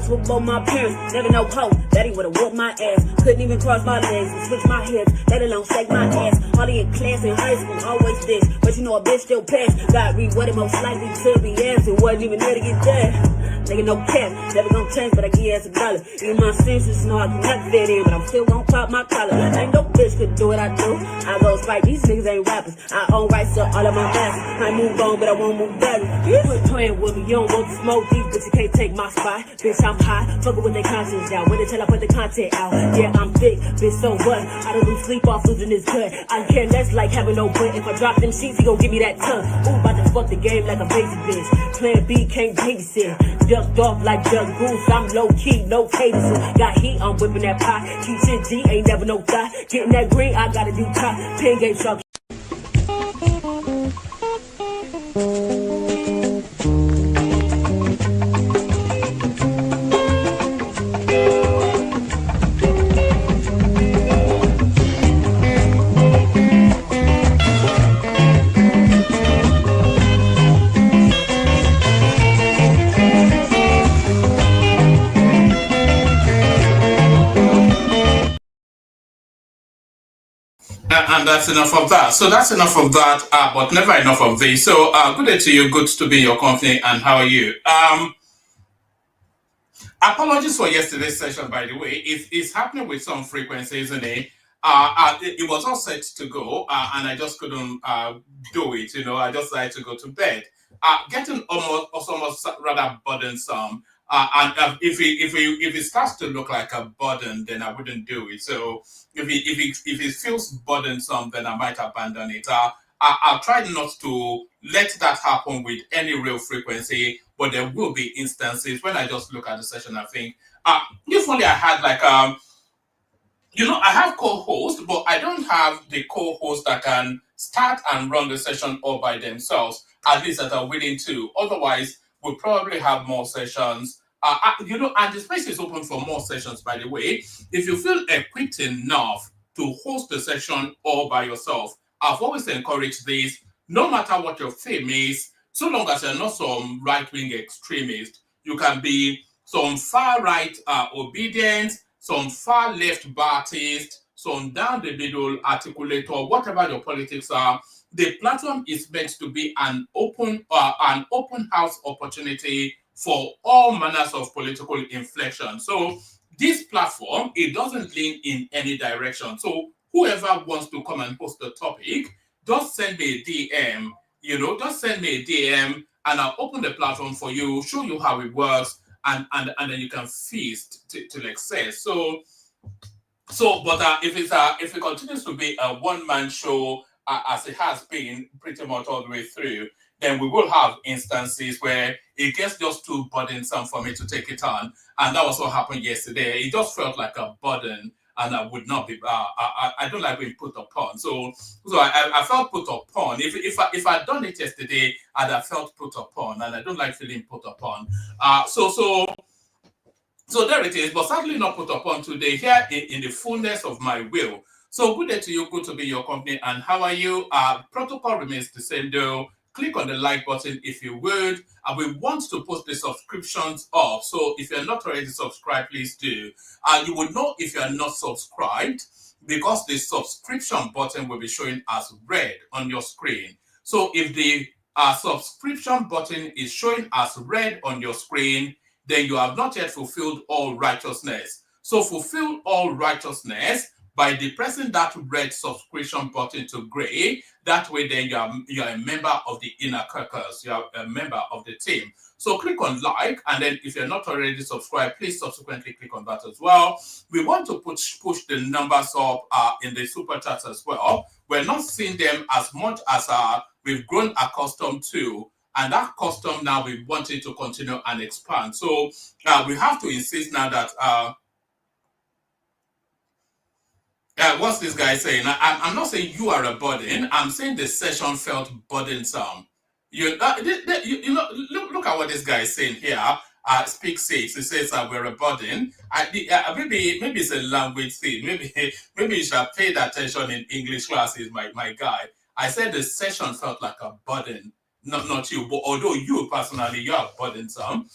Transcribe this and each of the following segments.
Shots with both my parents, never no hoe. Daddy would've whooped my ass. Couldn't even cross my legs and switch my hips, let alone shake my ass. Hardly in class in high school, always this. But you know a bitch still passed. Got rewarded most likely to be ass. It wasn't even there to get that. Nigga, no cap, never gonna change, but I give you ass $1. Even my senses know I can never fit in, but I'm still gonna pop my collar. Ain't no bitch could do what I do. I go right, these niggas ain't rappers. I own rights to all of my masters. I move on, but I won't move better. You quit playing with me, you don't want to smoke deep, but you can't take my spot. Bitch, I'm high, fuckin' with their conscience out. Wait until I put the content out. Yeah, I'm thick, bitch, so what? I don't lose sleep off losing this gut. I care less like having no butt. If I drop them sheets, he gon' give me that tongue. Ooh, about to fuck the game like a basic bitch. Plan B, can't babysit. Ducked off like Duck Goose, I'm low key, no cadence. Got heat, I'm whipping that pot. Keep shit G, ain't never no thought. Getting that green, I gotta do top. Pin game truck. And that's enough of that. So that's enough of that, but never enough of this. So good day to you. Good to be in your company. And how are you? Apologies for yesterday's session, by the way. It's happening with some frequency, isn't it? It was all set to go, and I just couldn't do it. You know, I just had to go to bed. Getting almost rather burdensome. And if it starts to look like a burden, then I wouldn't do it. So if it feels burdensome, then I might abandon it. I'll try not to let that happen with any real frequency, but there will be instances when I just look at the session, I think, if only I had like I have co-hosts, but I don't have the co-hosts that can start and run the session all by themselves, at least that are willing to. Otherwise, we'll probably have more sessions. And the space is open for more sessions, by the way. If you feel equipped enough to host the session all by yourself, I've always encouraged this, no matter what your theme is, so long as you're not some right-wing extremist. You can be some far-right obedient, some far-left Baptist, some down-the-middle articulator, whatever your politics are. The platform is meant to be an open house opportunity for all manners of political inflection. So this platform, it doesn't lean in any direction. So whoever wants to come and post the topic, just send me a DM. Just send me a DM, and I'll open the platform for you, show you how it works, and then you can feast to excess. But if it continues to be a one-man show, as it has been pretty much all the way through, then we will have instances where it gets just too burdensome for me to take it on. And that was what happened yesterday. It just felt like a burden, and I would not be, I don't like being put upon. So I felt put upon. If I'd done it yesterday, I'd have felt put upon, and I don't like feeling put upon. So there it is, but certainly not put upon today, here in the fullness of my will. So good day to you, good to be your company, and how are you? Protocol remains the same though. Click on the like button if you would. And we want to post the subscriptions up. So if you're not already subscribed, please do. You will know if you're not subscribed because the subscription button will be showing as red on your screen. So if the subscription button is showing as red on your screen, then you have not yet fulfilled all righteousness. So fulfill all righteousness by depressing that red subscription button to gray. That way then you're a member of the inner caucus, you're a member of the team. So click on like, and then if you're not already subscribed, please subsequently click on that as well. We want to push the numbers up in the super chats as well. We're not seeing them as much as we've grown accustomed to, and that custom now we want it to continue and expand. So we have to insist now that what's this guy saying? I'm not saying you are a burden. I'm saying the session felt burdensome. Look at what this guy is saying here. Speak 6. It says we're a burden. Maybe it's a language thing. Maybe you should have paid attention in English classes, my guy. I said the session felt like a burden. Not you, but although you personally, you are burdensome.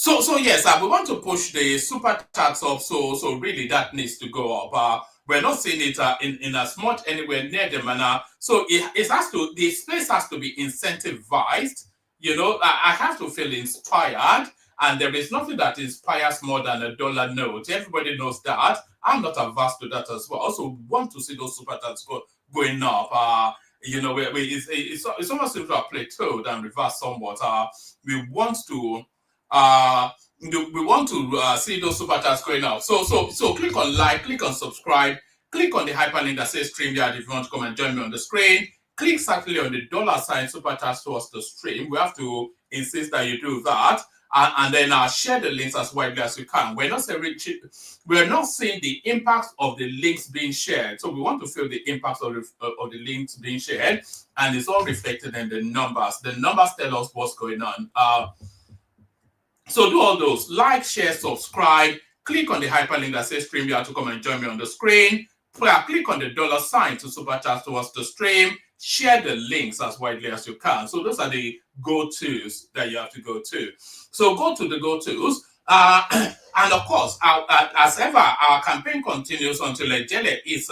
So yes, we want to push the super tax up. So really, that needs to go up. We're not seeing it in as much anywhere near the manner. So it has to. The space has to be incentivized. You know, I have to feel inspired, and there is nothing that inspires more than a dollar note. Everybody knows that. I'm not averse to that as well. Also, want to see those super tax going up. You know, it's almost seems to have plateaued and reversed somewhat. We want to see those super chats going out. So click on like, click on subscribe, click on the hyperlink that says stream there if you want to come and join me on the screen. Click certainly on the $ super chat towards the stream. We have to insist that you do that. And then share the links as widely as you can. We're not seeing the impact of the links being shared. So we want to feel the impact of the links being shared, and it's all reflected in the numbers. The numbers tell us what's going on. So do all those. Like, share, subscribe. Click on the hyperlink that says stream here to come and join me on the screen. Click on the $ to super chat towards the stream. Share the links as widely as you can. So those are the go-tos that you have to go to. So go to the go-tos. And of course, as ever, our campaign continues until ADELEKE is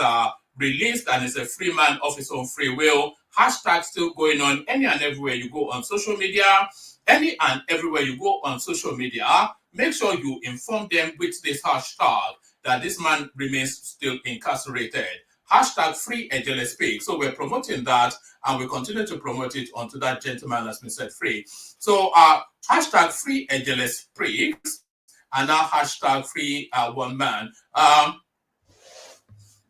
released and is a free man of his own free will. Hashtag still going on any and everywhere you go on social media. Any and everywhere you go on social media, make sure you inform them with this hashtag that this man remains still incarcerated. Hashtag free ADELEKE speak. So we're promoting that, and we continue to promote it until that gentleman has been set free. So hashtag free ADELEKE speaks, and now hashtag free one man.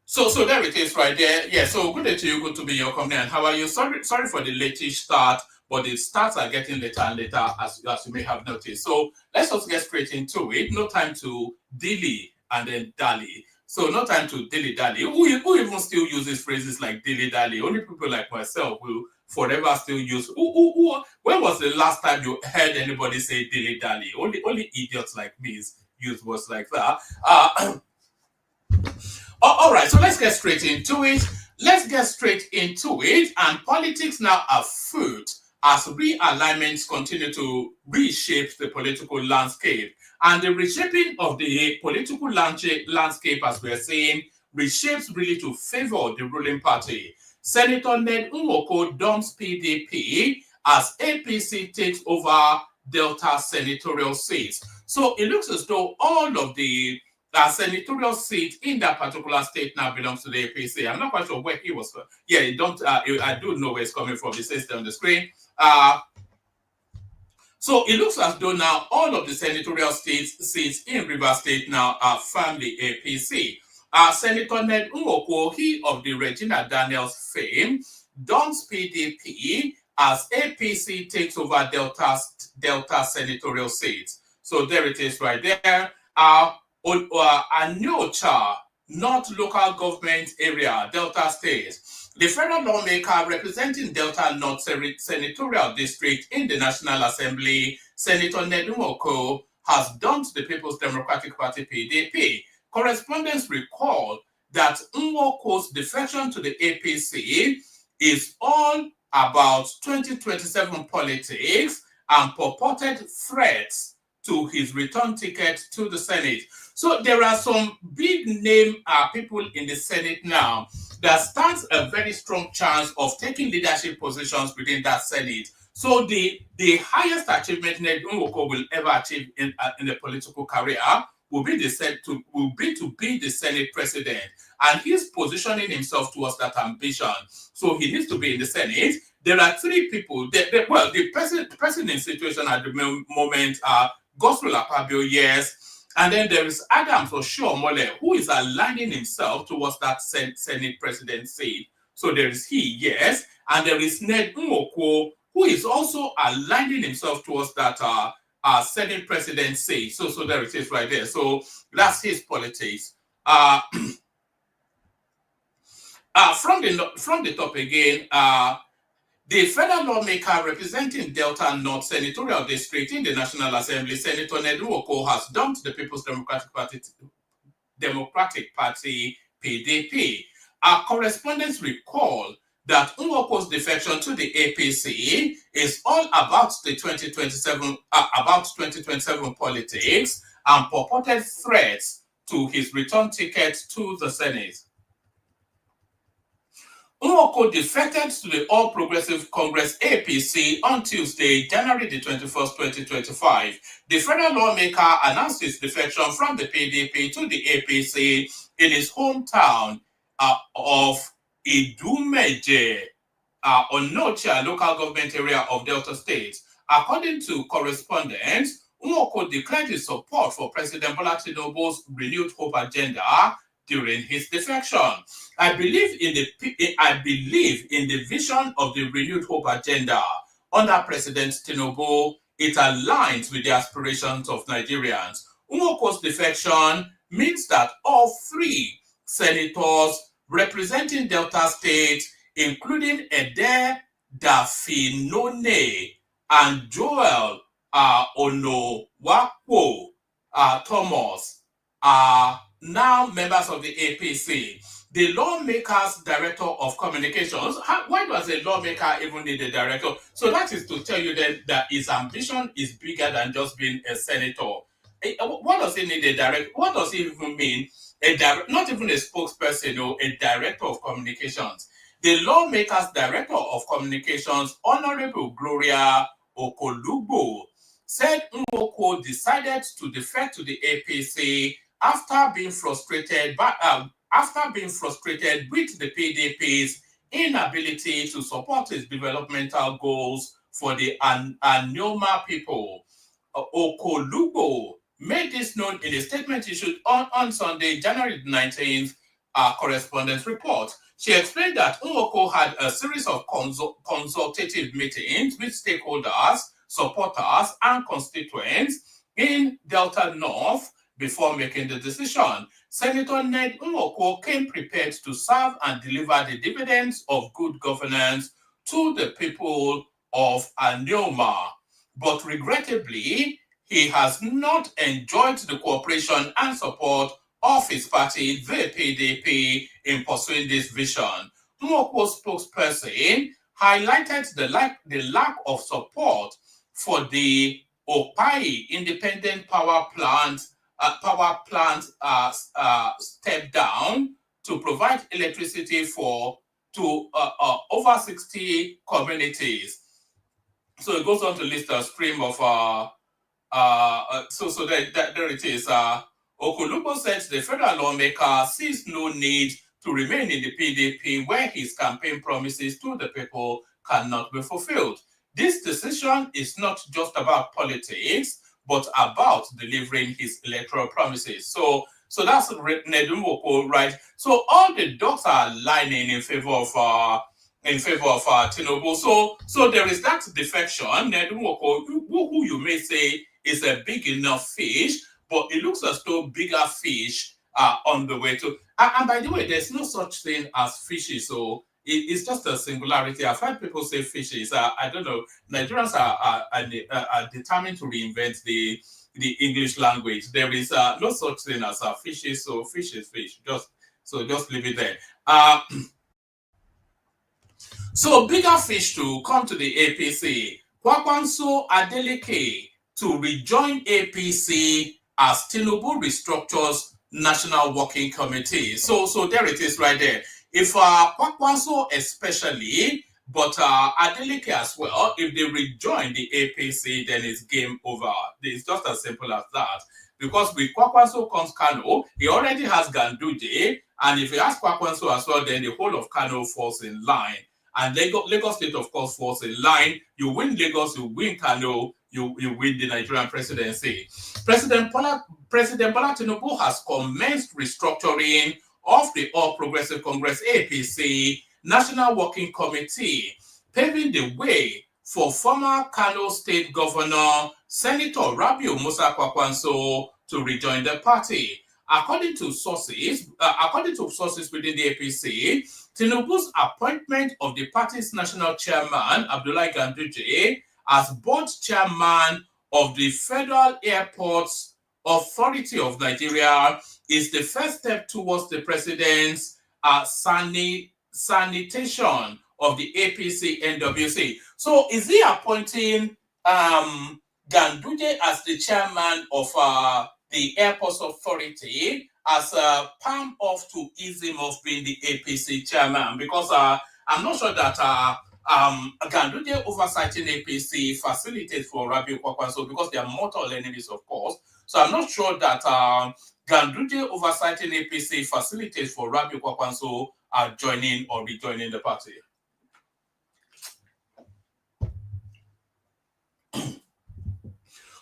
So there it is right there. Yeah, so good day to you, good to be in your company, and how are you? Sorry for the latest start, but the starts are getting later and later, as you may have noticed. So let's just get straight into it. No time to dilly and then dally. So no time to dilly-dally. Who even still uses phrases like dilly-dally? Only people like myself will forever still use. When was the last time you heard anybody say dilly-dally? Only idiots like me use words like that. All right, so let's get straight into it. And politics now afoot as realignments continue to reshape the political landscape. And the reshaping of the political landscape, as we're saying, reshapes really to favor the ruling party. Senator Ned Nwokwo dumps PDP as APC takes over Delta senatorial seats. So it looks as though all of the senatorial seat in that particular state now belongs to the APC. I'm not quite sure where he was from. Yeah, I do know where it's coming from. It says there on the screen. So it looks as though now all of the senatorial seats in Rivers State now are firmly APC. Senator Ned Nwokwo, he of the Regina Daniels fame, dumps PDP as APC takes over Delta senatorial seats. So there it is right there. Anyocha, North Local Government Area, Delta State. The federal lawmaker representing Delta North Senatorial District in the National Assembly, Senator Ned Nwokwo, has dumped the People's Democratic Party PDP. Correspondents recall that Nwokwo's defection to the APC is all about 2027 politics and purported threats to his return ticket to the Senate. So there are some big name people in the Senate now that stands a very strong chance of taking leadership positions within that Senate. So the highest achievement Ned Nwokwo will ever achieve in a political career will be to be the Senate president, and he's positioning himself towards that ambition. So he needs to be in the Senate. There are three people. The president situation at the moment are Gospel Akpabio, yes. And then there is Adams Oshiomhole, who is aligning himself towards that Senate presidency. So there is he, yes. And there is Ned Nwokwo, who is also aligning himself towards that Senate presidency. So there it is right there. So that's his politics. From the top again, the federal lawmaker representing Delta North Senatorial District in the National Assembly, Senator Ned Nwokwo, has dumped the People's Democratic Party, PDP. Our correspondents recall that Nwokwo's defection to the APC is all about the 2027 politics and purported threats to his return ticket to the Senate. Nwokwo defected to the All Progressive Congress APC on Tuesday, January the 21st, 2025. The federal lawmaker announced his defection from the PDP to the APC in his hometown of Idumeje, Onocha local government area of Delta State. According to correspondents, Nwokwo declared his support for President Bola Tinubu's renewed hope agenda during his defection. I believe in the vision of the renewed hope agenda under President Tinubu. It aligns with the aspirations of Nigerians. Nwokwo's defection means that all three senators representing Delta State, including Ede Dafinone and Joel Onowakwo Thomas, are now members of the APC. The lawmaker's director of communications, why does a lawmaker even need a director? So that is to tell you that his ambition is bigger than just being a senator. What does he need a director? What does it even mean? Not even a spokesperson or a director of communications. The lawmaker's director of communications, Honorable Gloria Okolugbo, said Nwokwo decided to defect to the APC after being frustrated with the PDP's inability to support its developmental goals for the Anyoma people. Okolugbo made this known in a statement issued on Sunday, January 19th, correspondence report. She explained that Nwokwo had a series of consultative meetings with stakeholders, supporters, and constituents in Delta North before making the decision. Senator Ned Nwokwo came prepared to serve and deliver the dividends of good governance to the people of Anyoma. But regrettably, he has not enjoyed the cooperation and support of his party, the PDP, in pursuing this vision. Nwokwo's spokesperson highlighted the lack of support for the Opai independent power plant step down to provide electricity to over 60 communities. So it goes on to list a stream of there it is. Okolugbo said the federal lawmaker sees no need to remain in the PDP where his campaign promises to the people cannot be fulfilled. This decision is not just about politics, but about delivering his electoral promises. So that's Ned Nwokwo, right? So all the dots are lining in favor of Tinubu. So there is that defection. Ned Nwokwo, who you may say is a big enough fish, but it looks as though bigger fish are on the way to. And by the way, there's no such thing as fishes. So it's just a singularity. I've heard people say fishes. I don't know. Nigerians are determined to reinvent the English language. There is no such thing as fishes. So fish is fish. Just leave it there. So bigger fish to come to the APC. Kwankwaso ADELEKE to rejoin APC as Tinubu restructures National Working Committee. So there it is right there. If Kwankwaso especially, but ADELEKE as well, if they rejoin the APC, then it's game over. It's just as simple as that. Because with Kwankwaso comes Kano, he already has Ganduje, and if he has Kwankwaso as well, then the whole of Kano falls in line. And Lagos State, of course, falls in line. You win Lagos, you win Kano, you win the Nigerian presidency. President Bola Tinubu has commenced restructuring of the All Progressive Congress APC National Working Committee, paving the way for former Kano State Governor Senator Rabiu Musa Kwankwaso to rejoin the party. According to sources within the APC, Tinubu's appointment of the party's national chairman, Abdullahi Ganduje, as board chairman of the Federal Airports Authority of Nigeria is the first step towards the president's sanitation of the APC NWC. So is he appointing Ganduje as the chairman of the Airports Authority as a palm off to ease him of being the APC chairman? Because I'm not sure that Ganduje oversighting APC facilitates for Rabiu Kwankwaso, because they are mortal enemies, of course. So I'm not sure that Ganduje oversighting APC facilitates for Rabiu Kwankwaso joining or rejoining the party.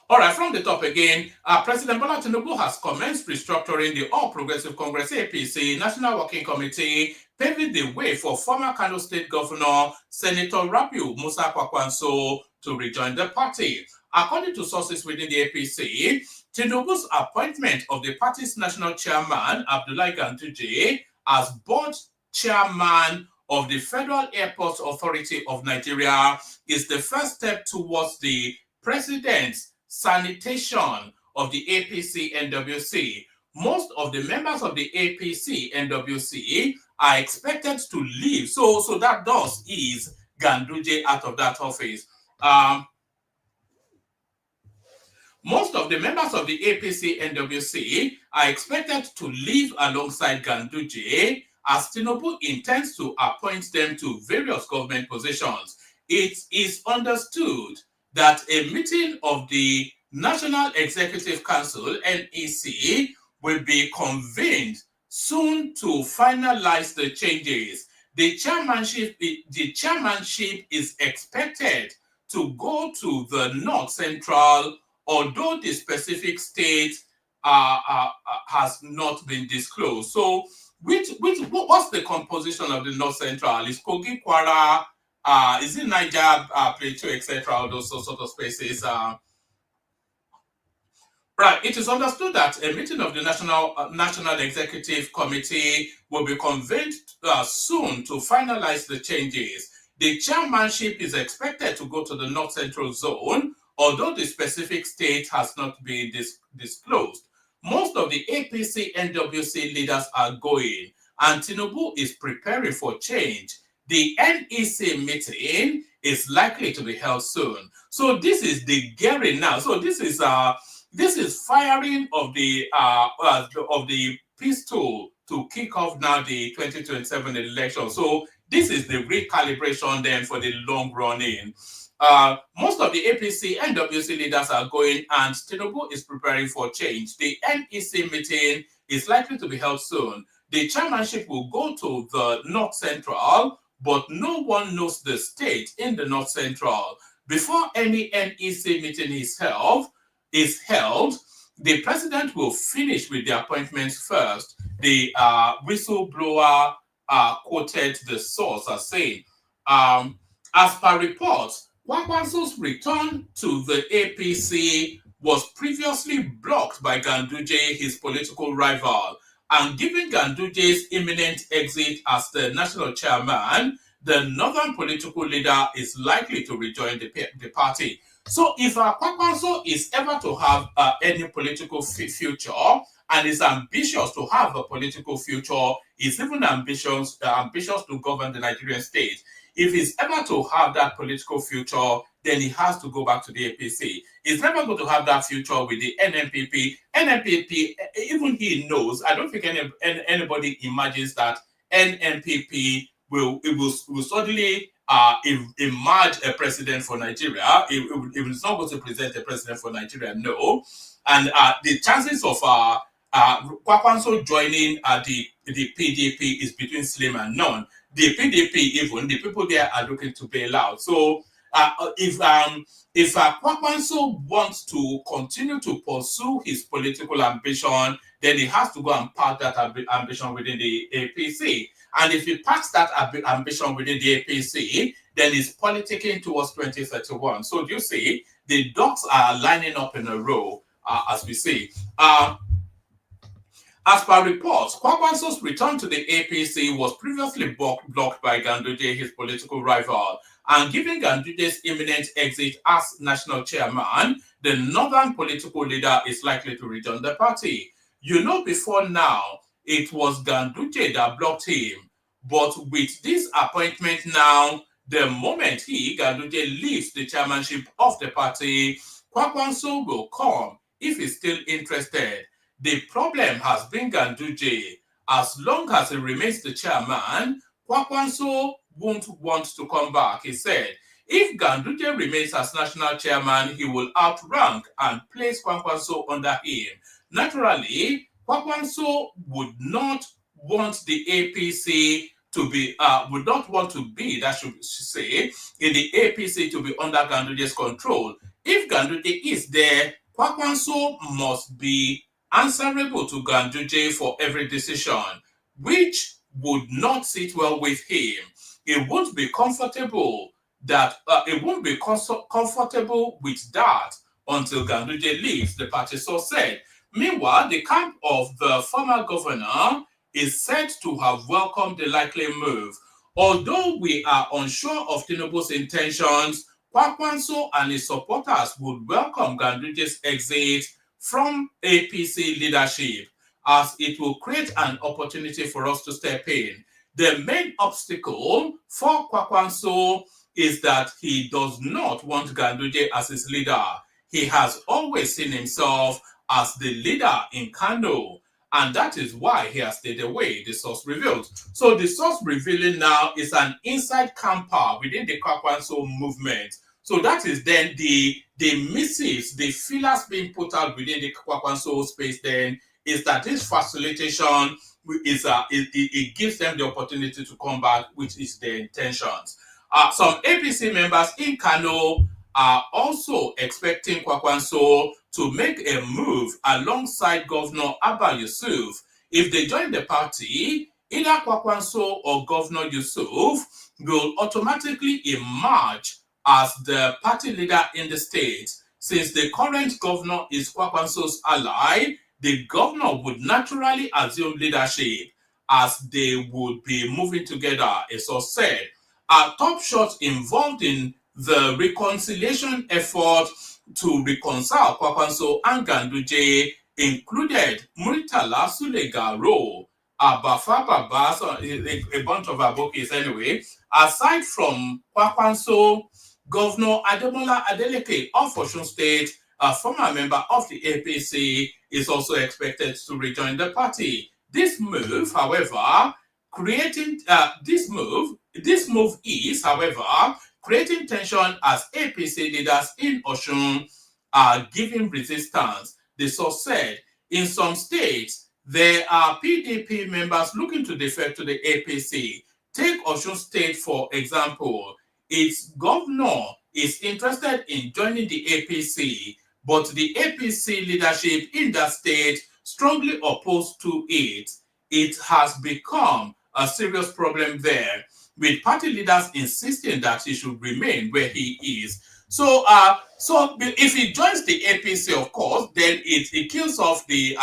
All right, from the top again, President Bola Tinubu has commenced restructuring the All Progressive Congress APC National Working Committee, paving the way for former Kano State Governor Senator Rabiu Musa Kwankwaso to rejoin the party. According to sources within the APC, Tinubu's appointment of the party's national chairman, Abdullahi Ganduje, as board chairman of the Federal Airports Authority of Nigeria is the first step towards the president's sanitation of the APC NWC. Most of the members of the APC NWC are expected to leave. So that does ease Ganduje out of that office. Most of the members of the APC NWC are expected to leave alongside Ganduje, as Tinubu intends to appoint them to various government positions. It is understood that a meeting of the National Executive Council, NEC, will be convened soon to finalize the changes. The chairmanship is expected to go to the North Central, although the specific state has not been disclosed. So, what's the composition of the North Central? Is Kogi, Kwara, is it Niger, Plateau, etc., all those sort of spaces? Right. It is understood that a meeting of the National Executive Committee will be convened soon to finalize the changes. The chairmanship is expected to go to the North Central Zone, although the specific state has not been disclosed. Most of the APC NWC leaders are going, and Tinubu is preparing for change. The NEC meeting is likely to be held soon. So this is the gearing now. So this is firing of the pistol to kick off now the 2027 election. So this is the recalibration then for the long run in. Most of the APC and NWC leaders are going, and Tinubu is preparing for change. The NEC meeting is likely to be held soon. The chairmanship will go to the North Central, but no one knows the state in the North Central. Before any NEC meeting is held, the president will finish with the appointments first. The whistleblower quoted the source as saying, as per reports, Kwankwaso's return to the APC was previously blocked by Ganduje, his political rival, and given Ganduje's imminent exit as the national chairman, the northern political leader is likely to rejoin the party. So if Kwankwaso is ever to have any political future and is ambitious to have a political future, is even ambitious to govern the Nigerian state, if he's ever to have that political future, then he has to go back to the APC. He's never going to have that future with the NNPP. NNPP, even he knows, I don't think anybody imagines that NNPP will suddenly emerge a president for Nigeria. It is not going to present a president for Nigeria, no. And the chances of Kwankwaso joining the PDP is between slim and none. The PDP, even the people there are looking to bail out. So if Kwankwaso wants to continue to pursue his political ambition, then he has to go and park that ambition within the APC. And if he parks that ambition within the APC, then he's politicking towards 2031. So you see, the ducks are lining up in a row, as we see. As per reports, Kwankwaso's return to the APC was previously blocked by Ganduje, his political rival, and given Ganduje's imminent exit as national chairman, the northern political leader is likely to rejoin the party. You know, before now, it was Ganduje that blocked him, But with this appointment now, the moment Ganduje, leaves the chairmanship of the party, Kwankwaso will come if he's still interested. The problem has been Ganduje. As long as he remains the chairman, Kwankwaso won't want to come back, he said. If Ganduje remains as national chairman, he will outrank and place Kwankwaso under him. Naturally, Kwankwaso would not want the APC to be, would not want to be, that should say, in the APC to be under Ganduje's control. If Ganduje is there, Kwankwaso must be answerable to Ganduje for every decision, which would not sit well with him. It won't be comfortable comfortable with that until Ganduje leaves, the party source said. Meanwhile, the camp of the former governor is said to have welcomed the likely move. Although we are unsure of Tinubu's intentions, Kwankwaso and his supporters would welcome Ganduje's exit from APC leadership, as it will create an opportunity for us to step in. The main obstacle for Kwankwaso is that he does not want Ganduje as his leader. He has always seen himself as the leader in Kano, and that is why he has stayed away, the source revealed. So the source revealing now is an inside camper within the Kwankwaso movement. So that is then the missives, the feelers being put out within the Kwankwaso space then is that this facilitation is it gives them the opportunity to come back, which is their intentions. Some APC members in Kano are also expecting Kwankwaso to make a move alongside Governor Abba Yusuf. If they join the party, either Kwankwaso or Governor Yusuf will automatically emerge as the party leader in the state. Since the current governor is Kwankwaso's ally, the governor would naturally assume leadership as they would be moving together, as I said. Top shots involved in the reconciliation effort to reconcile Kwankwaso and Ganduje included Muritala Sulegaro, Abafa Babas, a bunch of abokis anyway. Aside from Kwankwaso, Governor Ademola Adeleke of Osun State, a former member of the APC, is also expected to rejoin the party. This move, however, creating creating tension as APC leaders in Osun are giving resistance. The source said, in some states, there are PDP members looking to defect to the APC. Take Osun State, for example. Its governor is interested in joining the APC, but the APC leadership in that state strongly opposed to it. It has become a serious problem there, with party leaders insisting that he should remain where he is. So if he joins the APC, of course, then it kills off the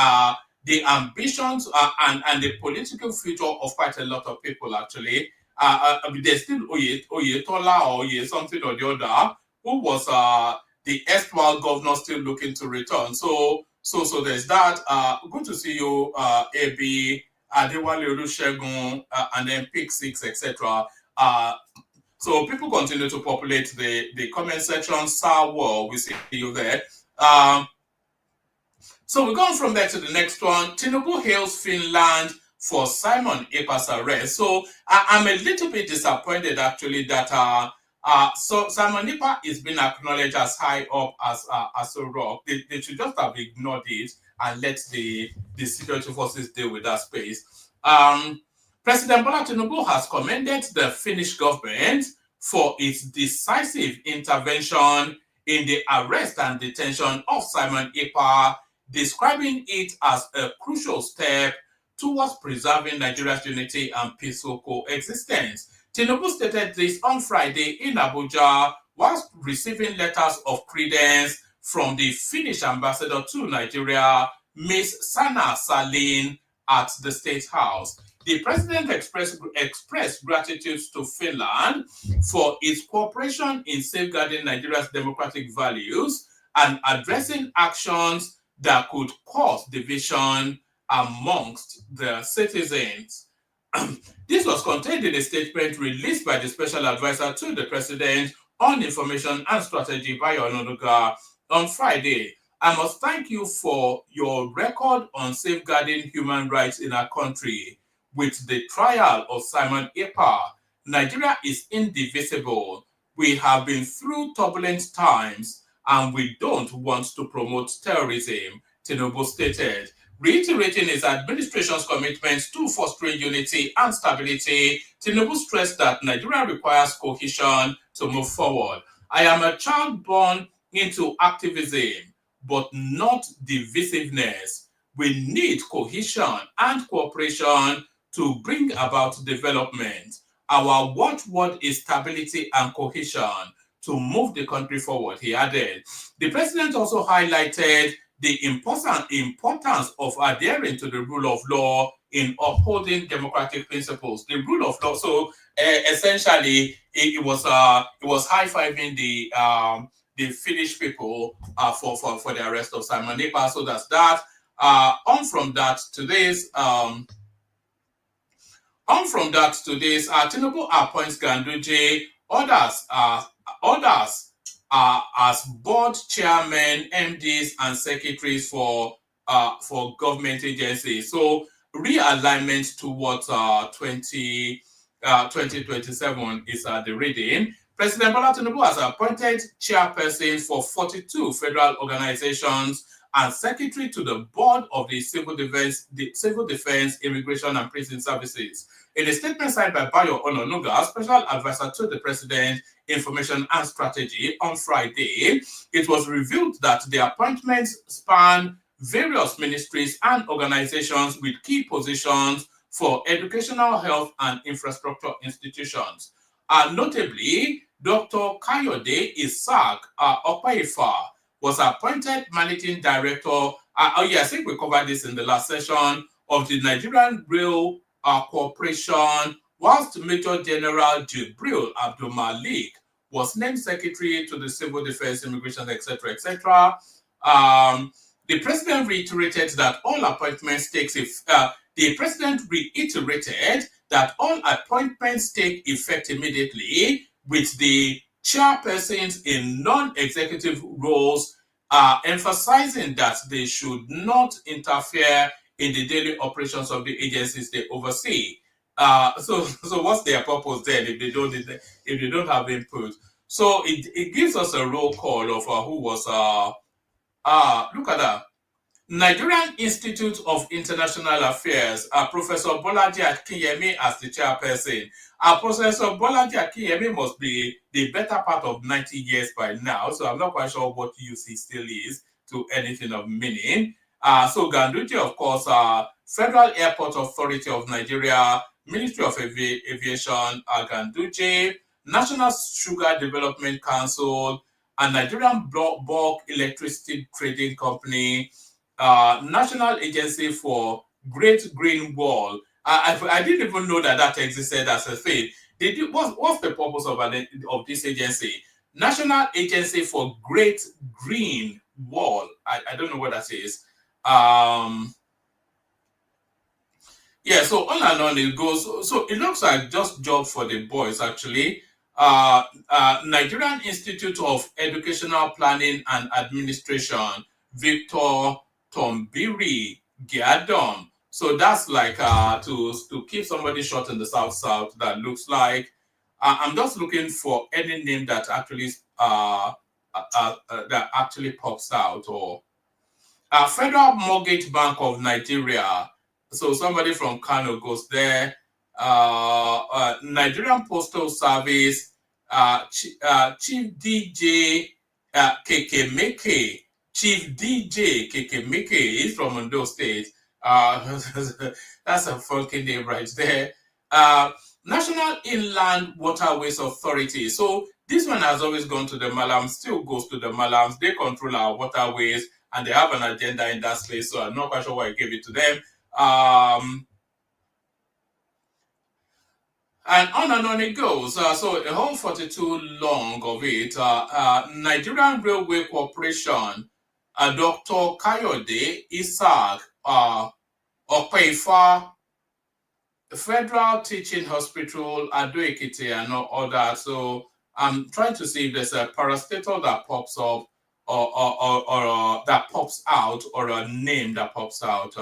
ambitions and the political future of quite a lot of people, actually. There's still Oyetola or something or the other, who was the erstwhile governor, still looking to return. So there's that. Good to see you, AB, Adewale Olusegun, and then Pick 6, etc. So people continue to populate the comment section. Sawa, we see you there. So we're going from there to the next one. Tinubu hails Finland for Simon Ekpa'S arrest. So I'm a little bit disappointed, actually, that so Simon Ekpa is being acknowledged as high up as a rock. They should just have ignored it and let the security forces deal with that space. President Bola Tinubu has commended the Finnish government for its decisive intervention in the arrest and detention of Simon Ekpa, describing it as a crucial step towards preserving Nigeria's unity and peaceful coexistence. Tinubu stated this on Friday in Abuja whilst receiving letters of credence from the Finnish ambassador to Nigeria, Ms. Sana Salin, at the State House. The president expressed gratitude to Finland for its cooperation in safeguarding Nigeria's democratic values and addressing actions that could cause division amongst the citizens. This was contained in a statement released by the special advisor to the president on information and strategy, Bayo Onanuga, on Friday. I must thank you for your record on safeguarding human rights in our country. With the trial of Simon Ekpa, Nigeria is indivisible. We have been through turbulent times and we don't want to promote terrorism, Tinubu stated. Reiterating his administration's commitment to fostering unity and stability, Tinubu stressed that Nigeria requires cohesion to move forward. I am a child born into activism, but not divisiveness. We need cohesion and cooperation to bring about development. Our watchword is stability and cohesion to move the country forward, he added. The president also highlighted the importance of adhering to the rule of law in upholding democratic principles. The rule of law. So essentially, it was high-fiving the Finnish people for the arrest of Simon Ekpa. So that's that. On from that, today's Tinubu appoints Ganduje, others as board chairmen, MDs, and secretaries for government agencies. So realignment towards 2027 is the reading. President Bola Tinubu has appointed chairpersons for 42 federal organizations and secretary to the board of the Civil Defense, Immigration and Prison Services. In a statement signed by Bayo Onanuga, special advisor to the president, information and strategy, on Friday, it was revealed that the appointments span various ministries and organizations with key positions for educational, health, and infrastructure institutions. Notably, Dr. Kayode Isaac Okpaifa was appointed managing director. I think we covered this in the last session, of the Nigerian Rail Corporation, whilst Major General Jibril Abdul Malik was named secretary to the Civil Defense, Immigration, etc., etc. The president reiterated that all appointments take effect immediately, with the chairpersons in non-executive roles emphasizing that they should not interfere in the daily operations of the agencies they oversee. So what's their purpose then if they don't have input? So it gives us a roll call of who was look at that. Nigerian Institute of International Affairs, Professor Bolaji Akinyemi as the chairperson. Professor Bolaji Akinyemi must be the better part of 90 years by now, so I'm not quite sure what use he still is to anything of meaning. So Ganduje, of course, Federal Airport Authority of Nigeria, Ministry of Aviation, Ganduje, National Sugar Development Council, and Nigerian Bulk Electricity Trading Company, National Agency for Great Green Wall. I didn't even know that existed as a thing. What's the purpose of this agency? National Agency for Great Green Wall. I don't know what that is. Yeah, so on and on it goes. So it looks like just job for the boys, actually. Nigerian Institute of Educational Planning and Administration, Victor Tombiri Giadom. So that's like to keep somebody short in the South, that looks like. I'm just looking for any name that actually pops out. Or Federal Mortgage Bank of Nigeria. So somebody from Kano goes there. Nigerian Postal Service, Chief DJ Kekemeke. Chief DJ Kekemeke is from Ondo State. That's a funky name right there. National Inland Waterways Authority. So this one has always gone to the Malams, still goes to the Malams. They control our waterways and they have an agenda in that space. So I'm not quite sure why I gave it to them. And on it goes. So a whole 42 long of it. Nigerian Railway Corporation, Dr. Kayode Isaac Okpaifa Federal Teaching Hospital, Ekiti, and all that. So I'm trying to see if there's a parastatal that pops up, or that pops out, or a name that pops out.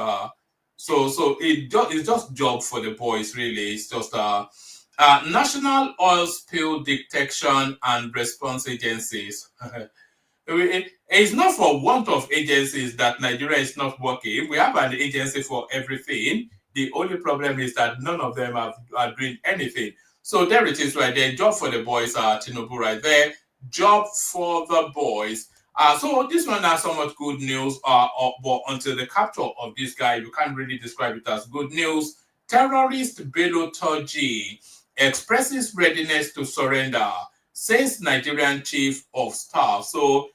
So it's just job for the boys, really. It's just National Oil Spill Detection and Response Agencies. It's not for want of agencies that Nigeria is not working. We have an agency for everything. The only problem is that none of them are doing anything. So there it is right there. Job for the boys, Tinubu right there. Job for the boys. So this one has somewhat good news, but until the capture of this guy, you can't really describe it as good news. Terrorist Bello Turji expresses readiness to surrender, says Nigerian Chief of Staff. So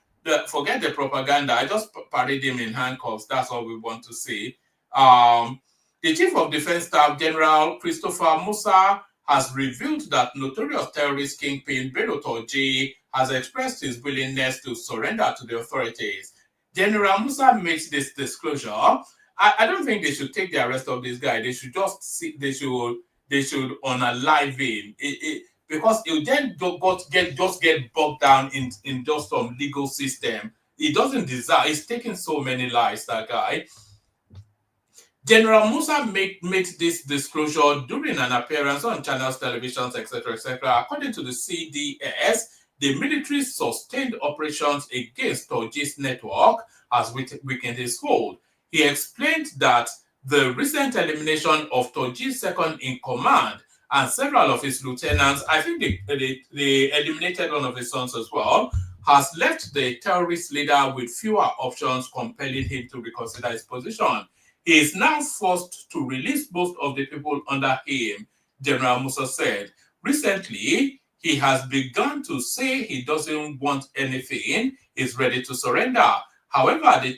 forget the propaganda. I just parade him in handcuffs. That's all we want to see. The Chief of Defense Staff, General Christopher Musa, has revealed that notorious terrorist kingpin Bello Turji has expressed his willingness to surrender to the authorities. General Musa makes this disclosure. I don't think they should take the arrest of this guy. They should just see. They should unalive him. Because you then just get bogged down in just some legal system. He doesn't deserve. He's taking so many lives, that guy. General Musa made this disclosure during an appearance on channels, televisions, etc., etc. According to the CDS, the military sustained operations against Turji's network has weakened his hold. He explained that the recent elimination of Turji's second in command and several of his lieutenants, I think they eliminated one of his sons as well, has left the terrorist leader with fewer options, compelling him to reconsider his position. He is now forced to release most of the people under him, General Musa said. Recently, he has begun to say he doesn't want anything, he's ready to surrender. However, the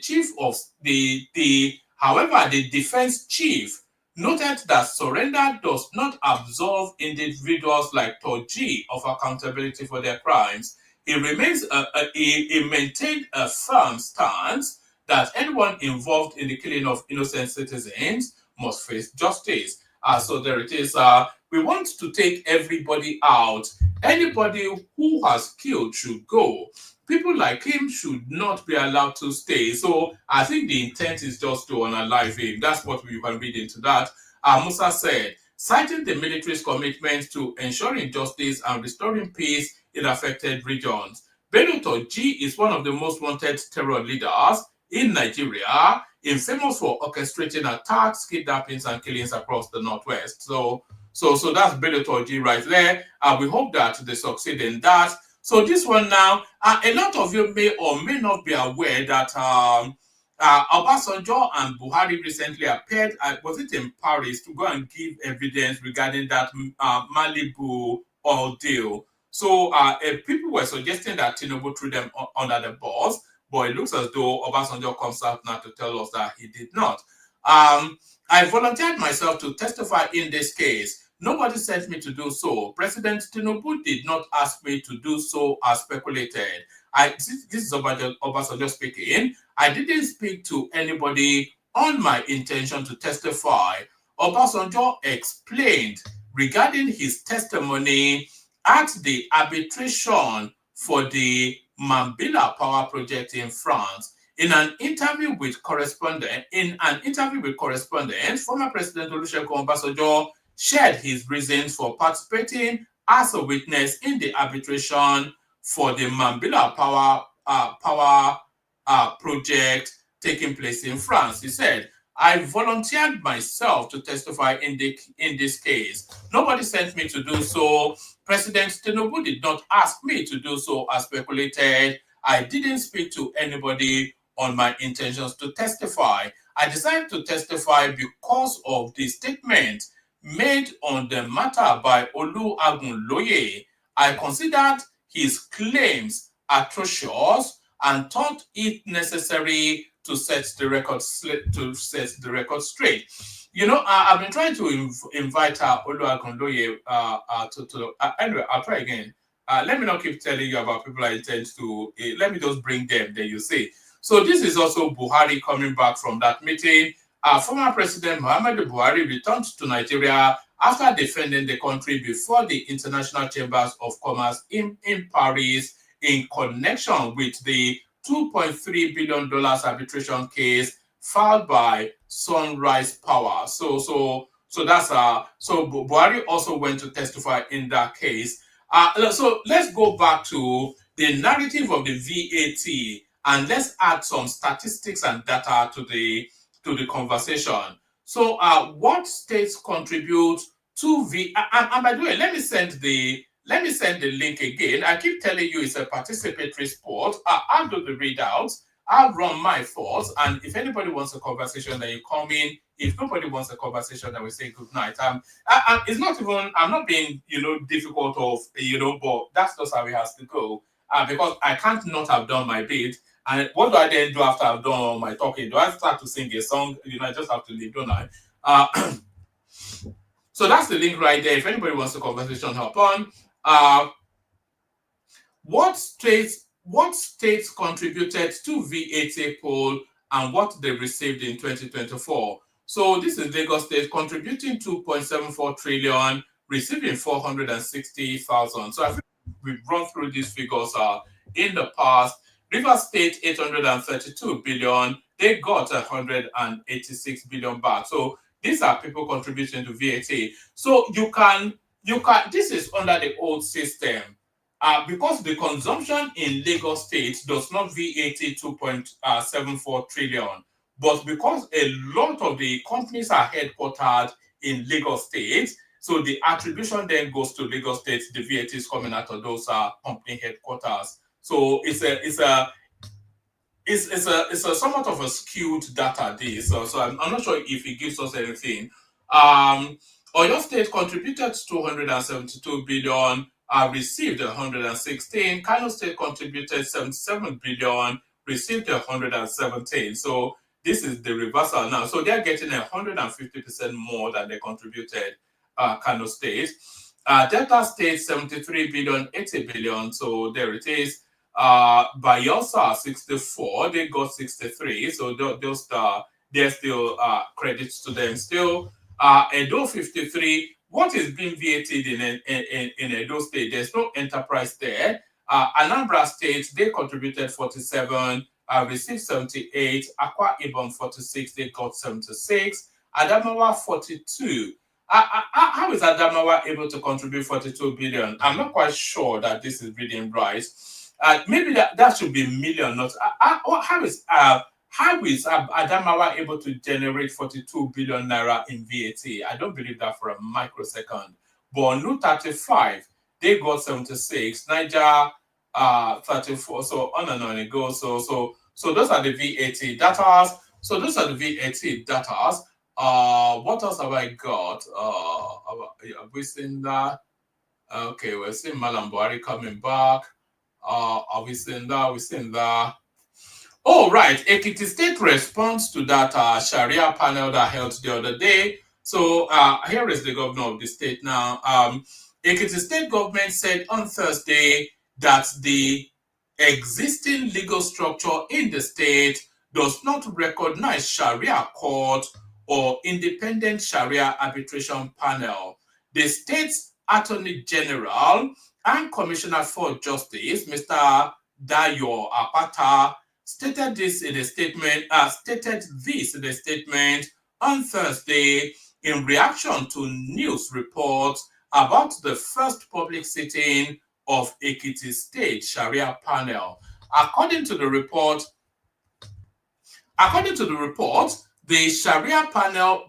defense chief noted that surrender does not absolve individuals like Turji of accountability for their crimes. He maintained a firm stance that anyone involved in the killing of innocent citizens must face justice. So there it is. We want to take everybody out. Anybody who has killed should go. People like him should not be allowed to stay. So I think the intent is just to unalive him. That's what we can read into that. Musa said, citing the military's commitment to ensuring justice and restoring peace in affected regions. Bello Turji is one of the most wanted terror leaders in Nigeria, famous for orchestrating attacks, kidnappings, and killings across the Northwest. So that's Bello Turji right there. We hope that they succeed in that. So this one now, a lot of you may or may not be aware that Obasanjo and Buhari recently appeared, was it in Paris, to go and give evidence regarding that Malibu oil deal. So people were suggesting that Tinubu threw them under the bus, but it looks as though Obasanjo comes out now to tell us that he did not. I volunteered myself to testify in this case. Nobody sent me to do so. President Tinubu did not ask me to do so as speculated. This is Obasanjo speaking. I didn't speak to anybody on my intention to testify. Obasanjo explained regarding his testimony at the arbitration for the Mambila power project in France. In an interview with correspondents, former President Olusegun Obasanjo shared his reasons for participating as a witness in the arbitration for the Mambila power project taking place in France. He said, I volunteered myself to testify in this case. Nobody sent me to do so. President Tinubu did not ask me to do so as speculated. I didn't speak to anybody on my intentions to testify. I decided to testify because of the statement made on the matter by Oluwagunloye. I considered his claims atrocious and thought it necessary to set the record straight. You know, I've been trying to invite Oluwagunloye anyway, I'll try again. Let me not keep telling you about people I intend to. Let me just bring them, then you see. So this is also Buhari coming back from that meeting. Former President Muhammadu Buhari returned to Nigeria after defending the country before the International Chambers of Commerce in Paris in connection with the $2.3 billion arbitration case filed by Sunrise Power. So that's so Buhari also went to testify in that case. So let's go back to the narrative of the VAT and let's add some statistics and data to the conversation. So what states contribute to and by the way, let me send the link again. I keep telling you it's a participatory sport. I'll do the readouts. I'll run my thoughts, and if anybody wants a conversation, then you come in. If nobody wants a conversation, then we say good night. It's not even. I'm not being, difficult but that's just how it has to go. Because I can't not have done my bit. And what do I then do after I've done all my talking? Do I start to sing a song? I just have to leave, don't I? So that's the link right there. If anybody wants a conversation, hop on. What states contributed to VAT poll and what they received in 2024? So this is Lagos State contributing 2.74 trillion, receiving 460,000. So I think we've run through these figures in the past. Rivers State 832 billion, they got 186 billion back. So these are people contributing to VAT. So you can this is under the old system. Because the consumption in Lagos State does not VAT 2.74 trillion, but because a lot of the companies are headquartered in Lagos State, so the attribution then goes to Lagos State. The VAT is coming out of those company headquarters. So it's a somewhat of a skewed data this. So I'm not sure if it gives us anything. Oyo State contributed 272 billion, received 116. Kano State contributed 77 billion, received 117. So this is the reversal now. So they're getting 150% more than they contributed. Kano State. Delta State 73 billion, 80 billion. So there it is. Bayelsa 64, they got 63. So there's still credits to them still. Edo 53. What is being VAT'd in Edo State? There's no enterprise there. Anambra State, they contributed 47, received 78. Akwa Ibom 46, they got 76. Adamawa 42. How is Adamawa able to contribute 42 billion? I'm not quite sure that this is reading right. Maybe that should be million, not. How is Adamawa able to generate 42 billion naira in VAT? I don't believe that for a microsecond. Borno 35, they got 76. Niger 34. So on and on it goes. So those are the VAT data. So those are the VAT data. What else have I got? Have we seen that? Okay, we're seeing Malam Buhari coming back. Have we seen that? We've seen that. Oh, right. Ekiti State responds to that Sharia panel that held the other day. So here is the governor of the state now. Ekiti State government said on Thursday that the existing legal structure in the state does not recognize Sharia court or independent Sharia arbitration panel. The state's Attorney General and Commissioner for Justice, Mr. Dayo Apata, stated this in a statement on Thursday in reaction to news reports about the first public sitting of Ekiti State Sharia panel. According to the report, the Sharia panel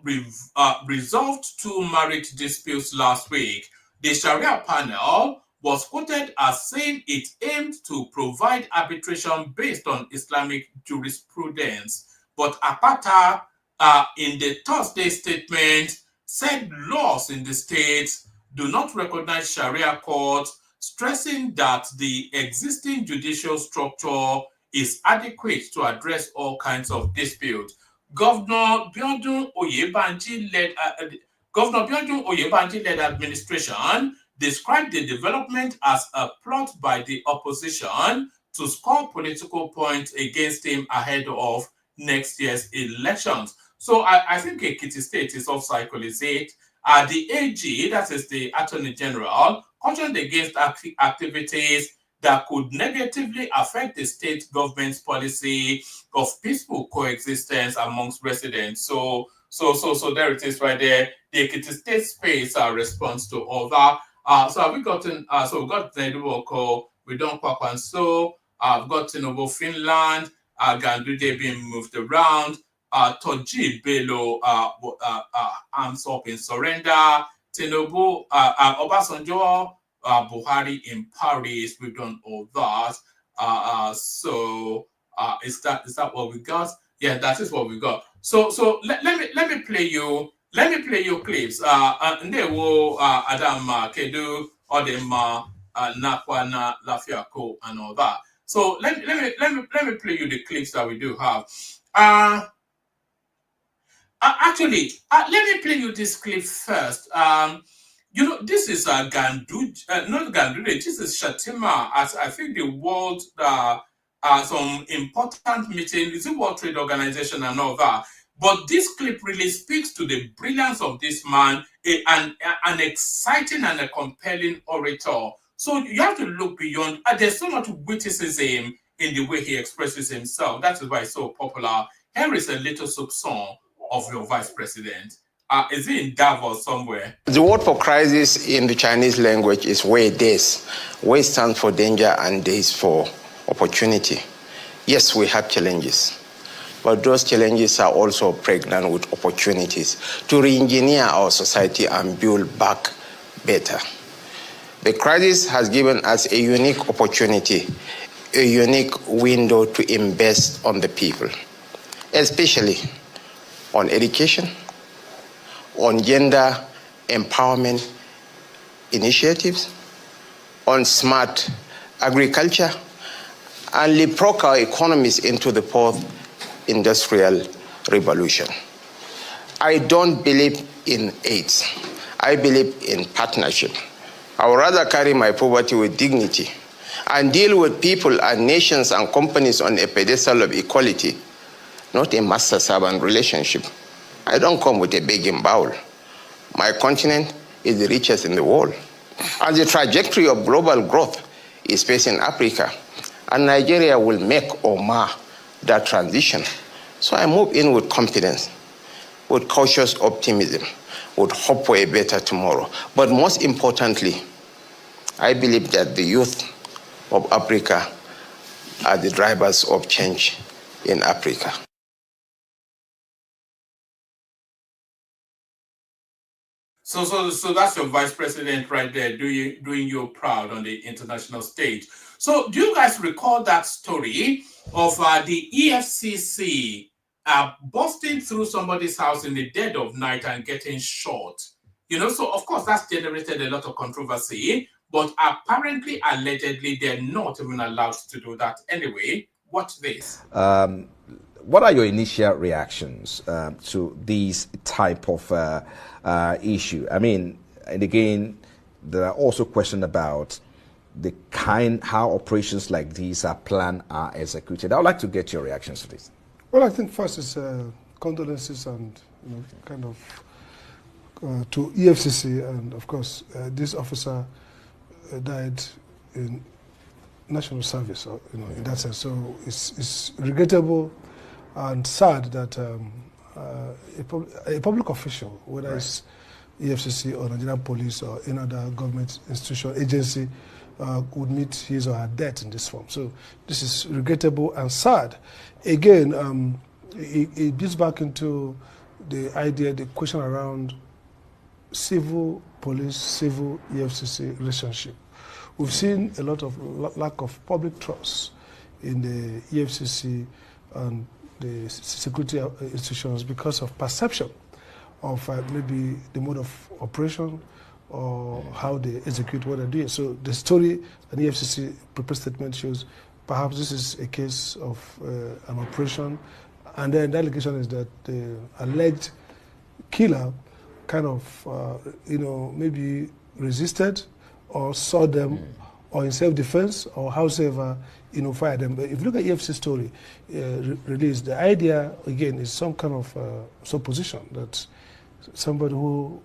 resolved two marriage disputes last week. The Sharia panel was quoted as saying it aimed to provide arbitration based on Islamic jurisprudence. But Apata, in the Thursday statement, said laws in the state do not recognize Sharia courts, stressing that the existing judicial structure is adequate to address all kinds of disputes. Governor Biodun Oyebanji-led administration described the development as a plot by the opposition to score political points against him ahead of next year's elections. So I think Ekiti State is off cycle, is it? The AG, that is the Attorney General, cautioned against activities that could negatively affect the state government's policy of peaceful coexistence amongst residents. So there it is right there. The Ekiti State space response to all that. So have we gotten? So we've got Ned Nwokwo, we've done Kwankwaso, I've got Tinubu, Finland, Ganduje being moved around, Turji, Bello, arms up in surrender, Tinubu, Obasanjo, Buhari in Paris. We've done all that. Is that what we got? Yeah, that is what we got. So let me play you clips. Ndewo Adam Kedu Odema Nakwana Lafiako and all that. So let me play you the clips that we do have. Actually, let me play you this clip first. You know, this is Ganduje, not Ganduje, this is Shettima at, I think, the World, some important meeting, it's the World Trade Organization and all that. But this clip really speaks to the brilliance of this man, an exciting and a compelling orator. So you have to look beyond, there's so much witticism in the way he expresses himself. That is why it's so popular. Here is a little sub-song of your vice president. Is it in Davos somewhere? The word for crisis in the Chinese language is Wei Des. Wei stands for danger and Des for opportunity. Yes, we have challenges, but those challenges are also pregnant with opportunities to re-engineer our society and build back better. The crisis has given us a unique opportunity, a unique window to invest on the people, especially on education, on gender empowerment initiatives, on smart agriculture, and leapfrog our economies into the fourth industrial revolution. I don't believe in AIDS. I believe in partnership. I would rather carry my poverty with dignity and deal with people and nations and companies on a pedestal of equality, not a master-servant relationship. I don't come with a begging bowl. My continent is the richest in the world. And the trajectory of global growth is facing Africa, and Nigeria will make or mar that transition. So I move in with confidence, with cautious optimism, with hope for a better tomorrow. But most importantly, I believe that the youth of Africa are the drivers of change in Africa. So that's your vice president right there doing you proud on the international stage. So do you guys recall that story of the EFCC busting through somebody's house in the dead of night and getting shot? You know, so of course that's generated a lot of controversy, but apparently, allegedly, they're not even allowed to do that anyway. Watch this. What are your initial reactions to this type of issue? I mean, and again, there are also questions about the how operations like these are planned, are executed. I would like to get your reactions to this. Well, I think first is condolences and kind of to EFCC, and of course this officer died in national service, in that sense. So it's regrettable and sad that a public official, whether it's EFCC or Nigerian police or any other government institution, agency, would meet his or her death in this form. So this is regrettable and sad. Again, it gets back into the idea, the question around civil police, civil EFCC relationship. We've seen a lot of lack of public trust in the EFCC and the security institutions because of perception of maybe the mode of operation or how they execute what they're doing. So the story, an EFCC prepared statement shows perhaps this is a case of an operation, and then the allegation is that the alleged killer kind of, maybe resisted or saw them or in self-defense or however, fired them. But if you look at EFCC story released, the idea, again, is some kind of supposition that somebody who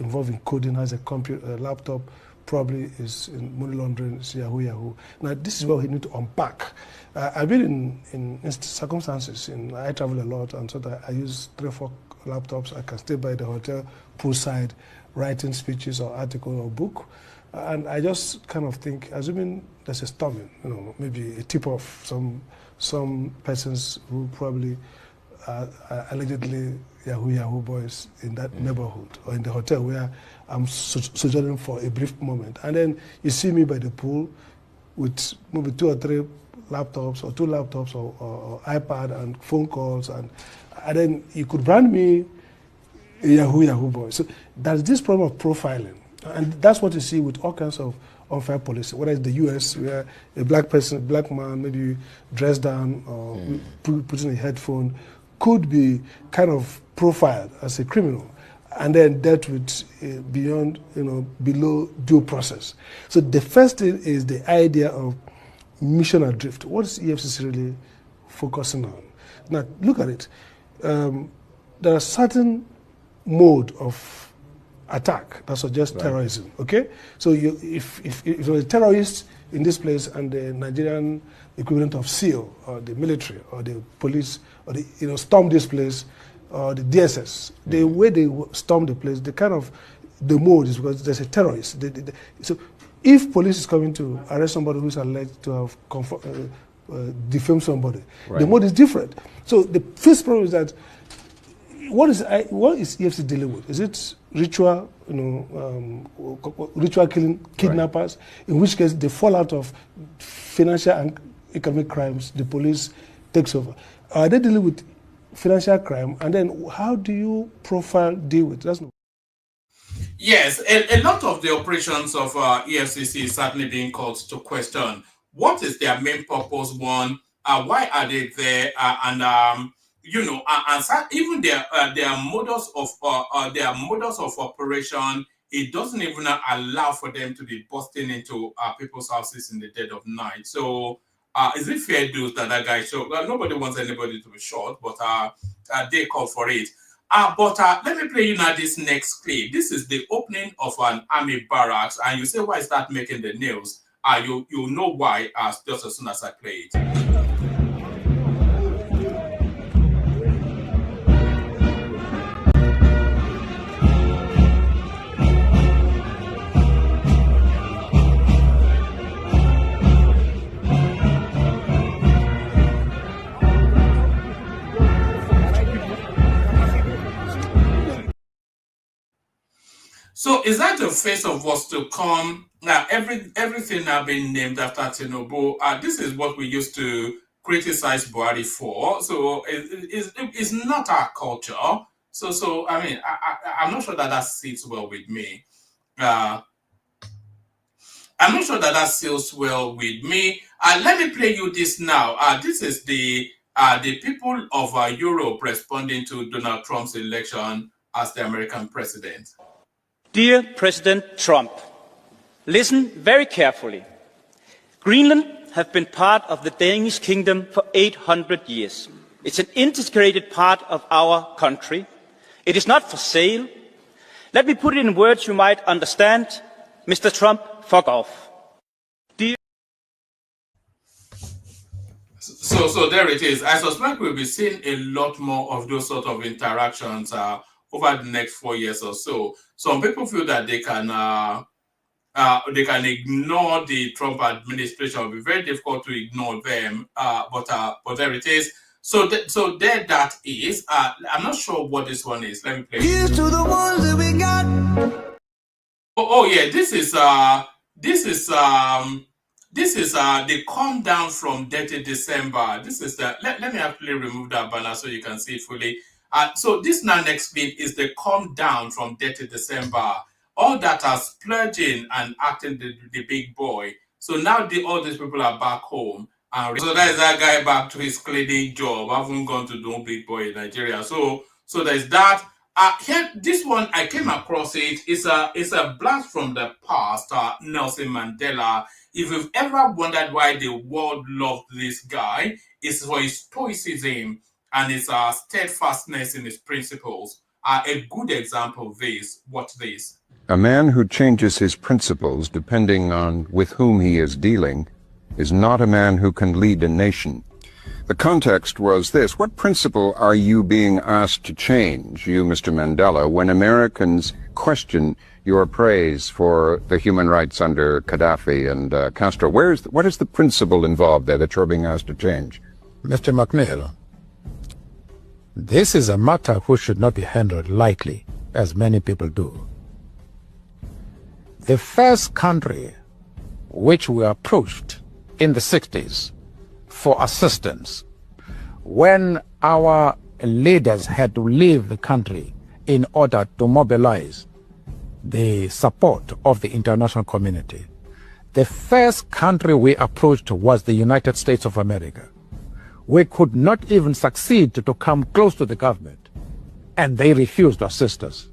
involved in coding, has a computer, a laptop, probably is in money laundering, is Yahoo. Now, this is what we need to unpack. I've been in circumstances, I travel a lot, and so that I use 3 or 4 laptops. I can stay by the hotel, poolside, writing speeches or article or book. And I just kind of think, assuming there's a storming, maybe a tip-off, some persons who probably are allegedly Yahoo boys in that neighborhood or in the hotel where I'm sojourning for a brief moment. And then you see me by the pool with maybe 2 or 3 laptops or 2 laptops or iPad and phone calls. And then you could brand me a Yahoo boy. So there's this problem of profiling. And that's what you see with all kinds of unfair policy, whether it's the US, where a black man, maybe dressed down or putting a headphone, could be kind of profiled as a criminal and then dealt with beyond, below due process. So the first thing is the idea of mission adrift. What is EFCC really focusing on? Now, look at it. There are certain mode of attack that suggests terrorism, okay? So if you're a terrorist in this place and the Nigerian equivalent of SEAL or the military or the police or the, storm this place or the DSS, the way they storm the place, the mode is because there's a terrorist. So if police is coming to arrest somebody who's alleged to have defamed somebody, the mode is different. So the first problem is that what is EFCC dealing with? Is it ritual, ritual killing, kidnappers, in which case the fallout of financial and economic crimes, the police takes over? Are they dealing with financial crime? And then how do you deal with it? Yes, a lot of the operations of EFCC is certainly being called to question. What is their main purpose? One, why are they there? And even their modus of operation, it doesn't even allow for them to be busting into people's houses in the dead of night. So, is it fair dues that guy shot? Well, nobody wants anybody to be shot, but they call for it. But let me play you now this next clip. This is the opening of an army barracks, and you say, why is that making the news? You'll know why just as soon as I play it. So is that the face of what's to come? Now, everything now being named after Tinubu. This is what we used to criticize Buhari for. So it's not our culture. So I mean, I'm not sure that sits well with me. I'm not sure that sits well with me. Let me play you this now. This is the people of Europe responding to Donald Trump's election as the American president. Dear President Trump, listen very carefully. Greenland has been part of the Danish kingdom for 800 years. It's an integrated part of our country. It is not for sale. Let me put it in words you might understand. Mr. Trump, fuck off. So there it is. I suspect we'll be seeing a lot more of those sort of interactions over the next 4 years or so. Some people feel that they can ignore the Trump administration. It will be very difficult to ignore them, but there it is. So there that is. I'm not sure what this one is. Let me play. Here's to the ones that we got. Oh yeah, this is the calm down from Dirty December. This is the let me actually remove that banner so you can see it fully. So this now next clip is the calm down from Dirty December. All that are splurging and acting the big boy. So now all these people are back home. So that is that guy back to his cleaning job. I haven't gone to do big boy in Nigeria. So there's that. Here, this one I came across it. It's a blast from the past. Nelson Mandela. If you've ever wondered why the world loved this guy, it's for his stoicism and his steadfastness in his principles. A good example of this, watch this. A man who changes his principles depending on with whom he is dealing is not a man who can lead a nation. The context was this: what principle are you being asked to change, you, Mr. Mandela, when Americans question your praise for the human rights under Gaddafi and Castro? What is the principle involved there that you're being asked to change? Mr. McNeil, this is a matter which should not be handled lightly, as many people do. The first country which we approached in the 60s for assistance when our leaders had to leave the country in order to mobilize the support of the international community. The first country we approached was the United States of America. We could not even succeed to come close to the government, and they refused to assist us.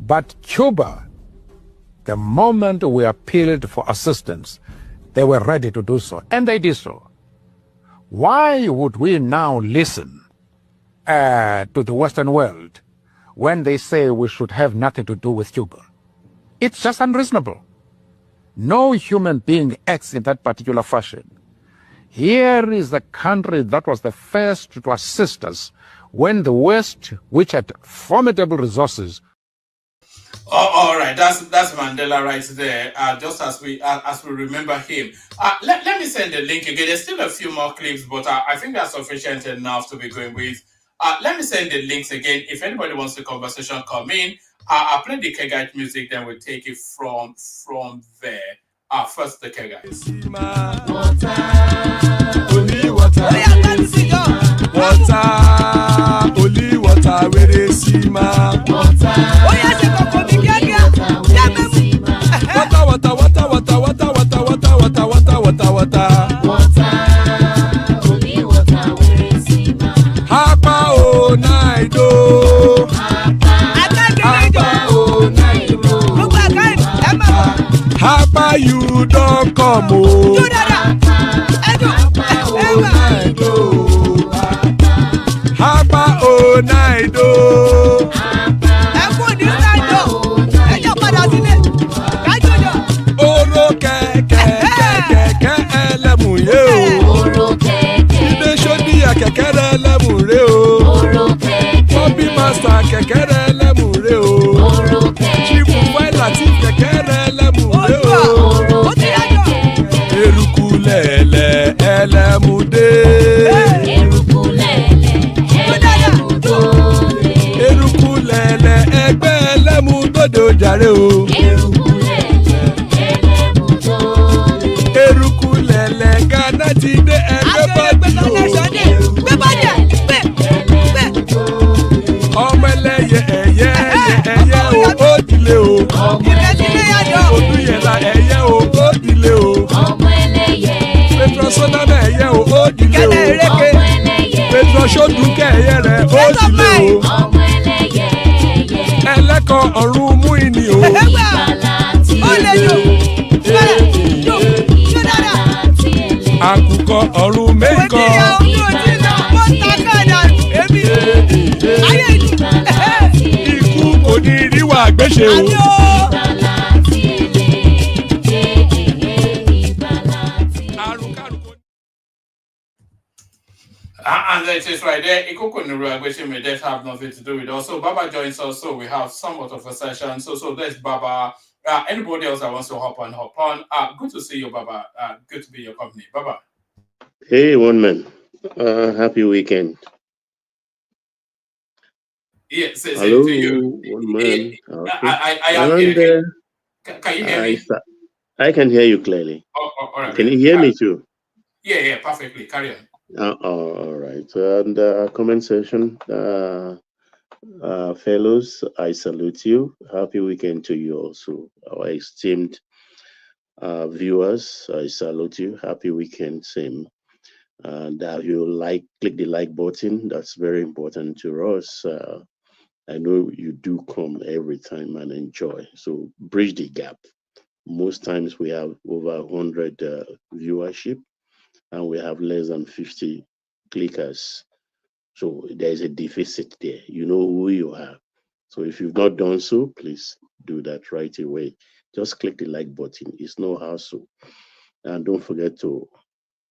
But Cuba, the moment we appealed for assistance, they were ready to do so, and they did so. Why would we now listen to the Western world when they say we should have nothing to do with Cuba? It's just unreasonable. No human being acts in that particular fashion. Here is the country that was the first to assist us when the West, which had formidable resources. Oh, all right, that's Mandela right there. Just as we remember him. Let me send the link again. There's still a few more clips, but I think that's sufficient enough to be going with. Let me send the links again. If anybody wants the conversation, come in. I'll play the Kegite music, then we'll take it from there. First the Kegites. Water, only water, where they see ma. Water, only water, where they see ma. Hapa o naido. Hapa you don't come o. Hapa o naido. Oro keke elemuye o. Ide shodi ya kekere elemure o. Bobby master kekere elemure o. Chifu Latif kekere elemure o. Erukulele elemude. Erukulele egbe elemudode ojare o. Erukulele Ghana ti de egbe body o. Ọmọ ẹlẹ́yẹ ẹ̀yẹ o ó dilé o. Odúyẹ̀lá ẹ̀yẹ o ó dilé o. Petrosodana ẹ̀yẹ o ó dilé o. Petrosodúnkẹ́ ẹ̀yẹ rẹ̀ ó dilé o. Ẹlẹ́kọ̀ ọ̀run mú ìní o. Àkùkọ ọ̀run mẹ́kọ̀. Ikú kò ní ríwà gbéṣe o. And it is right there. Ikoko Nuru, which may just have nothing to do with us. So Baba joins us, so we have somewhat of a session. So there's Baba. Anybody else that wants to hop on? Good to see you, Baba. Good to be in your company, Baba. Hey, one man. Happy weekend. Yes, hello, to you. One man. Okay. I am here. Can you hear me? I can hear you clearly. All right. Can you hear me too? Yeah, perfectly. Carry on. All right. And comment section, fellows, I salute you. Happy weekend to you also. Our esteemed viewers, I salute you. Happy weekend, same. And you click the like button. That's very important to us. I know you do come every time and enjoy. So bridge the gap. Most times we have over 100 viewership, and we have less than 50 clickers. So there's a deficit there. You know who you are. So if you've not done so, please do that right away. Just click the like button. It's no hassle. And don't forget to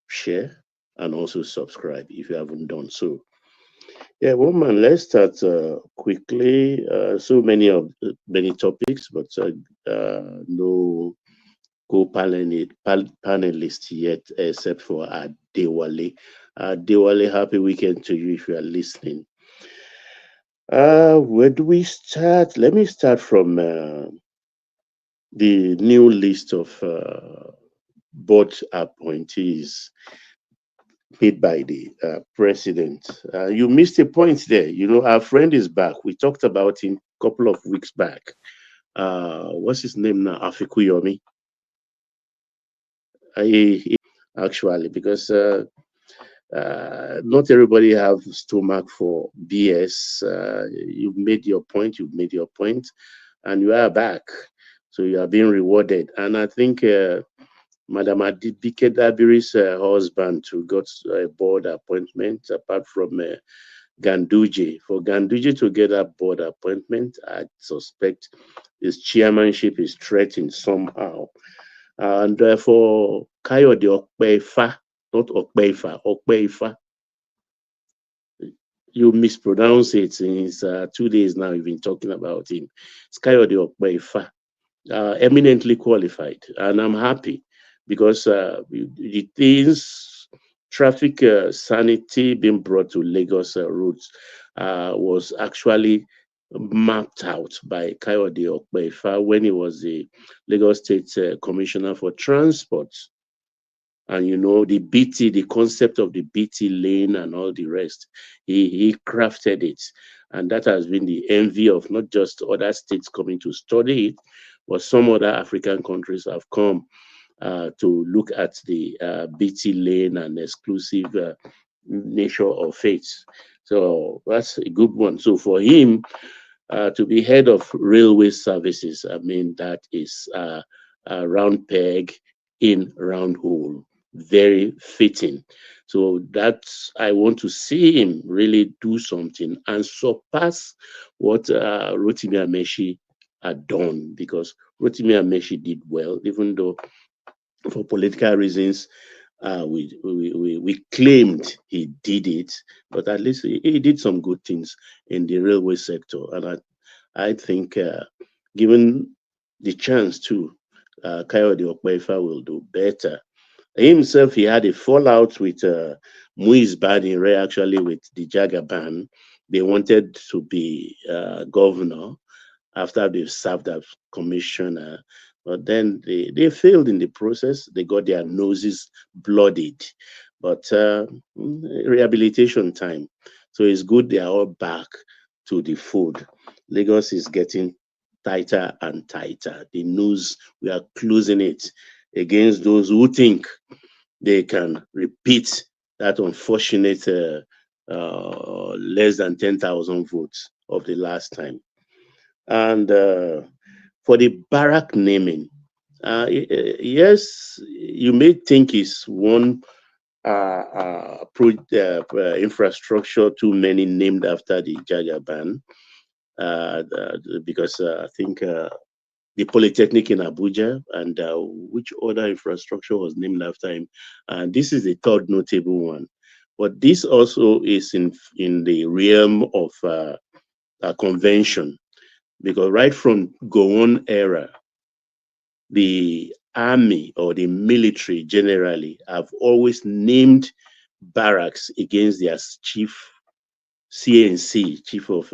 share and also subscribe if you haven't done so. Yeah, woman, let's start quickly. So many topics, but no co-panelists yet, except for Adewale. Adewale, happy weekend to you if you are listening. Where do we start? Let me start from the new list of board appointees made by the president. You missed a point there. You know, our friend is back. We talked about him a couple of weeks back. What's his name now? Afikuyomi. Actually, because not everybody have stomach for BS. You've made your point. You've made your point, and you are back. So you are being rewarded. And I think Madam Adibike Dabiri's husband too got a board appointment apart from Ganduje. For Ganduje to get a board appointment, I suspect his chairmanship is threatened somehow. And for Kayode Okpeifa, not Okpeifa, Okpeifa. You mispronounce it since 2 days now. You've been talking about him. It's Kayode Okpeifa, eminently qualified, and I'm happy because the things, traffic sanity being brought to Lagos roads was actually mapped out by Kayode Okpeifa when he was the Lagos State Commissioner for Transport. And you know, the BT, the concept of the BT lane and all the rest, he crafted it. And that has been the envy of not just other states coming to study it, but some other African countries have come to look at the BT lane and exclusive nature of it. So that's a good one. So for him to be head of railway services, I mean, that is a round peg in round hole. Very fitting. So that's, I want to see him really do something and surpass what Rotimi Amechi had done, because Rotimi Amechi did well, even though for political reasons we claimed he did it, but at least he did some good things in the railway sector. And I think given the chance to, Kayode Okpeifa will do better. Himself, he had a fallout with Muiz Badinre, actually with the Jagaban. They wanted to be governor after they served as commissioner, but then they failed in the process. They got their noses bloodied, but rehabilitation time. So it's good they are all back to the fold. Lagos is getting tighter and tighter. The news, we are closing it against those who think they can repeat that unfortunate less than 10,000 votes of the last time. And for the barrack naming, yes, you may think it's one infrastructure too many named after the Jagaban, because I think the Polytechnic in Abuja, and which other infrastructure was named after him. And this is the third notable one. But this also is in the realm of a convention, because right from Gowon era, the army or the military generally have always named barracks against their chief, CNC, chief of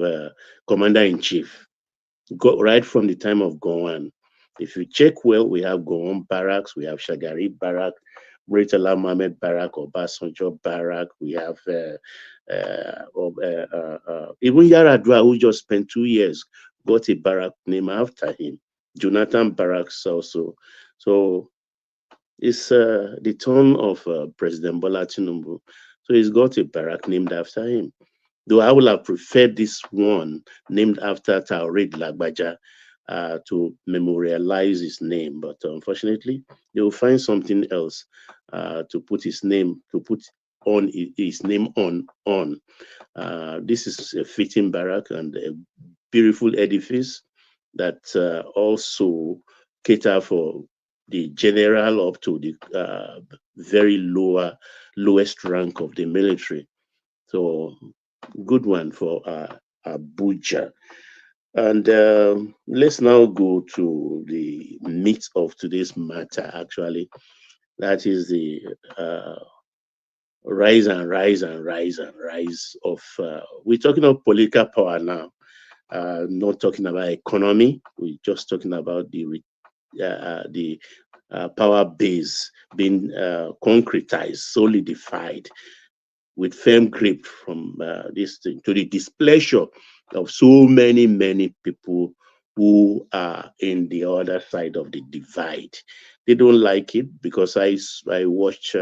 commander-in-chief. Go right from the time of Gowon. If you check well, we have Gowon barracks, we have Shagari barrack, Murtala Mohammed barrack, Obasanjo barrack, we have even Yaradua, who just spent 2 years, got a barrack named after him. Jonathan barracks also. So it's the turn of President Bola Tinubu. So he's got a barrack named after him. Though I would have preferred this one named after Taoreed Lagbaja to memorialize his name, but unfortunately, they will find something else to put his name, to put on his name on. This is a fitting barrack and a beautiful edifice that also cater for the general up to the very lowest rank of the military. So good one for Abuja. And let's now go to the meat of today's matter, actually. That is the rise and rise and rise and rise of, we're talking of political power now, not talking about economy. We're just talking about the power base being concretized, solidified, with firm grip from this thing, to the displeasure of so many people who are in the other side of the divide. They don't like it because I watched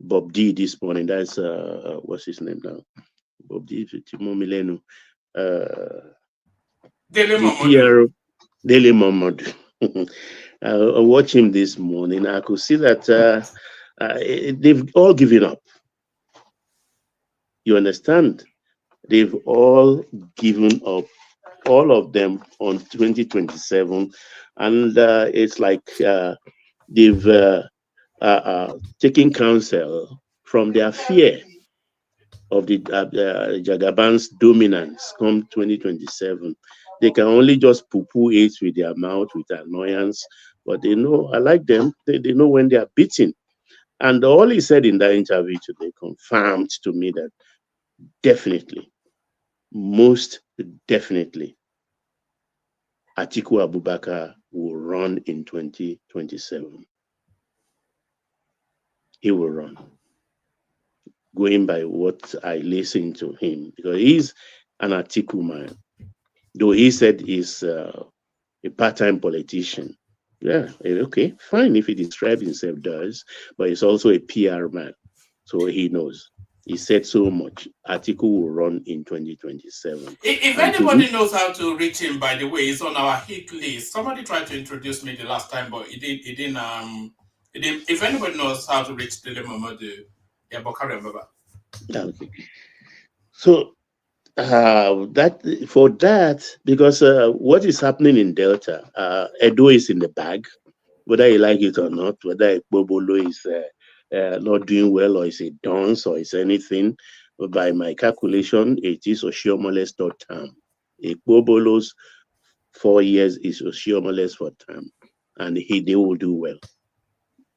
Bob D this morning. That's what's his name now? Bob D, Timo Mileno. Dele Momodu. I watched him this morning. I could see that they've all given up. You understand? They've all given up, all of them, on 2027. And it's like they've taken counsel from their fear of the Jagaban's dominance come 2027. They can only just poo-poo it with their mouth, with annoyance, but they know, I like them, they know when they are beaten. And all he said in that interview today confirmed to me that definitely, most definitely, Atiku Abubakar will run in 2027. He will run, going by what I listened to him, because he's an Atiku man. Though he said he's a part-time politician. Yeah, okay, fine if he describes himself does, but he's also a PR man, so he knows. He said so much. Atiku will run in 2027. If anybody knows how to reach him, by the way, it's on our hit list. Somebody tried to introduce me the last time, but it didn't. If anybody knows how to reach Dele Momodu, yeah, but carry on, Baba. Okay. So because what is happening in Delta, Edo is in the bag, whether you like it or not, whether Bobolo is not doing well, or is a dance, or is anything. By my calculation, it is Oshiomhole third term. Bobolo's 4 years is Oshiomhole's fourth term, and they will do well,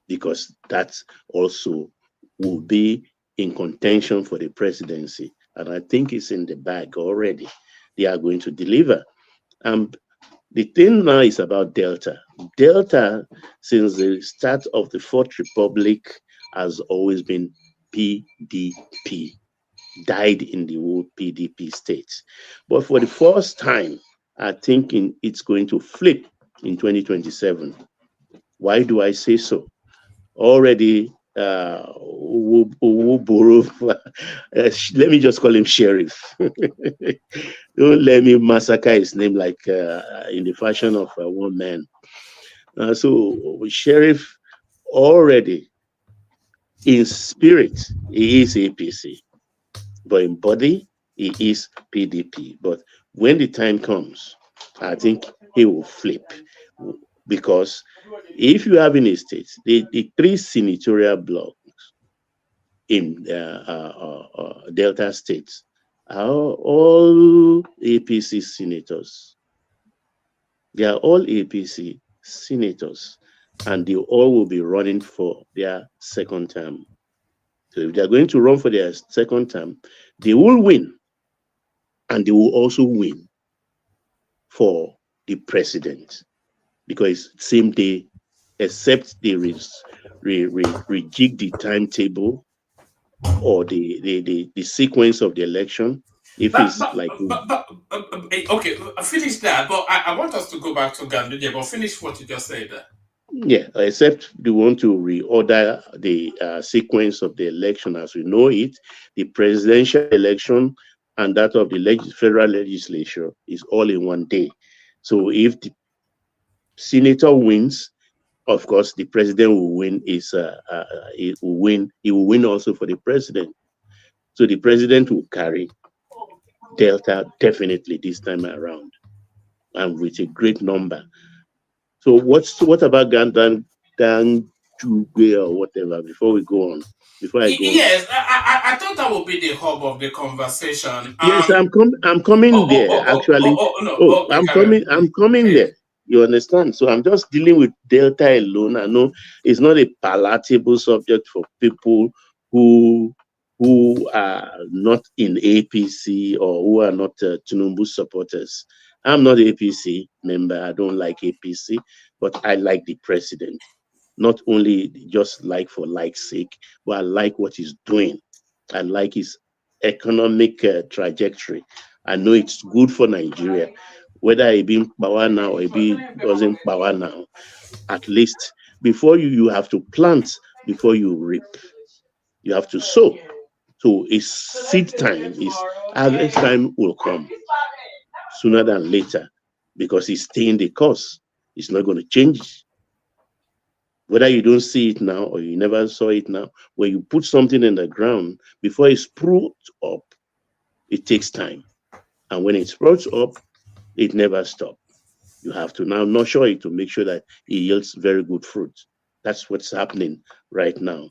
because that also will be in contention for the presidency. And I think it's in the bag already. They are going to deliver. The thing now is about Delta. Delta, since the start of the Fourth Republic, has always been PDP, died in the old PDP states. But for the first time, I think it's going to flip in 2027. Why do I say so? Already, let me just call him Sheriff. Don't let me massacre his name like in the fashion of one man. So Sheriff, already in spirit, he is APC, but in body, he is PDP. But when the time comes, I think he will flip, because if you have in a state the three senatorial blocks in Delta states are all APC senators. They are all APC senators, and they all will be running for their second term. So if they are going to run for their second term, they will win, and they will also win for the president, because same day, except they rejig the timetable or the sequence of the election. Okay, finish that. But I want us to go back to Ganduje, but finish what you just said there. Yeah, except they want to reorder the sequence of the election as we know it. The presidential election and that of the federal legislature is all in one day. So if the senator wins, of course, the president will win. He will win also for the president. So the president will carry, Delta definitely this time around, and with a great number. So what about Gandan or whatever? Before we go on, before I go on. Yes, I thought that would be the hub of the conversation. Yes, I'm coming there actually. No, Oh, okay, carry on. I'm coming there. You understand? So I'm just dealing with Delta alone. I know it's not a palatable subject for people who are not in APC or who are not Tinubu supporters. I'm not APC member. I don't like APC, but I like the president. Not only just like for like's sake, but I like what he's doing. I like his economic trajectory. I know it's good for Nigeria, whether it be power now or it be doesn't power now. At least before you have to plant before you reap. You have to sow. So it's seed time, it's harvest time will come sooner than later because it's staying the course. It's not going to change. Whether you don't see it now or you never saw it now, when you put something in the ground, before it sprouts up, it takes time. And when it sprouts up, it never stops. You have to now nurture it to make sure that it yields very good fruit. That's what's happening right now.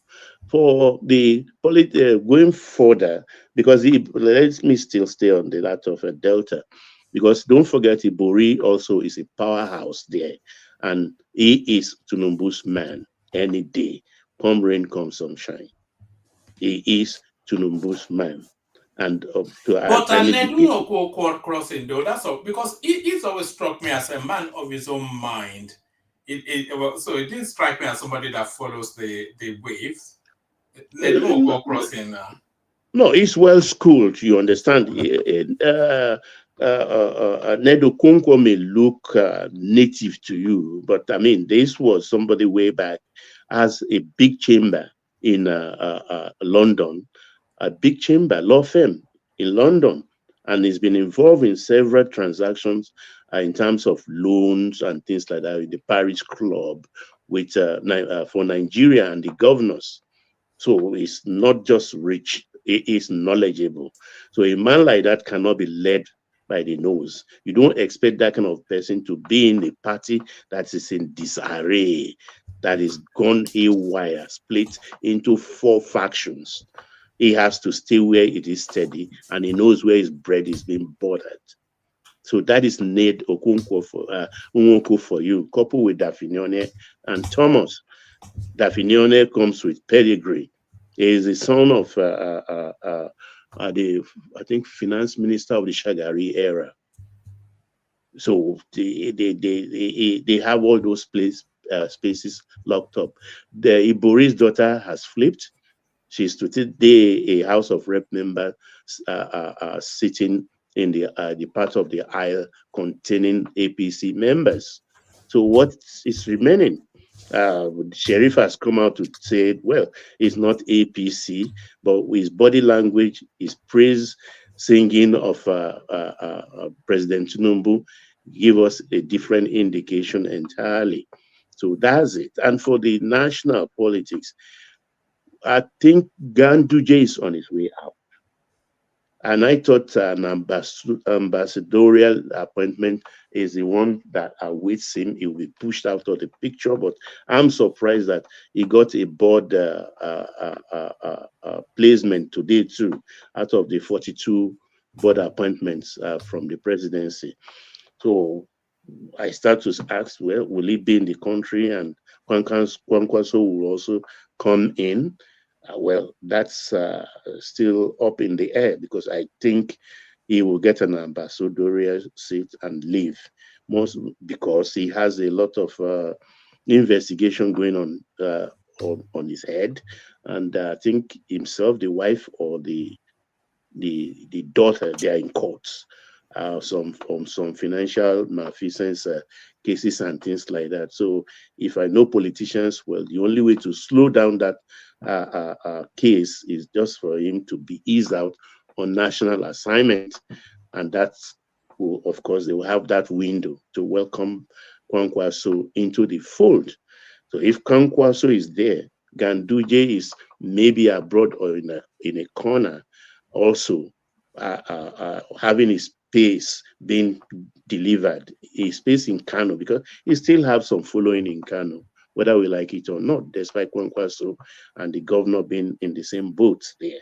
For the going further, because let me still stay on the that of a Delta, because don't forget Ibori also is a powerhouse there, and he is Tinubu's man any day. Come rain, come sunshine. He is Tinubu's man. And but Ned Nwokwo crossing though, that's all, because it's always struck me as a man of his own mind. So it didn't strike me as somebody that follows the waves. Ned Nwokwo crossing. No, he's well schooled. You understand? Ned Nwokwo may look native to you, but I mean, this was somebody way back as a big chamber in London. A big chamber law firm in London, and he's been involved in several transactions in terms of loans and things like that with the Paris Club, with for Nigeria and the governors. So he's not just rich; he is knowledgeable. So a man like that cannot be led by the nose. You don't expect that kind of person to be in a party that is in disarray, that is gone haywire, split into 4 factions. He has to stay where it is steady, and he knows where his bread is being buttered. So that is Ned Nwokwo for you, coupled with Daphne and Thomas. Daphne comes with pedigree. He is the son of the, I think, finance minister of the Shagari era. So they have all those spaces locked up. The Ibori's daughter has flipped. She's today a House of Rep member sitting in the part of the aisle containing APC members. So what is remaining? Sheriff has come out to say, well, it's not APC, but his body language, his praise singing of President Tinubu give us a different indication entirely. So that's it. And for the national politics, I think Ganduje is on his way out. And I thought an ambassadorial appointment is the one that awaits him. He will be pushed out of the picture, but I'm surprised that he got a board placement today too, out of the 42 board appointments from the presidency. So I start to ask, well, will he be in the country? And Kwankwaso will also come in. Well, that's still up in the air, because I think he will get an ambassadorial seat and leave, most because he has a lot of investigation going on his head, and I think himself, the wife, or the daughter, they are in courts. Some financial malfeasance cases and things like that. So if I know politicians, well, the only way to slow down that case is just for him to be eased out on national assignment, and that's, of course, they will have that window to welcome Kwankwaso into the fold. So if Kwankwaso is there, Ganduje is maybe abroad or in a corner, also having his space being delivered, his space in Kano, because he still have some following in Kano, whether we like it or not, despite Kwankwaso and the governor being in the same boat there.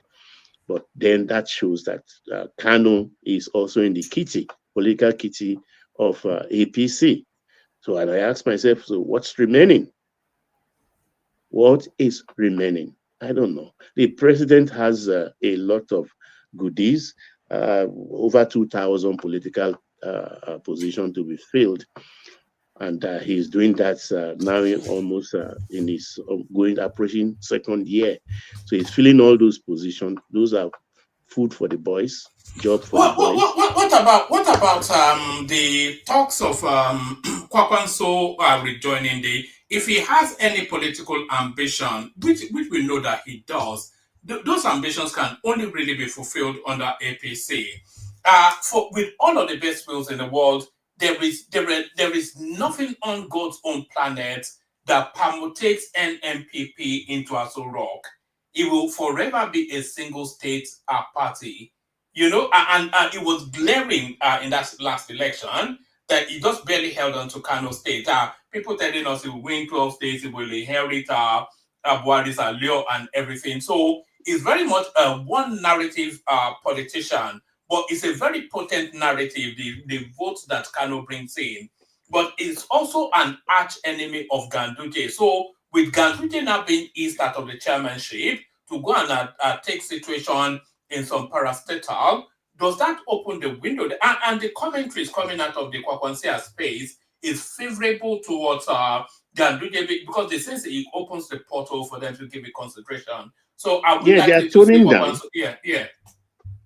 But then that shows that Kano is also in the kitty, political kitty of APC. So and I ask myself, so what's remaining? What is remaining? I don't know. The president has a lot of goodies, over 2,000 political positions to be filled. And he's doing that now almost in his approaching second year. So he's filling all those positions. Those are food for the boys, job for the boys. What about the talks of Kwankwaso rejoining if he has any political ambition, which we know that he does, those ambitions can only really be fulfilled under APC. With all of the best wills in the world, there is nothing on God's own planet that permutates NMPP into Aso Rock. It will forever be a single state party, you know, and it was glaring in that last election that he just barely held on to Kano State. People telling us he will win 12 states, he will inherit Buhari's allure and everything. So it's very much a one narrative politician, but it's a very potent narrative, the votes that Kano brings in. But it's also an arch enemy of Ganduje. So with Ganduje now being eased out of the chairmanship to go and take situation in some parastatal, does that open the window? And the commentaries coming out of the Kwankwaso space is favorable towards Ganduje because they say it opens the portal for them to give it consideration. So are we likely to see Kwankwaso? Yeah.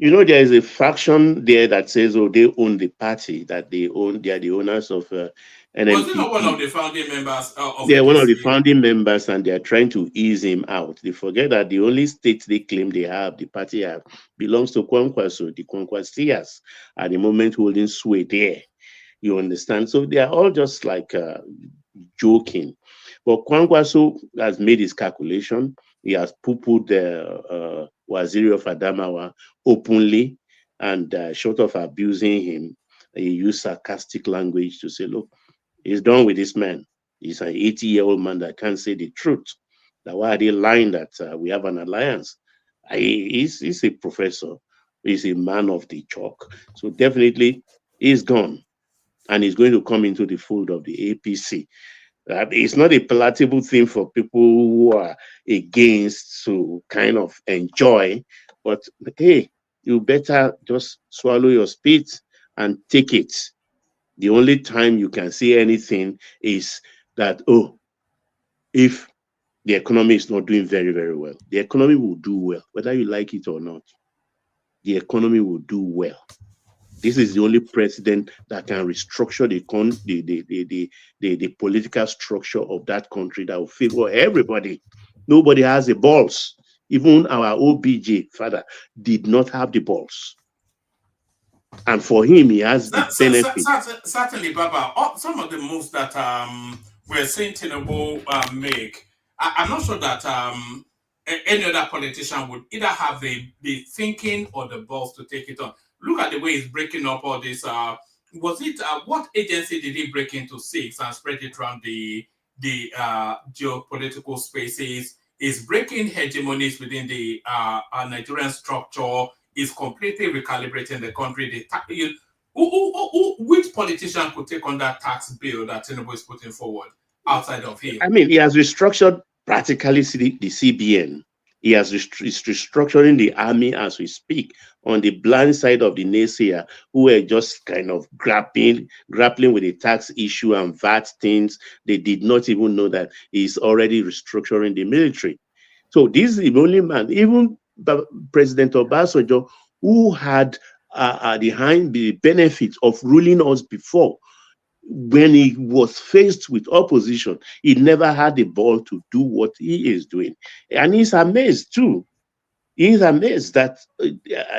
You know, there is a faction there that says, oh, they own the party, that they are the owners of NMPP. Was he not one of the founding members? They're one of the founding members, and they're trying to ease him out. They forget that the only state they claim they have, the party have, belongs to Kwankwaso, the Kwankwasias, at the moment holding sway there. You understand? So they are all just like joking. But Kwankwaso has made his calculation. He has poo-pooed the Waziri of Adamawa openly, and short of abusing him, he used sarcastic language to say, look, he's done with this man. He's an 80-year-old man that can't say the truth. Now, why are they lying that we have an alliance? He's a professor. He's a man of the chalk. So definitely he's gone, and he's going to come into the fold of the APC. It's not a palatable thing for people who are against to kind of enjoy, but hey, you better just swallow your spit and take it. The only time you can say anything is that, oh, if the economy is not doing very, very well, the economy will do well, whether you like it or not. The economy will do well. This is the only president that can restructure the political structure of that country that will favor everybody. Nobody has the balls. Even our OBJ father did not have the balls. And for him, he has the benefit. Certainly, Baba. Some of the moves that we're seeing Tinubu make, I'm not sure that any other politician would either have the thinking or the balls to take it on. Look at the way he's breaking up all this. Was it what agency did he break into 6 and spread it around the geopolitical spaces? Is breaking hegemonies within the Nigerian structure. Is completely recalibrating the country. Which politician could take on that tax bill that Tinubu is putting forward outside of him? I mean, he has restructured practically the CBN. He has restructuring the army as we speak. On the blind side of the naysayer, who are just kind of grappling with the tax issue and VAT things, they did not even know that he's already restructuring the military. So this is the only man, even President Obasanjo, who had the benefits of ruling us before, when he was faced with opposition, he never had the ball to do what he is doing. And he's amazed too. He's amazed that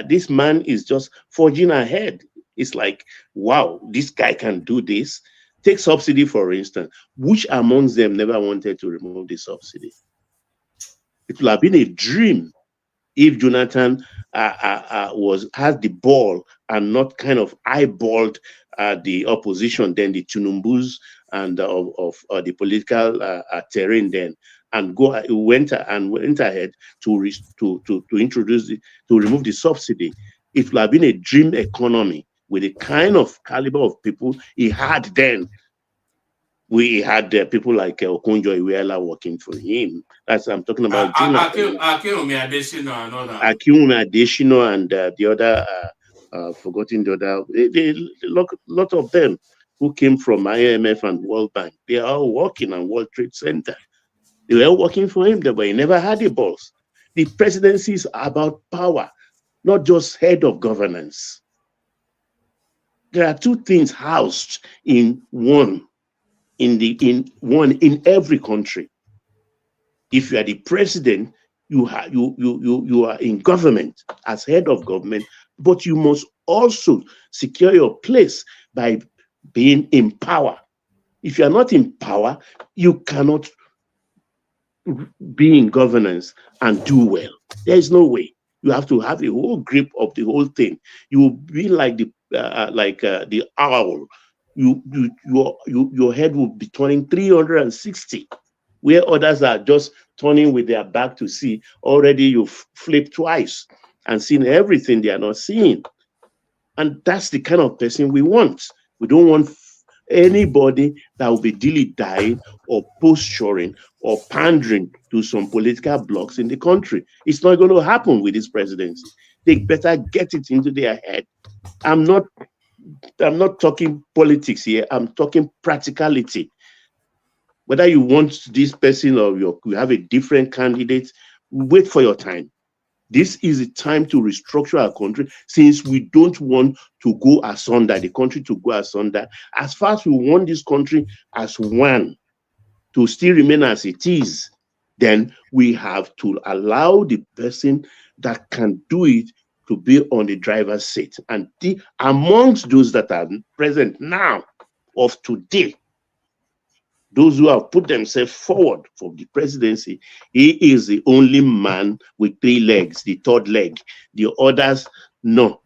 this man is just forging ahead. It's like, wow, this guy can do this. Take subsidy, for instance. Which amongst them never wanted to remove the subsidy? It will have been a dream if Jonathan has the ball and not kind of eyeballed the opposition, then the Tinubus and of the political terrain, then and went ahead to remove the subsidy, it would have been a dream economy with the kind of caliber of people he had then. We had people like Okonjo-Iweala working for him. I'm talking about Akinwumi Adesina and the other, forgotten the other, lot of them who came from IMF and World Bank. They are all working on World Trade Center. They were working for him, but he never had a boss. The presidency is about power, not just head of governance. There are two things housed in one. In every country. If you are the president, you are in government as head of government, but you must also secure your place by being in power. If you are not in power, you cannot be in governance and do well. There is no way. You have to have a whole grip of the whole thing. You will be like the owl. Your head will be turning 360, where others are just turning with their back to see. Already you've flipped twice and seen everything they are not seeing. And that's the kind of person we want. We don't want anybody that will be dilly-dallying or posturing or pandering to some political blocks in the country. It's not going to happen with this presidency. They better get it into their head. I'm not talking politics here. I'm talking practicality. Whether you want this person or you have a different candidate, wait for your time. This is a time to restructure our country, since we don't want to go asunder, the country to go asunder. As far as we want this country as one to still remain as it is, then we have to allow the person that can do it to be on the driver's seat. And amongst those that are present now, of today, those who have put themselves forward for the presidency, he is the only man with 3 legs, the third leg. The others, no.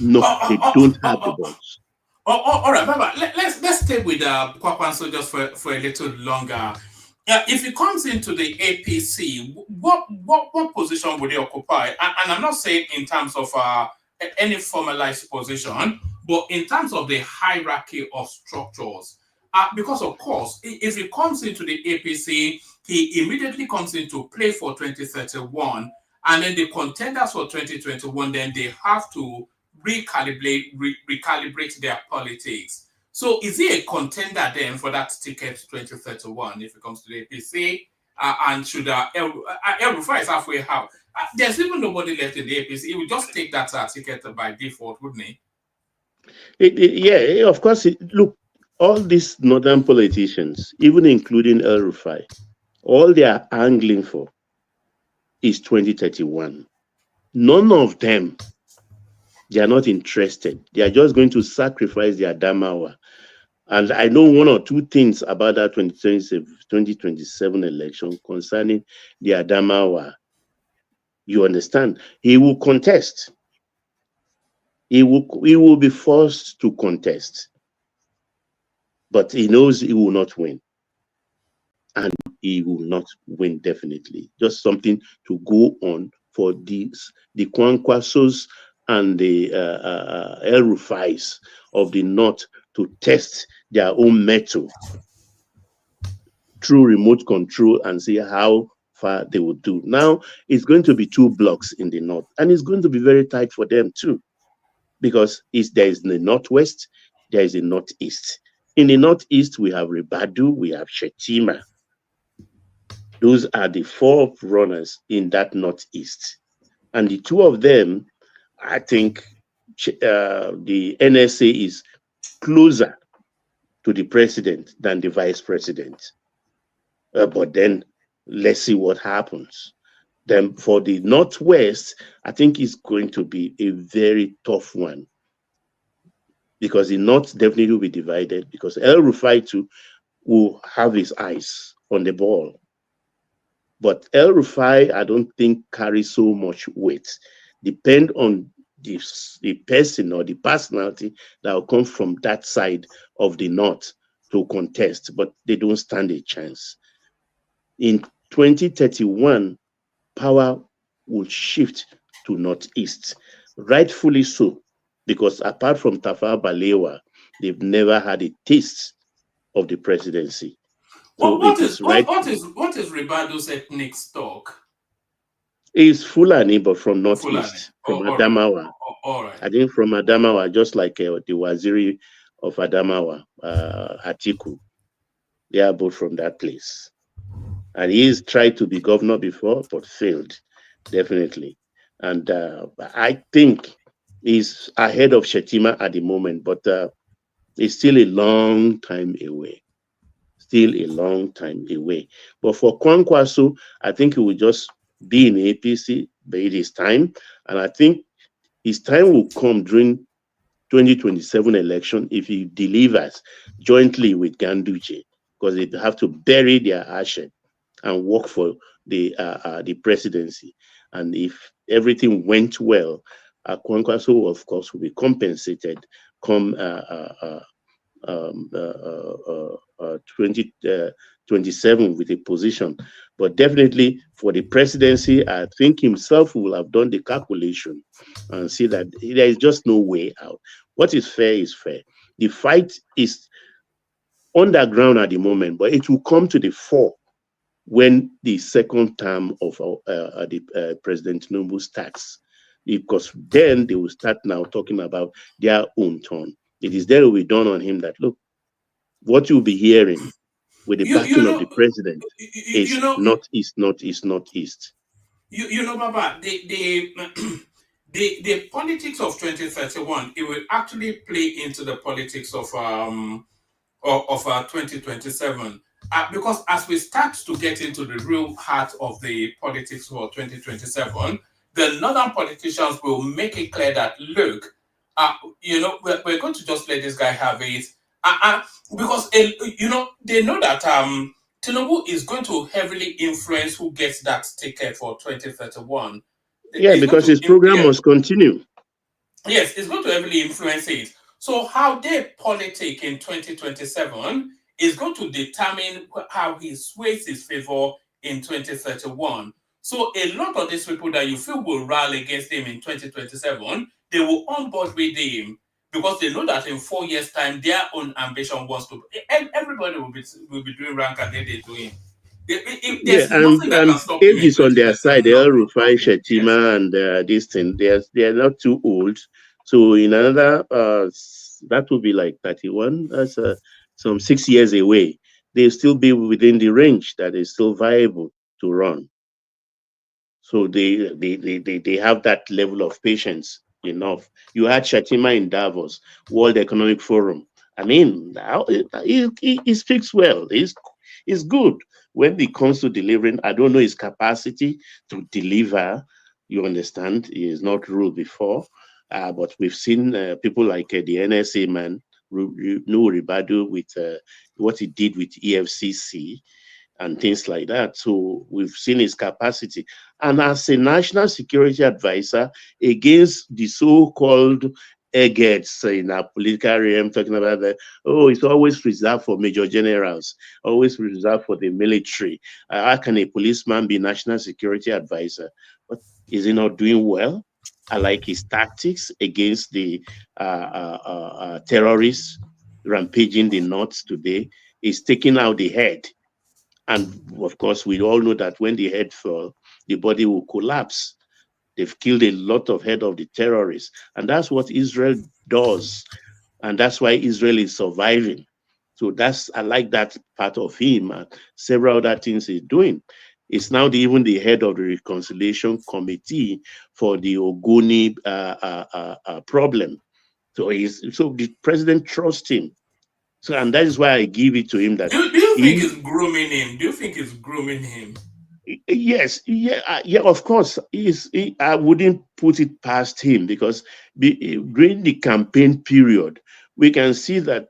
No, they don't have the balls. All right, Baba, let's stay with Kwankwaso just for a little longer. If he comes into the APC, what position would he occupy? And I'm not saying in terms of any formalized position, but in terms of the hierarchy of structures. Because, of course, if he comes into the APC, he immediately comes into play for 2031, and then the contenders for 2021, then they have to recalibrate their politics. So is he a contender then for that ticket 2031 if it comes to the APC? And should El-Rufai is halfway out? There's even nobody left in the APC. He would just take that ticket by default, wouldn't he? Yeah, of course. Look, all these northern politicians, even including El-Rufai, all they are angling for is 2031. None of them, they are not interested. They are just going to sacrifice their Damawa. And I know one or two things about that 2027 election concerning the Adamawa. You understand? He will contest. He will be forced to contest. But he knows he will not win. And he will not win definitely. Just something to go on for the Kwankwasos and the El-Rufais of the North to test their own mettle through remote control and see how far they will do. Now, it's going to be 2 blocks in the North, and it's going to be very tight for them too, because there is the Northwest, there is the Northeast. In the Northeast, we have Ribadu, we have Shettima. Those are the 4 runners in that Northeast. And the 2 of them, I think the NSA is closer to the president than the vice president. But then let's see what happens. Then for the Northwest, I think it's going to be a very tough one, because the North definitely will be divided, because El-Rufai too will have his eyes on the ball. But El Rufai, I don't think carries so much weight. Depend on the person or the personality that will come from that side of the north to contest, but they don't stand a chance. In 2031, power will shift to northeast, rightfully so, because apart from Tafawa Balewa, they've never had a taste of the presidency. So what is Ribado's ethnic stock? It's Fulani, but from northeast, Fulani. from Adamawa. All right. I think from Adamawa, just like the Waziri of Adamawa, Atiku. They are both from that place. And he's tried to be governor before, but failed, definitely. And I think he's ahead of Shettima at the moment, but it's still a long time away. Still a long time away. But for Kwankwaso, I think he will just be in APC by his time. And I think his time will come during 2027 election if he delivers jointly with Ganduje, because they have to bury their ashes and work for the presidency. And if everything went well, Kwankwaso, of course, will be compensated come 2027 with a position. But definitely for the presidency, I think himself will have done the calculation and see that there is just no way out. What is fair is fair. The fight is underground at the moment, but it will come to the fore when the second term of President Tinubu starts, because then they will start now talking about their own turn. It is there will be done on him that, look, what you'll be hearing with the backing of the president is northeast. Baba, the politics of 2031, it will actually play into the politics of 2027. Because as we start to get into the real heart of the politics for 2027, the northern politicians will make it clear that, look, we're going to just let this guy have it. Because, they know that Tinubu is going to heavily influence who gets that ticket for 2031. Yeah, because his program must continue. Yes, it's going to heavily influence it. So how they politic in 2027 is going to determine how he sways his favor in 2031. So a lot of these people that you feel will rally against him in 2027, they will onboard with him because they know that in 4 years' time, their own ambition was to, and everybody will be doing rank and they're doing. There's nothing that can stop age is on their side. El Rufai, Shettima, and this thing, they are not too old. So in another, that will be like 31. That's some 6 years away. They'll still be within the range that is still viable to run. So they have that level of patience enough. You had Shettima in Davos, World Economic Forum. I mean, he speaks well. He's good. When it comes to delivering, I don't know his capacity to deliver. You understand? He is not ruled before. But we've seen people like the NSA man, Ribadu, with what he did with EFCC and things like that. So we've seen his capacity. And as a national security advisor against the so-called eggheads in our political realm, talking about that, it's always reserved for major generals, always reserved for the military. How can a policeman be national security advisor? But is he not doing well? I like his tactics against the terrorists rampaging the north today. He's taking out the head. And of course, we all know that when the head fell, the body will collapse. They've killed a lot of head of the terrorists. And that's what Israel does. And that's why Israel is surviving. So I like that part of him and several other things he's doing. It's now even the head of the Reconciliation Committee for the Ogoni problem. So the president trusts him. So, and that is why I give it to him that. Do you think it's grooming him? Do you think it's grooming him? Yes, yeah, of course. I wouldn't put it past him because during the campaign period, we can see that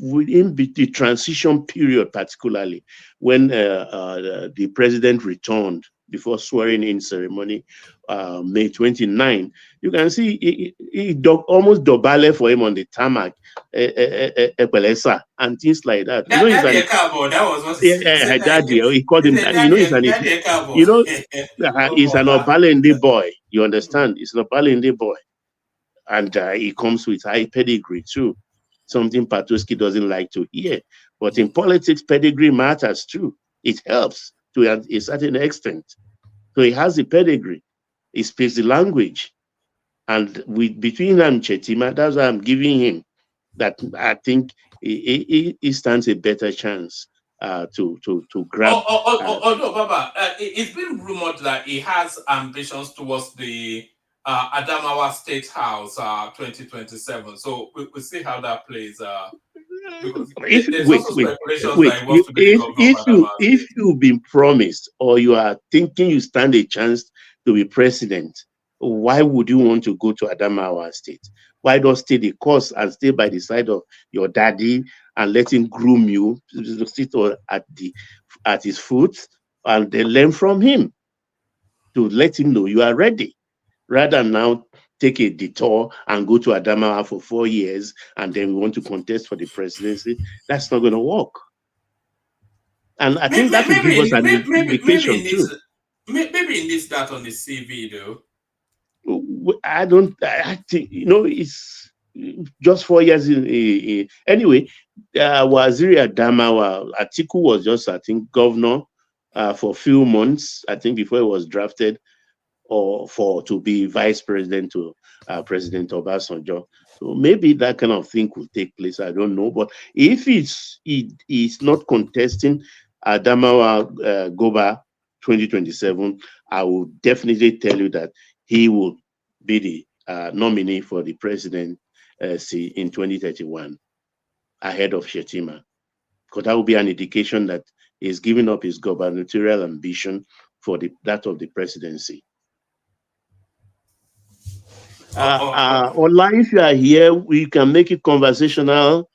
within the transition period, particularly when the president returned before swearing in ceremony, May 29, you can see he almost dobale for him on the tarmac, Ekpa'S, and things like that. You know, that was what he said. Daddy, he called him. You know, he's an Obalende boy. You understand? He's an Obalende boy, and he comes with high pedigree too. Something Patoski doesn't like to hear, but in politics, pedigree matters too. It helps to a certain extent. So he has the pedigree. He speaks the language, and between him and Shettima, that's why I'm giving him that. I think he stands a better chance to grab. Although Baba, it's been rumored that he has ambitions towards the Adamawa State House 2027. So we'll see how that plays. If you've been promised or you are thinking you stand a chance to be president, why would you want to go to Adamawa State? Why not stay the course and stay by the side of your daddy and let him groom you, sit at his foot, and then learn from him to let him know you are ready, rather than now take a detour and go to Adamawa for 4 years and then we want to contest for the presidency. That's not going to work. And I think that will give us an indication too. Maybe in this that on the CV though. I think, you know, it's just 4 years anyway. Waziri Adamawa, Atiku was just, I think, governor for a few months, I think, before he was drafted to be vice president to President Obasanjo. So maybe that kind of thing could take place. I don't know. But if he's not contesting Adamawa Goba 2027, I will definitely tell you that he will be the nominee for the presidency in 2031 ahead of Shettima, because that will be an indication that he's giving up his gubernatorial ambition for that of the presidency. Ola, if you are here, we can make it conversational,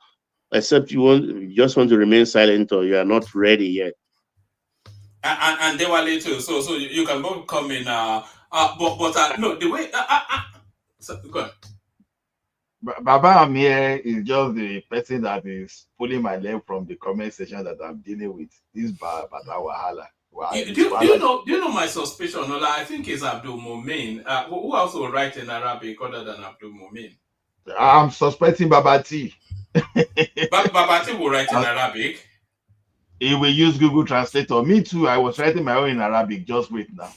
except you just want to remain silent or you are not ready yet. And they were little, so you can both come in. But no, the way. So, go ahead. Baba Amir is just the person that is pulling my leg from the comment section that I'm dealing with. This Baba Wahala. Do you know my suspicion? I think it's Abdul Mumin. Who also write in Arabic other than Abdul Mumin? I'm suspecting Babati. Babati will write in Arabic. He will use Google Translator. Me too. I was writing my own in Arabic. Just wait now.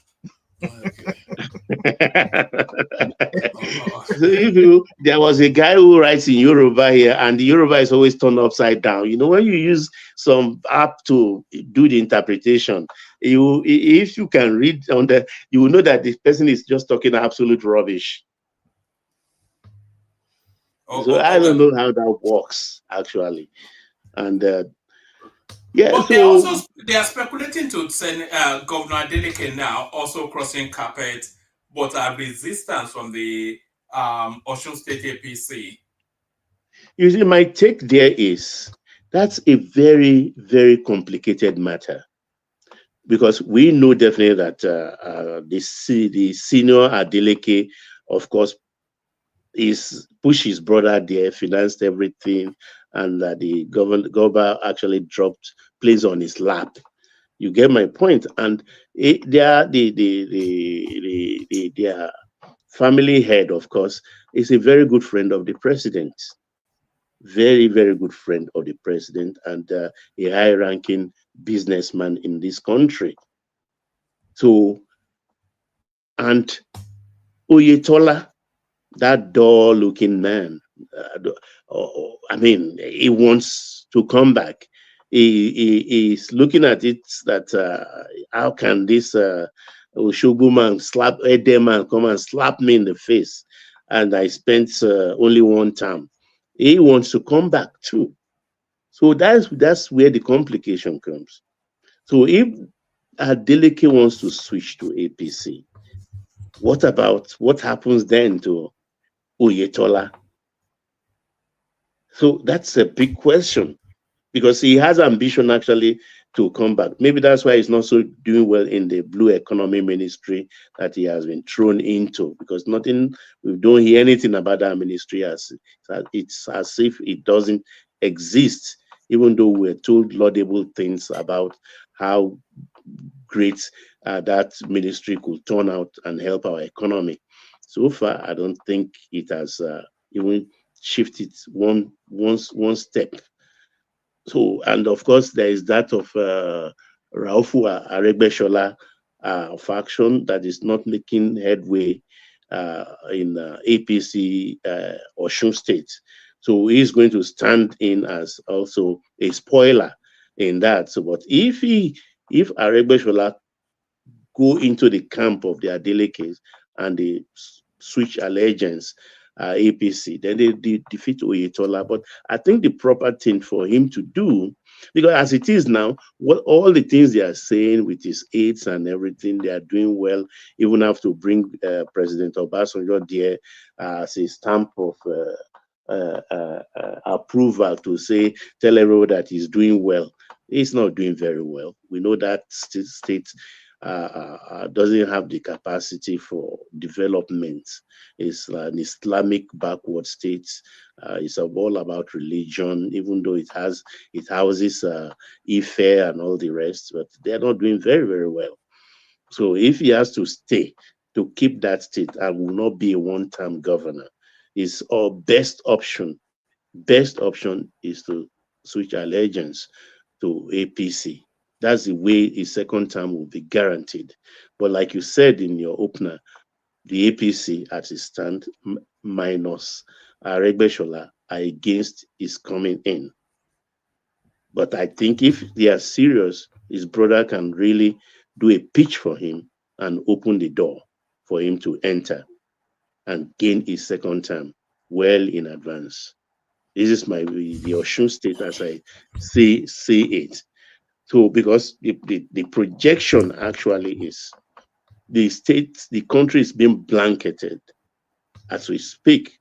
Okay. So there was a guy who writes in Yoruba here, and the Yoruba is always turned upside down. You know, when you use some app to do the interpretation, if you can read on the, you will know that this person is just talking absolute rubbish. So I don't know how that works actually, and yeah. But so they are speculating to send Governor ADELEKE now also crossing carpet, but resistance from the Osun State APC. You see, my take there is that's a very, very complicated matter, because we know definitely that the senior ADELEKE, of course, pushed his brother there, financed everything, and the governor actually plays on his lap. You get my point. And their family head, of course, is a very good friend of the president. Very, very good friend of the president, and a high-ranking businessman in this country. So, and Oyetola, that dull-looking man, I mean, he wants to come back. He's looking at it that how can this Oshogu man, Ede man come and slap me in the face, and I spent only one term. He wants to come back too. So that's where the complication comes. So if ADELEKE wants to switch to APC, what happens then to Oyetola? So that's a big question, because he has ambition actually to come back. Maybe that's why he's not so doing well in the blue economy ministry that he has been thrown into, because we don't hear anything about that ministry. It's as if it doesn't exist, even though we're told laudable things about how great that ministry could turn out and help our economy. So far, I don't think it has even shifted one step. So, and of course, there is that of Raufu Aregbesola faction that is not making headway in APC Osun State. So he's going to stand in as also a spoiler in that. So, but if Aregbesola go into the camp of the ADELEKE and they switch allegiance, APC, then they defeat Oyetola. But I think the proper thing for him to do, because as it is now, all the things they are saying with his aides and everything, they are doing well. Even have to bring President Obasanjo there as a stamp of approval to tell everyone that he's doing well. He's not doing very well. We know that state doesn't have the capacity for development. It's an Islamic backward state. It's all about religion, even though it houses Ife and all the rest, but they're not doing very, very well. So if he has to stay to keep that state and will not be a one-term governor, his best option is to switch allegiance to APC. That's the way his second term will be guaranteed. But like you said in your opener, the APC at its stand minus Aregbesola are against his coming in. But I think if they are serious, his brother can really do a pitch for him and open the door for him to enter and gain his second term well in advance. This is the Osun State as I see it. So because the projection actually is the country is being blanketed as we speak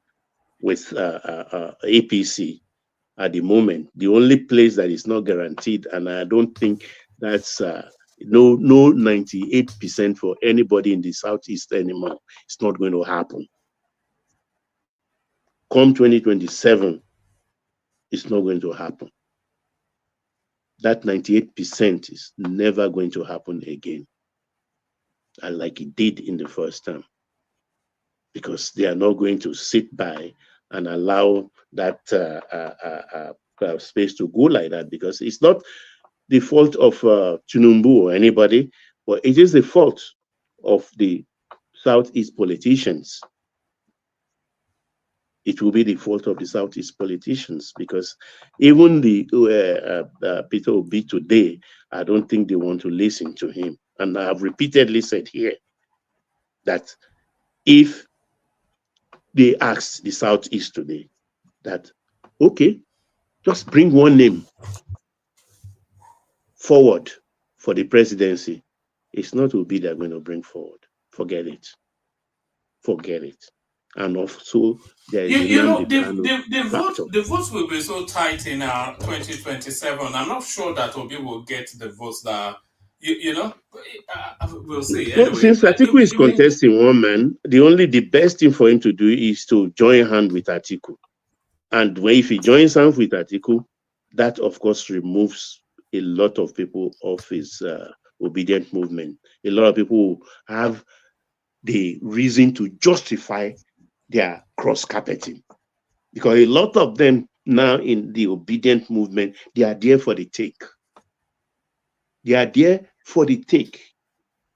with APC at the moment. The only place that is not guaranteed, and I don't think that's no 98% for anybody in the Southeast anymore. It's not going to happen. Come 2027, it's not going to happen. That 98% is never going to happen again, and like it did in the first term, because they are not going to sit by and allow that space to go like that, because it's not the fault of Tinubu or anybody, but it is the fault of the Southeast politicians. It will be the fault of the Southeast politicians, because even the Peter Obi today, I don't think they want to listen to him. And I have repeatedly said here that if they asked the Southeast today that, okay, just bring one name forward for the presidency, it's not Obi they're going to bring forward. Forget it. Forget it. And also, there is the votes will be so tight in 2027. I'm not sure that Obi will get the votes that we'll see. Anyway, since Atiku is contesting one man, the best thing for him to do is to join hand with Atiku. And if he joins hands with Atiku, that of course removes a lot of people off his obedient movement. A lot of people have the reason to justify their cross-carpeting, because a lot of them now in the obedient movement, they are there for the take. They are there for the take.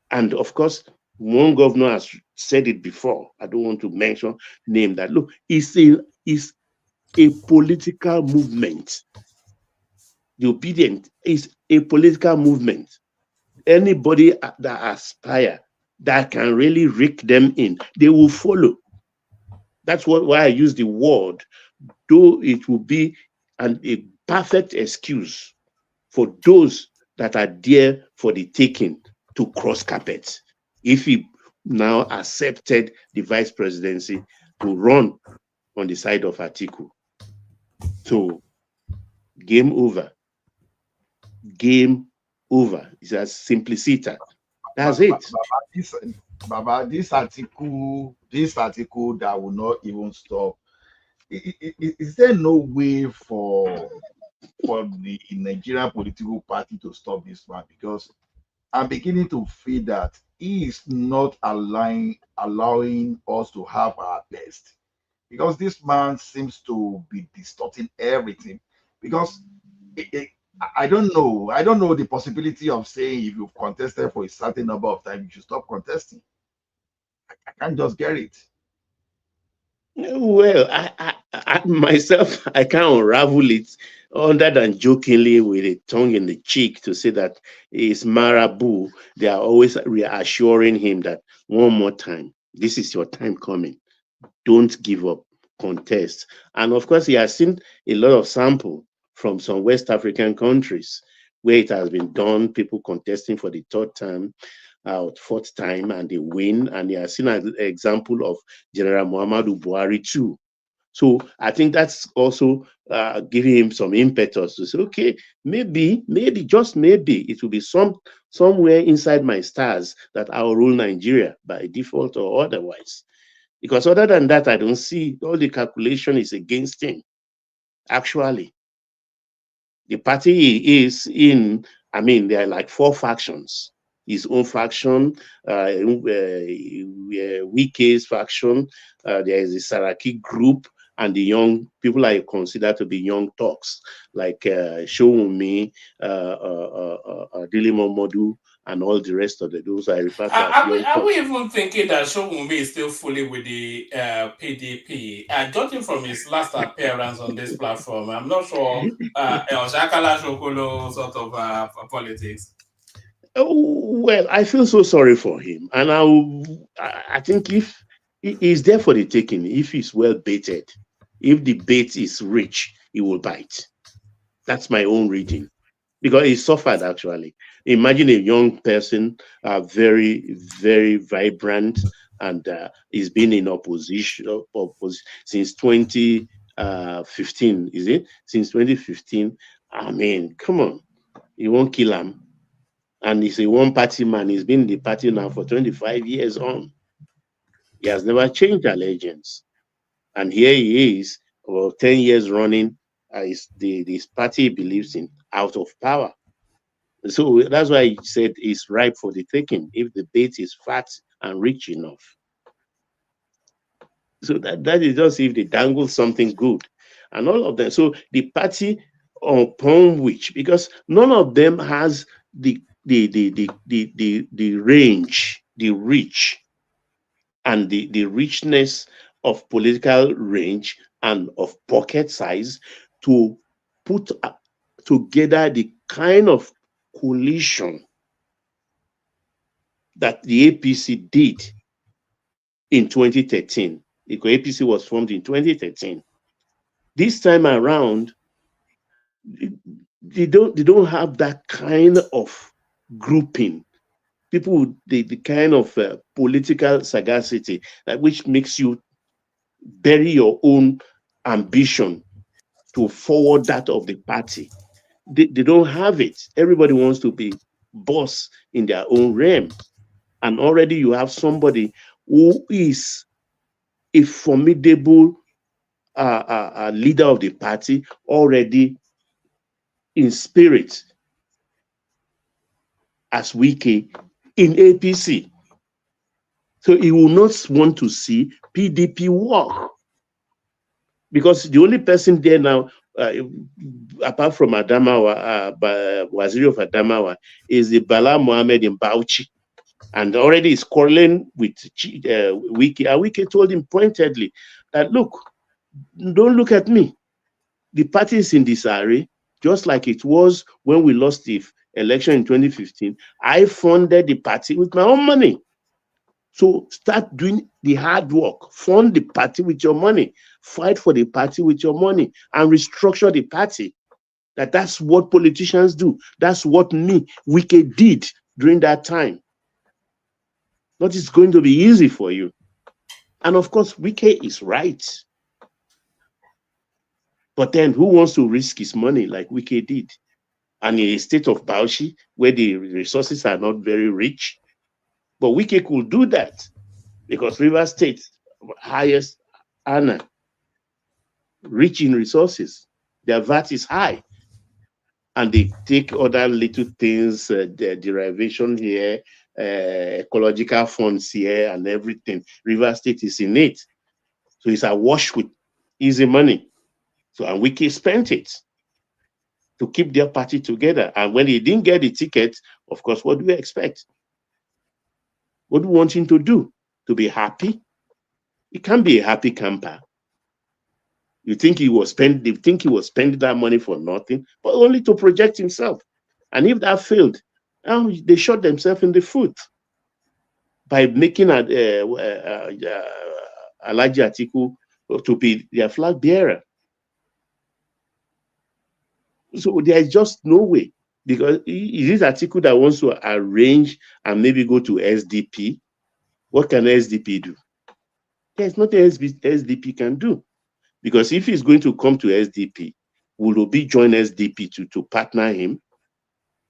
And of course, one governor has said it before. I don't want to mention name that. Look, it's a political movement. The obedient is a political movement. Anybody that aspire, that can really rake them in, they will follow. That's why I use the word, though it will be a perfect excuse for those that are there for the taking to cross carpet. If he now accepted the vice presidency to run on the side of Atiku, So, game over. Game over. It's as simpliciter. That's it. Baba, this article that will not even stop. Is there no way for the Nigerian political party to stop this man? Because I'm beginning to feel that he is not allowing us to have our best. Because this man seems to be distorting everything. Because I don't know. I don't know the possibility of saying if you've contested for a certain number of time, you should stop contesting. I can't just get it. Well, I myself, I can't unravel it other than jokingly with a tongue in the cheek to say that it's Marabu. They are always reassuring him that one more time, this is your time coming. Don't give up, contest. And of course, he has seen a lot of sample from some West African countries where it has been done, people contesting for the third time, fourth time, and they win. And he has seen an example of General Muhammadu Buhari too. So I think that's also giving him some impetus to say, okay, maybe, just maybe, it will be somewhere inside my stars that I'll rule Nigeria by default or otherwise. Because other than that, I don't see all the calculation is against him. Actually, the party he is in, I mean, there are like 4 factions. His own faction, Wike's faction, there is the Saraki group, and the young people I consider to be young talks, like Showunmi, Dilimo Modu, and all the rest of those I refer to as young Are we talks. even thinking that Showunmi is still fully with the PDP? Judging from his last appearance on this platform, I'm not sure Shakala Shokolo sort of politics. Oh, well, I feel so sorry for him, and I think if he is there for the taking, if he's well baited, if the bait is rich, he will bite. That's my own reading, because he suffered actually. Imagine a young person, very, very vibrant, and he's been in opposition since 2015. Is it since 2015? I mean, come on, you won't kill him. And he's a one-party man. He's been in the party now for 25 years on. He has never changed allegiance. And here he is, about 10 years running, this party he believes in, out of power. So that's why he said it's ripe for the taking if the bait is fat and rich enough. So that is just if they dangle something good. And all of them. So the party upon which, because none of them has the range, the reach, and the richness of political range and of pocket size to put together the kind of coalition that the APC did in 2013. The APC was formed in 2013. This time around, they don't have that kind of grouping. People with the kind of political sagacity which makes you bury your own ambition to forward that of the party. They don't have it. Everybody wants to be boss in their own realm. And already you have somebody who is a formidable leader of the party already in spirit as Wike in APC. So he will not want to see PDP work. Because the only person there now, apart from Adamawa, Waziri of Adamawa, is the Bala Mohammed in Bauchi. And already is quarreling with Wike. Wike told him pointedly that, look, don't look at me. The party is in disarray, just like it was when we lost the election in 2015. I funded the party with my own money. So start doing the hard work. Fund the party with your money. Fight for the party with your money and restructure the party. That's what politicians do. That's what Wike did during that time. But it's going to be easy for you. And of course, Wike is right. But then who wants to risk his money like Wike did? And in a state of Bauchi, where the resources are not very rich, but Wike could do that because River State, highest earner, rich in resources, their VAT is high. And they take other little things, the derivation here, ecological funds here, and everything. River State is in it. So it's awash with easy money. So, and Wike spent it to keep their party together. And when he didn't get the ticket, of course, what do we expect? What do we want him to do? To be happy? He can't be a happy camper. You think he was spending that money for nothing, but only to project himself. And if that failed, they shot themselves in the foot by making Alhaji Atiku to be their flag bearer. So there is just no way, because it is Atiku that wants to arrange and maybe go to SDP. What can SDP do? There's nothing SDP can do. Because if he's going to come to SDP, will Obi join SDP to partner him?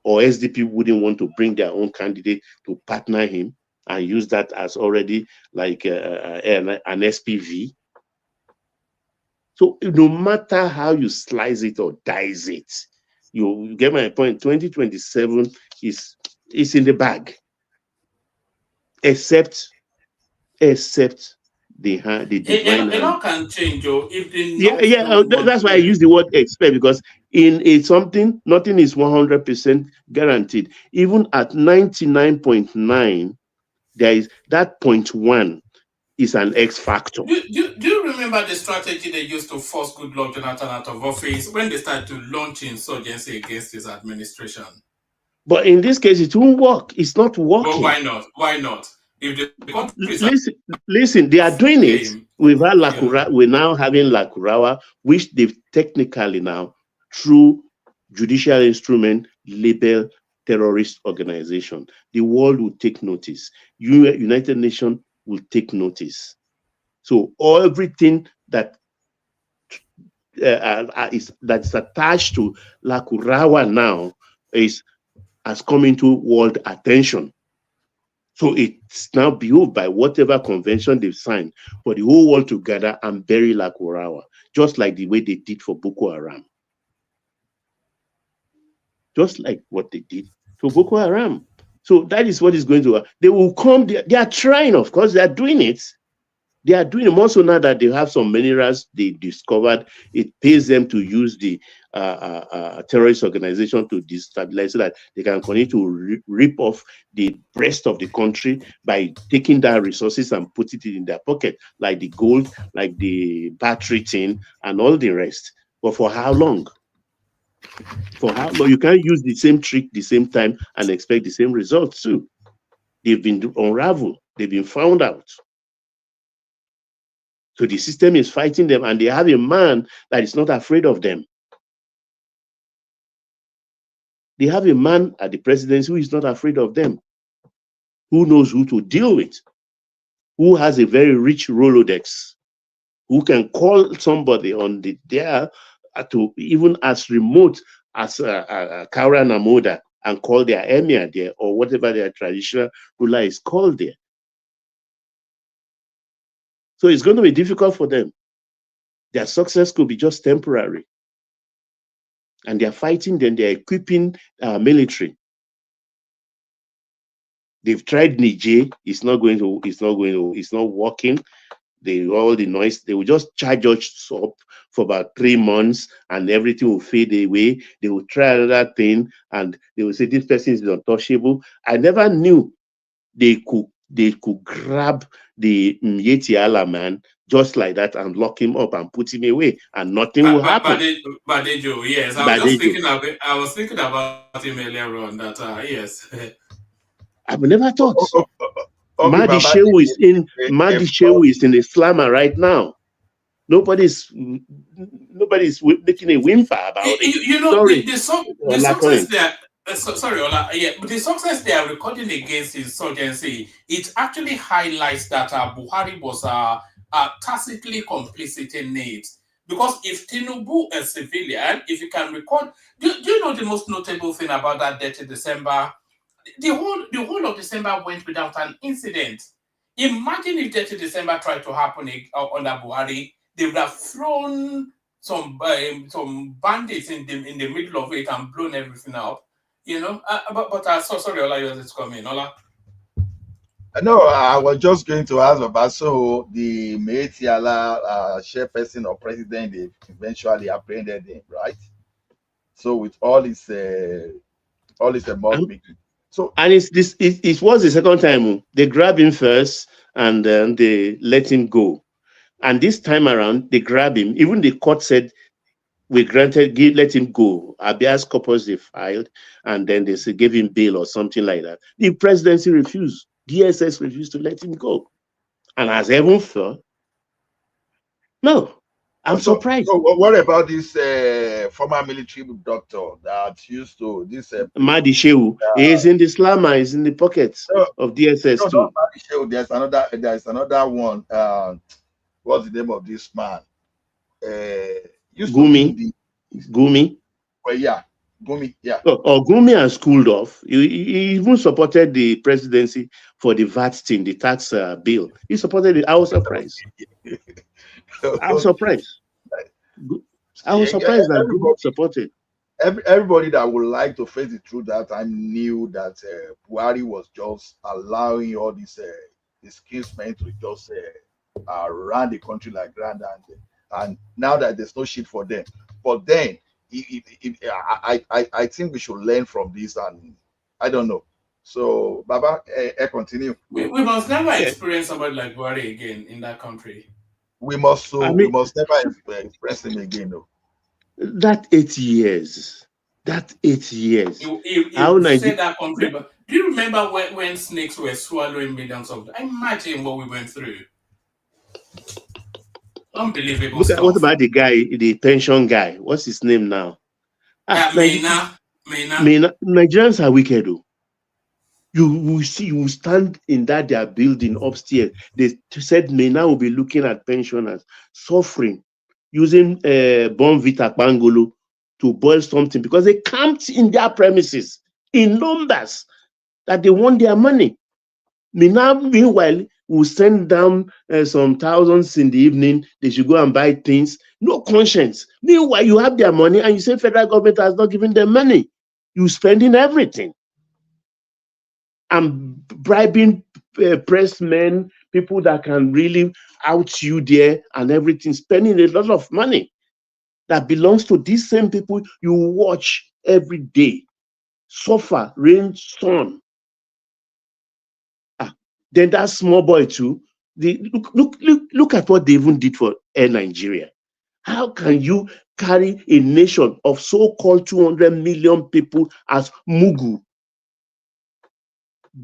Or SDP wouldn't want to bring their own candidate to partner him and use that as already like an SPV? So no matter how you slice it or dice it, you get my point. 2027 is in the bag. Except the a lot can change, if that's why I use the word expect, because in something, nothing is 100% guaranteed. Even at 99.9, there is that 0.1 is an X factor. Do you remember the strategy they used to force Goodluck Jonathan out of office when they started to launch insurgency against his administration? But in this case, it won't work. It's not working. But why not? Why not? Listen, they are doing it. We've had we're now having Lakurawa, which they've technically now, through judicial instrument, label terrorist organization. The world will take notice. United Nations will take notice. So everything that that's attached to Lakurawa now has come into world attention. So it's now behoved by whatever convention they've signed for the whole world to gather and bury Lakurawa, just like the way they did for Boko Haram. Just like what they did for Boko Haram. So that is what is going to happen. They will come, they are trying, of course, they are doing it. They are doing it more so now that they have some minerals they discovered. It pays them to use the terrorist organization to destabilize, so that they can continue to rip off the rest of the country by taking that resources and put it in their pocket, like the gold, like the battery tin, and all the rest. But for how long? For how long? You can't use the same trick the same time and expect the same results too. They've been unraveled. They've been found out. So the system is fighting them, and they have a man that is not afraid of them. They have a man at the presidency who is not afraid of them, who knows who to deal with, who has a very rich Rolodex, who can call somebody on there to even as remote as Kaura Namoda and call their emir there, or whatever their traditional ruler is called there. So it's going to be difficult for them. Their success could be just temporary. And they're fighting them, they're equipping military. They've tried Niger, it's not working. All the noise, they will just charge us up for about 3 months and everything will fade away. They will try another thing and they will say this person is untouchable. I never knew they could grab the Yeti Allah man just like that and lock him up and put him away, and nothing will happen. Badejo, yes. I was thinking about him earlier on that, yes. I've never thought. Mahdi Shehu is in the slammer right now. Nobody's making a whimper about it. You know, the success there. Sorry, Ola. Yeah, but the success they are recording against insurgency, it actually highlights that Buhari was tacitly complicit in it. Because if Tinubu, a civilian, if you can record, do you know the most notable thing about that dirty December? The whole of December went without an incident. Imagine if dirty December tried to happen under Buhari, they would have thrown some bandits in the middle of it and blown everything up. You know, sorry, Ola, yours is coming. Ola. No, I was just going to ask about so the Meitiala chairperson or president, they eventually apprehended him, right? So with all his mouth making. So and it was the second time they grabbed him first and then they let him go. And this time around, they grabbed him. Even the court said we let him go. Habeas corpus they filed, and then they gave him bail or something like that. The presidency refused. DSS refused to let him go. And as heaven fell, no, I'm surprised. So what about this former military doctor that used to Madi Shehu? He's in the slammer, he's in the pockets of DSS too. Not Madi Shehu. There's another one. What's the name of this man? Gumi. Well, yeah. Gumi, yeah. Gumi has cooled off. He even supported the presidency for the VAT thing, the tax bill. He supported it. I was surprised. I was surprised that Gumi supported. Everybody that would like to face the truth that time knew that Buhari was just allowing all these skillsmen to just run the country like grand, and now that there's no shit for them. But then I think we should learn from this, and I don't know. So Baba, continue. We must never experience somebody like Buhari again in that country. We must never express him again, though. That 8 years. You said that country, but do you remember when snakes were swallowing millions of dollars? Imagine what we went through. Unbelievable stuff. What about the guy, the pension guy? What's his name now? Mena. Nigerians are wicked, though. You stand in their building upstairs. They said Mena will be looking at pensioners suffering, using Bonvita Pangolo to boil something because they camped in their premises in numbers that they want their money. Mena, meanwhile, will send down some thousands in the evening. They should go and buy things. No conscience. Meanwhile, you have their money and you say federal government has not given them money. You're spending everything. And bribing press men, people that can really out you there and everything, spending a lot of money that belongs to these same people you watch every day. Suffer, rain, sun. Then that small boy too. Look at what they even did for Air Nigeria. How can you carry a nation of so-called 200 million people as Mugu,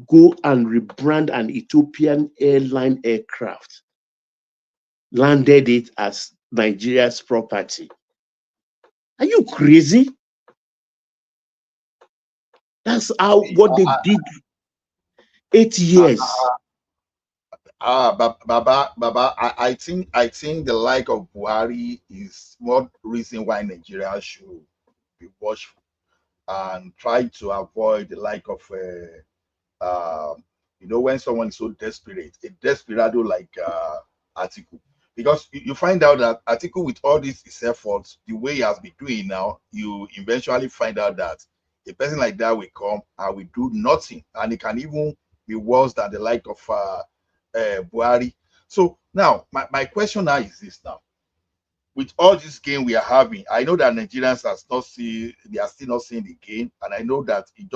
go and rebrand an Ethiopian airline aircraft, landed it as Nigeria's property? Are you crazy? That's what they did. 8 years. Baba, I think the like of Buhari is one reason why Nigeria should be watchful and try to avoid the like of when someone is so desperate, a desperado like Atiku. Because you find out that Atiku, with all his efforts, the way he has been doing now, you eventually find out that a person like that will come and will do nothing, and it can even be worse than the like of Buhari. So now my question now is this: now, with all this game we are having, I know that Nigerians are still not seeing the game, and I know that it's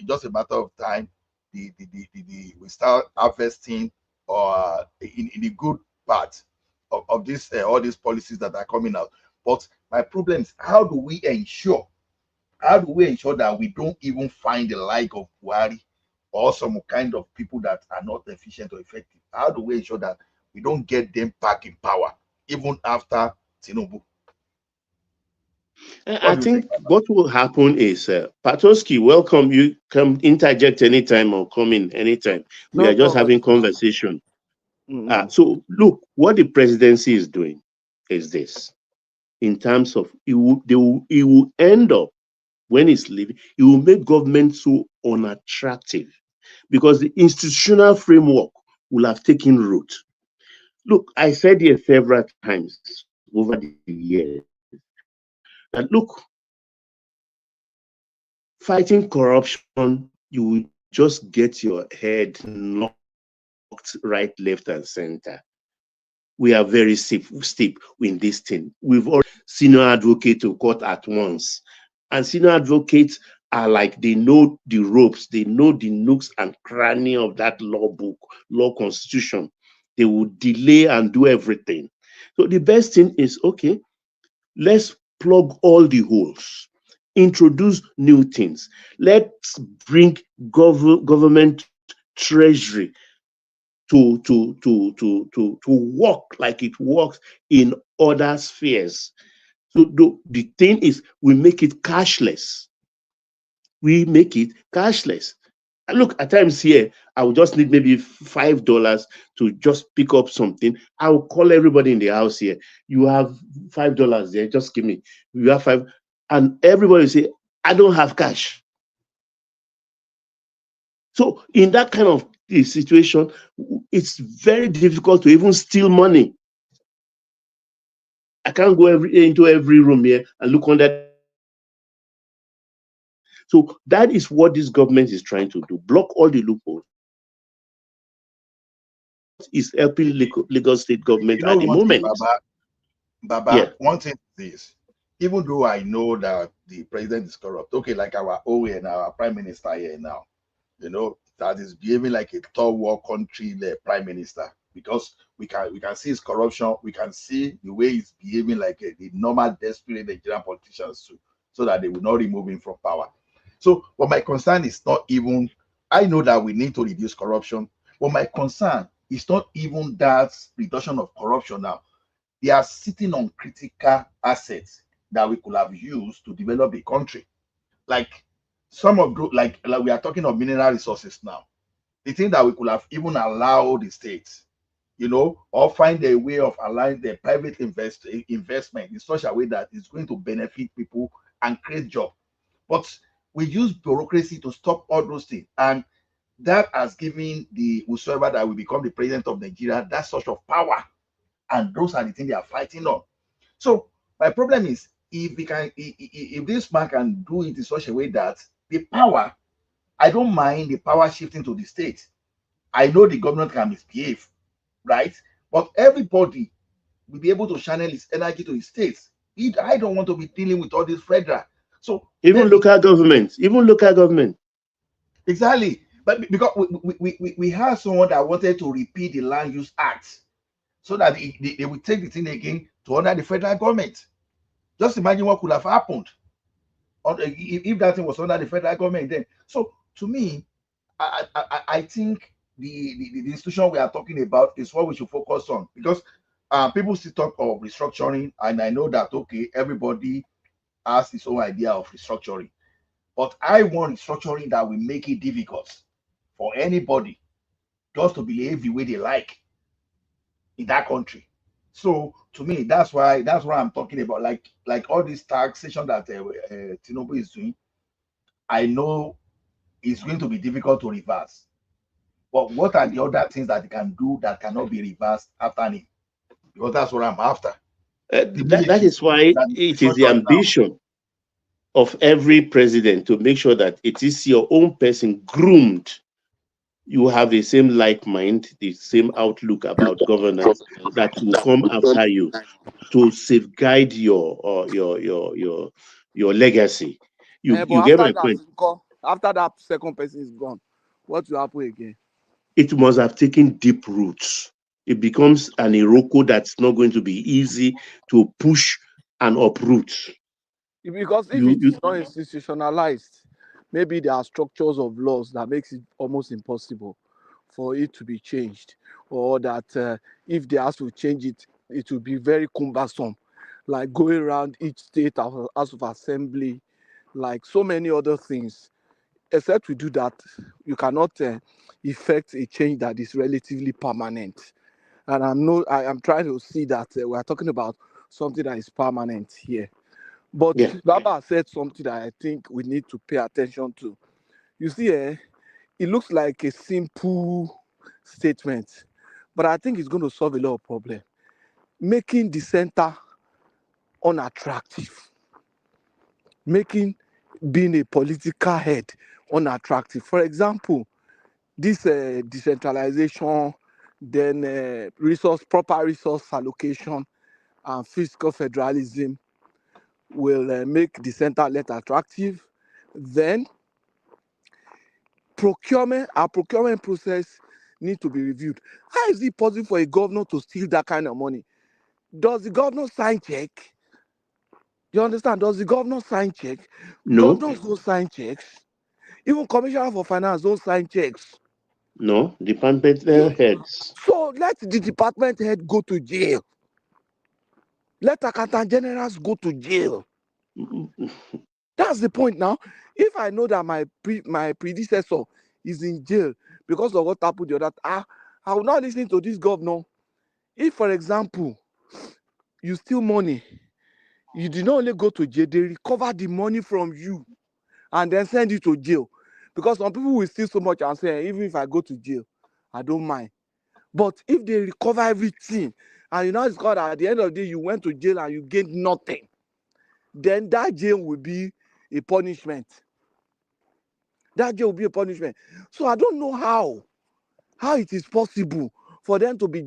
just a matter of time. We start harvesting in the good part of this all these policies that are coming out. But my problem is, how do we ensure that we don't even find the like of Buhari or some kind of people that are not efficient or effective? How do we ensure that we don't get them back in power even after Tinubu? I think what will happen is, Patoski, welcome. You can interject anytime or come in anytime. We are just having conversation. So look, what the presidency is doing is this. in terms of it will end up, when it's leaving, it will make government so unattractive because the institutional framework will have taken root. Look, I said here several times over the years that look, fighting corruption, you will just get your head knocked right, left, and center. We are very steep in this thing. We've already senior advocate to court at once. And senior advocates are like, they know the ropes, they know the nooks and cranny of that law book, law constitution. They will delay and do everything. So the best thing is, okay, let's plug all the holes, introduce new things. Let's bring government treasury to work like it works in other spheres. So the thing is, we make it cashless. We make it cashless. Look, at times here, I will just need maybe $5 to just pick up something. I will call everybody in the house here. You have $5 there, just give me. You have $5, and everybody will say, I don't have cash. So in that kind of situation, it's very difficult to even steal money. I can't go into every room here and look under. So that is what this government is trying to do, block all the loopholes. Is helping Lagos state government at the moment. Baba, yeah. One thing is, even though I know that the president is corrupt, okay, like our OE and our prime minister here now, you know, that is behaving like a third world country prime minister, because we can see his corruption, we can see the way he's behaving like the normal desperate Nigerian politicians too, so that they will not remove him from power. So, but my concern is not even, I know that we need to reduce corruption, but my concern is not even that reduction of corruption now. They are sitting on critical assets that we could have used to develop the country. Like some of those, like we are talking of mineral resources now. The thing that we could have even allowed the states, you know, or find a way of allowing the private investment in such a way that it's going to benefit people and create jobs. But we use bureaucracy to stop all those things. And that has given the whosoever that will become the president of Nigeria that sort of power. And those are the things they are fighting on. So my problem is, if this man can do it in such a way that the power, I don't mind the power shifting to the state. I know the government can misbehave, right? But everybody will be able to channel his energy to his states. I don't want to be dealing with all this federal. So even local government. Exactly. But because we have someone that wanted to repeat the Land Use Act so that they will take the thing again to under the federal government. Just imagine what could have happened if that thing was under the federal government then. So to me, I think the institution we are talking about is what we should focus on, because people still talk of restructuring, and I know that, okay, everybody has his own idea of restructuring, but I want restructuring that will make it difficult for anybody just to behave the way they like in that country. So to me, that's what I'm talking about. Like all this taxation that Tinubu is doing, I know it's going to be difficult to reverse. But what are the other things that they can do that cannot be reversed after him? Because that's what I'm after. That is why it is the ambition of every president to make sure that it is your own person groomed. You have the same like mind, the same outlook about governance that will come after you to safeguard your legacy. You get my point. After that second person is gone, what will happen again? It must have taken deep roots. It becomes an Iroko that's not going to be easy to push and uproot. Because if it is not institutionalized, maybe there are structures of laws that makes it almost impossible for it to be changed, or that if they have to change it, it will be very cumbersome, like going around each state House of Assembly, like so many other things. Except we do that, you cannot effect a change that is relatively permanent. And I'm trying to see that we are talking about something that is permanent here. But Yeah. Baba said something that I think we need to pay attention to. You see, it looks like a simple statement, but I think it's going to solve a lot of problems. Making the center unattractive, making being a political head unattractive. For example, this decentralization, then proper resource allocation, and fiscal federalism will make the center less attractive. Then our procurement process need to be reviewed. How is it possible for a governor to steal that kind of money? Does the governor sign check? You understand? Does the governor sign check? No. Governors don't sign checks. Even commissioner for finance don't sign checks. No, department heads. So let the department head go to jail. Let accountant generals go to jail. That's the point now. If I know that my predecessor is in jail because of what happened the other time, I will not listen to this governor. If, for example, you steal money, you did not only go to jail, they recover the money from you and then send you to jail. Because some people will steal so much and say, even if I go to jail, I don't mind. But if they recover everything and you now discover that at the end of the day you went to jail and you gained nothing, then that jail will be a punishment. That jail will be a punishment. So I don't know how it is possible for them to be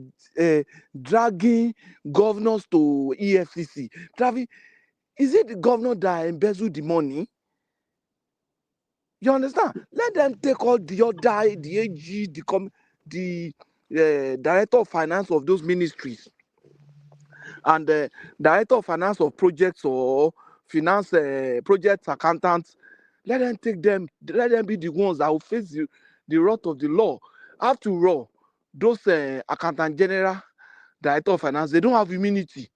dragging governors to EFCC. Is it the governor that embezzled the money? You understand? Let them take all the other, the AG, the director of finance of those ministries, and the director of finance of projects or finance project accountants. Let them take them. Let them be the ones that will face the wrath of the law. After all, those accountant general, director of finance, they don't have immunity.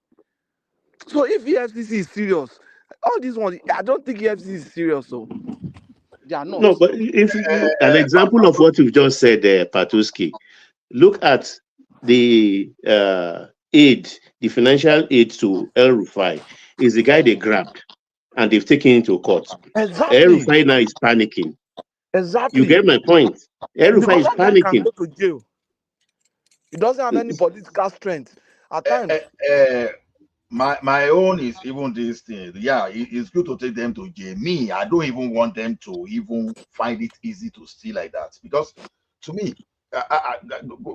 So if EFCC is serious, all these ones, I don't think EFCC is serious. So they are not. No, but if an example of what you've just said there, Patuski, look at the aid, the financial aid to El Rufai is the guy they grabbed and they've taken him to court. Exactly. El Rufai now is panicking. Exactly. You get my point? El Rufai is Because that guy can panicking. go to jail. He doesn't have any political strength. At times. My own is even this thing. Yeah, it's good to take them to jail. Me, I don't even want them to even find it easy to steal like that. Because to me,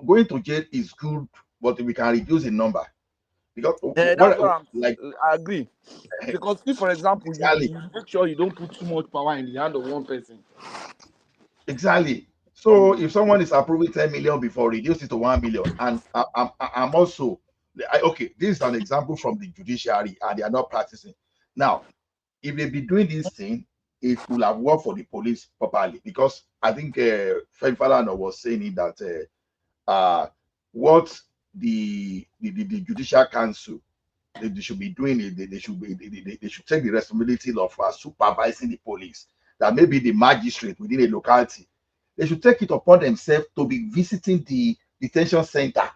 going to jail is good, but we can reduce the number. Because I agree. Because if, for example, you make sure you don't put too much power in the hand of one person. Exactly. So if someone is approving 10 million before, reduce it to 1 million. And I'm also okay. This is an example from the judiciary, and they are not practicing. Now, if they be doing this thing, it will have worked for the police properly. Because I think Falana was saying it that what the Judicial Council they should be doing it. They should take the responsibility of supervising the police. That maybe the magistrate within a locality, they should take it upon themselves to be visiting the detention center.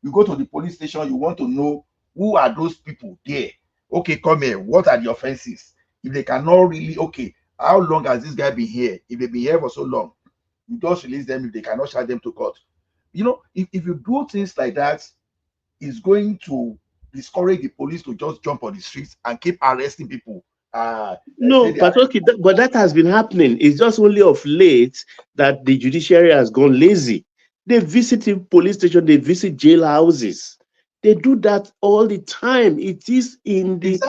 You go to the police station, you want to know who are those people there. Okay, come here. What are the offenses? If they cannot really, okay, how long has this guy been here? If they've been here for so long, you just release them if they cannot charge them to court. You know, if you do things like that, it's going to discourage the police to just jump on the streets and keep arresting people. No, but okay, but that has been happening. It's just only of late that the judiciary has gone lazy. They visit the police station, they visit jail houses. They do that all the time. It is in the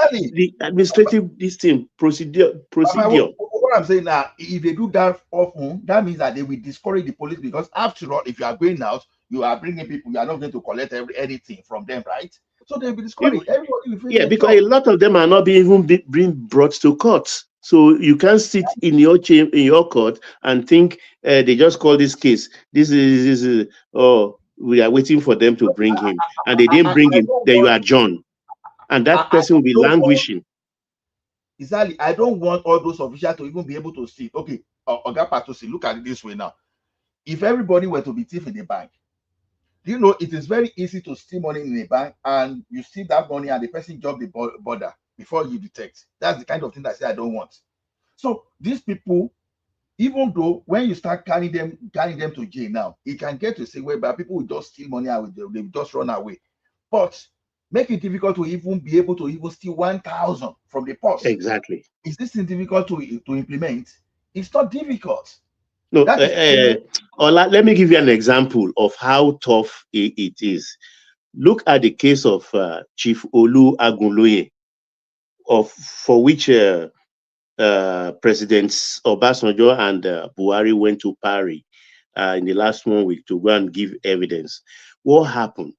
administrative procedure. What I'm saying now, if they do that often, that means that they will discourage the police, because after all, if you are going out, you are bringing people, you are not going to collect anything from them, right? So they'll be discouraged. Everybody will feel because a lot of them are not being brought to court. So you can't sit in your court and think they just call this case. This is we are waiting for them to bring him, and they didn't bring him. Then you are John, and that person will be languishing. Exactly. I don't want all those officials to even be able to see. Okay, Oga Patosi, look at it this way now. If everybody were to be thief in the bank, Do you know it is very easy to steal money in a bank and you steal that money and the person jump the border before you detect? That's the kind of thing that I say I don't want. So these people, even though when you start carrying them to jail now, it can get to say whereby people will just steal money and they will just run away. But make it difficult to even be able to even steal 1,000 from the purse. Exactly. Is this thing difficult to implement? It's not difficult. No, Ola, let me give you an example of how tough it is. Look at the case of Chief Olu Agunloye, for which Presidents Obasanjo and Buhari went to Paris in the last 1 week to go and give evidence. What happened?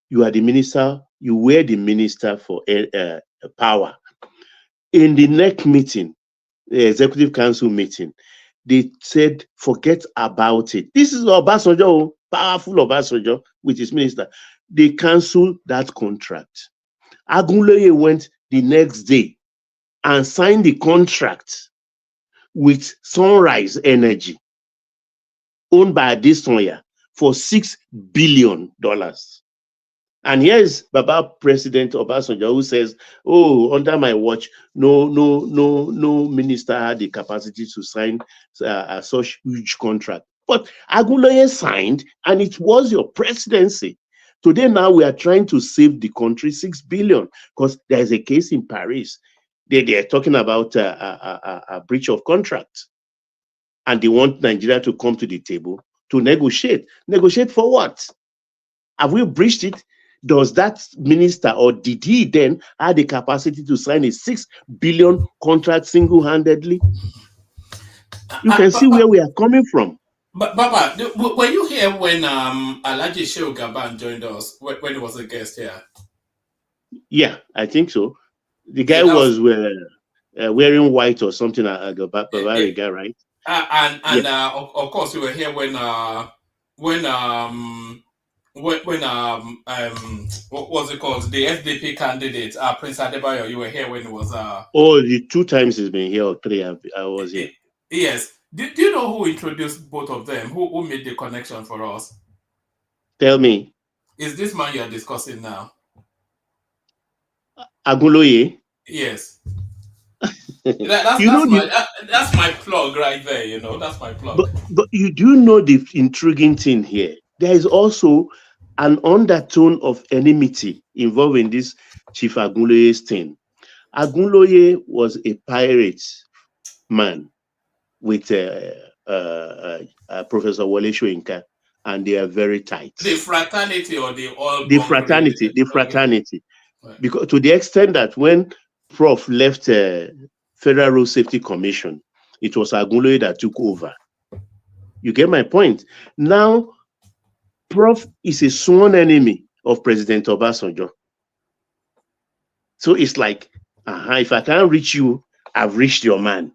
You are the minister, you were the minister for power. In the next meeting, the Executive Council meeting, they said, forget about it. This is Obasanjo, powerful Obasanjo with his minister. They canceled that contract. Agunloye went the next day and signed the contract with Sunrise Energy, owned by Adesonya, for $6 billion. And here's Baba President Obasanjo who says, oh, under my watch, no minister had the capacity to sign such huge contract. But Agunloye signed, and it was your presidency. Today now we are trying to save the country $6 billion because there is a case in Paris. They are talking about a breach of contract. And they want Nigeria to come to the table to negotiate. Negotiate for what? Have we breached it? Does that minister, or did he then have the capacity to sign a $6 billion contract single-handedly? You can see where we are coming from. But Baba, were you here when Alhaji Shehu Gaban joined us when he was a guest here? Yeah, I think so. The guy was wearing white or something, a Bavarian guy, right? And of course we were here when what was it called? The SDP candidate, Prince Adebayo. You were here when it was. Oh, the 2 times he's been here, or 3. I was here. Yes. Do you know who introduced both of them? Who made the connection for us? Tell me. Is this man you are discussing now? Agunloye? Yes. That's my plug right there. You know, that's my plug. But you do know the intriguing thing here. There is also an undertone of enmity involving this Chief Agunloye's thing. Agunloye was a pirate man with Professor Wole Soyinka, and they are very tight. The fraternity or the all? The fraternity. Right. Because to the extent that when Prof left Federal Road Safety Commission, it was Agunloye that took over. You get my point? Now, Prof is a sworn enemy of President Obasanjo. So it's like, if I can't reach you, I've reached your man.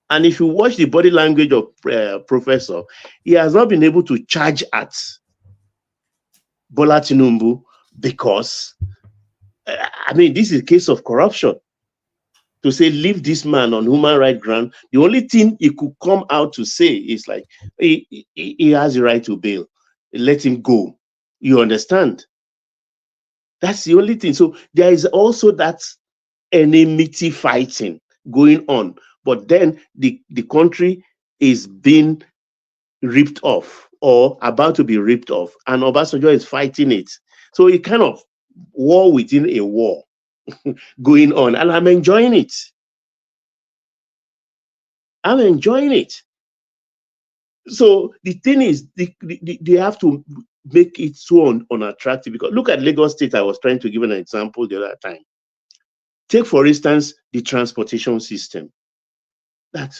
And if you watch the body language of Professor, he has not been able to charge at Bola Tinubu because, this is a case of corruption. To say, leave this man on human rights ground, the only thing he could come out to say is like, he has the right to bail. Let him go. You understand? That's the only thing. So there is also that enmity fighting going on. But then the country is being ripped off or about to be ripped off. And Obasanjo is fighting it. So it kind of war within a war going on. And I'm enjoying it. I'm enjoying it. So the thing is, they have to make it so unattractive. Because look at Lagos State. I was trying to give an example the other time. Take, for instance, the transportation system. That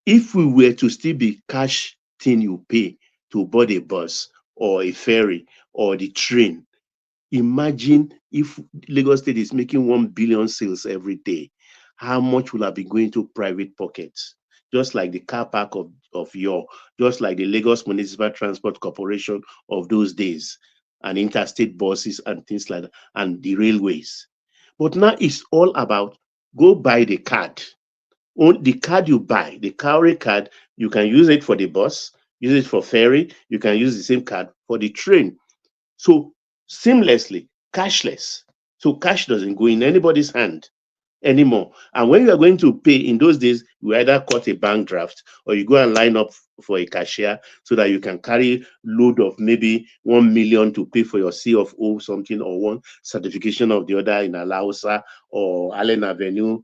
if we were to still be cash thing you pay to board a bus or a ferry or the train, imagine if Lagos State is making 1 billion sales every day, how much will have been going to private pockets? Just like the car park of yore, just like the Lagos Municipal Transport Corporation of those days, and interstate buses and things like that, and the railways. But now it's all about go buy the card. The card you buy, the cowrie card, you can use it for the bus, use it for ferry, you can use the same card for the train. So seamlessly, cashless. So cash doesn't go in anybody's hand anymore. And when you are going to pay, in those days, you either cut a bank draft or you go and line up for a cashier so that you can carry load of maybe 1 million to pay for your C of O something, or one certification of the other in Alausa or Allen Avenue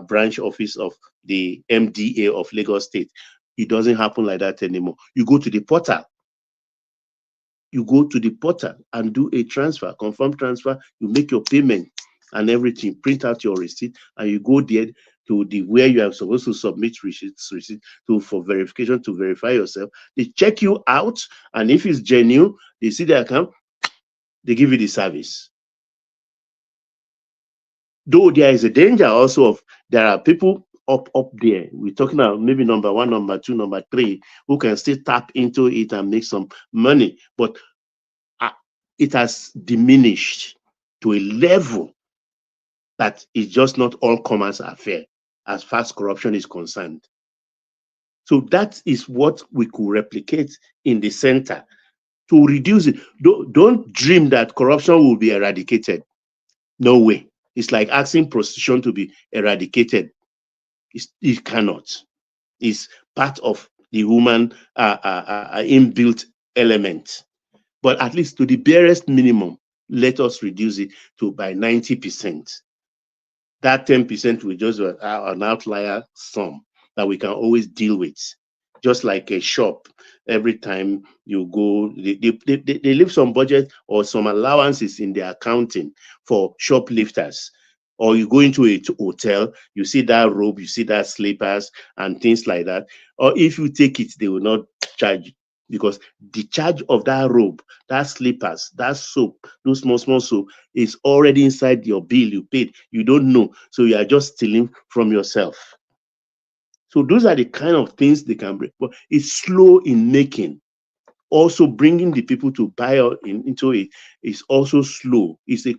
branch office of the MDA of Lagos State. It doesn't happen like that anymore. You go to the portal. You go to the portal and do a transfer, confirm transfer, you make your payment and everything, print out your receipt, and you go there to the where you are supposed to submit receipt for verification, to verify yourself. They check you out, and if it's genuine, they see the account, they give you the service. Though there is a danger also of there are people up there. We're talking about maybe number 1, number 2, number 3, who can still tap into it and make some money, but it has diminished to a level that it's just not all commerce affair as far as corruption is concerned. So that is what we could replicate in the center to reduce it. Don't dream that corruption will be eradicated. No way. It's like asking prostitution to be eradicated. It cannot. It's part of the human inbuilt element. But at least to the barest minimum, let us reduce it to by 90%. That 10% will just an outlier sum that we can always deal with. Just like a shop, every time you go, they leave some budget or some allowances in their accounting for shoplifters. Or you go into a hotel, you see that robe, you see that slippers and things like that. Or if you take it, they will not charge you, because the charge of that robe, that slippers, that soap, those small soap is already inside your bill you paid. You don't know. So you are just stealing from yourself. So those are the kind of things they can bring. But it's slow in making. Also bringing the people to buy into it is also slow. It's a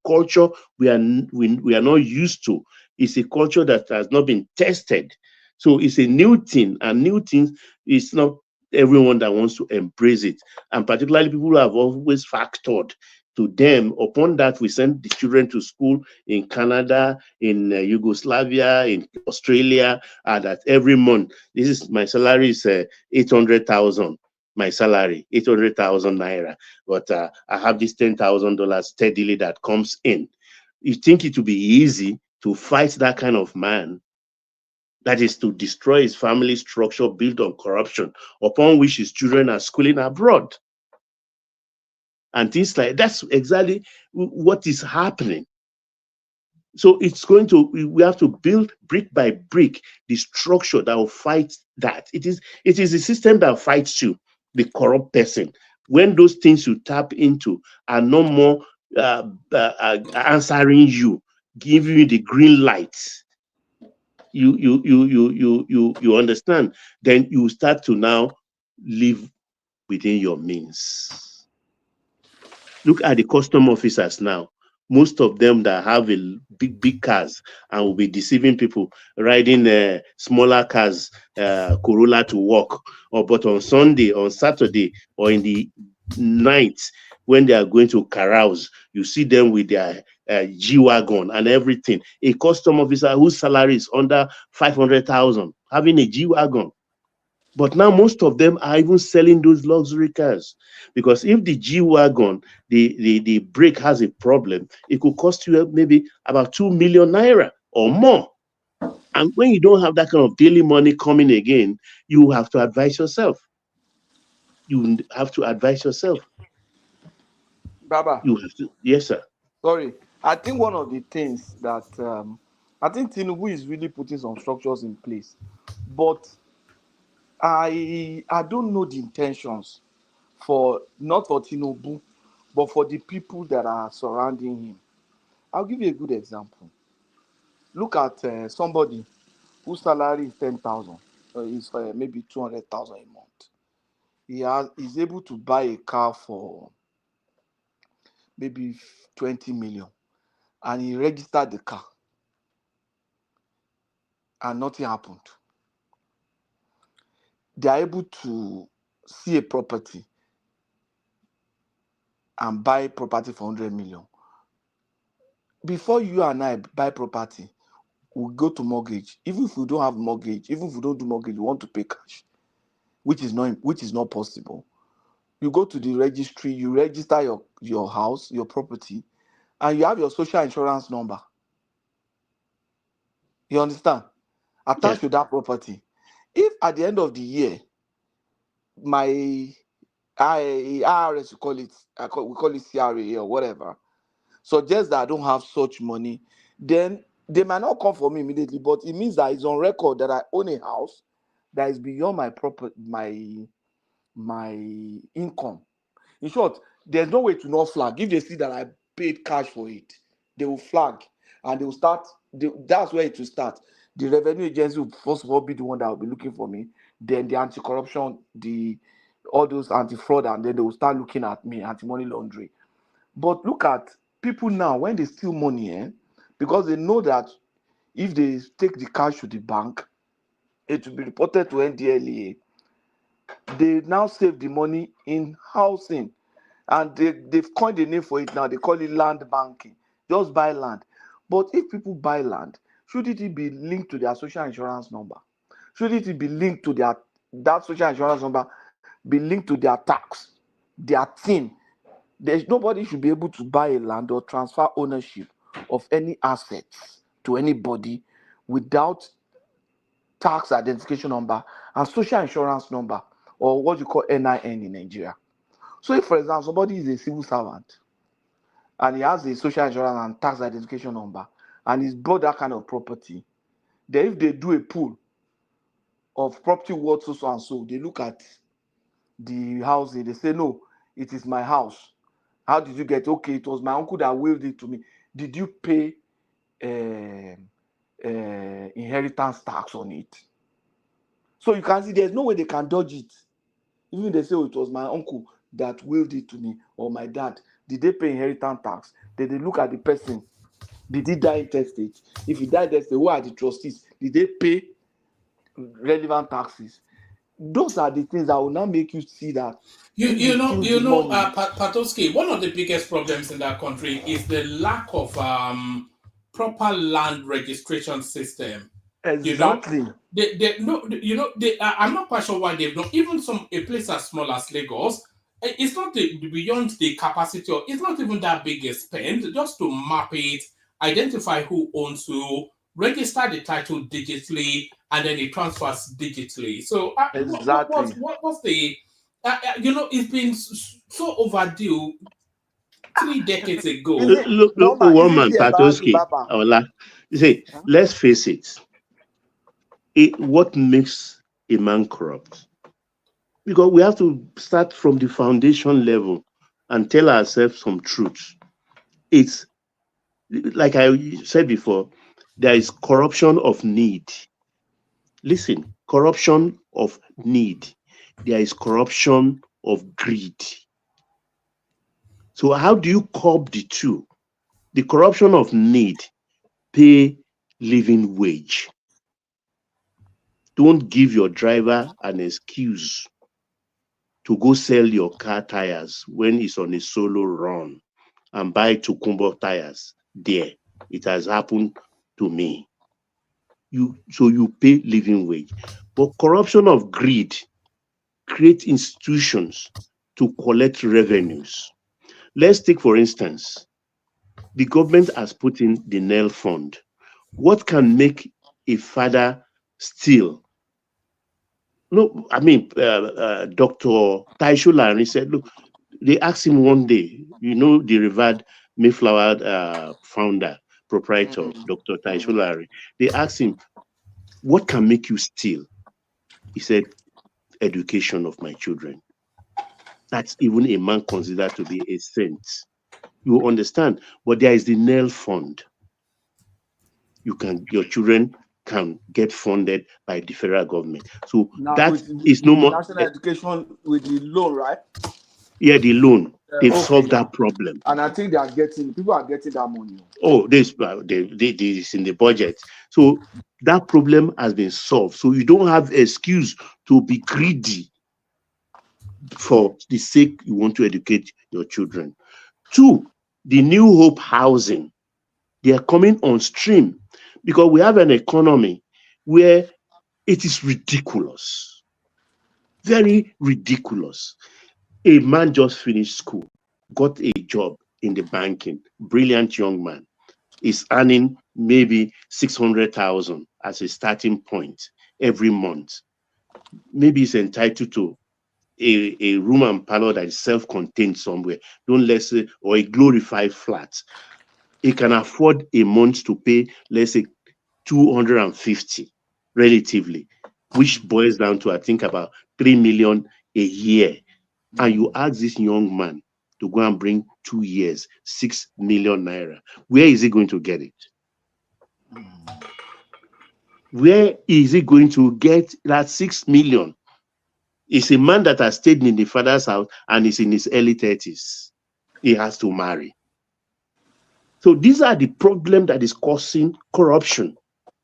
culture we are not used to. It's a culture that has not been tested. So it's a new thing, and new things is not everyone that wants to embrace it. And particularly people who have always factored to them. Upon that, we send the children to school in Canada, in Yugoslavia, in Australia, that every month, my salary is 800,000. My salary, 800,000 naira, but I have this $10,000 steadily that comes in. You think it would be easy to fight that kind of man? That is to destroy his family structure built on corruption, upon which his children are schooling abroad. And things like that's exactly what is happening. So it's we have to build brick by brick the structure that will fight that. It is a system that fights you, the corrupt person. When those things you tap into are no more answering you, giving you the green light, you understand, then you start to now live within your means. Look at the custom officers now. Most of them that have a big cars and will be deceiving people, riding smaller cars, Corolla to work, but on Sunday, on Saturday, or in the night when they are going to carouse, you see them with their G-Wagon and everything. A custom officer whose salary is under 500,000 having a G-Wagon. But now most of them are even selling those luxury cars, because if the G-Wagon, the brake has a problem, it could cost you maybe about 2 million naira or more. And when you don't have that kind of daily money coming again, you have to advise yourself. You have to advise yourself. Baba. You have to, yes, sir. Sorry, I think one of the things that I think Tinubu is really putting some structures in place, but I don't know the intentions not for Tinubu, but for the people that are surrounding him. I'll give you a good example. Look at somebody whose salary is 10,000, is maybe 200,000 a month. He's able to buy a car for maybe 20 million, and he registered the car, and nothing happened. They are able to see a property, and buy property for 100 million. Before you and I buy property, we go to mortgage. Even if we don't have mortgage, even if we don't do mortgage, we want to pay cash, which is not possible. You go to the registry, you register your house, your property, and you have your social insurance number. You understand? Attached to that property. If at the end of the year, my IRS, we call it CRA or whatever, suggests that I don't have such money, then they might not come for me immediately, but it means that it's on record that I own a house that is beyond my income. In short, there's no way to not flag. If they see that I paid cash for it, they will flag and they will start. That's where it will start. The revenue agency will first of all be the one that will be looking for me. Then the anti-corruption, all those anti-fraud, and then they will start looking at me, anti-money laundering. But look at people now, when they steal money, because they know that if they take the cash to the bank, it will be reported to NDLEA. They now save the money in housing, and they've coined a name for it now. They call it land banking. Just buy land. But if people buy land, shouldn't it be linked to their social insurance number? Shouldn't it be linked to that social insurance number, be linked to their tax, their thing? Nobody should be able to buy a land or transfer ownership of any assets to anybody without tax identification number and social insurance number, or what you call NIN in Nigeria. So if, for example, somebody is a civil servant and he has a social insurance and tax identification number and he's bought that kind of property, then if they do a pool of property worth so and so, they look at the housing, they say, no, it is my house. How did you get it? Okay, it was my uncle that willed it to me. Did you pay inheritance tax on it? So you can see there's no way they can dodge it. Even they say, oh, it was my uncle that willed it to me, or my dad. Did they pay inheritance tax? Then they look at the person. Did he die intestate? If he died intestate, who are the trustees? Did they pay relevant taxes? Those are the things that will now make you see that. Patoski, one of the biggest problems in that country is the lack of proper land registration system. Exactly. I'm not quite sure why they've not. Even a place as small as Lagos, it's not beyond the capacity, or it's not even that big a spend just to map it, identify who owns who, register the title digitally, and then it transfers digitally. So exactly. what's the it's been so overdue 3 decades ago. Look, one man, Patoski, you say, let's face it. What makes a man corrupt? Because we have to start from the foundation level and tell ourselves some truth. It's like I said before, there is corruption of need. Listen, corruption of need. There is corruption of greed. So how do you curb the two? The corruption of need, pay living wage. Don't give your driver an excuse to go sell your car tires when it's on a solo run and buy Tukumbo tires there. It has happened to me. So you pay living wage. But corruption of greed create institutions to collect revenues. Let's take, for instance, the government has put in the NEL fund. What can make a father steal? No, I mean, Dr. Taishulari said, look, they asked him one day, the revered Mayflower founder, proprietor, Dr. Taishulari, they asked him, what can make you steal? He said, education of my children. That's even a man considered to be a saint. You understand? But there is the NEL fund. Your children can get funded by the federal government. So now that is no more national education with the loan, right? Yeah, the loan. They've solved that problem. And I think people are getting that money. Oh, this is in the budget. So that problem has been solved. So you don't have excuse to be greedy for the sake you want to educate your children. Two, the New Hope housing. They are coming on stream because we have an economy where it is ridiculous, very ridiculous. A man just finished school, got a job in the banking, brilliant young man, is earning maybe 600,000 as a starting point every month. Maybe he's entitled to a room and parlor that is self-contained somewhere, don't let's say, or a glorified flat. He can afford a month to pay, let's say, 250 relatively, which boils down to, I think, about 3 million a year. And you ask this young man to go and bring 2 years, 6 million naira. Where is he going to get it? Where is he going to get that 6 million? It's a man that has stayed in the father's house and is in his early 30s. He has to marry. So these are the problem that is causing corruption.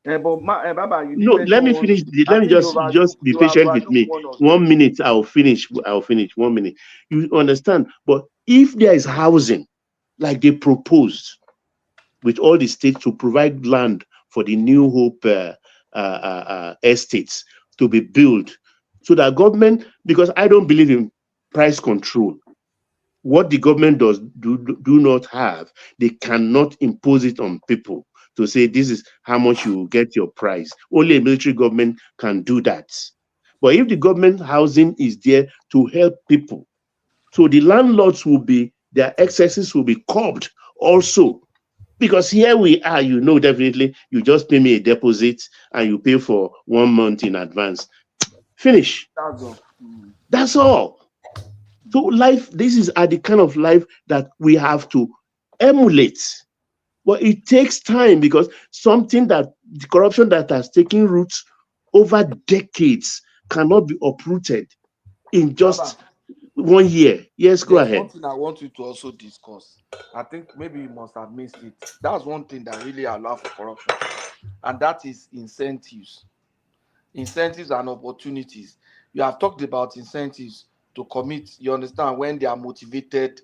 Baba, No, let me finish. Let me just be patient with me. 1 minute, I'll finish. 1 minute. You understand? But if there is housing, like they proposed, with all the states to provide land for the New Hope estates to be built, so that government, because I don't believe in price control. What the government do not have, they cannot impose it on people to say this is how much you get your price. Only a military government can do that. But if the government housing is there to help people, so the landlords will be, their excesses will be curbed also. Because here we are, you know, definitely, you just pay me a deposit and you pay for 1 month in advance. Finish. That's all. That's all. So life, this is the kind of life that we have to emulate. But it takes time because something that the corruption that has taken roots over decades cannot be uprooted in just 1 year. Yes, go ahead. One thing I want you to also discuss. I think maybe you must have missed it. That's one thing that really allows for corruption, and that is incentives. Incentives and opportunities. You have talked about incentives to commit. You understand, when they are motivated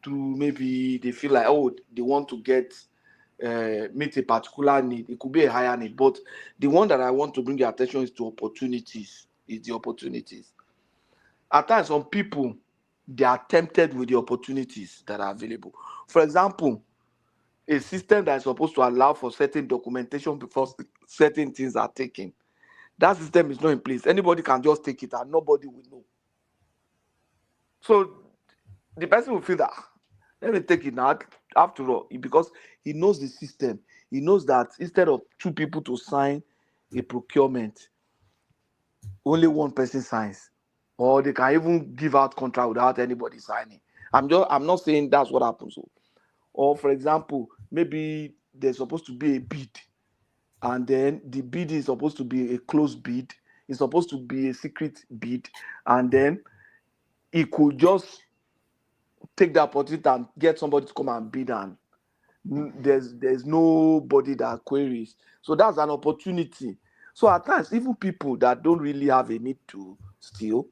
to, maybe they feel like, oh, they want to get meet a particular need. It could be a higher need, but the one that I want to bring your attention is to opportunities. Is the opportunities. At times, some people, they are tempted with the opportunities that are available. For example, a system that is supposed to allow for certain documentation before certain things are taken. That system is not in place. Anybody can just take it and nobody will know. So the person will feel that, let me take it now. After all, because he knows the system. He knows that instead of 2 people to sign a procurement, only 1 person signs. Or they can even give out contract without anybody signing. I'm not saying that's what happens. Or for example, maybe there's supposed to be a bid, and then the bid is supposed to be a closed bid. It's supposed to be a secret bid, and then he could just take the opportunity and get somebody to come and bid, and there's nobody that queries. So that's an opportunity. So at times, even people that don't really have a need to steal,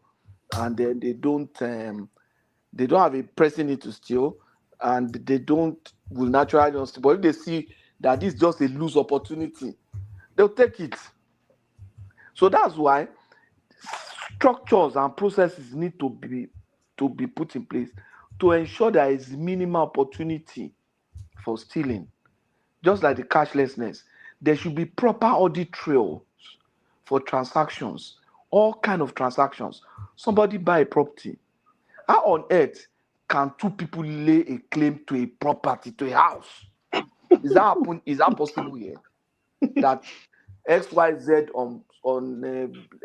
and then they don't have a pressing need to steal, and they will naturally not steal. But if they see that this is just a loose opportunity, they'll take it. So that's why structures and processes need to be put in place to ensure there is minimal opportunity for stealing. Just like the cashlessness, there should be proper audit trails for transactions, all kind of transactions. Somebody buy a property. How on earth can 2 people lay a claim to a property, to a house? Is that possible here? That XYZ on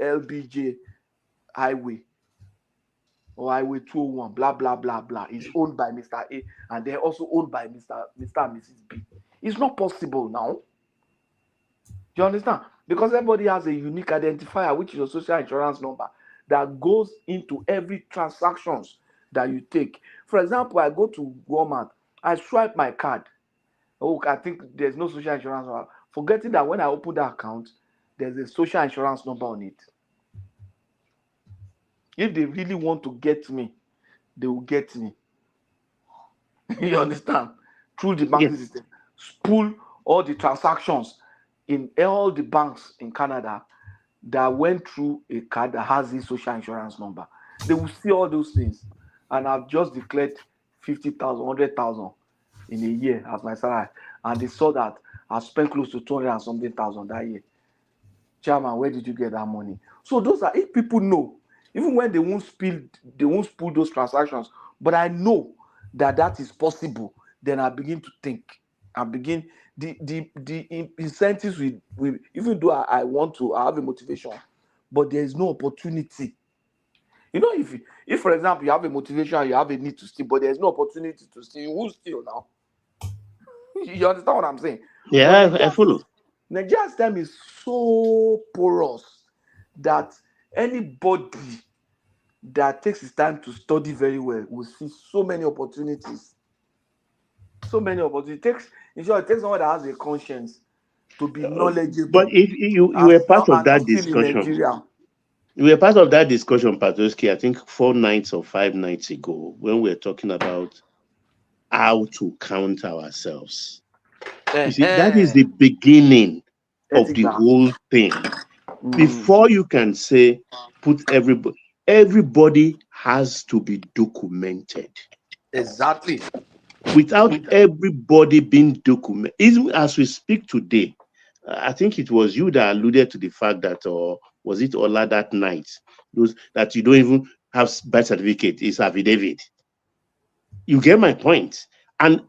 LBJ highway or highway 201, blah blah blah blah, is owned by Mr. A, and they're also owned by Mr. and Mrs. B. It's not possible now. Do you understand? Because everybody has a unique identifier, which is a social insurance number that goes into every transactions that you take. For example, I go to Walmart, I swipe my card. Oh, I think there's no social insurance number. Forgetting that when I open the account, there's a social insurance number on it. If they really want to get me, they will get me. You understand? Through the banking system, spool all the transactions in all the banks in Canada that went through a card that has this social insurance number. They will see all those things, and I've just declared 50,000, 100,000 in a year as my salary, and they saw that I spent close to 200 and something thousand that year. Chairman, where did you get that money? So those are, if people know, even when they won't spool those transactions, but I know that that is possible, then I begin to think. I begin the incentives will even though I want to, I have a motivation, but there is no opportunity. You know, if for example you have a motivation, you have a need to steal, but there is no opportunity to steal, you will steal now. You understand what I'm saying? Yeah, I follow. Nigeria's system is so porous that anybody that takes his time to study very well will see so many opportunities. So many opportunities. It takes someone that has a conscience to be knowledgeable. But if you were part of that discussion, you were part of that discussion, Patoski, I think 4 nights or 5 nights ago, when we were talking about how to count ourselves. You see, that is the beginning of the whole thing. Before you can say, put everybody has to be documented. Exactly. Without everybody being documented, even as we speak today, I think it was you that alluded to the fact that, or was it Ola that night, that you don't even have birth certificate, it's affidavit. You get my point. And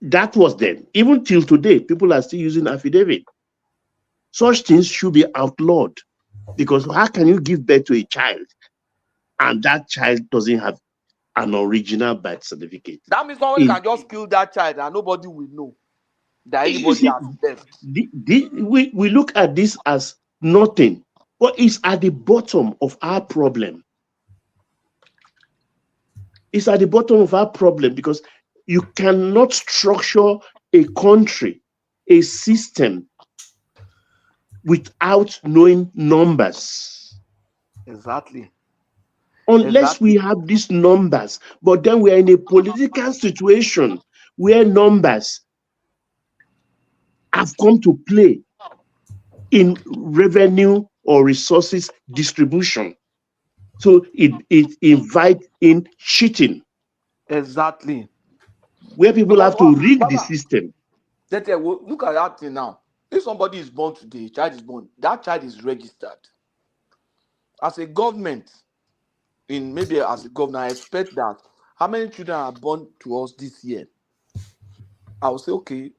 that was then. Even till today, people are still using affidavit. Such things should be outlawed, because how can you give birth to a child and that child doesn't have an original birth certificate? That means someone can just kill that child and nobody will know that anybody has left. We look at this as nothing, but it's at the bottom of our problem. It's at the bottom of our problem, because you cannot structure a country, a system, without knowing numbers. Exactly. Unless we have these numbers, but then we are in a political situation where numbers have come to play in revenue or resources distribution. So it invites in cheating. Exactly. Where people have to rig the system. Look at that thing now. If somebody is born today, a child is born, that child is registered. As a government, maybe as a governor, I expect that how many children are born to us this year? I will say, okay,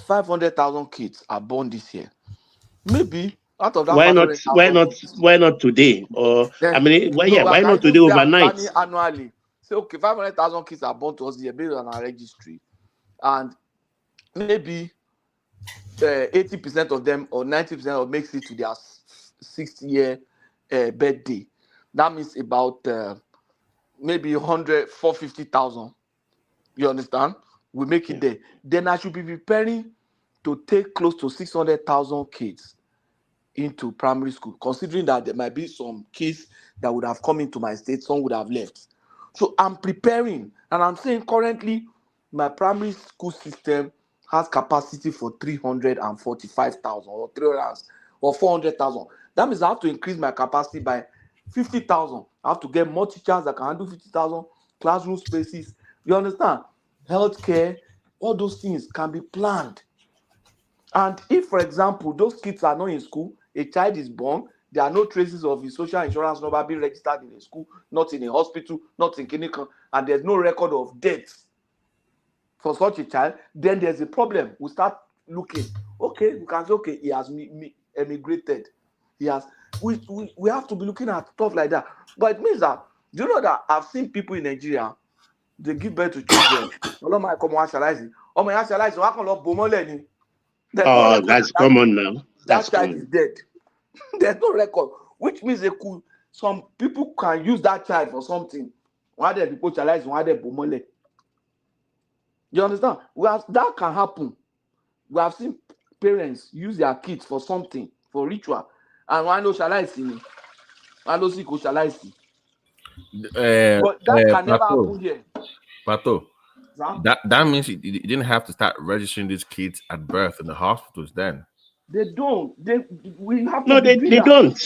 500,000 kids are born this year. Maybe out of that, why not today? Or I mean, why not today overnight? Annually, say okay, 500,000 kids are born to us this year based on our registry, and maybe 80% of them or 90% of makes it to their 6th year birthday. That means about maybe 450,000. You understand? We make it there. Then I should be preparing to take close to 600,000 kids into primary school, considering that there might be some kids that would have come into my state, some would have left. So I'm preparing, and I'm saying currently my primary school system has capacity for 345,000 or 300 or 400,000. That means I have to increase my capacity by 50,000. I have to get more teachers that can handle 50,000 classroom spaces. You understand? Healthcare, all those things can be planned. And if, for example, those kids are not in school, a child is born, there are no traces of his social insurance number being registered in a school, not in a hospital, not in clinic, and there's no record of death for such a child, then there's a problem. We start looking. Okay, we can say, okay, he has emigrated. We have to be looking at stuff like that. But it means that, do you know that I've seen people in Nigeria, they give birth to children. That's common now. That child is dead. There's no record, which means some people can use that child for something. You understand? That can happen. We have seen parents use their kids for something, for ritual, and one no shall I see me. One no see shall I see. But that can never happen here. Pato, Huh? that means you didn't have to start registering these kids at birth in the hospitals then. They don't. We have to No, be they doing don't.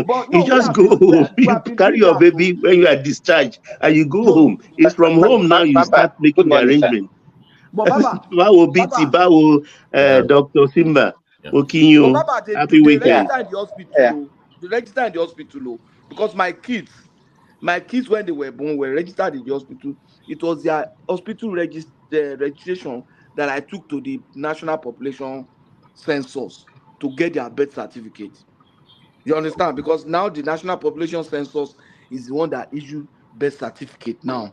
But You no, just go home. You carry your baby when you are discharged and you go home. It's from home now you start making the arrangement. But Baba, Bawo BT, Bawo Dr. Simba, but Okinyo, Baba, happy they weekend. register in the hospital. They register in the hospital because my kids when they were born were registered in the hospital. It was their hospital registration that I took to the national population census to get their birth certificate. You understand? Because now the national population census is the one that issued birth certificate now. So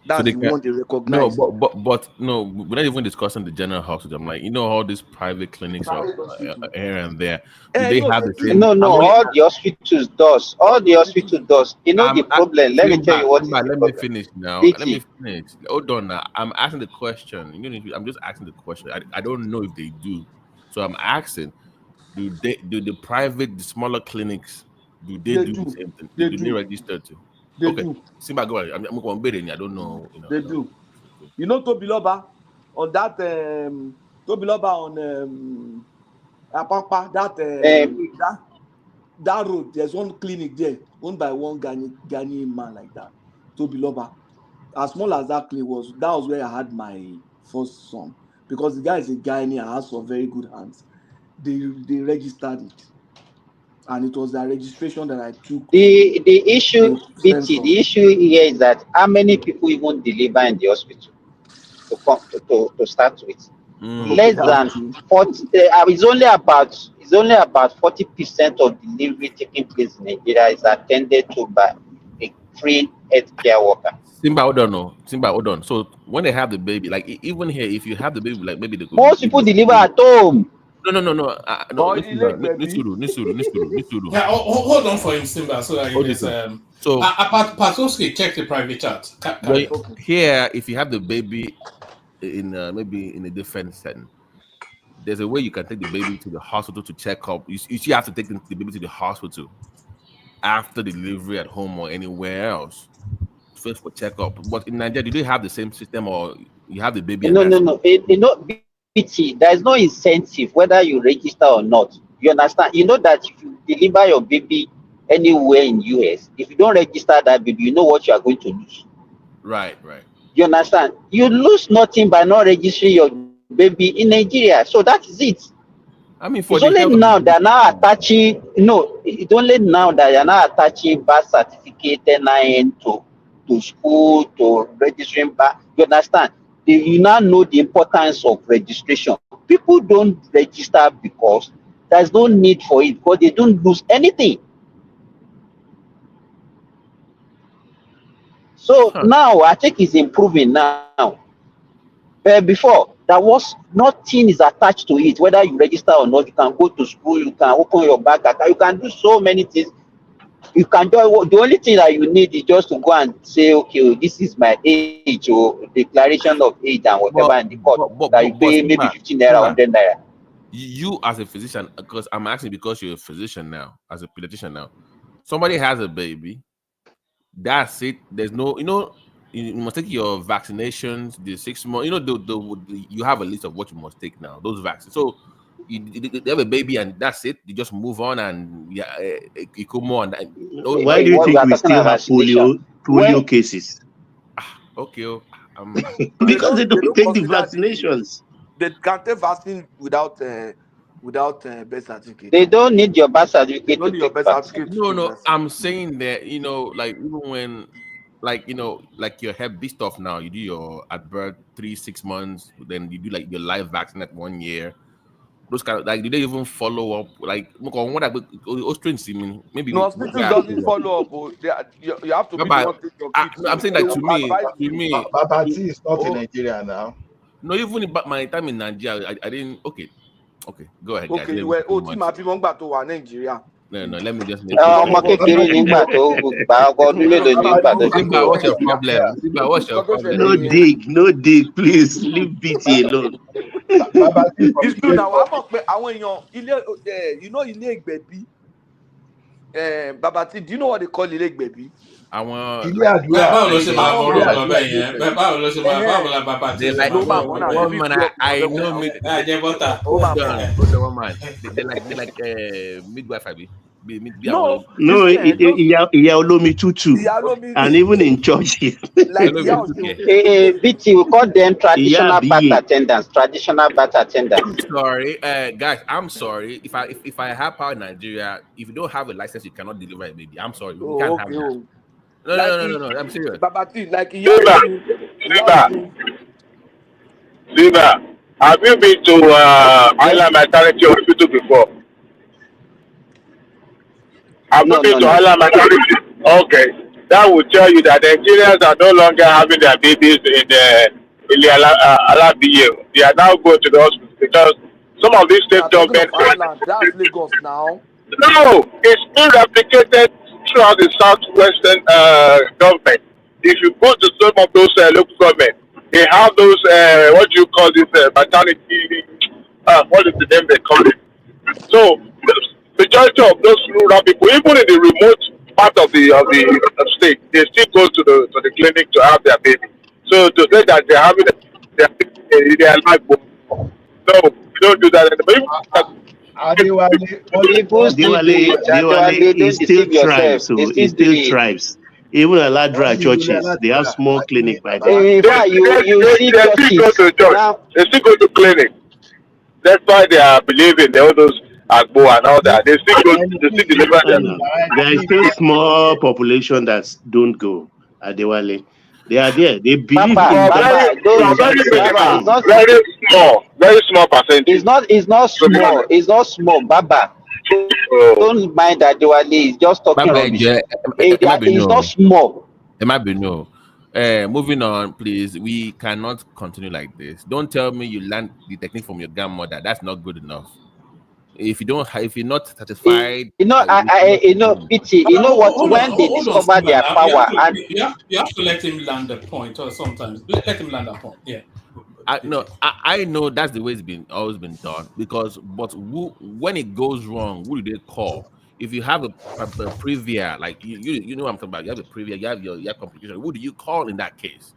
That's they the can, one they no, recognize. but no, we're not even discussing the general hospital. I'm like, all these private clinics are here and there. Do they have the same? No, all the hospitals does. All the hospital does. The problem. Let me tell you what is the Let problem. me finish now. BT. Let me finish. Hold on now. I'm asking the question. I'm just asking the question. I don't know if they do. So I'm asking, do the private, the smaller clinics, do they do the same thing? They do they register too? They okay. do. Simba, go ahead. I'm going to I don't know. They do. You know Tobiloba on that Tobiloba on Apapa, that road, there's one clinic there owned by one Ghanaian man like that. Tobiloba. As small as that clinic was, that was where I had my first son. Because the guy is a Ghanaian and has some very good hands. They registered it. And it was the registration that I took. The issue, BT, the issue here is that how many people even deliver in the hospital to start with? Less than 40. It's only about 40% of delivery taking place in Nigeria is attended to by a free healthcare worker. Simba, hold on, no. Simba, hold on. So when they have the baby, like even here, if you have the baby, like maybe most people deliver at home. No. Nisuru. Yeah, hold on for him, Simba, so that he gets so Patoski, check the private chat. Here, if you have the baby in maybe in a different setting, there's a way you can take the baby to the hospital to check up. You have to take the baby to the hospital after delivery at home or anywhere else. First for checkup. But in Nigeria, do they have the same system, or you have the baby? No. BT, there is no incentive whether you register or not. You understand? You know that if you deliver your baby anywhere in US, if you don't register that baby, you know what you are going to lose. Right. You understand? You lose nothing by not registering your baby in Nigeria. So that is it. I mean, it's only now they're now attaching. No, it's only now that you're now attaching birth certificate, NIN to school, to registering back. You understand? You now know the importance of registration. People don't register because there's no need for it, because they don't lose anything. So now I think it's improving now. Before, there was nothing is attached to it, whether you register or not. You can go to school, you can open your bank account, you can do so many things. You can do the only thing that you need is just to go and say, okay, this is my age, or declaration of age and whatever, and the court that you pay maybe 15 naira, 100 naira. You as a physician, because I'm asking because you're a physician now, as a pediatrician now, somebody has a baby, that's it. There's no, you must take your vaccinations, the 6 months, you have a list of what you must take now, those vaccines. So you have a baby and that's it. You just move on and you come on. Why do you think we still have polio cases? Okay. Because they don't take the vaccinations. They can't take vaccine without birth certificate. They don't need your birth certificate. No. I'm saying that like even when, like your Hep B stuff now, you do your at birth 3-6 months, then you do like your live vaccine at 1 year. Those kind of, like, do they even follow up? Like, Austrian maybe no, hospital doesn't follow up. You have to be the one to take your kids. I'm saying that to me, Baba T is not in Nigeria now. No, even about my time in Nigeria, I didn't. Okay, go ahead. Okay, guys. you were to Nigeria. No, let me just. What's your problem? What's your problem? No dig, please leave BT alone. It's true now. Ilé Ìgbẹ̀bí. Babati, do you know what they call Ilek baby? Àwọn báwo ló ṣe máa mọ orúkọ bẹ́ẹ̀ yẹn báwo ló ṣe máa báwo la bàbá tí ṣe máa mọ orúkọ bẹ́ẹ̀ one man I know jẹ bọ́tà. Hold on, one man. They like midwife abi. No, ìyá olómi tútù, and even in churches. BT, we call them traditional birth attendants. Traditional birth attendants. I'm sorry, guys. I'm sorry. If I have power in Nigeria, if you don't have a license, you cannot deliver a baby. I'm sorry, we can't have that. No. I'm serious. Babati, like Ziba, have you been to Island Maternity Hospital before? Have you been to Island Maternity? Okay, that will tell you that Nigerians are no longer having their babies in the Alabiye. They are now going to the hospital because some of these state governments. That's Lagos now. No, it's being replicated throughout the southwestern government. If you go to some of those local governments, they have those what do you call this maternity? What is the name they call it? So the majority of those rural people, even in the remote part of the state, they still go to the clinic to have their baby. So to say that they're having their life, no, we don't do that anymore. It's still tribes, so it's still tribes. Even a lot of churches, they have small clinic by them. They still go to church. They still go to clinic. That's why they are believing all those Agbo and all that. They still deliver them. There is still small population that don't go at Adewale. They are there. They believe very small percentage. It's not small. It's not small, Baba. Don't mind that Adewale is just talking rubbish. It's not small. It might be no. Moving on, please. We cannot continue like this. Don't tell me you learned the technique from your grandmother. That's not good enough. If you're not satisfied, BT, you know what? When they discover their power, and you have to let him land the point, or sometimes let him land the point. Yeah. I know that's the way it's always been done. But when it goes wrong, who do they call? If you have a previa, like you know what I'm talking about, you have a previa, you have complication. Who do you call in that case?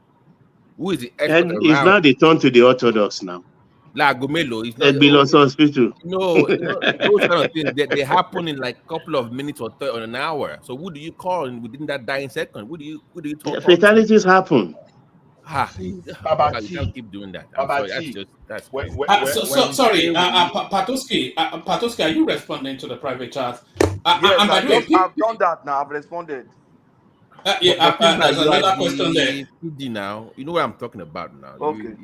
Who is the expert? And it's not the turn to the Orthodox now. Like Gomelo, it's not Bello hospital. No, those kind of things they happen in like a couple of minutes or an hour. So who do you call and within that dying second? Who do you talk? Fatalities happen. You can't keep doing that. That's sorry, Patoski, are you responding to the private chat? Yes, I've done that now. I've responded. There's another question there. Now, you know what I'm talking about now. Okay.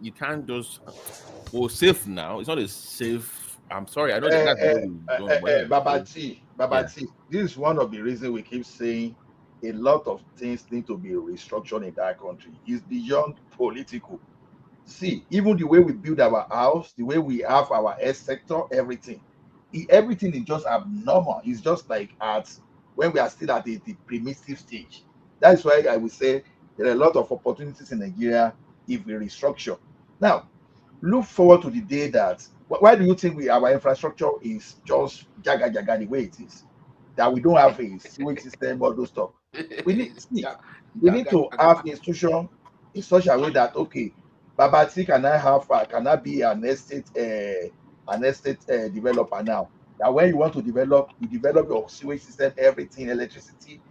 You can't just go safe now. It's not a safe. I'm sorry. I know that's Babati, this is one of the reasons we keep saying a lot of things need to be restructured in that country. It's beyond political. See, even the way we build our house, the way we have our health sector, everything is just abnormal. It's just like when we are still at the primitive stage. That's why I would say there are a lot of opportunities in Nigeria if we restructure. Now, look forward to the day that, why do you think our infrastructure is just jaga the way it is? That we don't have a sewage system, all those stuff. We need to have institution in such a way that, okay, Babati can I be an estate developer now? That when you want to develop, you develop your sewage system, everything, electricity,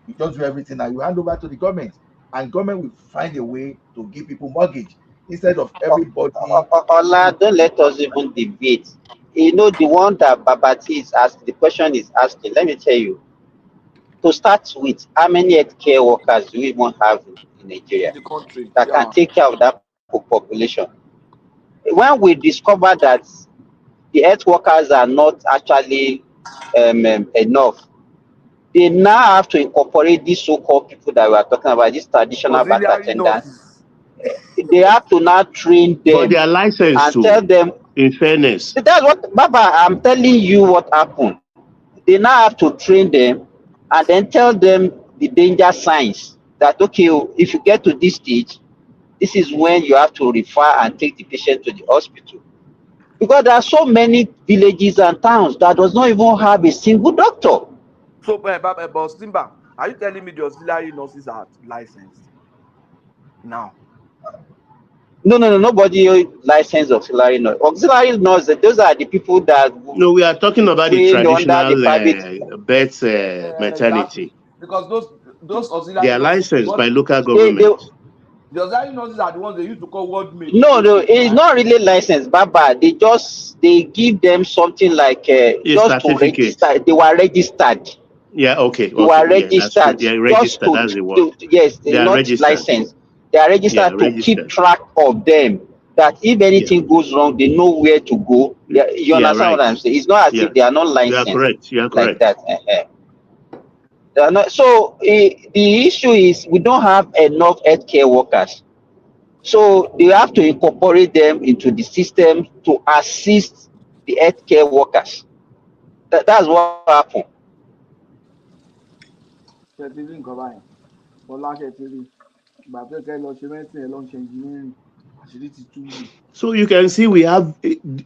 you just do everything and you hand over to the government. And government will find a way to give people mortgage instead of everybody. Ola, don't let us even debate. You know, the one that Babati is asking, the question is asking, let me tell you. To start with, how many healthcare workers do we even have in Nigeria that can take care of that population? When we discover that the health workers are not actually enough, they now have to incorporate these so-called people that we are talking about, these traditional birth attendants. They have to now train them. But they are licensed and tell them, in fairness. That's what, Baba, I'm telling you what happened. They now have to train them and then tell them the danger signs that, okay, if you get to this stage, this is when you have to refer and take the patient to the hospital. Because there are so many villages and towns that does not even have a single doctor. So, but Simba, are you telling me the auxiliary nurses are licensed now? No, nobody licensed auxiliary nurse. Auxiliary nurse, those are the people that. No, we are talking about the traditional birth maternity. Exactly. Because those They auxiliary are nurses, licensed by local government. the auxiliary nurses are the ones they used to call ward maid. No, it's not really licensed, Baba. They give them something like just to register. They were registered. Yeah, okay. They were registered. Yeah, registered. That's the word. Yes, they are not registered. licensed. They are registered to keep track of them. That if anything goes wrong, they know where to go. You understand what I'm saying? It's not as if they are not licensed. You are correct. You are like correct. that. They are not, so the issue is we don't have enough healthcare workers. So they have to incorporate them into the system to assist the healthcare workers. That's what happened. So you can see we have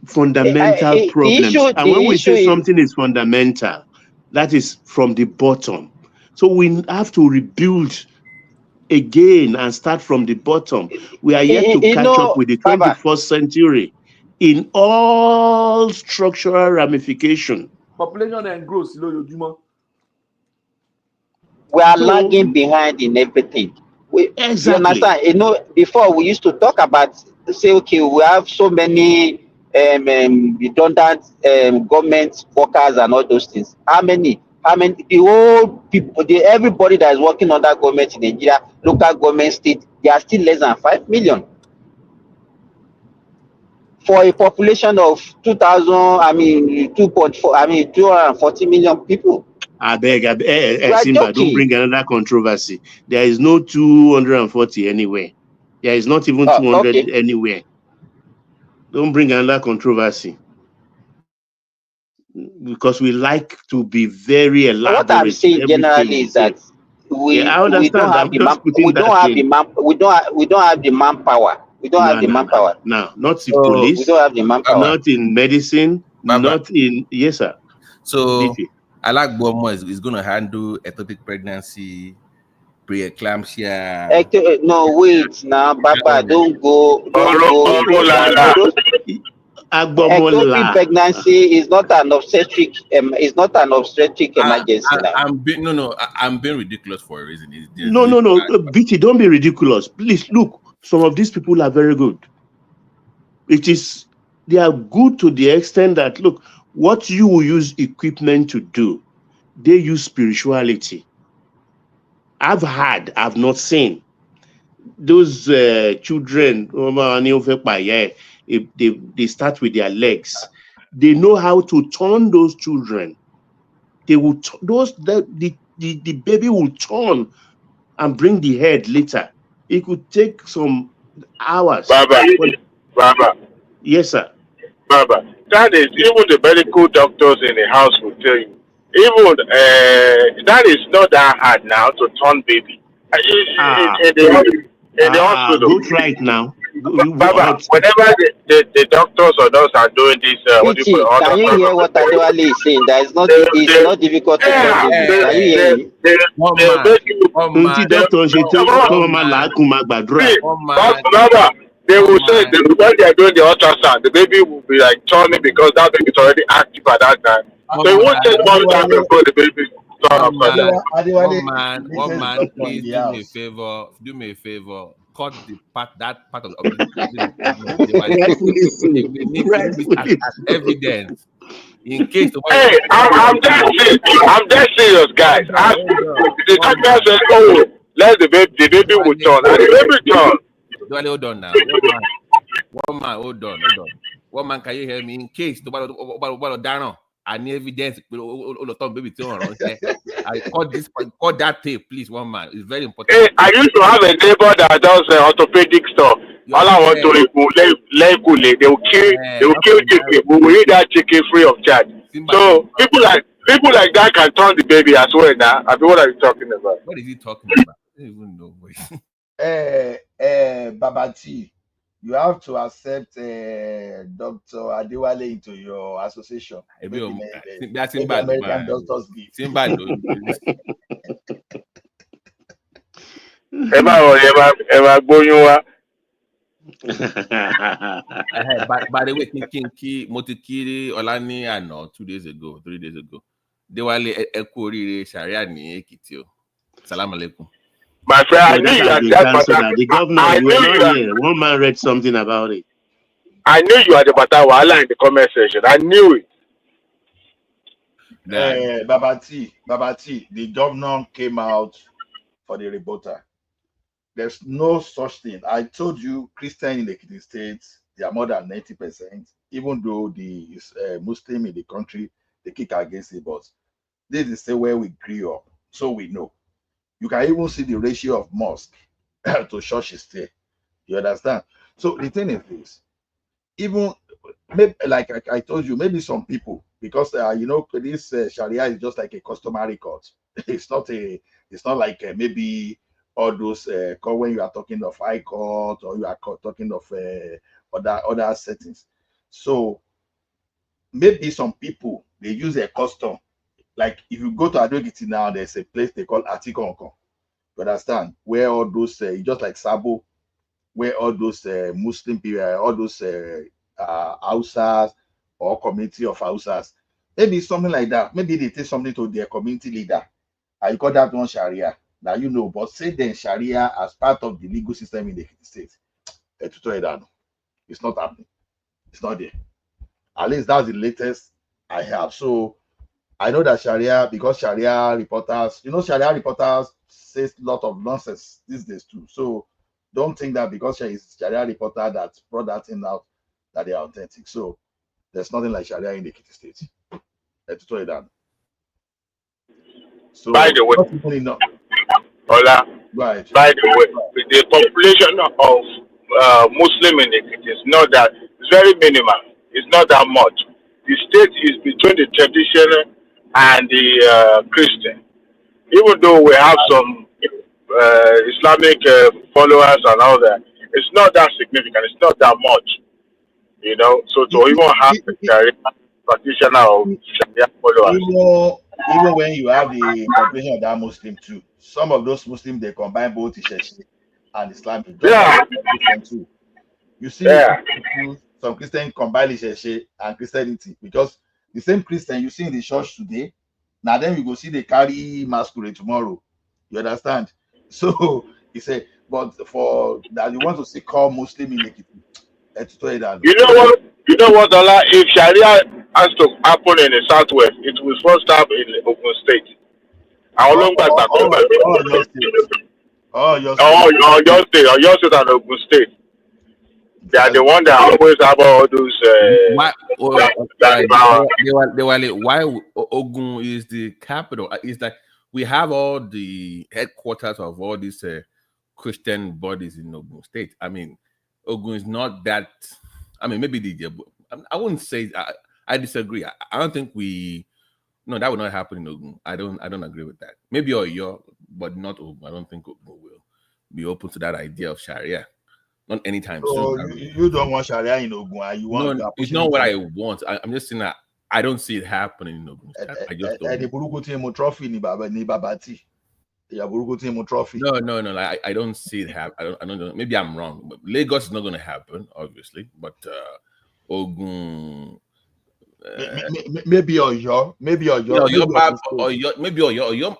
fundamental problems. And when we say something is fundamental, that is from the bottom. So we have to rebuild again and start from the bottom. We are yet to catch up with the 21st century in all structural ramification. Population and growth, we are lagging behind in everything. Exactly. You understand? Before we used to talk about, say, okay, we have so many redundant government workers and all those things. How many? The whole people, everybody that is working under government in Nigeria, local government, state, they are still less than 5 million. For a population of 240 million people. I beg, Simba, don't bring another controversy. There is no 240 anywhere. There is not even 200 anywhere. Don't bring another controversy. Because we like to be very elaborate. What I'm saying generally is that we don't have the manpower. We don't have the manpower. No, not in police. We don't have the manpower. Not in medicine. Not in sir. So Alak Bomo is going to handle ectopic pregnancy, preeclampsia. No, wait now, Baba, don't go. Ectopic pregnancy is not an obstetric. Emergency. I'm being ridiculous for a reason. No, BT, don't be ridiculous. Please look. Some of these people are very good. They are good to the extent that look, what you will use equipment to do, they use spirituality. I've not seen those children. They start with their legs. They know how to turn those children. They will the baby will turn and bring the head later. It could take some hours. Baba. Yes, sir. Baba, that is even the medical doctors in the house will tell you. Even that is not that hard now to turn baby. In the hospital. Go try it now. Baba, whenever the doctors or those are doing this, can you hear what Adewale is saying? That it's not difficult to turn baby. Can you hear me? Baba, they will say when they are doing the ultrasound, the baby will be like turning because that baby is already active at that time. So it won't take more time before the baby. One man, please do me a favor. Cut that part of the as evidence in case. Hey, I'm dead serious, guys. The doctor said, "Oh, let the baby will turn," and the baby turn. Hold on now. One man, hold on. One man, can you hear me? In case down. I need evidence. Baby, I call that tape, please. One man, it's very important. Hey, I used to have a neighbor that does orthopedic stuff. All I want to they will kill chicken. We will eat that chicken free of charge. So people like that can turn the baby as well now. I mean, what are you talking about? What is he talking about? I don't even know. Babati, You have to accept Dr. Adewale into your association. Maybe American Doctors Guild. By the way, Kinki Motikiri Olani ano 2 days ago, 3 days ago. Dewale Ekurire Sharia ni Ekiti. Salam alaikum. My friend, I knew you had that. The governor, you were not here. One man read something about it. I knew you had the Batawa in the comment section. I knew it. Babati, the governor came out for the reporter. There's no such thing. I told you, Christian in the Ekiti State, they are more than 90%, even though the Muslim in the country, they kick against it. But this is the way we grew up, so we know. You can even see the ratio of mosque to churches there. You understand? So the thing is this, even maybe, like I told you, maybe some people, because this Sharia is just like a customary court. It's not like maybe all those when you are talking of high court or you are talking of other settings. So maybe some people, they use a custom. Like if you go to Adogiti now, there's a place they call Atikonko. You understand? Where all those just like Sabo, where all those Muslim people, all those Hausas or community of Hausas, maybe something like that. Maybe they take something to their community leader. I call that one Sharia. Now but say then Sharia as part of the legal system in the Ekiti State. It's not happening. It's not there. At least that's the latest I have. So I know that Sharia, because Sharia reporters, Sharia reporters says a lot of nonsense these days too. So don't think that because she is Sharia reporter that brought that thing out that they are authentic. So there's nothing like Sharia in the Ekiti State. So by the way, Ola, right. By the way, the population of Muslim in Ekiti is not that, it's very minimal. It's not that much. The state is between the traditional and the Christian. Even though we have some Islamic followers and all that, it's not that significant. It's not that much, So to even have the Sharia practitioner or Sharia followers, even when you have the population of that Muslim too, some of those Muslims they combine both Isheshi and Islamic. Too. You see, some Christians combine Isheshi and Christianity because the same Christian you see in the church today, now then you go see they carry masquerade tomorrow. You understand? So he said, but for that you want to see call Muslim in Ekiti. You know what, Ola? If Sharia has to happen in the southwest, it will first happen in Ogun State. Your state and Ogun State. They are the one that always have all those. Why Ogun is the capital? It's like we have all the headquarters of all these Christian bodies in Ogun State. I mean, Ogun is not that. I mean, maybe I wouldn't say. I disagree. I don't think No, that would not happen in Ogun. I don't agree with that. Maybe Oyo, but not Ogun. I don't think Ogun will be open to that idea of Sharia. Not anytime soon. You don't want Sharia in Ogun. You want? No, it's not what I want. I'm just saying that I don't see it happening in Ogun. I just don't. Trophy ni babati. No. Like, I don't see it happen. I don't know. Maybe I'm wrong. But Lagos is not going to happen, obviously. But Ogun. Maybe Oyo. Maybe Oyo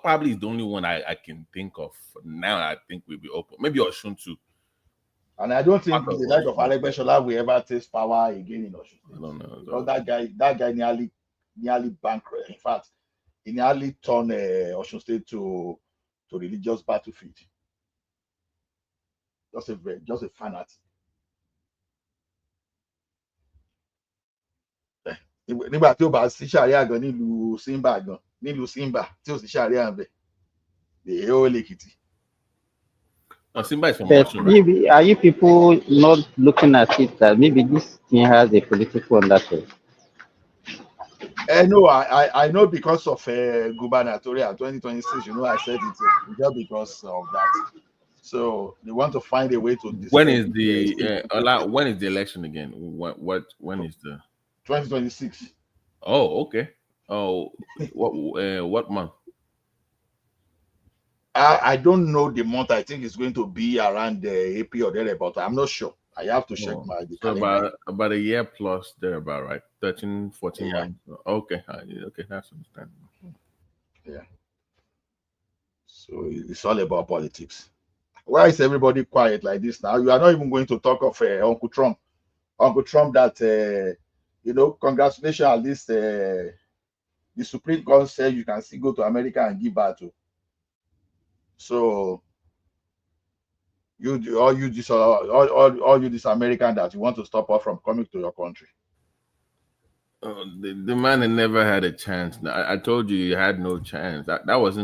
probably is the only one I can think of now. I think will be open. Maybe Osun too. And I don't think the like of Ekpa'S will ever take power again in Osun. I don't know. Because that guy nearly bankrupt. In fact, he nearly turned Osun State to religious battlefield. Just a fanatic. Nígbà tí ó bá sí Sharia gan nílùú Simba tí ó sí Sharia ń bẹ the whole Ekiti. Simba is from Osun, maybe are you people not looking at it that maybe this thing has a political undertone? No, I know because of gubernatorial 2026. I said it just because of that. So they want to find a way to When is discredit the when is the election again? When is the 2026? Oh, okay. Oh, what month? I don't know the month. I think it's going to be around April or there, but I'm not sure. I have to check the So calendar. about a year plus there about, right? 13, 14 Yeah. months. Okay. Okay, that's understandable. Yeah. So it's all about politics. Why is everybody quiet like this now? You are not even going to talk of Uncle Trump. Uncle Trump that, congratulations, at least the Supreme Court said you can still go to America and give birth to. So all you this American that you want to stop us from coming to your country. The man had never had a chance. I told you he had no chance. That's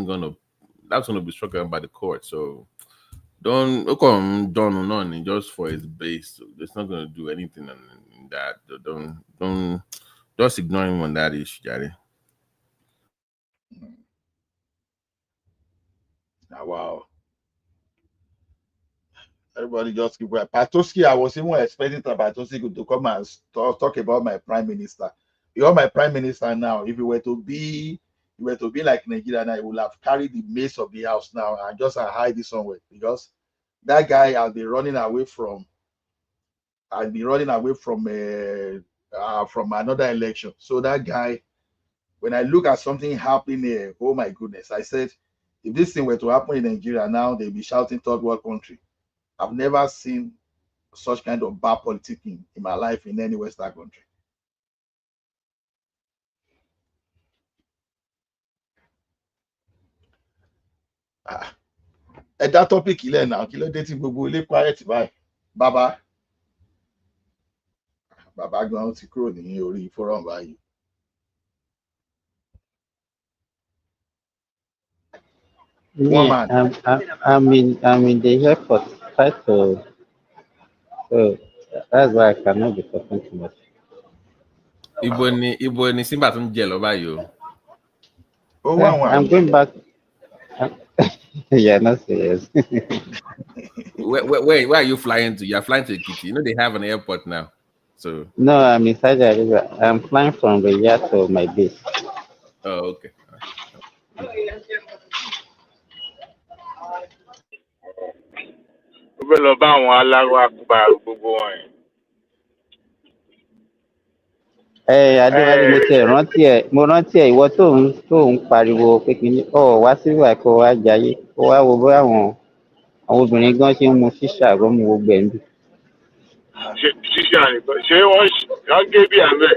gonna be struck down by the court. So don't just for his base. It's not gonna do anything in that. Don't just ignore him on that issue, Daddy. Wow. Everybody just keep quiet. Patoski, I was even expecting Patoski to come and talk about my prime minister. You're my prime minister now. If you were to be like Nigeria now, you would have carried the mace of the house now and just hide it somewhere, because that guy has been running away from another election. So that guy, when I look at something happening here, oh my goodness, I said, if this thing were to happen in Nigeria now, they'd be shouting third world country. I've never seen such kind of bad politics in my life in any Western country. That topic ilẹ̀ náà kí ló dé tí gbogbo ilé quiet báyìí? Bàbá gan ti kúrò ní orí forum báyìí. Yeah, I'm in the airport. So that's why I cannot be talking too much. Ibo ni Simba tún jẹ lọ báyìí o. I'm going back. Yeah, not serious. Where are you flying to? You're flying to Ekiti. You know they have an airport now. So No, I'm inside the river. I'm flying from the yacht to my base. Oh, okay. Lọ bá àwọn aláwọ̀ àkùbà gbogbo wọn yẹn. Adéwálé, mo rántí ẹ ìwọ tó ń pariwo pé kíní wá síbí àìkú wá jayé ó wá wo bóyá àwọn obìnrin gan ṣe ń mu ṣíṣà àgọ́ mu gbogbo ẹ̀ ń bì. Ṣíṣà nìkan ṣé wọ́n gé bí àmẹ́.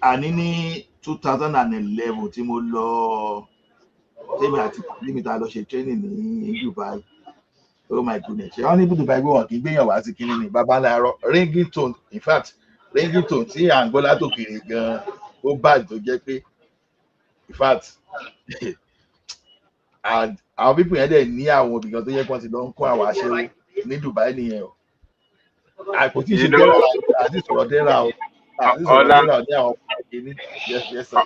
Àní ní 2011 tí mo lọ tèmi àti límítà lọ ṣe training ní Dubai. Oh my goodness. Ṣé wọ́n ní Dubai gbé wọn kì í gbéyàn wá sí kíní ni bàbá láàárọ̀ ringtone, in fact ringtone tí Angola tó kiri gan ó bad tó jẹ́ pé in fact and àwọn people yẹn dẹ̀ ní àwọn òbí kan tó yẹ kí wọ́n ti lọ ń kó àwọn aṣẹ́wó ní Dubai nìyẹn o. Kò tí ì ṣe dẹ́rà àti sọ̀rọ̀ dẹ́rà o. Àti sọ̀rọ̀ dẹ́rà ní àwọn kìíní. Yes, sir.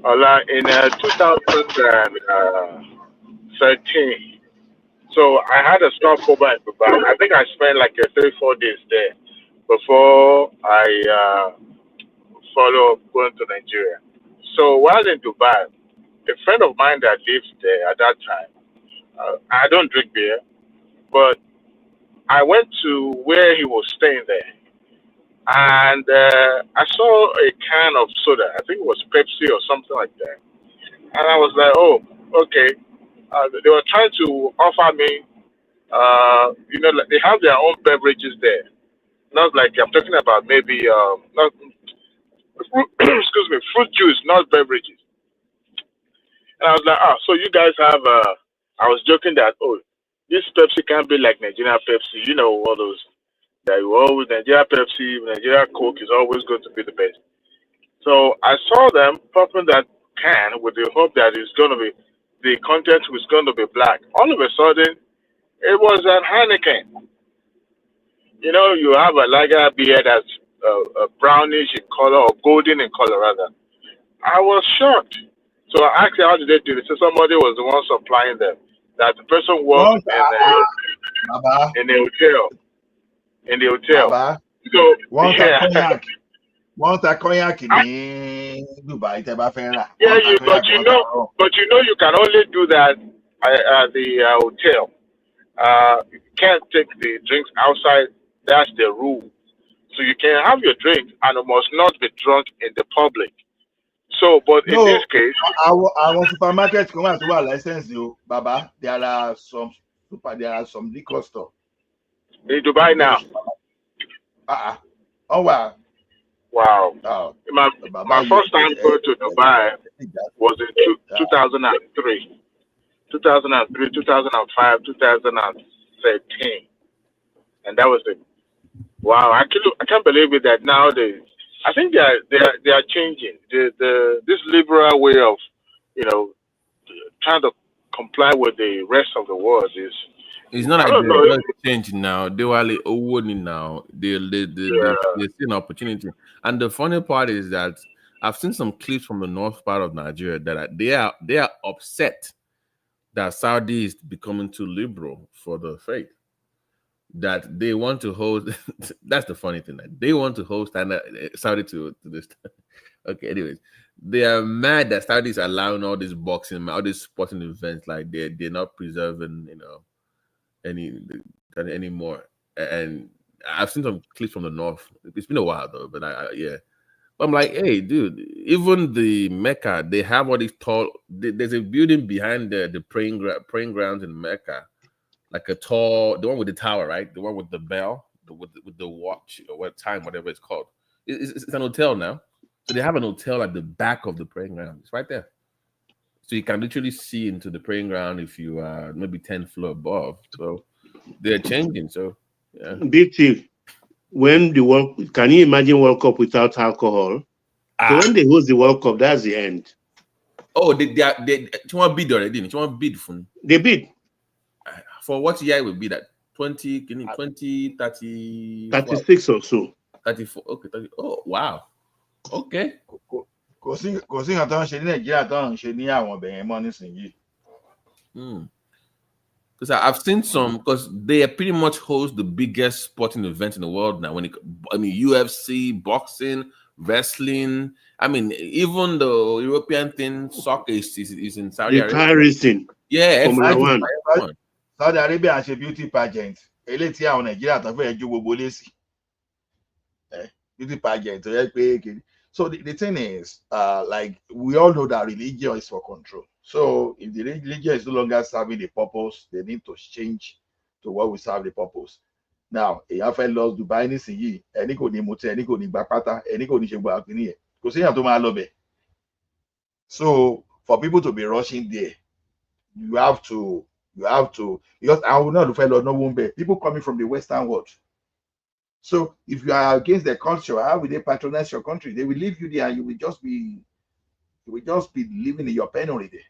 Ola, in 2013, so I had a stopover in Dubai. I think I spent like 3-4 days there before I follow going to Nigeria. So while in Dubai, a friend of mine that lived there at that time, I don't drink beer, but I went to where he was staying there. And I saw a can of soda. I think it was Pepsi or something like that. And I was like, oh, okay. They were trying to offer me, like they have their own beverages there. Not like I'm talking about maybe, fruit juice, not beverages. And I was like, so you guys have, I was joking that, this Pepsi can't be like Nigerian Pepsi, all those. That you always Nigeria Pepsi, Nigeria Coke is always going to be the best. So I saw them popping that can with the hope that it's going to be, the content was going to be black. All of a sudden, it was an Heineken. You have a lager beer that's brownish in color or golden in color rather. I was shocked. So I asked her, how did they do this? So somebody was the one supplying them. That the person worked in the hotel. In the hotel. Baba, So cognac. Want a cognac in Dubai, Tebafera. Yeah, but you know you can only do that at the hotel. You can't take the drinks outside. That's the rule. So you can have your drink and it must not be drunk in the public. So, but in this case, our supermarket come out to our license, you, Baba. There are some liquor store in Dubai now. Oh wow. Wow. Oh. My first time going to Dubai was in 2003. 2003, 2005, 2013. And that was it. Wow, I can't believe it that nowadays I think they are changing. This liberal way of, trying to comply with the rest of the world is. It's not like they're changing now. They were like awarding now. They see an opportunity. And the funny part is that I've seen some clips from the north part of Nigeria that they are upset that Saudi is becoming too liberal for the faith. That they want to host. That's the funny thing. That they want to host and Saudi to this. Okay, anyways, they are mad that Saudi is allowing all this boxing, all these sporting events. Like they're not preserving, anymore. And I've seen some clips from the north. It's been a while though, but I'm like, hey, dude, even the Mecca, they have all these tall. There's a building behind the praying grounds in Mecca, like a tall, the one with the tower, right? The one with the bell, with the watch or what time, whatever it's called. It's an hotel now. So they have an hotel at the back of the praying ground. It's right there. So you can literally see into the praying ground if you are maybe 10th floor above. So they're changing. So yeah. Big Chief, when can you imagine World Cup without alcohol? So when they host the World Cup, that's the end. Oh, they want bid already. They want bid for. They bid. For what year it will be that? 20, 30, 36 or so. 34. Okay, 30. Oh wow. Okay. Because I've seen some, because they pretty much host the biggest sporting event in the world now. UFC, boxing, wrestling. Even the European thing, soccer is in Saudi Arabia. Car racing. Yeah, Formula 1. Saudi Arabia has a beauty pageant. Beauty pageant. So the thing is, like we all know that religion is for control. So if the religion is no longer serving the purpose, they need to change to what will serve the purpose. Now, if I lost Dubai, so for people to be rushing there, you have to, because I will not fellow no one be people coming from the Western world. So if you are against the culture, how will they patronize your country? They will leave you there and you will just be living in your penury there.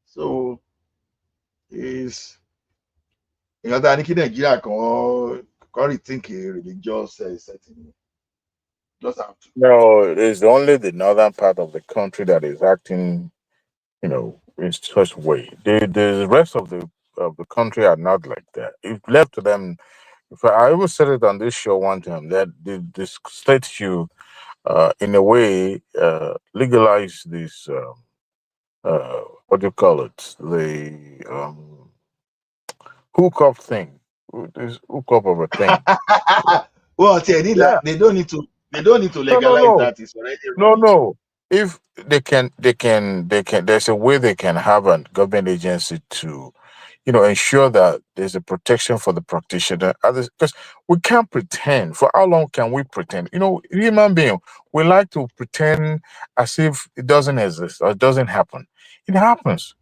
So is Nigeria can rethink a religious setting. Just have to. No, it's only the northern part of the country that is acting, in such way. The rest of the country are not like that. If left to them, I even said it on this show one time that the state should, in a way, legalize this. What do you call it? The hookup thing. This hookup of a thing. Well, they don't need to legalize that. It's already no. If they can. There's a way they can have a government agency to, ensure that there's a protection for the practitioner. Because we can't pretend. For how long can we pretend? Human being, we like to pretend as if it doesn't exist or it doesn't happen. It happens.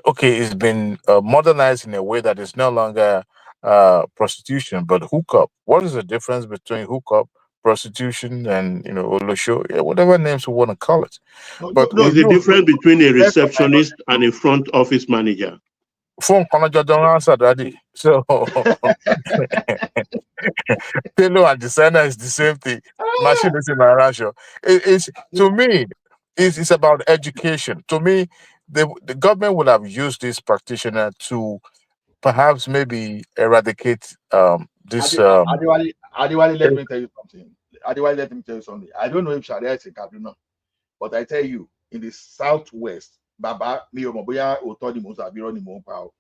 Okay, it's been modernized in a way that is no longer prostitution, but hookup. What is the difference between hookup, prostitution, and olosho? Whatever names we want to call it. But there's a difference between a receptionist and a front office manager. Phone manager don't answer, daddy. So tailor and designer is the same thing. Machine is in my ratio. It's to me. It's about education. To me, the government would have used this practitioner to perhaps maybe eradicate this. Adewale, let me tell you something. Adewale, let me tell you something. I don't know if Sharia is in Kaduna, but I tell you, in the southwest, Baba, mi o mo boya oto ni mo sọ àbí irọ́ ni mo ń pa o.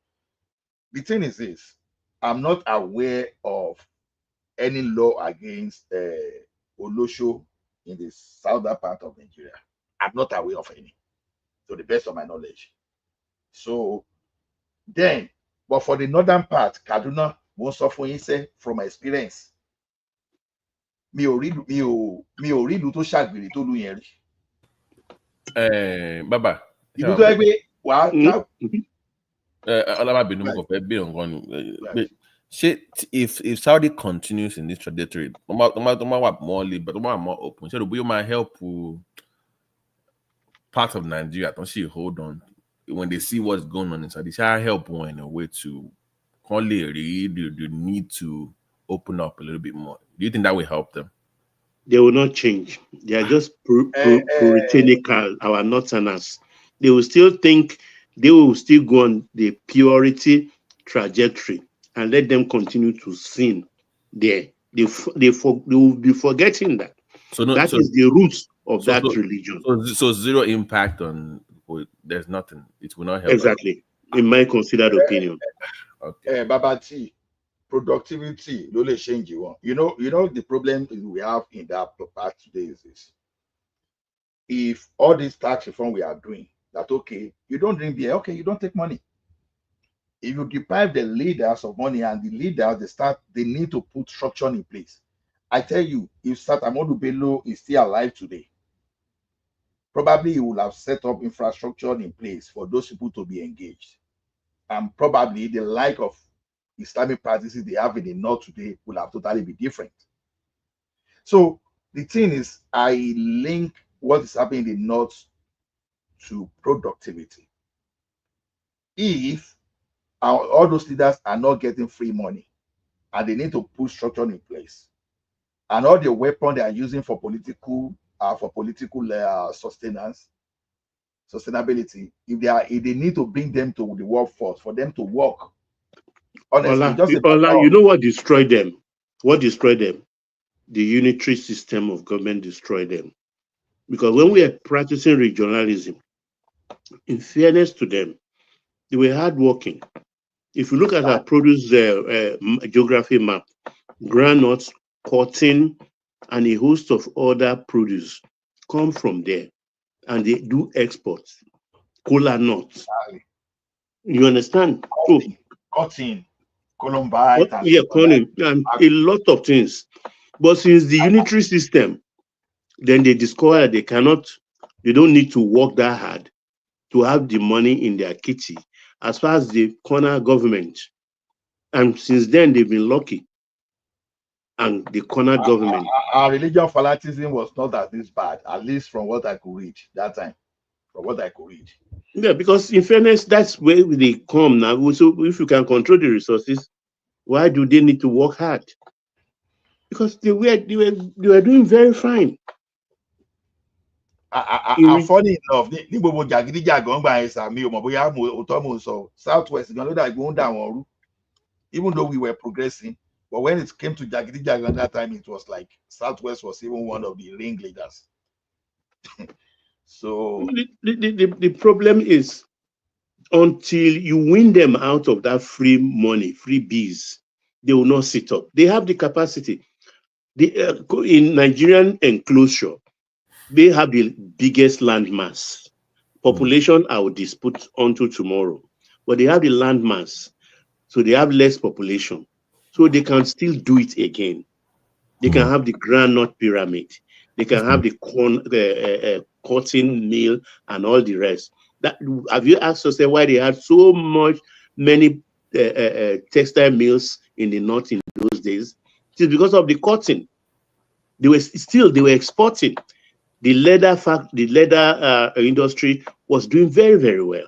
The thing is this: I'm not aware of any law against Olosho in the southern part of Nigeria. I'm not aware of any, to the best of my knowledge. So then, but for the northern part, Kaduna, most of what you say from my experience, mi ò rí ìlú tó ṣàgbèrè tó lù yẹn rí. Baba. Ìlú tó yẹ pé wàá Ọlábàbínú mo kàn fẹ́ béèrè nǹkan ni. Ṣé if Saudi continues in this trajectory, tó máa wà more liberal, tó máa wà more open, ṣé bóyá ó máa help part of Nigeria tó ṣe hold on when they see what's going on in Saudi, shall help one in a way to only read the need to open up a little bit more. Do you think that will help them? They will not change. They are just puritanical, our northerners. They will still think they will still go on the purity trajectory and let them continue to sin there. They will be forgetting that. So that is the roots of that religion. So zero impact on. There's nothing. It will not help. Exactly, in my considered opinion. Okay. Baba T, productivity, no change you want. You know the problem we have in that part today is this. If all this tax reform we are doing, that okay, you don't drink beer, okay, you don't take money. If you deprive the leaders of money and the leaders they need to put structure in place. I tell you, if Satamodu Bello is still alive today, probably he will have set up infrastructure in place for those people to be engaged. And probably the like of Islamic practices they have in the north today will have totally be different. So the thing is, I link what is happening in the north to productivity. If all those leaders are not getting free money and they need to put structure in place, and all the weapons they are using for political sustainability, if they need to bring them to the workforce for them to work. Honestly, you know what destroyed them? What destroyed them? The unitary system of government destroyed them. Because when we are practicing regionalism, in fairness to them, they were hardworking. If you look at our produce geography map, groundnuts, cotton, and a host of other produce come from there, and they do exports. Cola nuts. You understand? Cotton, Columbine. Cotton, and a lot of things. But since the unitary system, then they discover they don't need to work that hard to have the money in their kitty as far as the corner government. And since then, they've been lucky. And the corner government. Our religion fanaticism was not this bad, at least from what I could read that time. From what I could read. Yeah, because in fairness, that's where they come now. So if you can control the resources, why do they need to work hard? Because they were doing very fine. Funny enough, Southwest, even though we were progressing, but when it came to Jagidi that time, it was like Southwest was even one of the ringleaders. So the problem is, until you win them out of that free money, free bees, they will not sit up. They have the capacity. In Nigerian enclosure, they have the biggest land mass. Population, I will dispute onto tomorrow, but they have the land mass, so they have less population. So they can still do it again. They can have the groundnut pyramid. They can have the corn, cotton mill, and all the rest. Have you asked yourself why they had so many textile mills in the north in those days? It is because of the cotton. They were exporting. The leather industry was doing very, very well.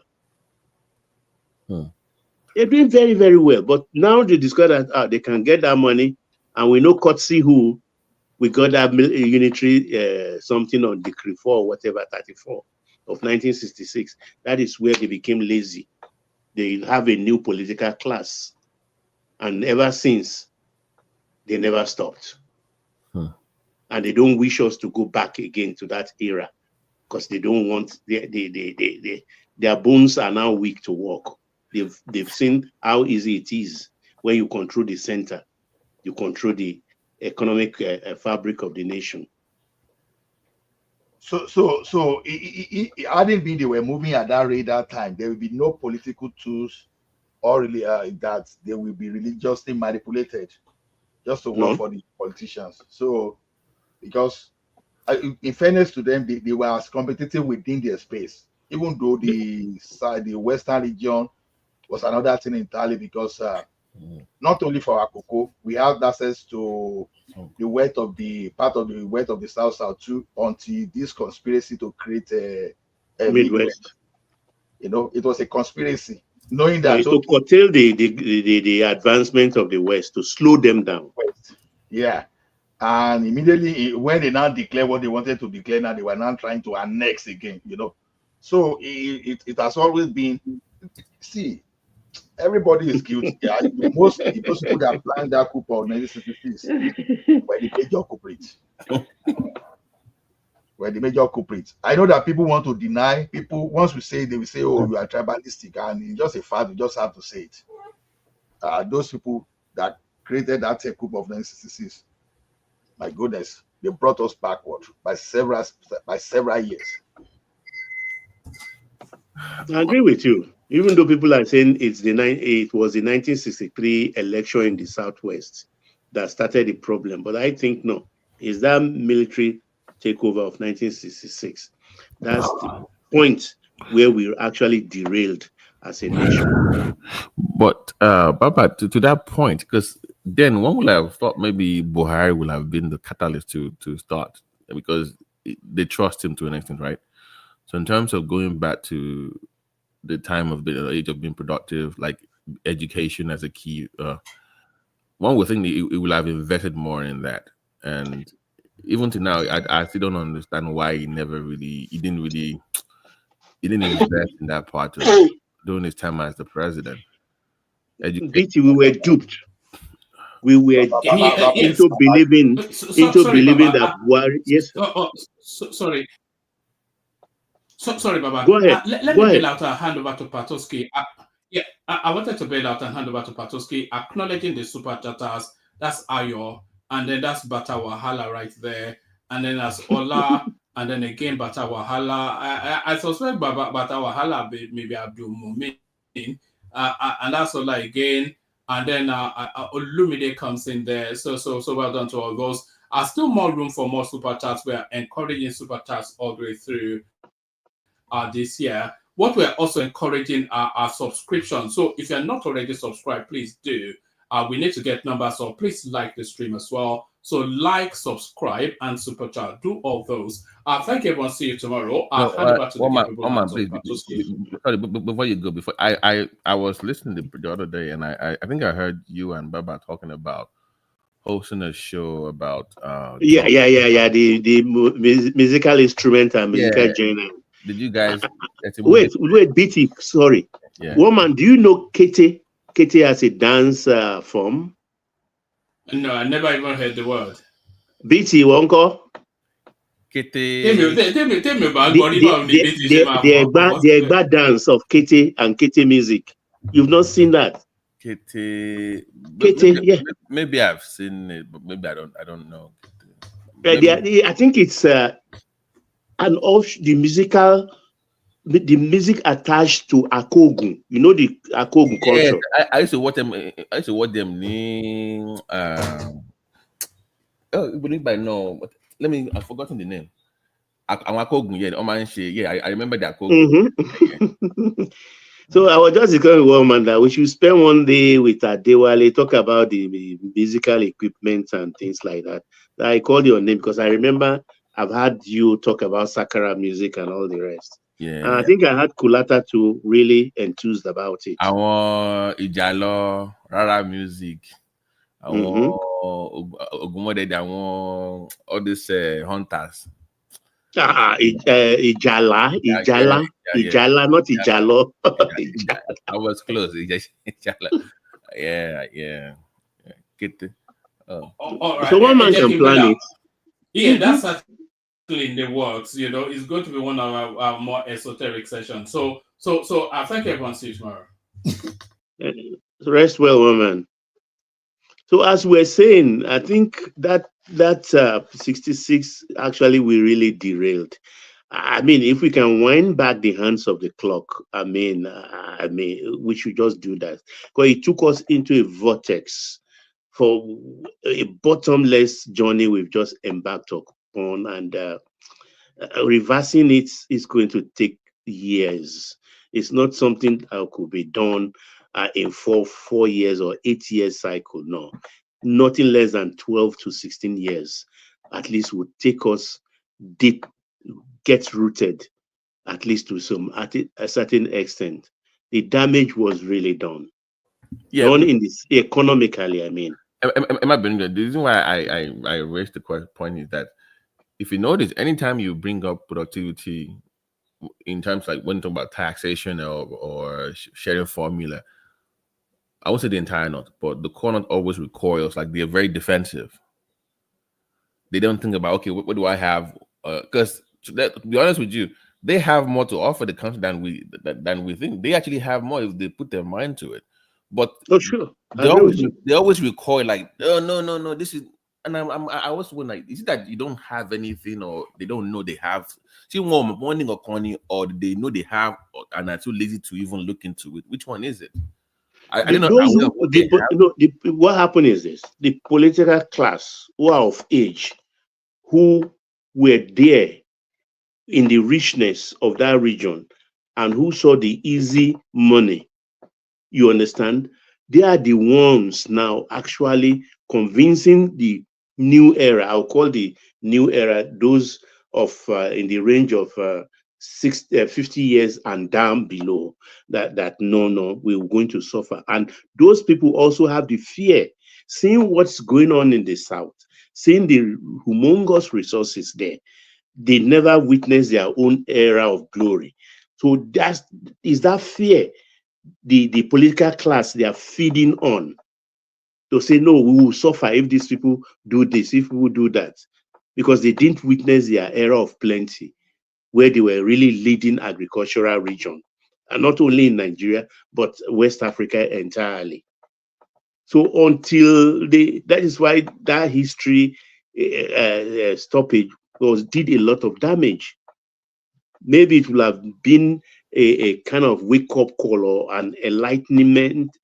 They're doing very, very well. But now they discover that they can get that money, and we know courtesy who we got that unitary something on Decree 4 or whatever, 34 of 1966. That is where they became lazy. They have a new political class. And ever since, they never stopped. And they don't wish us to go back again to that era because they don't want, their bones are now weak to walk. They've seen how easy it is when you control the center, you control the economic fabric of the nation. So it hadn't been they were moving at that rate that time, there will be no political tools or really that they will be religiously manipulated just to work for the politicians. So because in fairness to them, they were as competitive within their space, even though the Western region was another thing entirely, because not only for our cocoa, we have access to the wealth of the part of the wealth of the South too, until this conspiracy to create a Midwest. You know, it was a conspiracy, knowing that to curtail the advancement of the West, to slow them down. Yeah. And immediately when they now declare what they wanted to declare, now they were now trying to annex again, you know. So it has always been, see, everybody is guilty. Yeah. Most people that planned that coup of 1966 were the major culprits. Were the major culprits. I know that people want to deny. People, once we say, they will say, oh, you are tribalistic, and it's just a fact. You just have to say it. Those people that created that coup of 1966, my goodness, they brought us backward by several years. I agree with you. Even though people are saying it was the 1963 election in the Southwest that started the problem, but I think no, it's that military takeover of 1966. That's the point where we actually derailed as a nation. But Baba, to that point, because then one would have thought maybe Buhari would have been the catalyst to start, because they trust him to an extent, right? So in terms of going back to the time of the age of being productive, like education as a key, one would think it will have invested more in that. And even to now, I still don't understand why he didn't invest in that part during his time as the president. BT, we were duped. We were into believing that Buhari. Yes. Sorry. Sorry, Baba. Go ahead. Let me bail out and hand over to Patoski. I wanted to bail out and hand over to Patoski, acknowledging the super chatters. That's Ayo, and then that's Bata Wahala right there, and then that's Ola, and then again Bata Wahala. I suspect Bata Wahala maybe Abdul Mumin, and that's Ola again, and then Olumide comes in there. So well done to all those. Still more room for more super chats. We are encouraging super chats all the way through this year. What we're also encouraging are subscriptions. So if you're not already subscribed, please do. We need to get numbers, so please like the stream as well. So like, subscribe, and super chat. Do all those. Thank you, everyone. See you tomorrow. I'll hand over to the sorry, before you go, I was listening the other day, and I think I heard you and Baba talking about hosting a show about the musical instrument and musical genre. Did you guys wait, BT, sorry. Yeah. Woman, do you know Kete as a dance form? No, I never even heard the word. BT, Wonko? Kete. Tell me about the Ekpa'S dance of Kete and Kete music. You've not seen that? Kete, yeah. Maybe I've seen it, but maybe I don't know. I think it's and of the music attached to Akogun. You know the Akogun culture. I used to watch them. Believe I know. I've forgotten the name. Akogun. Yeah, I remember the Akogun. Mm-hmm. So I was just discussing with one man that we should spend one day with Adewale, talk about the musical equipment and things like that. I called your name because I remember I've had you talk about Sakara music and all the rest. Yeah. And I think I had Kulata to really enthused about it. Our Ijalo, Rara music. I want Ogumode, I want all these hunters. Ijala, not Ijalo. I was close. Yeah. Get the, all right. So one man can plan it. Yeah, that's actually in the works. It's going to be one of our more esoteric sessions. So I thank everyone. See you tomorrow. Rest well, woman. So as we're saying, I think that 66 actually we really derailed. I mean, if we can wind back the hands of the clock, I mean, we should just do that, because it took us into a vortex for a bottomless journey we've just embarked upon, and reversing it is going to take years. It's not something that could be done in 4 years or 8 years cycle. No, nothing less than 12 to 16 years at least would take us deep, get rooted, at least to a certain extent. The damage was really done. Yeah, done in this economically, I mean. Am I being good? The reason why I raised the point is that if you notice, anytime you bring up productivity in terms like when you talk about taxation or sharing formula, I won't say the entire knot, but the core knot always recoils, like they're very defensive. They don't think about, okay, what do I have? Because to be honest with you, they have more to offer the country than we think. They actually have more if they put their mind to it. But sure, they always recoil, like, no, this is. And I was wondering, like, is it that you don't have anything, or they don't know they have? See, morning or corny, or they know they have, and are too lazy to even look into it? Which one is it? I don't know. What happened is this: the political class who are of age, who were there in the richness of that region, and who saw the easy money, you understand? They are the ones now actually convincing the new era. I'll call the new era those of in the range of 50 years and down below, that no, we're going to suffer. And those people also have the fear, seeing what's going on in the south, seeing the humongous resources there. They never witnessed their own era of glory. So that fear the political class they are feeding on, to say, no, we will suffer if these people do this, if we do that, because they didn't witness their era of plenty, where they were really leading agricultural region, and not only in Nigeria, but West Africa entirely. So until that is why that history stoppage did a lot of damage. Maybe it will have been a kind of wake-up call or an enlightenment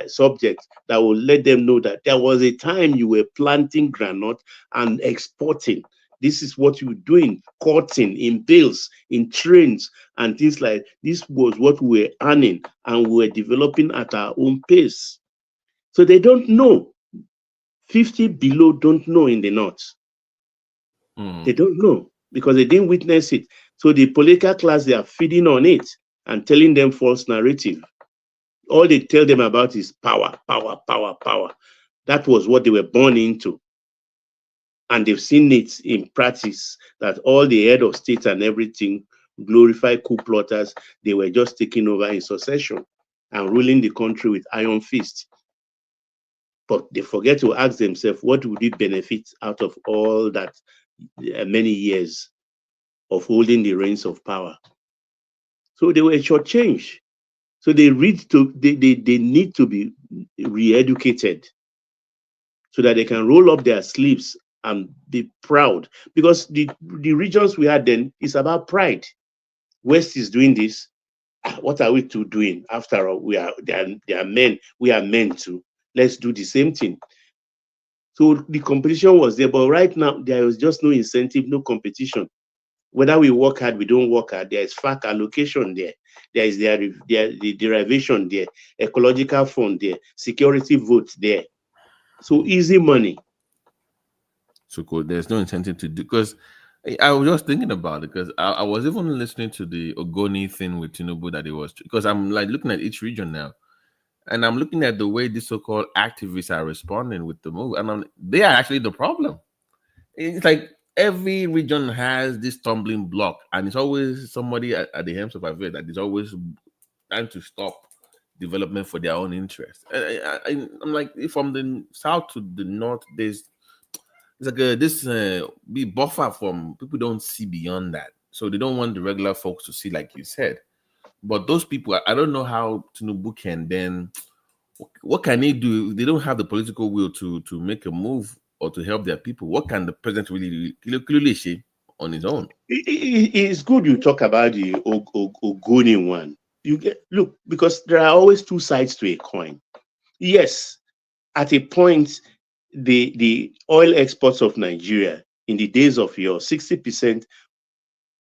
subject that will let them know that there was a time you were planting granite and exporting. This is what you were doing, cutting in bales, in trains, and things like this was what we were earning, and we were developing at our own pace. So they don't know. 50 below don't know in the north. They don't know because they didn't witness it. So the political class, they are feeding on it and telling them false narrative. All they tell them about is power, power, power, power. That was what they were born into. And they've seen it in practice, that all the head of state and everything, glorified coup plotters, they were just taking over in succession and ruling the country with iron fist. But they forget to ask themselves, what would it benefit out of all that many years of holding the reins of power? So they were shortchanged. So they need to be re-educated so that they can roll up their sleeves and be proud. Because the regions we had then is about pride. West is doing this. What are we two doing? After all, they are men. We are men too. Let's do the same thing. So the competition was there, but right now there is just no incentive, no competition. Whether we work hard, we don't work hard, there is FAC allocation there. There is the derivation there, ecological fund there, security vote there. So easy money. So cool. There's no incentive to do, because I was just thinking about it, because I was even listening to the Ogoni thing with Tinubu that it was, because I'm like looking at each region now, And I'm looking at the way these so-called activists are responding with the move, and they are actually the problem. It's like every region has this stumbling block, and it's always somebody at the helm of affairs that is always trying to stop development for their own interest. I'm like, from the south to the north, there's like this be buffer from people don't see beyond that, so they don't want the regular folks to see, like you said. But those people, I don't know how Tinubu can then. What can they do? They don't have the political will to make a move or to help their people. What can the president really on his own? It's good you talk about the Ogoni one. Look, because there are always two sides to a coin. Yes, at a point, the oil exports of Nigeria in the days of your 60%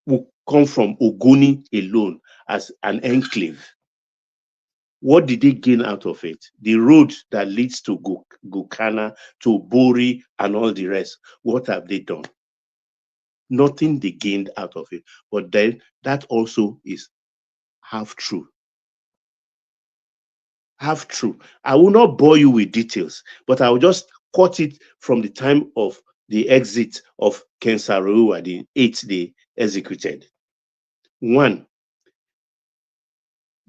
will come from Ogoni alone as an enclave. What did they gain out of it? The road that leads to Gokana, to Bori, and all the rest. What have they done? Nothing they gained out of it. But then that also is half true. Half true. I will not bore you with details, but I will just quote it from the time of the exit of Ken Saro-Wiwa, the 8th day executed. One,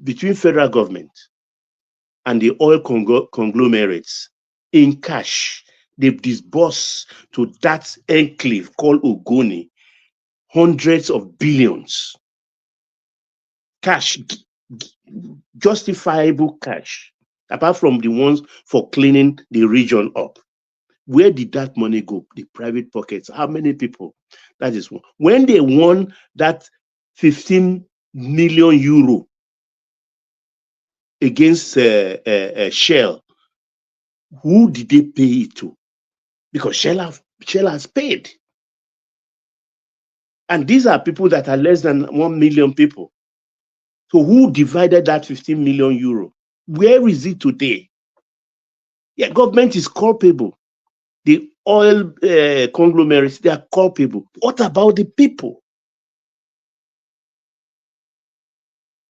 between federal government and the oil conglomerates in cash, they've disbursed to that enclave called Ogoni hundreds of billions. Cash, justifiable cash, apart from the ones for cleaning the region up. Where did that money go? The private pockets. How many people? That is one. When they won that 15 million euro against Shell, who did they pay it to? Because Shell has paid. And these are people that are less than 1 million people. So who divided that 15 million euro? Where is it today? Yeah, government is culpable. The oil conglomerates, they are culpable. What about the people?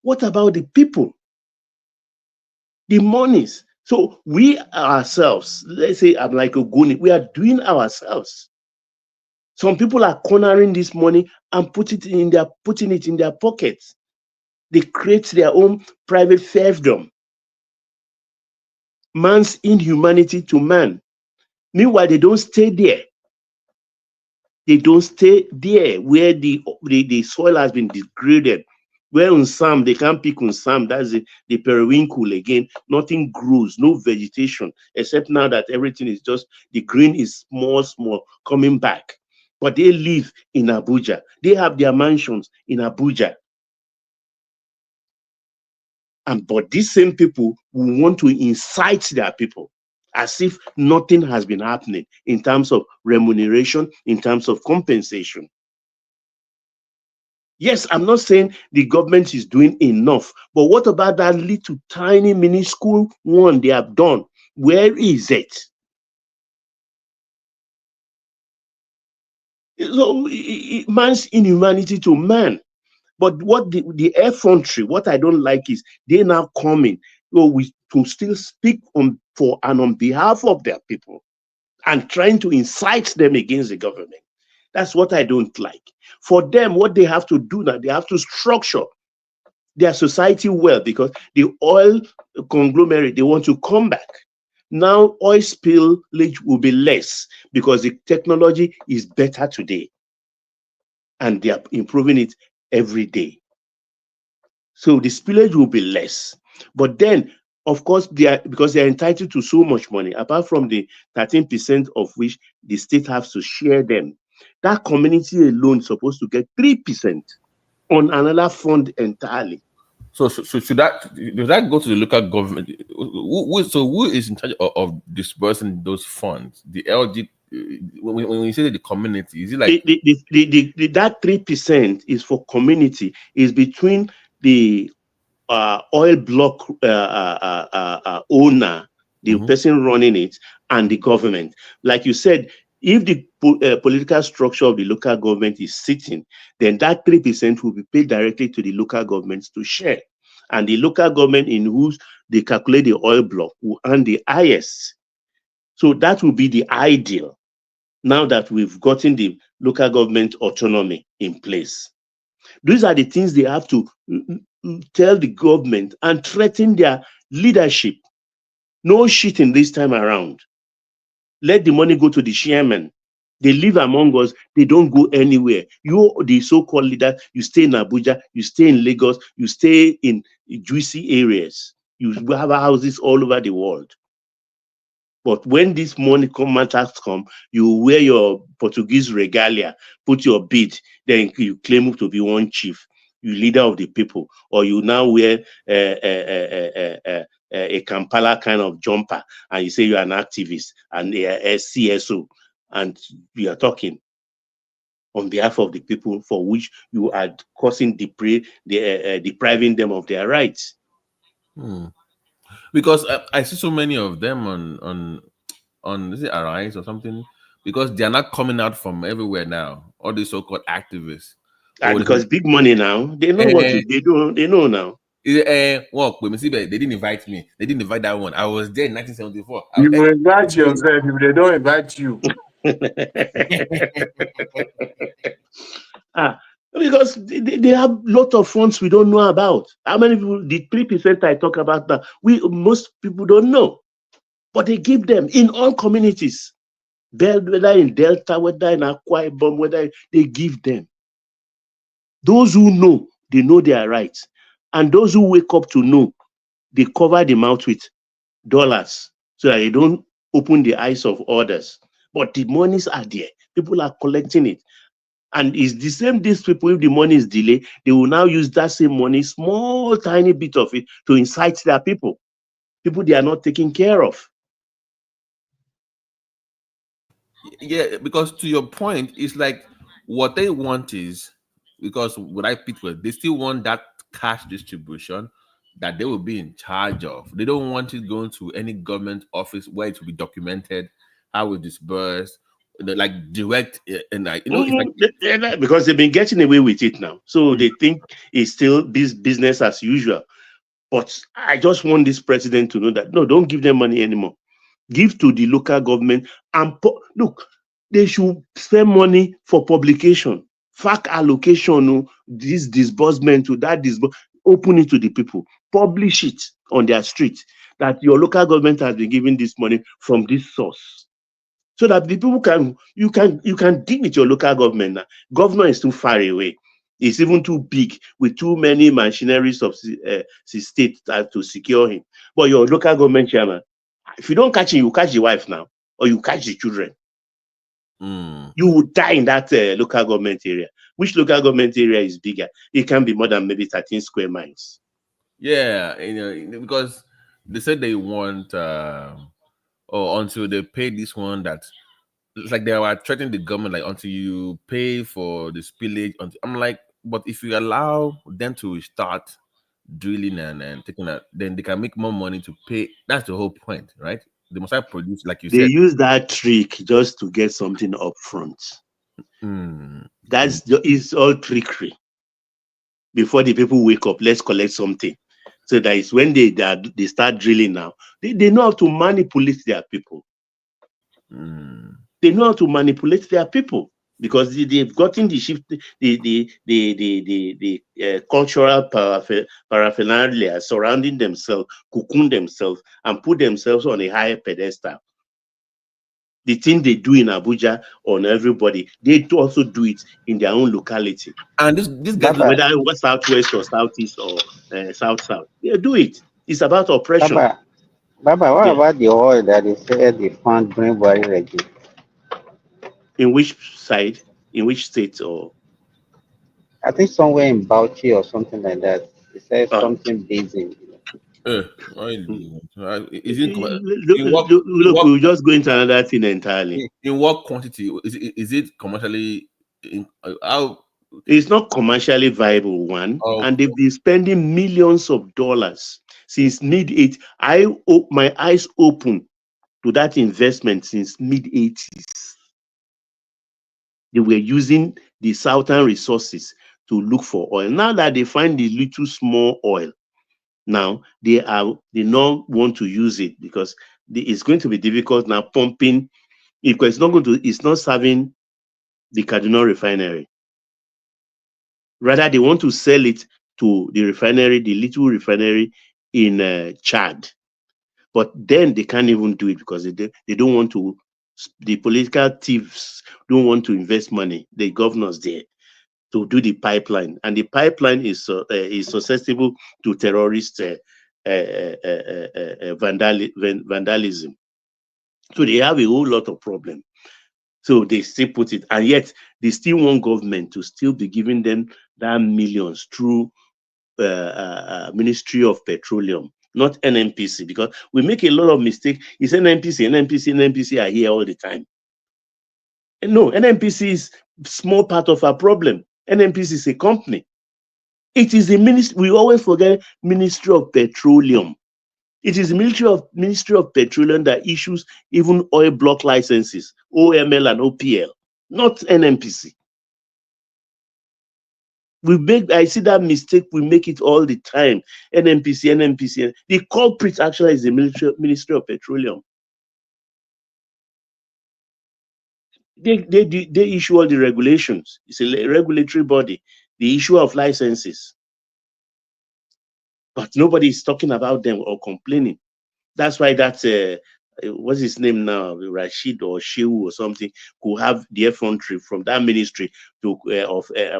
What about the people? The monies. So we ourselves, let's say I'm like Ogoni, we are doing ourselves. Some people are cornering this money and putting it in their pockets. They create their own private serfdom. Man's inhumanity to man. Meanwhile, they don't stay there. They don't stay there where the soil has been degraded. Where on some they can't pick on some, that's the periwinkle again. Nothing grows, no vegetation, except now that everything is just, the green is small, coming back. But they live in Abuja. They have their mansions in Abuja. But these same people will want to incite their people as if nothing has been happening in terms of remuneration, in terms of compensation. Yes, I'm not saying the government is doing enough, but what about that little tiny minuscule one they have done? Where is it? So man's inhumanity to man. But what the effrontery, what I don't like is they now coming to still speak on behalf of their people and trying to incite them against the government. That's what I don't like. For them, what they have to do now, they have to structure their society well, because the oil conglomerate, they want to come back. Now oil spillage will be less because the technology is better today and they are improving it every day. So the spillage will be less. But then, of course, because they are entitled to so much money, apart from the 13% of which the state has to share them, that community alone is supposed to get 3% on another fund entirely. So does that go to the local government? Who is in charge of disbursing those funds? The LG. When you say the community, is it like that 3% is for community? Is between the oil block owner, the person running it, and the government. Like you said, if the political structure of the local government is sitting, then that 3% will be paid directly to the local governments to share. and the local government in whose they calculate the oil block will earn the highest. So that will be the ideal now that we've gotten the local government autonomy in place. These are the things they have to tell the government and threaten their leadership. No shitting this time around. Let the money go to the chairman. They live among us. They don't go anywhere. You, the so-called leader, you stay in Abuja, you stay in Lagos, you stay in juicy areas. You have houses all over the world. But when this money matters come, you wear your Portuguese regalia, put your bead, then you claim to be one chief, you leader of the people, or you now wear a Kampala kind of jumper, and you say you're an activist and a CSO, and you are talking on behalf of the people for which you are causing depriving them of their rights. Because I see so many of them on is it Arise or something, because they are not coming out from everywhere now. All these so-called activists. Because big money now, they know what they do. They know now. Work with me. They didn't invite me. They didn't invite that one. I was there in 1974. You will invite yourself if they don't invite you. Because they have a lot of funds we don't know about. How many people, the 3% I talk about now, most people don't know. But they give them in all communities. Whether in Delta, whether in Akwa Ibom, whether they give them. Those who know, they know their rights. And those who wake up to know, they cover the mouth with dollars so that they don't open the eyes of others. But the monies are there. People are collecting it. And it's the same, these people, if the money is delayed, they will now use that same money, small, tiny bit of it, to incite their people. People they are not taking care of. Yeah, because to your point, it's like what they want is, because what I picked with, they still want that cash distribution that they will be in charge of. They don't want it going to any government office where it will be documented how it disbursed, like direct and like it's like, because they've been getting away with it now, so they think it's still business as usual. But I just want this president to know that no, don't give them money anymore. Give to the local government and look, they should spend money for publication, fact allocation, this disbursement to that disbursement, open it to the people, publish it on their street that your local government has been giving this money from this source, so that the people you can deal with your local government. Now, governor is too far away. It's even too big with too many machineries of the state to secure him. But your local government chairman, if you don't catch him, you catch the wife now, or you catch the children. You would die in that local government area. Which local government area is bigger? It can be more than maybe 13 square miles. Yeah, because they said they want, or until they pay this one, that it's like they were threatening the government, like until you pay for the spillage. I'm like, but if you allow them to start drilling and taking that, then they can make more money to pay. That's the whole point, right? They must have produced, like you said. They use that trick just to get something up front. It's all trickery. Before the people wake up, let's collect something. So that is when they start drilling now. They know how to manipulate their people. They know how to manipulate their people because they've gotten the shift, the cultural paraphernalia surrounding themselves, cocoon themselves, and put themselves on a higher pedestal. The thing they do in Abuja on everybody, they also do it in their own locality. And this guy, whether it was southwest or southeast or south, they do it. It's about oppression. Baba, what about the oil that they said they found during Buhari regime? In which side? In which state? Or I think somewhere in Bauchi or something like that. It says something busy. Is it, look, we'll just go into another thing entirely. In what quantity? Is it commercially? How? It's not commercially viable, and they've been spending millions of dollars since mid-80s. My eyes open to that investment since mid-80s. They were using the southern resources to look for oil. Now that they find the little small oil, Now they not want to use it because it's going to be difficult now pumping, because it's not serving the Kaduna refinery. Rather, they want to sell it to the refinery, the little refinery in Chad. But then they can't even do it because they don't want to, the political thieves don't want to invest money, the governors there, to do the pipeline. And the pipeline is susceptible to terrorist vandalism. So they have a whole lot of problems. So they still put it, and yet they still want government to still be giving them that millions through Ministry of Petroleum, not NNPC, because we make a lot of mistakes. It's NNPC are here all the time. And no, NNPC is small part of our problem. NNPC is a company. It is the ministry. We always forget Ministry of Petroleum. It is the Ministry of Petroleum that issues even oil block licenses, OML and OPL, not NNPC. I see that mistake. We make it all the time. NNPC. The culprit actually is the Ministry of Petroleum. They issue all the regulations. It's a regulatory body. The issue of licenses. But nobody is talking about them or complaining. That's why that what's his name now, Rashid or Shehu or something, could have the effrontery from that ministry to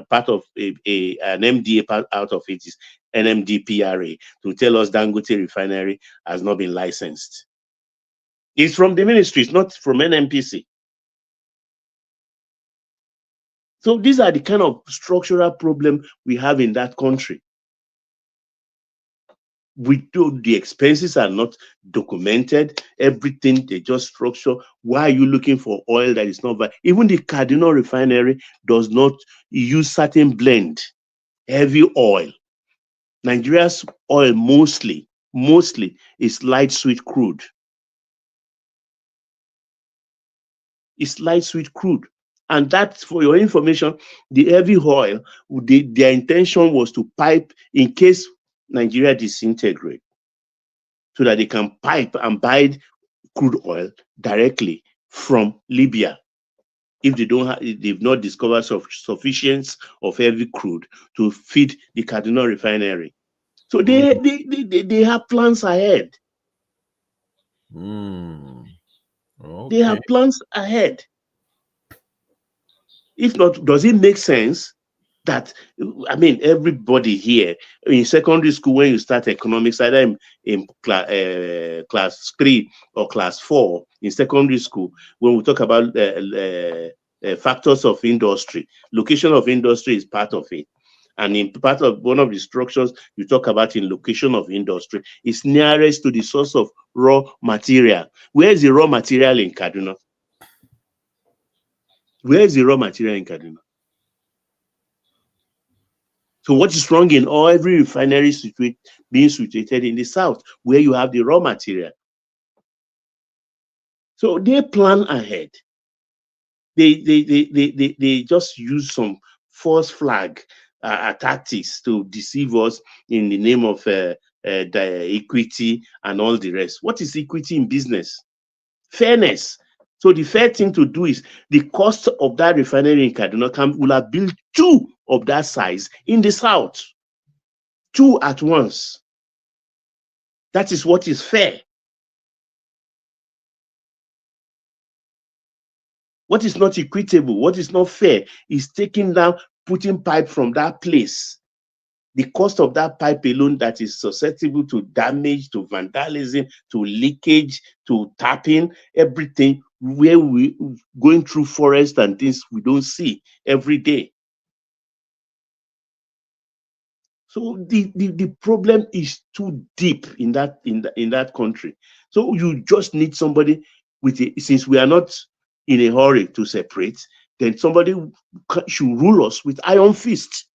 part of an MDA part out of it is NMDPRA to tell us Dangote refinery has not been licensed. It's from the ministry, it's not from NNPC. So these are the kind of structural problem we have in that country. The expenses are not documented. Everything they just structure. Why are you looking for oil that is not valid? Even the Kaduna refinery does not use certain blend, heavy oil. Nigeria's oil mostly is light sweet crude. It's light sweet crude. And that's, for your information, the heavy oil, their intention was to pipe in case Nigeria disintegrate, so that they can pipe and buy crude oil directly from Libya if they've not discovered sufficiency of heavy crude to feed the Kaduna refinery. So they have plans ahead. Okay. They have plans ahead. If not, does it make sense that, I mean, everybody here in secondary school, when you start economics, either in class 3 or class 4 in secondary school, when we talk about factors of industry, location of industry is part of it. And in part of one of the structures you talk about in location of industry is nearest to the source of raw material. Where is the raw material in Kaduna? Where is the raw material in Kaduna? So what is wrong in every refinery being situated in the south, where you have the raw material? So they plan ahead. They just use some false flag tactics to deceive us in the name of the equity and all the rest. What is equity in business? Fairness. So the fair thing to do is the cost of that refinery in Kaduna will have built 2 of that size in the south. 2 at once. That is what is fair. What is not equitable, what is not fair is taking down, putting pipe from that place. The cost of that pipe alone that is susceptible to damage, to vandalism, to leakage, to tapping, everything, where we going through forest and things we don't see every day. So the problem is too deep in that country. So you just need somebody since we are not in a hurry to separate, then somebody should rule us with iron fist.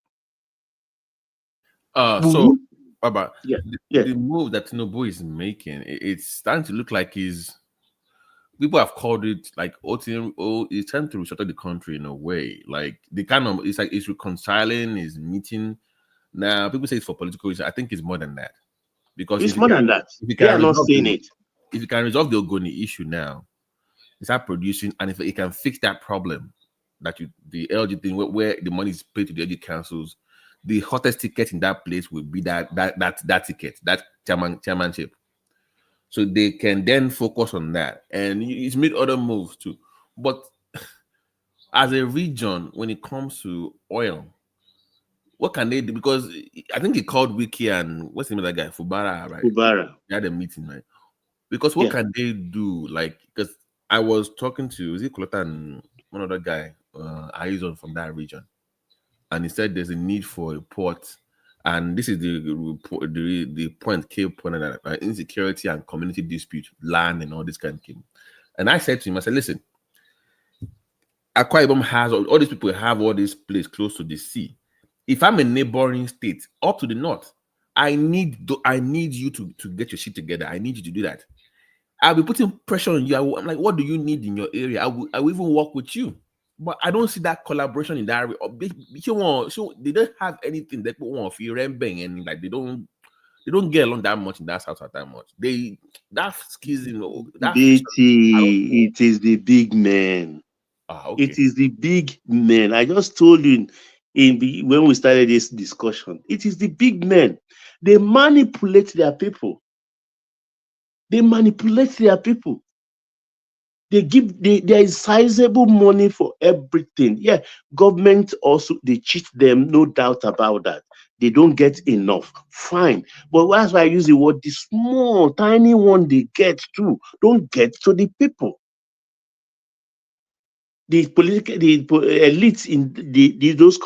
So, Baba, the move that Tinubu is making, it's starting to look like people have called it like it's trying to restructure the country in a way. Like it's like it's reconciling, is meeting. Now people say it's for political reasons. I think it's more than that. Because it's more than that. They are not saying it. If you can resolve the Ogoni issue now, start producing, and if it can fix that problem, that the LG thing where the money is paid to the LG councils, the hottest ticket in that place will be that ticket, that chairmanship. So they can then focus on that, and it's made other moves too. But as a region, when it comes to oil, what can they do? Because I think he called Wiki and what's the name of that guy, Fubara, right? Fubara. They had a meeting, right? Because what can they do? Like, because I was talking to, is it Kulota and one other guy, Aizon from that region, and he said there's a need for a port, and this is the point, key point, that insecurity and community dispute, land and all this kind of thing. And I said to him, I said, listen, Akwa Ibom has all these people have all this place close to the sea. If I'm a neighboring state up to the north, I need you to get your shit together. I need you to do that. I'll be putting pressure on you. I'm like, what do you need in your area? I will even work with you. But I don't see that collaboration in that area. They don't have anything that people want feel rembang, and like they don't get along that much in that south that much. That schism. It is the big men. Okay. It is the big men. I just told you when we started this discussion. It is the big men. They manipulate their people. There is sizable money for everything. Yeah, government also, they cheat them, no doubt about that. They don't get enough. Fine. But that's why I use the word, the small, tiny one they get to, don't get to the people. The elites in those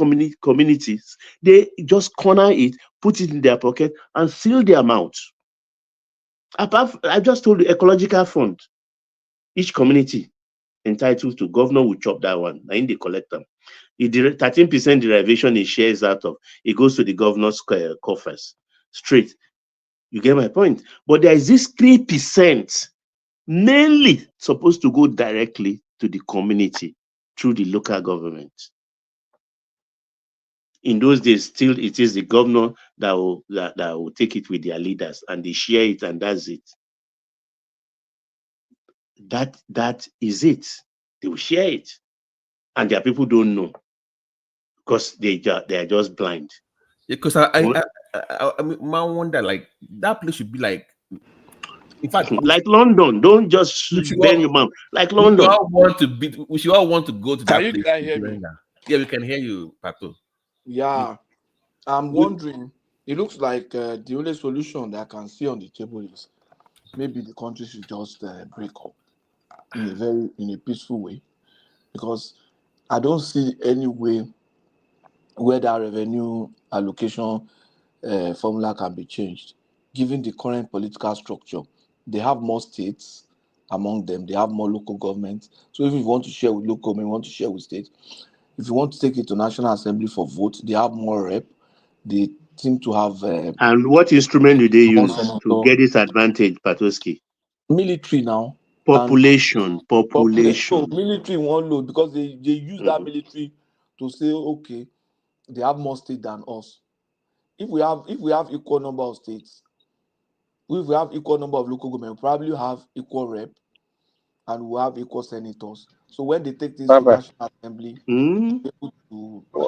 communities, they just corner it, put it in their pocket, and seal their mouths. I just told you, ecological fund. Each community entitled to, governor will chop that one. And they collect them. The 13% derivation it shares out of, it goes to the governor's coffers straight. You get my point? But there is this 3% mainly supposed to go directly to the community through the local government. In those days, still it is the governor that will take it with their leaders, and they share it, and that's it. That is it. They will share it, and their people don't know because they are just blind. Because I wonder, like, that place should be like, in fact, like London. Don't just bend your mouth. Like London. We should all want to go to that place. Can you guys hear me? Yeah, we can hear you, Pato. Yeah, I'm wondering. It looks like the only solution that I can see on the table is maybe the country should just break up in a peaceful way, because I don't see any way where that revenue allocation formula can be changed, given the current political structure. They have more states among them. They have more local governments. So if you want to share with local government, you want to share with states. If you want to take it to National Assembly for vote, they have more rep. They seem to have. And what instrument do they use to get this advantage, Patoski? Military now. Population. So military won't load because they use that military to say, okay, they have more states than us. If we have equal number of states, if we have equal number of local government, we probably have equal rep, and we have equal senators. So when they take this to National Assembly,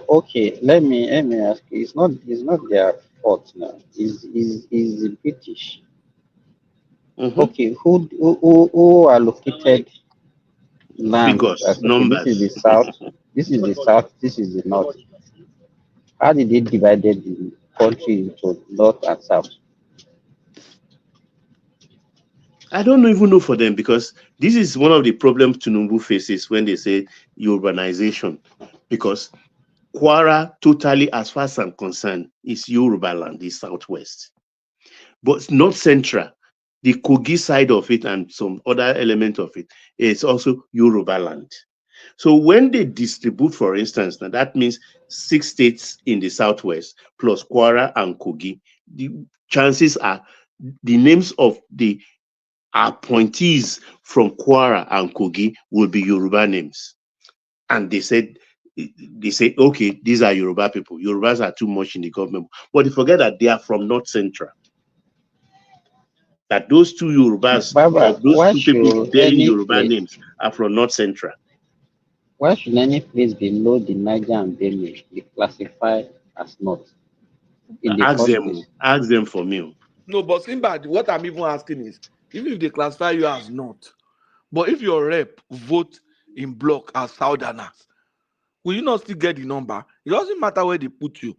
okay, let me ask you. It's not their fault now. Is the British? Okay, who allocated land? Numbers. This is the south. This is the south. This is the north. How did they divide the country into north and south? I don't even know for them, because this is one of the problems Tinubu faces when they say urbanization, because Kwara, totally, as far as I'm concerned, is Yoruba land, the southwest. But North Central, the Kogi side of it and some other element of it, is also Yoruba land. So when they distribute, for instance, now that means 6 states in the southwest plus Kwara and Kogi, the chances are the names of the appointees from Kwara and Kogi will be Yoruba names. And they said, okay, these are Yoruba people. Yorubas are too much in the government. But they forget that they are from North Central. that those two Yorubas, Baba, those why two people should bearing any Yoruba place, names are from North Central. why should any place below the Niger and Benue be classified as North in the first place? Ask them for me. No, but Simba, what I'm even asking is, even if they classify you as North, but if your rep vote in block as Southerners, will you not still get the number? It doesn't matter where they put you.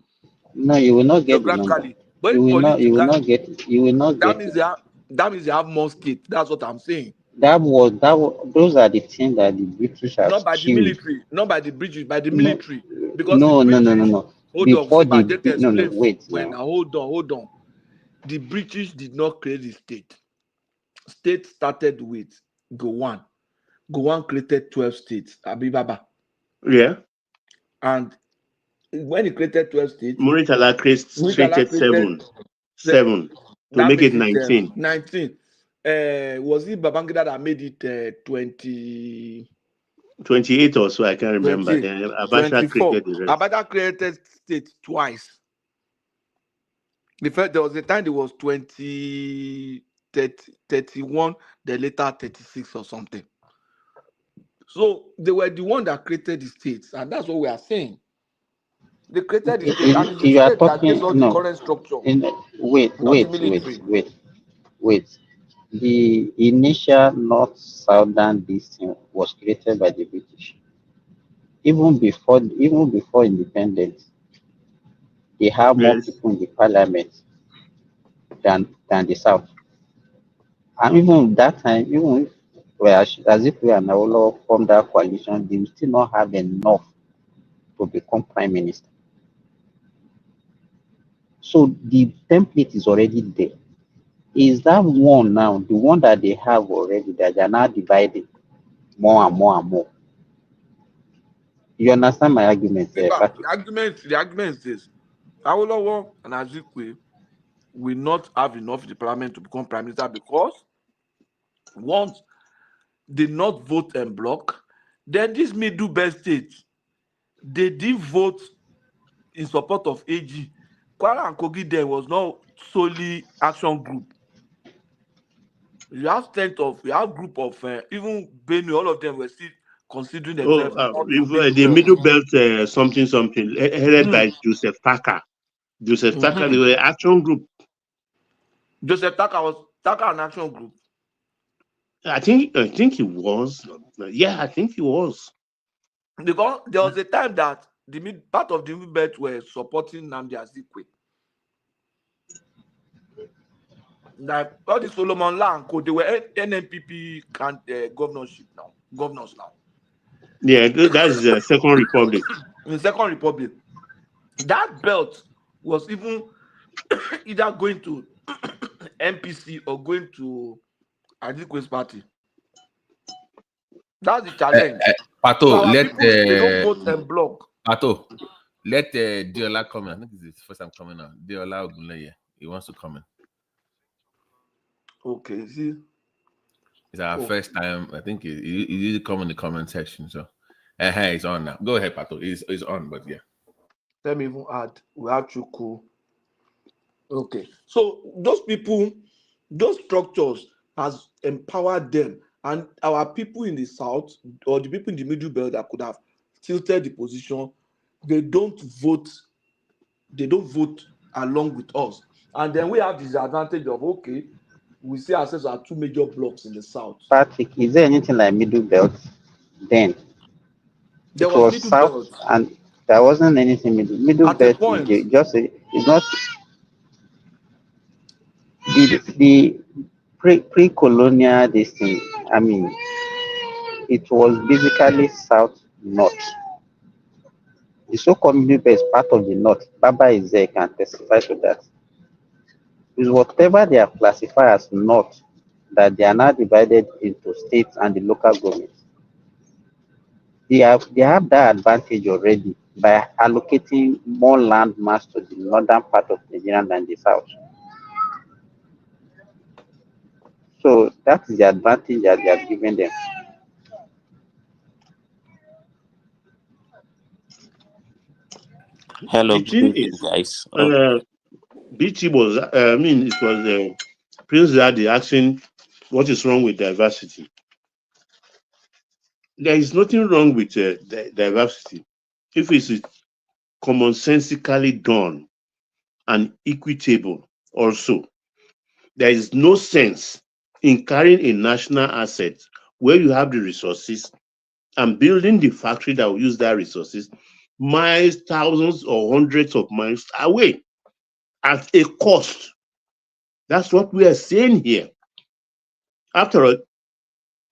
No, you will not get the number. Geographically, but You will not. You will politically, not get. You will not that get means it. that means they have more states. That's what I'm saying. Those are the things that the British have Not by the killed. military, not by the British, by the No, military. Because the British, hold on, Before Simba, the they can no, explain. wait Wait, now. now hold on. The British did not create the state. State started with Gowon. Gowon created 12 states, Abibaba. Yeah. And when he created 12 states, Muritala created seven to that make it makes 19. 19. Was it Babangida that made it 20? 28 or so, I can't remember. 28, Then Abacha 24. created the rest. Abacha created states twice. There was a time there was 20, 30, 31, then later 36 or something. So they were the one that created the states, and that's what we are saying. They created the state, and it's the You are state that gives us the no. current structure. Wait. The initial North-Southern listing was created by the British. Even before independence, they have more people in the parliament than the South. And even that time, even if as if we are now formed that coalition, they will still not have enough to become prime minister. So the template is already there. Is that one now, the one that they have already, that they are now dividing more and more and more? You understand my argument, Patrick? The argument is this: Awolowo and Azikwe will not have enough in the parliament to become prime minister because once they not vote en bloc, then this middle belt states, they did vote in support of AG. Kwara and Kogi there was not solely action group. You have group of even Benue, all of them were still considering themselves The middle belt something headed by Joseph Taka. Joseph Taka, they were action group. Joseph Taka was an action group. I think he was. Yeah, I think he was. Because there was a time that part of the middle belt were supporting Nnamdi Azikiwe. Like all the Solomon Lanko, they were NNPP governors now. Yeah, that's the Second Republic. In Second Republic, that belt was even either going to MPC or going to Azikwe's party. That's the challenge. Pato, so let they don't vote en bloc. Pato, let Diola come in. I think it's his first time coming out. Diola Ogunleye, he wants to come in. Okay, see. It's our first time. I think he usually come in the comment section. So, hey, it's on now. Go ahead, Pato. It's on, but yeah. Let me even add. We have Chuku. Okay, so those people, those structures has empowered them, and our people in the south or the people in the middle belt that could have tilted the position, they don't vote along with us, and then we have this advantage of we see ourselves as two major blocks in the south. Patrick, is there anything like middle belt then? There was middle south belt, and there wasn't anything middle at belt. a point. It's not the pre-colonial this thing. I mean, it was basically south north. The so-called middle belt is part of the north. Baba is there, can testify to that. Is whatever they are classified as north, that they are now divided into states and the local governments. They have that advantage already by allocating more land mass to the northern part of Nigeria than the south. So that is the advantage that they are giving them. Hello, The thing good evening, is, guys. BT was, it was Prince Daddy asking what is wrong with diversity. There is nothing wrong with diversity if it's commonsensically done and equitable also. There is no sense in carrying a national asset where you have the resources and building the factory that will use that resources miles, thousands or hundreds of miles away at a cost. That's what we are saying here. After all,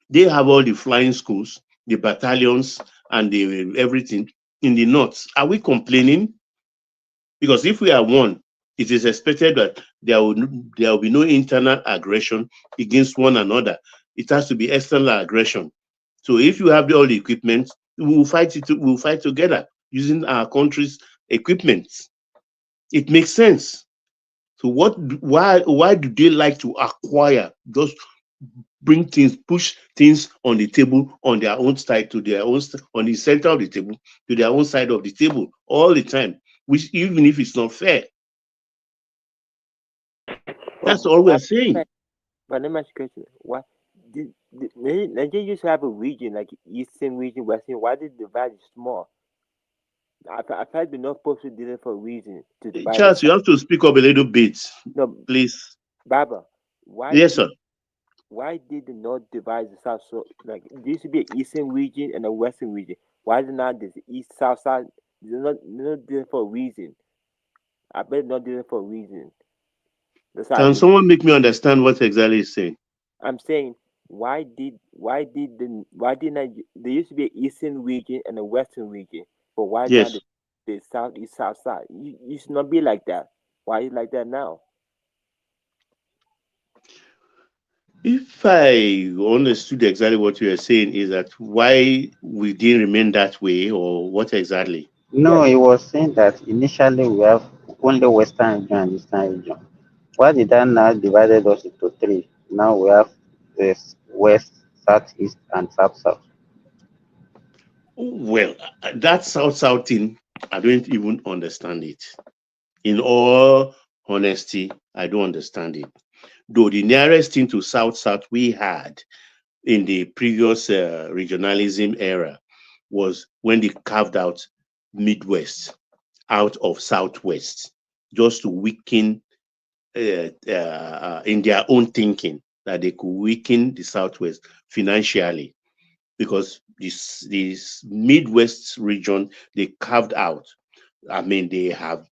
they have all the flying schools, the battalions, and the everything in the north. Are we complaining? Because if we are one, it is expected that there will be no internal aggression against one another. It has to be external aggression. So if you have all the equipment, we will fight it. We will fight together using our country's equipment. It makes sense. So why do they like to acquire, just bring things, push things on the table on their own side to their own, on the center of the table to their own side of the table all the time, which even if it's not fair. That's all we're saying. But let me ask you a question. Why did Nigeria used to have a region like Eastern region, Western? Why did the divide small? I thought the North Post did it for a reason to divide. Charles, you have to speak up a little bit, no, please. Baba, why? Yes, sir. Why did the North divide the South? So, like, there used to be an Eastern region and a Western region. Why is it not this East South side? They're not doing it for a reason. I bet not doing it for a reason. Can someone make me understand what exactly he's saying? I'm saying, why did there used to be an Eastern region and a Western region, but why yes. not the Southeast South side? You should not be like that. Why is it like that now? If I understood exactly what you are saying, is that why we didn't remain that way, or what exactly? No, he was saying that initially we have only Western region and Eastern region. Why did that now divided us into three? Now we have this West, Southeast, and South-South. Well, that South-South thing, I don't even understand it. In all honesty, I don't understand it. Though the nearest thing to South-South we had in the previous regionalism era was when they carved out Midwest out of Southwest, just to weaken in their own thinking that they could weaken the Southwest financially, because this Midwest region they carved out. I mean, they have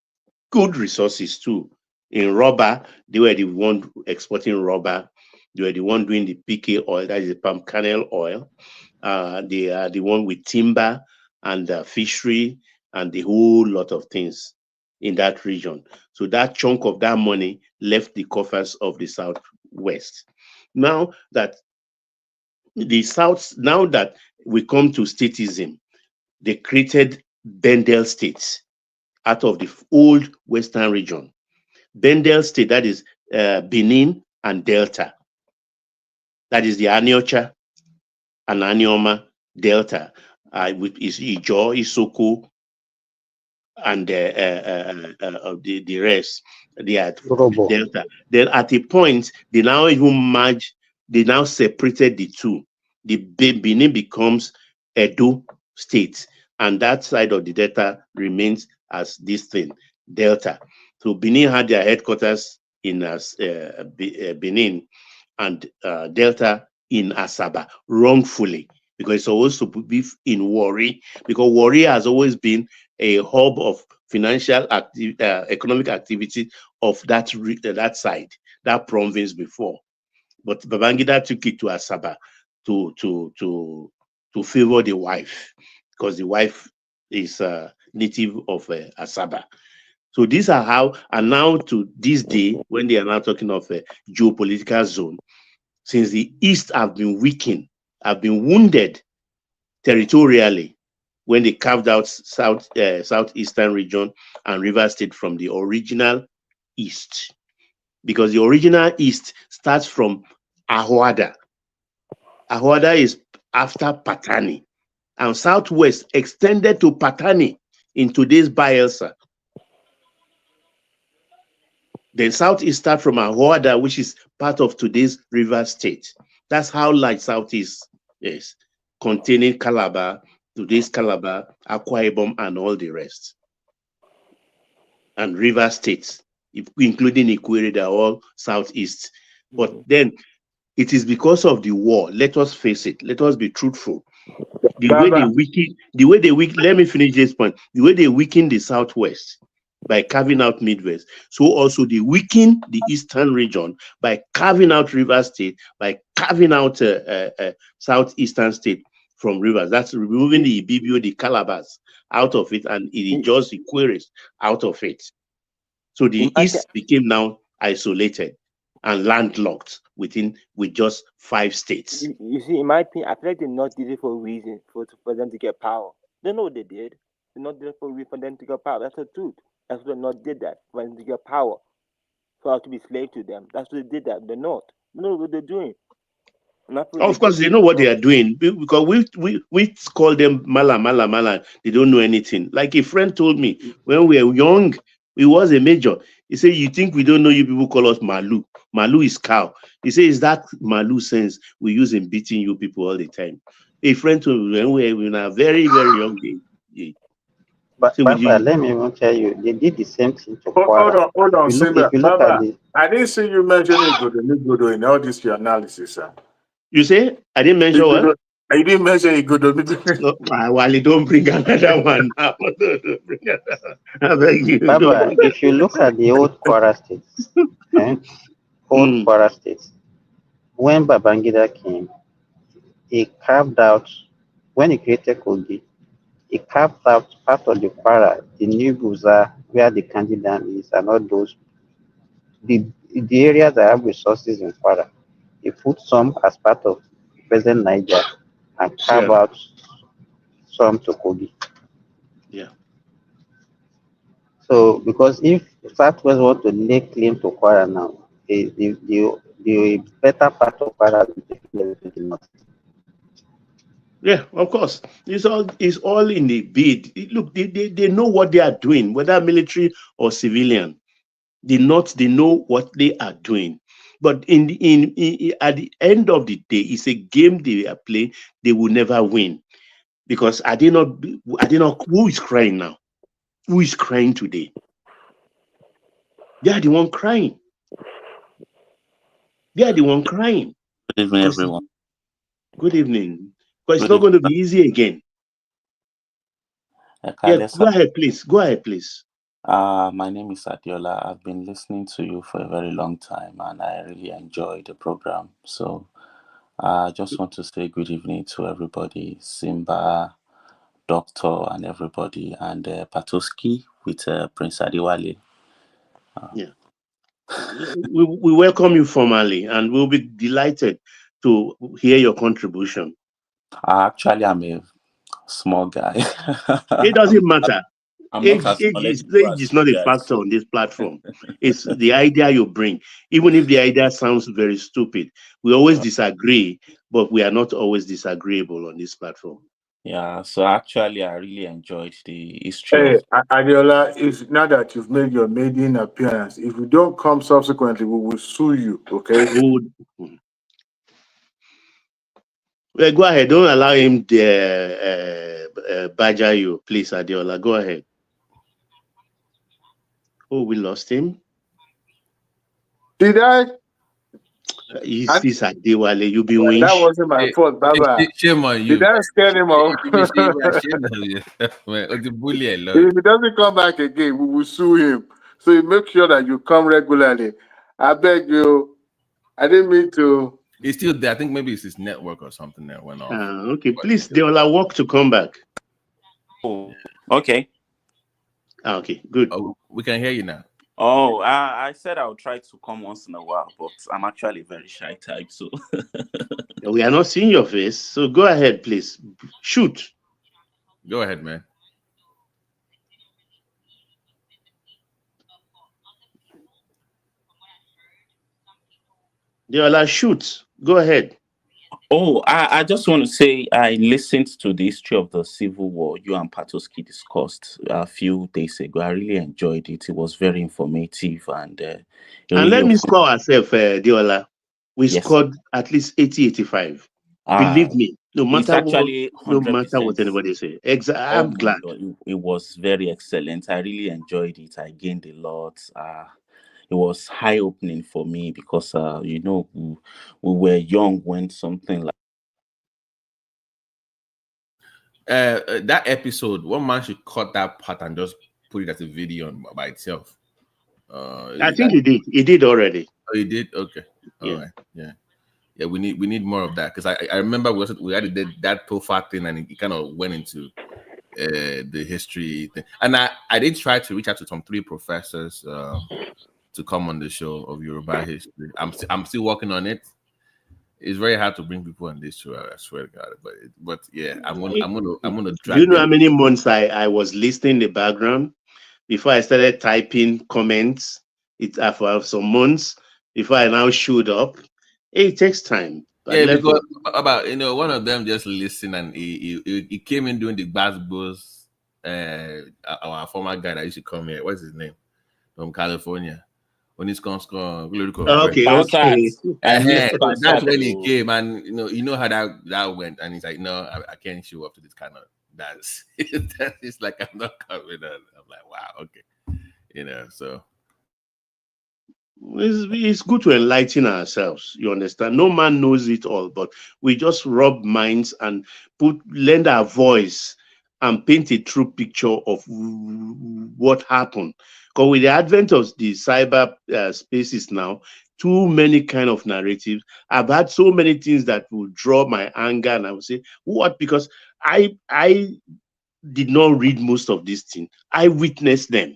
good resources too. In rubber, they were the one exporting rubber. They were the one doing the PK oil, that is the palm kernel oil. They are the one with timber and fishery and the whole lot of things in that region. So that chunk of that money left the coffers of the Southwest. Now that the South, now that we come to statism, they created Bendel states out of the old Western region. Bendel state, that is Benin and Delta. That is the Aniocha and Anioma Delta, with Ijo, Isoko, and the rest. They are Delta. Then at a point, they now even merge, they now separated the two. The Benin becomes Edo state, and that side of the Delta remains as this thing, Delta. So Benin had their headquarters in Benin, and Delta in Asaba, wrongfully, because it's supposed to be in Warri, because Warri has always been a hub of financial economic activity of that side, that province before. But Babangida took it to Asaba to favor the wife, because the wife is native of Asaba. So these are how, and now to this day, when they are now talking of a geopolitical zone, since the East have been weakened, have been wounded territorially, when they carved out southeastern region and River State from the original East, because the original East starts from Ahwada. Ahwada is after Patani, and Southwest extended to Patani in today's Bayelsa. Then Southeast start from Ahoada, which is part of today's Rivers State. That's how large Southeast is, containing Calabar, today's Calabar, Akwa Ibom, and all the rest. And River States, including Ikwere, they're all Southeast. But then it is because of the war. Let us face it. Let us be truthful. The way they weaken, let me finish this point. The way they weaken the Southwest by carving out Midwest, so also they weaken the Eastern region by carving out River State, by carving out Southeastern State from rivers. That's removing the Ibibio, the Calabas out of it, and it just the queries out of it. So the East became now isolated and landlocked with just 5 states. You see, in my opinion, I feel like they not did it for a reason for them to get power. They know what they did. They not did it for a reason for them to get power. That's the truth. That's why they not did that for them to get power, for us to be slave to them. That's why they did that. They're not. They know what they're doing. Of course, they know what they are doing because we call them mala. They don't know anything. Like a friend told me when we were young, he was a major. He said, "You think we don't know you people call us Malu? Malu is cow." He said, "Is that Malu sense we use in beating you people all the time?" A friend told me when we were in a very, very young age. But so Baba, let me even tell you, they did the same thing to Kwara. Hold on, Simba. Baba, the... I didn't see you mentioning Igodo in all this your analysis, sir. You say I didn't mention what? I didn't mention Igodo. No, Wally, don't bring another one now. I beg you. Baba, if you look at the old Kwara states, Kwara states, when Babangida came, he carved out, when he created Kogi, he carved out part of the Kwara, the new Buza, where the Kandi Dam is, and all those, the areas that have resources in Kwara. He put some as part of present Niger and carve out some to Kogi. Yeah. So, because if Southwest want to lay claim to Kwara now, the better part of Kwara will be taken to the north. Yeah, of course. It's all in the bid. Look, they know what they are doing, whether military or civilian. The North, they know what they are doing. But at the end of the day, it's a game they are playing. They will never win, because I did not. Who is crying now? Who is crying today? They are the one crying. They are the one crying. Good evening, everyone. Good evening. Because it's not going to be easy again. Yeah, go ahead, please. Go ahead, please. My name is Adiola. I've been listening to you for a very long time, and I really enjoy the program. So I just want to say good evening to everybody, Simba, Doctor, and everybody, and Patoski with Prince Adiwale. Yeah. We welcome you formally, and we'll be delighted to hear your contribution. Actually, I'm a small guy. It doesn't matter. Age is not a factor on this platform. It's the idea you bring. Even if the idea sounds very stupid, we always disagree, but we are not always disagreeable on this platform. Yeah, so actually, I really enjoyed the history. Hey, Adiola, if now that you've made your maiden appearance, if you don't come subsequently, we will sue you, okay? Well, go ahead. Don't allow him to badger you, please, Adiola. Go ahead. Oh, we lost him. Did I? He's Adewale. You be winch. That wasn't my fault, Baba. Shame on you. Did I scare him off? Shame on you. The bully alone. If he doesn't come back again, we will sue him. So you make sure that you come regularly. I beg you. I didn't mean to. He's still there. I think maybe it's his network or something that went off. Okay, please, they will work to come back. Oh, okay. Okay, good. Oh, we can hear you now. Oh, I said I'll try to come once in a while, but I'm actually very shy type, so. We are not seeing your face, so go ahead, please. Shoot. Go ahead, man. Deola, shoot. Go ahead. Oh, I just want to say I listened to the history of the Civil War you and Patoski discussed a few days ago. I really enjoyed it. It was very informative and it And really let me opened. score ourselves, Diola. We Yes. scored at least 80, 85. Believe me, no It's matter what, actually no matter what 100%. anybody say. Oh I'm my glad. God, it was very excellent. I really enjoyed it. I gained a lot. It was eye opening for me because we were young when something like that episode, one man should cut that part and just put it as a video by itself. I think he did. He did already. Oh, he did. Okay. All right. Yeah. Yeah. We need more of that because I remember we had that profile thing and it kind of went into the history thing. And I did try to reach out to some 3 professors to come on the show of Yoruba history. I'm still working on it. It's very hard to bring people on this show. I swear to God, but yeah, I'm gonna drag. Do you know how many months I was listening in the background before I started typing comments? It's for some months before I now showed up. It takes time. Yeah, because about one of them just listened and he came in doing the basketballs. Our former guy that used to come here. What's his name? From California. When he's come, okay. That's when he came, and you know how that went, and he's like, no, I can't show up to this kind of dance. It's like I'm not coming on. I'm like, wow, okay, so. It's good to enlighten ourselves. You understand? No man knows it all, but we just rub minds and lend our voice and paint a true picture of what happened. Because with the advent of the cyber spaces now, too many kind of narratives. I've had so many things that will draw my anger, and I will say, what? Because I did not read most of these things. I witnessed them.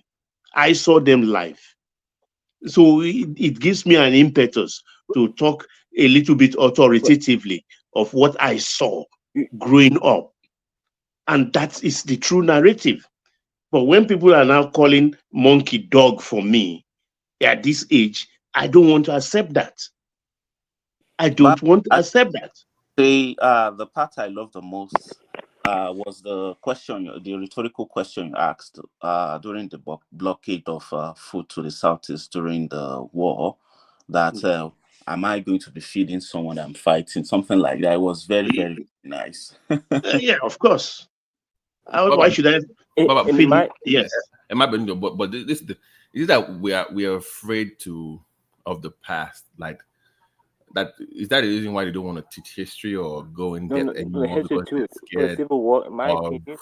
I saw them live. So it gives me an impetus to talk a little bit authoritatively of what I saw growing up. And that is the true narrative. But when people are now calling monkey dog for me at this age, I don't want to accept that. I don't want to accept that. The part I love the most was the rhetorical question you asked during the blockade of food to the southeast during the war. That am I going to be feeding someone I'm fighting? Something like that. It was very, very nice. Yeah, of course. Why should I? Yes, it might be, but this is that we are afraid of the past. Like that is that the reason why they don't want to teach history or go in depth anymore? History too. The Civil War, in my opinion,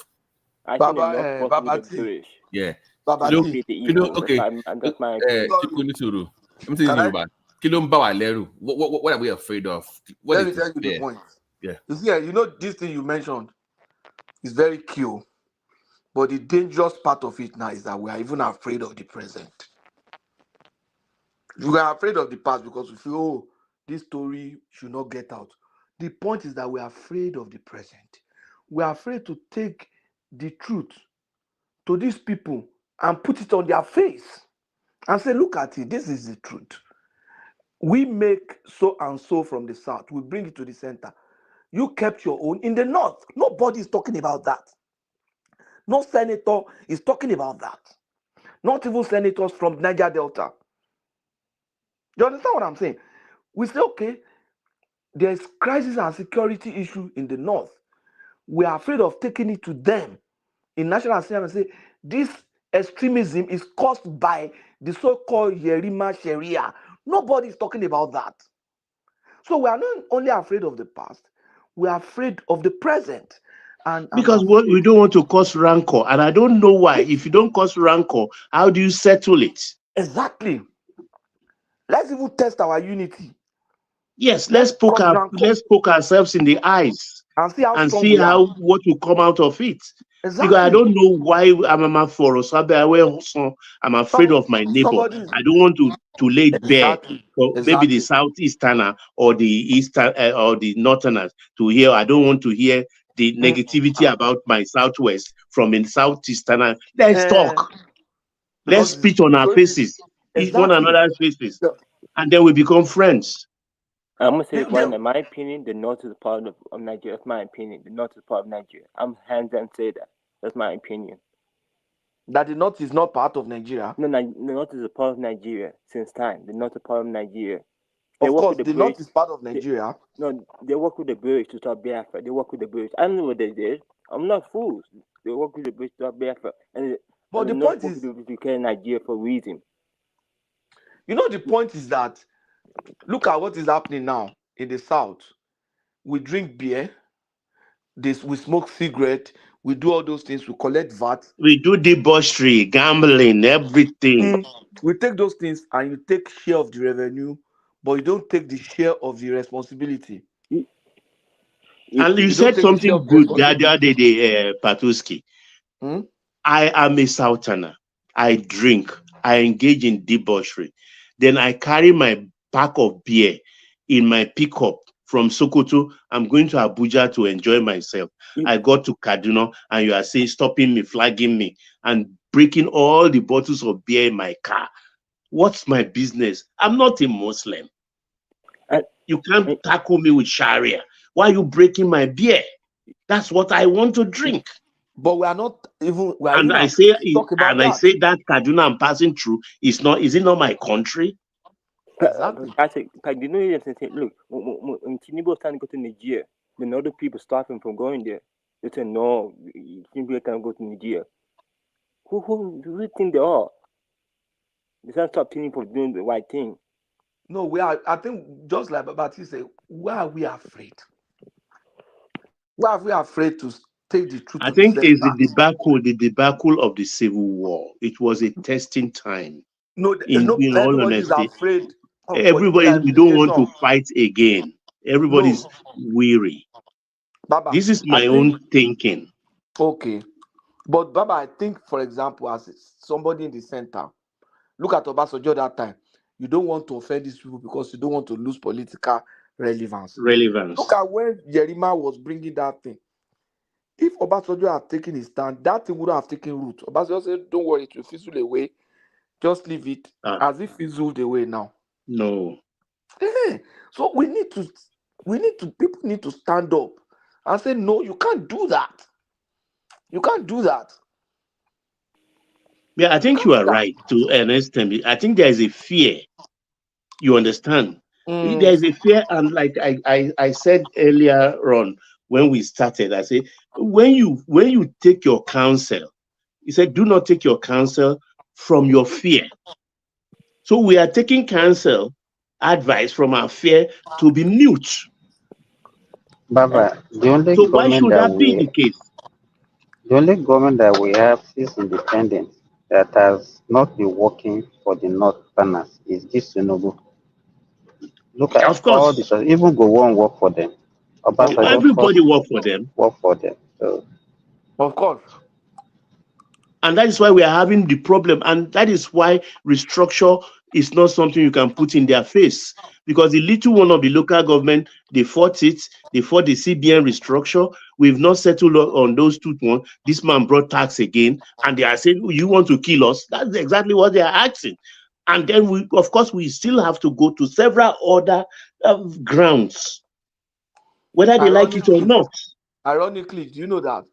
I think enough was British. Yeah. Okay. That's my opinion. What are we afraid of? Let me tell you the point. Yeah. You see, this thing you mentioned is very cute, but the dangerous part of it now is that we are even afraid of the present. We are afraid of the past because we feel, oh, this story should not get out. The point is that we are afraid of the present. We are afraid to take the truth to these people and put it on their face and say, look at it, this is the truth. We make so and so from the south, we bring it to the center. You kept your own in the north. Nobody is talking about that. No senator is talking about that. Not even senators from Niger Delta. You understand what I'm saying? We say, okay, there's crisis and security issue in the north. We are afraid of taking it to them in National Assembly and say, this extremism is caused by the so-called Yerima Sharia. Nobody is talking about that. So we are not only afraid of the past, we are afraid of the present. And because we don't want to cause rancor. And I don't know why. If you don't cause rancor, how do you settle it? Exactly. Let's even test our unity. Yes, let's poke ourselves in the eyes and see what will come out of it. Exactly. Because I don't know why I'm for I'm afraid of my neighbor. I don't want to lay bare for maybe the southeasterner or the eastern or the northerners to hear. I don't want to hear the negativity about my southwest from a southeasterner. Let's talk. Let's spit on our faces, one another's faces, and then we become friends. I'm gonna say one. In my opinion, the north is a part of Nigeria. That's my opinion. The north is a part of Nigeria. I'm hands down say that. That's my opinion. That the north is not part of Nigeria. No, the north is a part of Nigeria since time. The north is a part of Nigeria. Of course, the north is part of Nigeria. They work with the British to start Biafra. They work with the British. I don't know what they did. I'm not fools. They work with the British to start Biafra. But the point is, to carry Nigeria for a reason. You know, the point is that look at what is happening now in the south. We drink beer. We smoke cigarette. We do all those things. We collect VAT. We do debauchery, gambling, everything. We take those things and you take share of the revenue, but you don't take the share of the responsibility. And you said something good the other day, Patuski. I am a Southerner. I drink. I engage in debauchery. Then I carry my pack of beer in my pickup from Sokoto. I'm going to Abuja to enjoy myself. I got to Kaduna and you are saying, stopping me, flagging me, and breaking all the bottles of beer in my car. What's my business? I'm not a Muslim. You can't tackle me with Sharia. Why are you breaking my beer? That's what I want to drink. But we are not even. I say that Kaduna I'm passing through is it not my country? Exactly. I say, you know, look, when Tinubu was trying to go to Nigeria, then other people stopped him from going there. They said, no, Tinubu can't go to Nigeria. Who do you think they are? They can't stop Tinubu from doing the right thing. No, we are. I think just like Babati said, why are we afraid? Why are we afraid to take the truth? I think it's the debacle of the Civil War. It was a testing time. No, in all honesty, afraid. Everybody, we don't want to fight again. Everybody's weary. Baba, this is my own thinking. Okay. But Baba, I think, for example, as somebody in the center, look at Obasanjo that time. You don't want to offend these people because you don't want to lose political relevance. Look at when Yerima was bringing that thing. If Obasanjo had taken his stand, that thing would have taken root. Obasanjo said, don't worry, it will fizzle away. Just leave it as if fizzled away now. No. So people need to stand up and say, no, you can't do that. You can't do that. Yeah, I think you are right to an extent. I think there is a fear. You understand? There is a fear, and like I said earlier on when we started, I said when you take your counsel, he said, do not take your counsel from your fear. So we are taking counsel, advice from our fear to be mute. Baba, the only so why government should that be the case? The only government that we have since independence that has not been working for the Northerners is this Tinubu. Look at all this, even go on work for them. Everybody work for them. Work for them. So, of course. And that is why we are having the problem. And that is why restructure is not something you can put in their face. Because the little one of the local government, they fought it. They fought the CBN restructure. We've not settled on those two ones. This man brought tax again. And they are saying, you want to kill us? That's exactly what they are asking. And then, we still have to go to several other grounds, whether they like it or not. Ironically, do you know that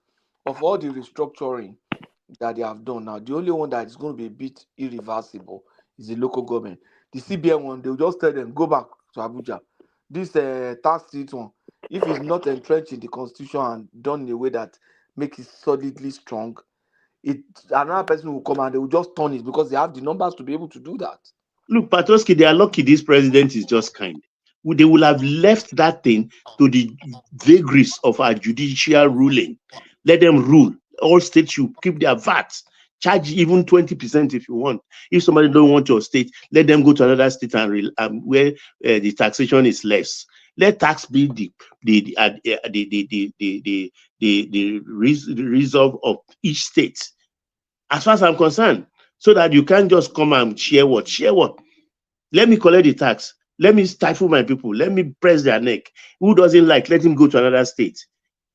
of all the restructuring that they have done now, the only one that is going to be a bit irreversible is the local government. The CBN one, they'll just tell them, go back to Abuja. This tax state one, if it's not entrenched in the constitution and done in a way that makes it solidly strong, another person will come and they will just turn it because they have the numbers to be able to do that. Look, Patoski, they are lucky this president is just kind. They will have left that thing to the vagaries of our judicial ruling. Let them rule. All states should keep their VAT. Charge even 20% if you want. If somebody don't want your state, let them go to another state and where the taxation is less. Let tax be the reserve of each state, as far as I'm concerned, so that you can't just come and share what. Let me collect the tax. Let me stifle my people. Let me press their neck. Who doesn't like? Let him go to another state.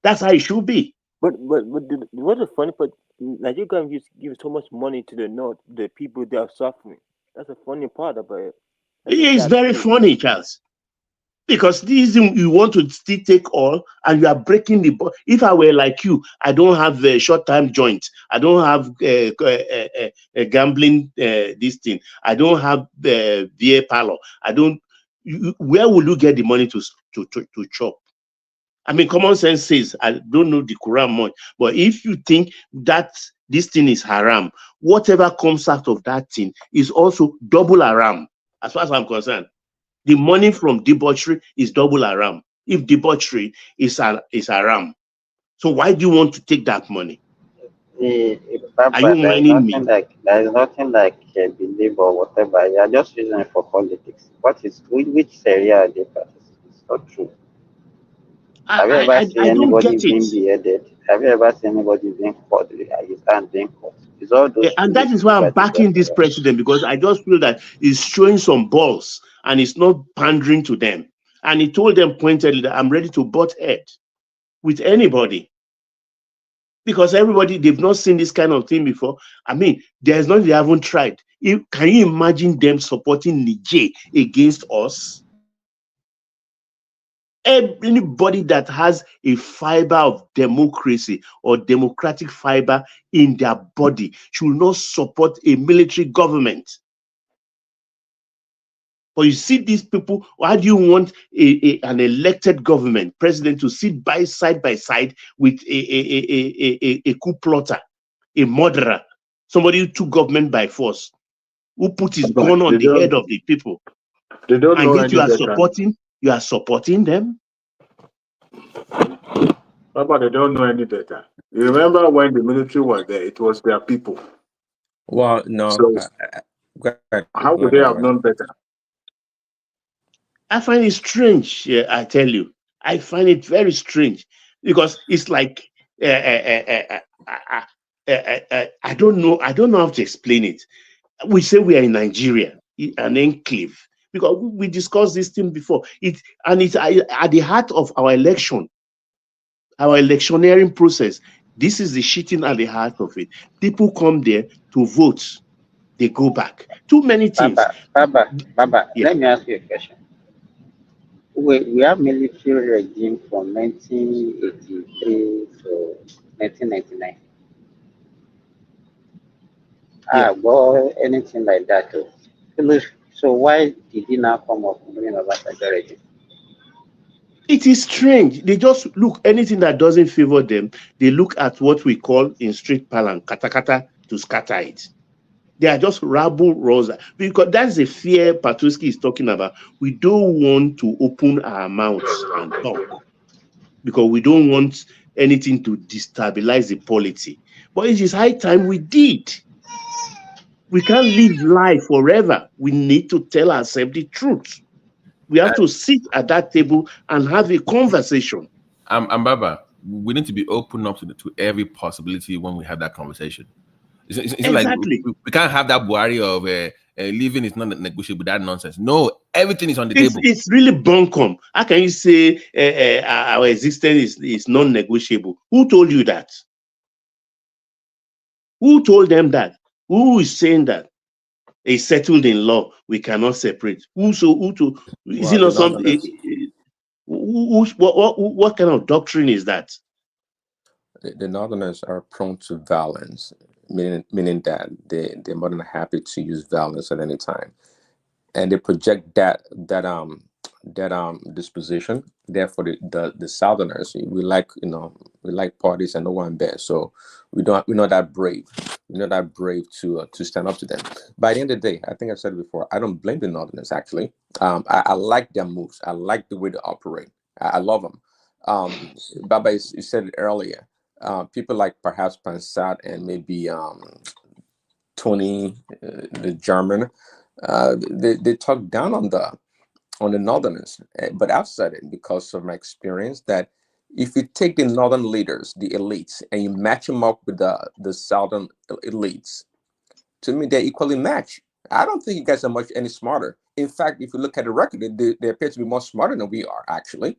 That's how it should be. But what the funny part? Nigeria government give so much money to the north, the people that are suffering. That's the funny part about it. It's very funny, Charles. Because this you want to still take all, and you are breaking the. If I were like you, I don't have a short-term joint. I don't have a gambling this thing. I don't have VA parlor. I don't. Where will you get the money to chop? I mean, common sense says, I don't know the Quran much, but if you think that this thing is haram, whatever comes out of that thing is also double haram, as far as I'm concerned. The money from debauchery is double haram. If debauchery is haram, so why do you want to take that money? Are you mining me? There is nothing like belief or whatever. You are just using it for politics. Which Sharia are they practicing? It's not true. Have you ever seen anybody being beheaded? Have you ever seen anybody being caught, his hand being caught? It's all those. And that is why I'm backing this president, because I just feel that he's showing some balls and he's not pandering to them. And he told them pointedly that I'm ready to butt head with anybody. Because everybody, they've not seen this kind of thing before. I mean, there's not, they haven't tried. Can you imagine them supporting Niger against us? Anybody that has a fiber of democracy or democratic fiber in their body should not support a military government. But you see these people, why do you want an elected government, president, to sit side by side with a coup plotter, a murderer, somebody who took government by force, who put his gun on the head of the people? They don't know and yet you are supporting them? But they don't know any better. You remember when the military was there, it was their people. Well, no. So, how would they have known better? I find it strange, I tell you. I find it very strange, because it's like, I don't know how to explain it. We say we are in Nigeria, an enclave, because we discussed this thing before. It's at the heart of our election, our electioneering process. This is the cheating at the heart of it. People come there to vote, they go back. Too many things. Baba, let me ask you a question. We have military regime from 1983 to 1999. Well, anything like that. So why did he now come up with Obasanjo regime? It is strange. They just look anything that doesn't favor them. They look at what we call in street parlance, katakata, to scatter it. They are just rabble rousers, because that's the fear Patuski is talking about. We don't want to open our mouths and talk, because we don't want anything to destabilize the polity. But it is high time we did. We can't live life forever. We need to tell ourselves the truth. We have to sit at that table and have a conversation. Baba, we need to be open up to every possibility when we have that conversation. It's Exactly. like we can't have that Buhari of living is not negotiable, that nonsense. No, everything is on the table. It's really bunkum. How can you say our existence is non-negotiable? Who told you that? Who told them that? Who is saying that? It's settled in law. We cannot separate. Is it not something? What kind of doctrine is that? The Northerners are prone to violence, meaning that they're more than happy to use violence at any time, and they project that disposition. Therefore, the Southerners, we like parties and no one bear. So we're not that brave. We're not that brave to stand up to them. By the end of the day, I think I've said it before, I don't blame the Northerners. Actually, I like their moves. I like the way they operate. I love them. Baba, you said it earlier. People like perhaps Pansat and maybe Tony, the German, they talk down on the Northerners. But I've said it because of my experience that if you take the Northern leaders, the elites, and you match them up with the Southern elites, to me they're equally matched. I don't think you guys are much any smarter. In fact, if you look at the record, they appear to be more smarter than we are, actually.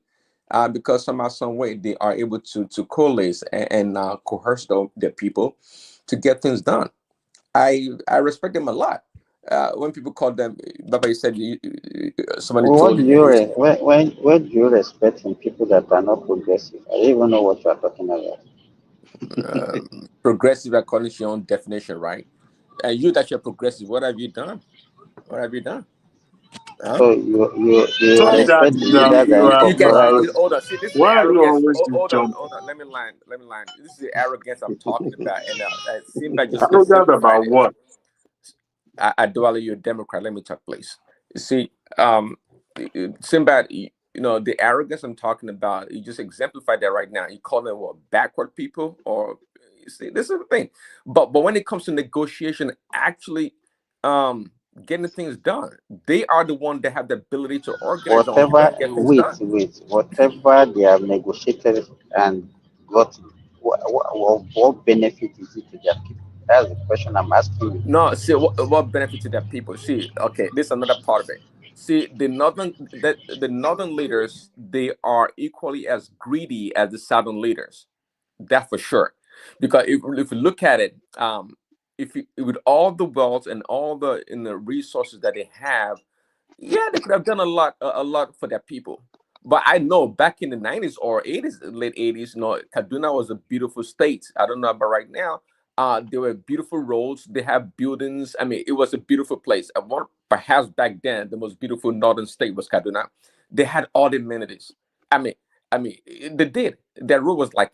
Because somehow, some way, they are able to coalesce and coerce their people to get things done. I respect them a lot. when people call them, Baba, you said somebody What told do you. when do you respect in people that are not progressive? I don't even know what you are talking about. Progressive according to your own definition, right? And you that you're progressive, what have you done? What have you done? Huh? So you I mean, respect the leaders that are you can impopular. hold on. See, this is the why are you arrogance. always this Hold on, jump? hold on. Let me line. This is the arrogance I'm talking about, and Simba just Arrogant simplified about it. what? Adwale, you're a Democrat. Let me talk, please. You see, Simba, the arrogance I'm talking about, you just exemplified that right now. You call them what, backward people, or you see, this is the thing. But when it comes to negotiation, actually, getting things done, they are the one that have the ability to organize on Whatever, get things wait, done. whatever they have negotiated and got, what benefit is it to their people? That's the question I'm asking you. No, see what benefit to that people. See, okay, this is another part of it. See, the northern leaders, they are equally as greedy as the southern leaders. That for sure. Because if you look at it, if you, with all the wealth and all the resources that they have, yeah, they could have done a lot for their people. But I know back in the 90s or 80s, late 80s, Kaduna was a beautiful state. I don't know about right now. There were beautiful roads. They have buildings. I mean, it was a beautiful place. And perhaps back then, the most beautiful northern state was Kaduna. They had all the amenities. I mean, they did. Their road was like,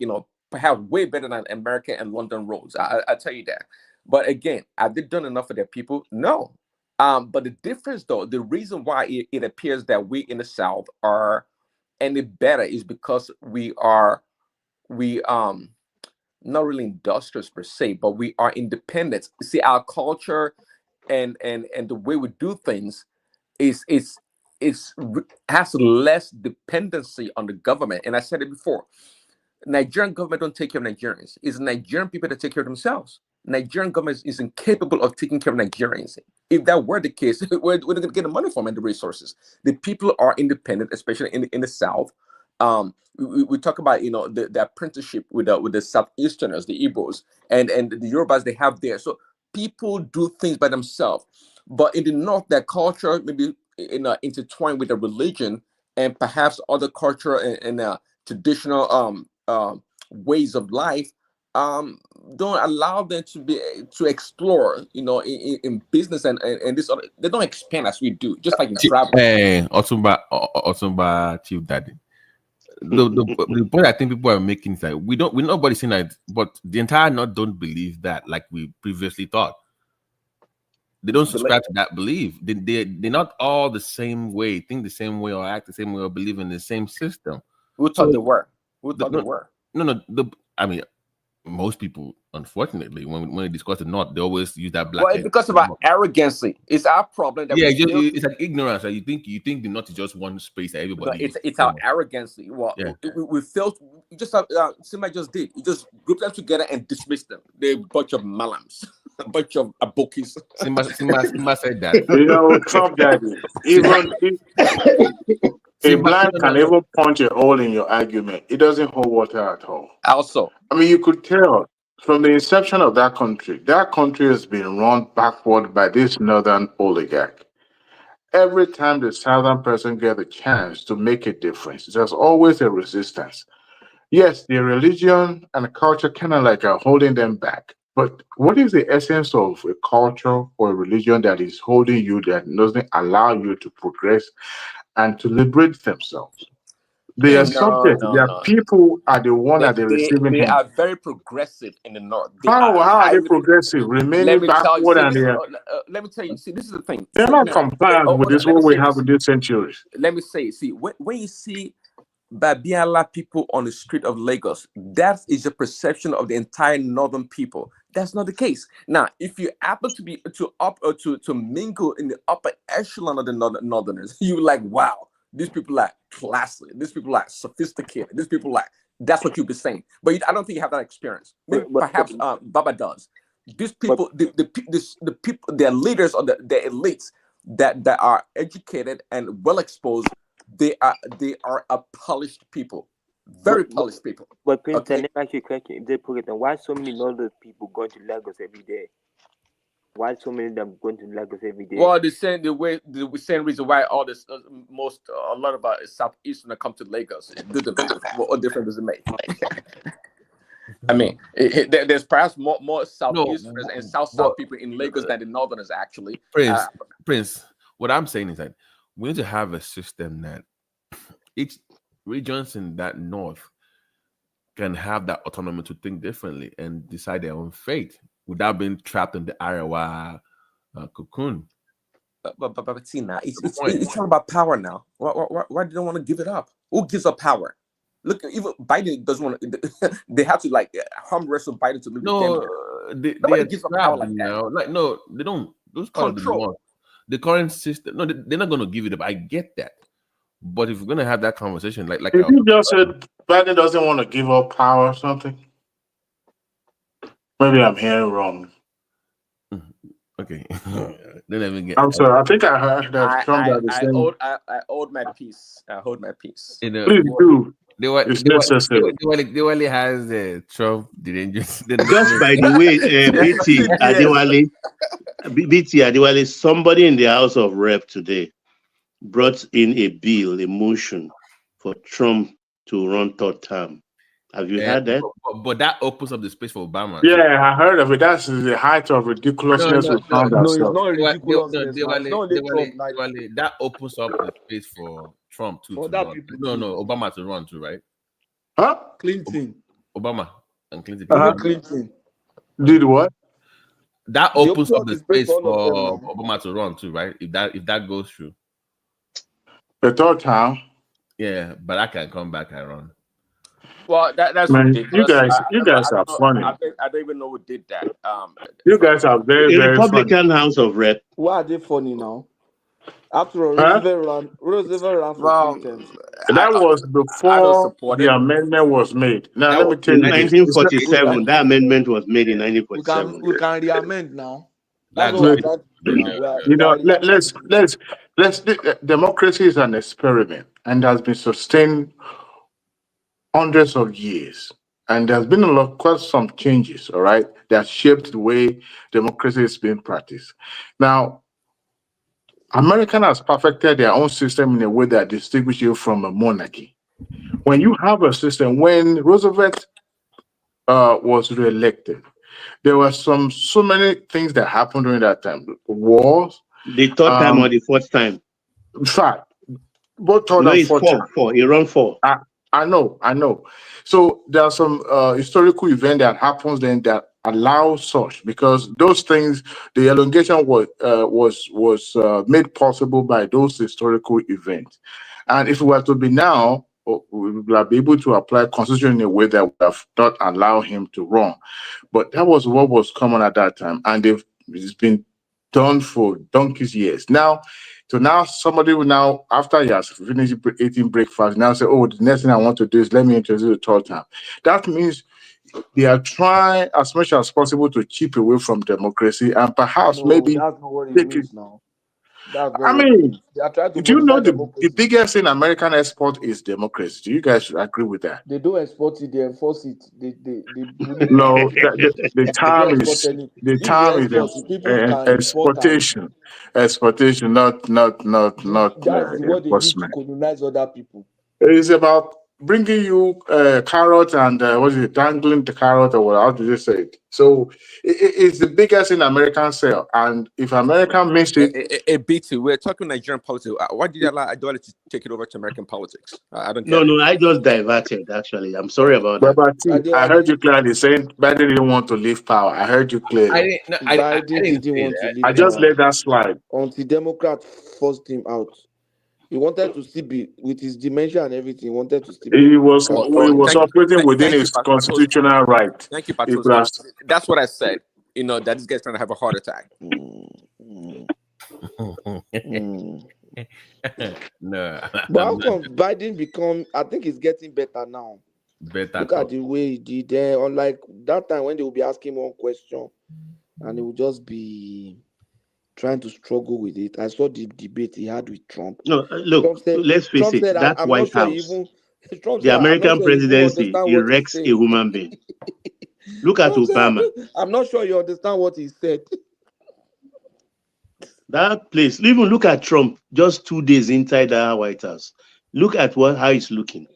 perhaps way better than American and London roads. I tell you that. But again, have they done enough for their people? No. But the difference, though, the reason why it appears that we in the South are any better is because we not really industrious per se, but we are independent. See, our culture and the way we do things has less dependency on the government. And I said it before. Nigerian government don't take care of Nigerians. It's Nigerian people that take care of themselves. Nigerian government is incapable of taking care of Nigerians. If that were the case, where are they going to get the money from and the resources? The people are independent, especially in the South. We talk about the apprenticeship with the Southeasterners, the Igbos, and the Yorubas they have there. So people do things by themselves. But in the North, that culture maybe intertwined with the religion and perhaps other culture and traditional ways of life don't allow them to explore in business and this other, they don't expand as we do, just like in travel. Otumba Chief Daddy, the point I think people are making is that we nobody's saying that, but the entire North don't believe that like we previously thought. They don't subscribe to that belief. They're not all the same way, think the same way, or act the same way, or believe in the same system. Who thought they were? Who thought they were? No. I mean, most people, unfortunately, when they discuss the North, they always use that black. Well, it's because of our arrogancy. It's our problem that it's like ignorance. That you think the North is just one space that everybody. It's our arrogancy. Well, we felt just Sima just did. You just group them together and dismiss them. They're a bunch of malams, a bunch of abokis. Sima said that. Trump daddy. A blind can even punch a hole in your argument. It doesn't hold water at all. Also, I mean, you could tell from the inception of that country has been run backward by this northern oligarch. Every time the southern person gets a chance to make a difference, there's always a resistance. Yes, their religion and culture kind of like are holding them back. But what is the essence of a culture or a religion that is holding you, that doesn't allow you to progress and to liberate themselves? They are subject. Their people are the one at the receiving They end. are very progressive in the North. How are they progressive? Remaining backward and they are. Let me tell you. See, this is the thing. They're not compliant with this what we have in this century. Let me say. See, when you see Babiala people on the street of Lagos, that is a perception of the entire northern people. That's not the case. Now, if you happen to mingle in the upper echelon of the northerners, you're like, wow, these people are classy, these people are sophisticated, these people are. That's what you'll be saying. But I don't think you have that experience. Maybe perhaps Baba does. These people, the people, their leaders or the elites that are educated and well exposed. They are a polished people, very polished people. But Prince, let me ask you a question. If they progress, then why so many northern people going to Lagos every day? Why so many of them going to Lagos every day? Well, the same reason why all this a lot of Southeasterners come to Lagos. What difference does it make? I mean, there's perhaps more Southeasterners and South people in Lagos than the Northerners actually. Prince, what I'm saying is that we need to have a system that each regions in that north can have that autonomy to think differently and decide their own fate without being trapped in the Arawa cocoon. But see now, it's all about power now. Why do they want to give it up? Who gives up power? Look, even Biden doesn't want to. They have to arm wrestle Biden to leave the nobody gives up power like that. Like no, they don't. Those control the current system. No, they're not going to give it up. I get that, but if we're going to have that conversation, like if you just said Biden doesn't want to give up power or something, maybe I'm hearing wrong. Okay, I'm sorry. I think I heard that Trump I hold my peace. I hold my peace. You know, please do. They only has Trump the dangerous. Just by the way, BT Adewale, somebody in the House of Rep today brought in a motion for Trump to run third term. Have you heard that? But that opens up the space for Obama. Yeah, I heard of it. That's the height of ridiculousness we found ourselves. It's not ridiculousness. That opens up the space for Trump to run. No, Obama to run too, right? Huh? Clinton. Obama and Clinton. Clinton. Did what? That opens up the space for Obama to run too, right? If that goes through. The third time. Yeah, but I can come back and run. Well, that's ridiculous. You guys are funny. I don't even know who did that. You guys are very, very Republican funny. House of Rep. Why are they funny now? After all, Roosevelt ran for Clinton. That was before the amendment was made. Now, let me tell you. 1947, that amendment was made in 1947. We can re-amend now. That's what let's democracy is an experiment and has been sustained hundreds of years. And there's been quite some changes, all right, that shaped the way democracy is being practiced. Now, America has perfected their own system in a way that distinguishes you from a monarchy. When you have a system, when Roosevelt was reelected, there were so many things that happened during that time. Wars. The third time or the fourth time? In fact, both third and fourth time. He ran four. I know. So there are some historical event that happens then that allow such, because those things, the elongation was made possible by those historical events. And if it were to be now, we will be able to apply constitution in a way that would have not allow him to run. But that was what was common at that time, and it's been done for donkey's years. Now somebody will now, after he has finished eating breakfast, now say, oh, the next thing I want to do is let me introduce the third time. That means they are trying as much as possible to chip away from democracy and perhaps maybe that's not what it means now. I mean, do you know the biggest in American export is democracy? Do you guys agree with that? They don't export it, they enforce it. No, the term is exportation. Exportation, not that's what they use to enforcement. colonize other people. It's about bringing you carrot and dangling the carrot, or what? How do you say it? So it's the biggest in American sale, and if America missed it, BT, we're talking Nigerian politics. Why did you allow Adewale to take it over to American politics? I don't. No, I just diverted. Actually, I'm sorry about that. But I heard you clearly saying Biden didn't want to leave power. I heard you clearly. Biden didn't want to leave I just power let that slide until Democrats forced him out. He wanted to still be with his dementia and everything. He wanted to still be. He was operating within his constitutional right. Thank you, Patrice. That's what I said. That this guy's trying to have a heart attack. No. But how come Biden become? I think he's getting better now. Look at the way he did there. Unlike that time when they will be asking one question, and he will just be trying to struggle with it. I saw the debate he had with Trump. No, look, let's face it, that White House, the American presidency erects a human being. Look at Obama. I'm not sure you understand what he said. That place. Even look at Trump. Just 2 days inside the White House. Look at how it's looking.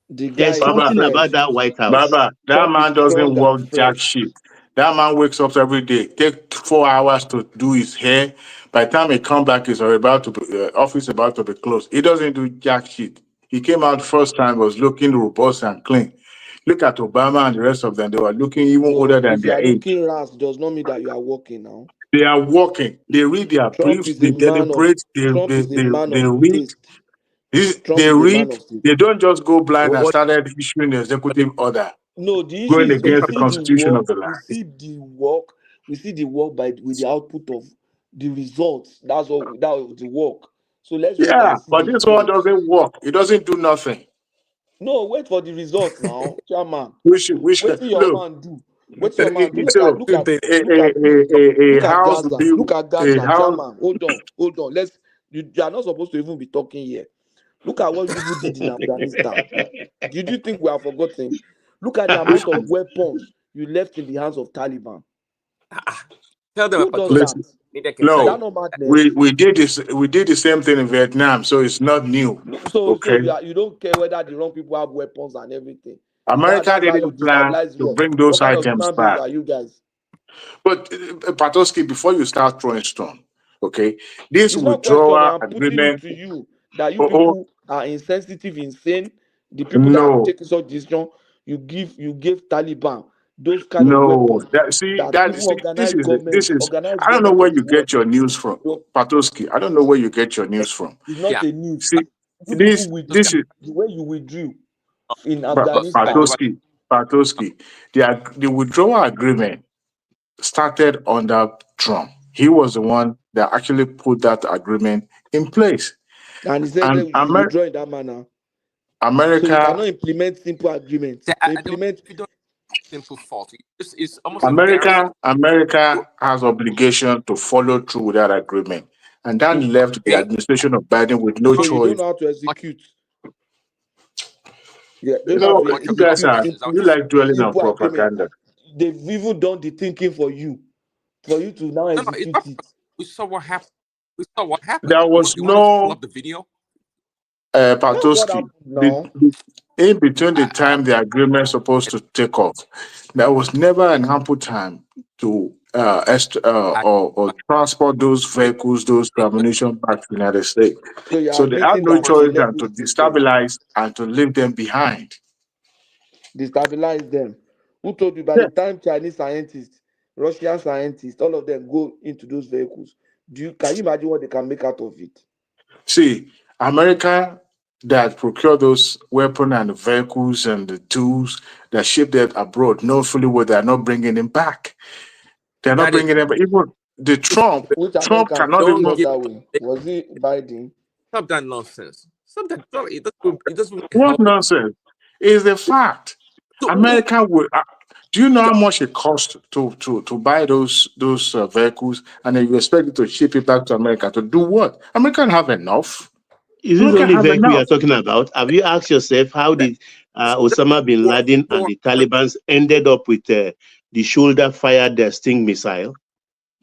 The guy There's is something about obsessed. that White House. Baba, that Trump is man doesn't strong work and jack fresh. shit. That man wakes up every day, take 4 hours to do his hair. By the time he come back, he's about to be, office about to be closed. He doesn't do jack shit. He came out first time, was looking robust and clean. Look at Obama and the rest of them. They were looking even No, older than if you their are age. looking last, does not mean that you are working now. They are working. They read their Trump briefs. is They a man of deliberate. Trump is a man They of read. taste. They Trump is a man read. of taste. They don't just go blind and What? started issuing the executive order No, the issue going is we against the see the constitution work, of the we land. see the work, we see the work with the output of the results. That's all that was the work. So let's wait Yeah, and see but the this one results. doesn't work. It doesn't do nothing. No, wait for the results now, chairman. We should Wait till your look. man do. Wait till your man do. So Look a at house Gaza. built Look at a Gaza, house. chairman. Hold on. You are not supposed to even be talking here. Look at what people did in Afghanistan. Did you think we are forgotten? Look at the amount of weapons you left in the hands of Taliban. Tell them Who about does that? Maybe I can Is tell that you. not madness? We did this. We did the same thing in Vietnam, so it's not new. So Okay. you don't care whether the wrong people have weapons and everything. America That's how you didn't plan destabilize to Europe. bring those What kind of items human beings back. are you guys? But Patoski, before you start throwing stone, okay, this It's not question. withdrawal I'm putting it agreement. to you that you Oh, people are insensitive, insane. The people that are no, taking such decision, you gave Taliban those kind of no. weapons that even This is. organized I don't know government where of you the world get your can do. news from, So Patoski. I don't know where you get your news from. it's not Yeah. a news. See, You people this withdrew is the way you withdrew in But Afghanistan. Patoski. The withdrawal agreement started under Trump. He was the one that actually put that agreement in place. And he said that And we should withdraw in that manner. So you America, cannot implement simple agreements. So implement. if you don't simple fault, it's almost embarrassing. America has obligation to follow through with that agreement. And that left the administration of Biden with no So you don't choice. know how to execute. Yeah, You don't know how know, to you guys execute you like dwelling on simple agreement. propaganda. They've even done the thinking for you to now It's execute not. it. We saw what happened. We saw what happened. There was You want us to pull no up the video? That's what Patoski. happened now. In between the time the agreement is supposed to take off, there was never an ample time to or transport those vehicles, those ammunition back to the United States. So you're So they had admitting no that they choice left than to those things there. destabilize and to leave them behind. Destabilize them. Who told you by the time Chinese scientists, Russian scientists, all of them go into those vehicles? Can you imagine what they can make out of it? See, America that procure those weapons and vehicles and the tools that ship them abroad know fully well they're not bringing them back. They're not bringing them back. Even the Trump American cannot thought even. that way? Was it Biden? Stop that nonsense. Stop that. It doesn't What help. nonsense is the fact. America will. Do you know how much it costs to buy those vehicles, and then you expect it to ship it back to America to do what? America can have enough. Is this only vehicle you are talking about? Have you asked yourself how did Osama bin Laden and the Taliban ended up with the shoulder-fired Sting missile?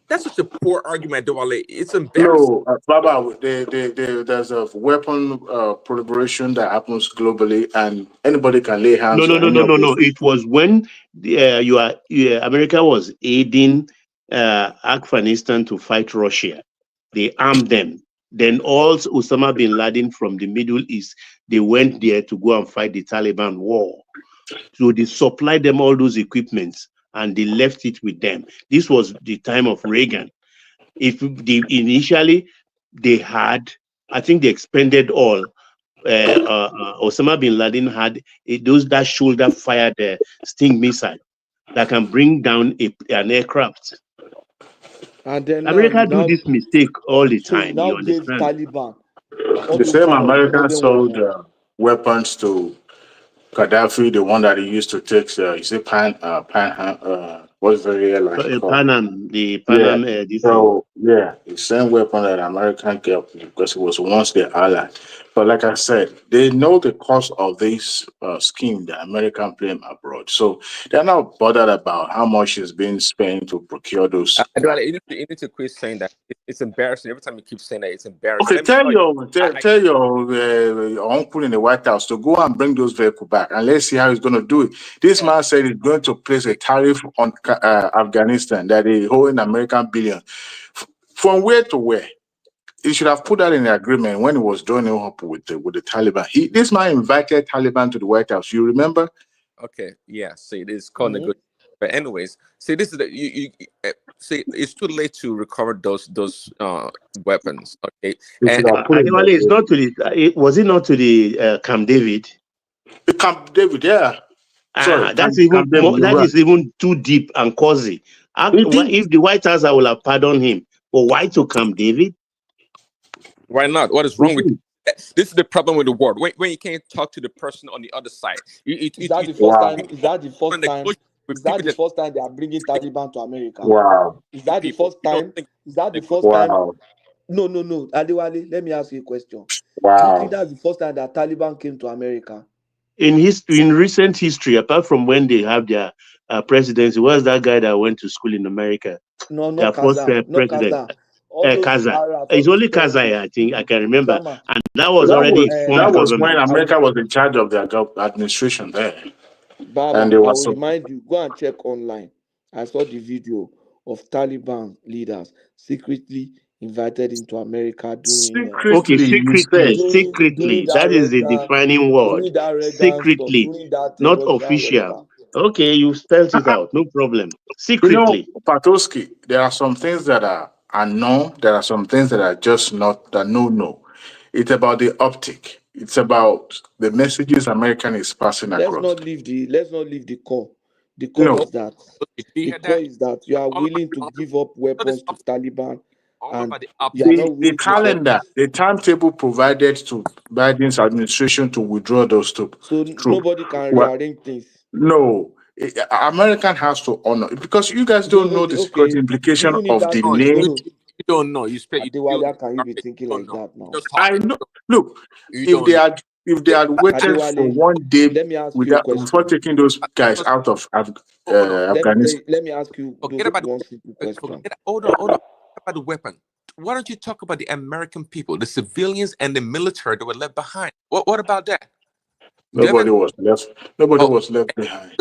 That's such a poor argument, Dwale. It's No, embarrassing. Baba, there's a weapon proliferation that happens globally, and anybody can lay hands on any of those. It was when America was aiding Afghanistan to fight Russia. They armed them. Then all Osama bin Laden from the Middle East, they went there to go and fight the Taliban war. So they supplied them all those equipments and they left it with them. This was the time of Reagan. Initially they had, I think they expended all. Osama bin Laden had that shoulder-fired Sting missile that can bring down an aircraft. And then America do this mistake all the so time. You gave understand? Taliban The same America sold weapons to Gaddafi, the one that he used to take. What is the airline called? Panam, the Panam. The same weapon that American kept because it was once their ally. But like I said, they know the cost of this scheme, the American plane abroad. So they're not bothered about how much is being spent to procure those. You need to quit saying that. It's embarrassing. Every time you keep saying that, it's embarrassing. Okay, Let me tell you, your uncle in the White House to go and bring those vehicles back, and let's see how he's going to do it. This man said he's going to place a tariff on Afghanistan that they hold in American billions. From where to where? He should have put that in the agreement when he was joining up with the Taliban. This man invited Taliban to the White House. You remember? Okay, yeah. See, this is called negotiation. But anyways, see, this is the see. It's too late to recover those weapons. Okay, Anyway, it's not to the. Was it not to the Camp David? The Camp David, yeah. Sorry, that's even more, that is even too deep and cozy. If the White House, I will have pardoned him. But why to Camp David? Why not? What is wrong with this? Is the problem with the world when you can't talk to the person on the other side. Is that the first time? Is that the first time? Is that the first time they are bringing Taliban to America? Wow. Is that the first time? Is that the first time? No. Adewale, let me ask you a question. Wow. Do you think that's the first time that Taliban came to America? In recent history, apart from when they have their presidency, where's that guy that went to school in America? No, not Kaza. Not Kaza. Kaza. It's only Kaza, I think. I can remember. And that was already that was when America was in charge of their administration there. Baba, and I will remind you, go and check online. I saw the video of Taliban leaders secretly invited into America doing secretly. That is the defining word. Secretly, not official. Okay, you spelled it out. No problem. Secretly. Patoski, there are some things that are known. There are some things that are just not no. It's about the optic. It's about the messages American is passing across. Let's not leave the core. The core is that you are willing to give up weapons to Taliban, and you are not willing the timetable provided to Biden's administration to withdraw those troops. So nobody can rearrange things. No. American has to honor it because you guys don't know the security implication of delay. You don't know. Adewale, can you be thinking like that now? I know. Look, if they had waited for 1 day before taking those guys out of Afghanistan. Let me ask you one simple question. Hold on. About the weapon. Why don't you talk about the American people, the civilians and the military that were left behind? What about that? Nobody was left behind.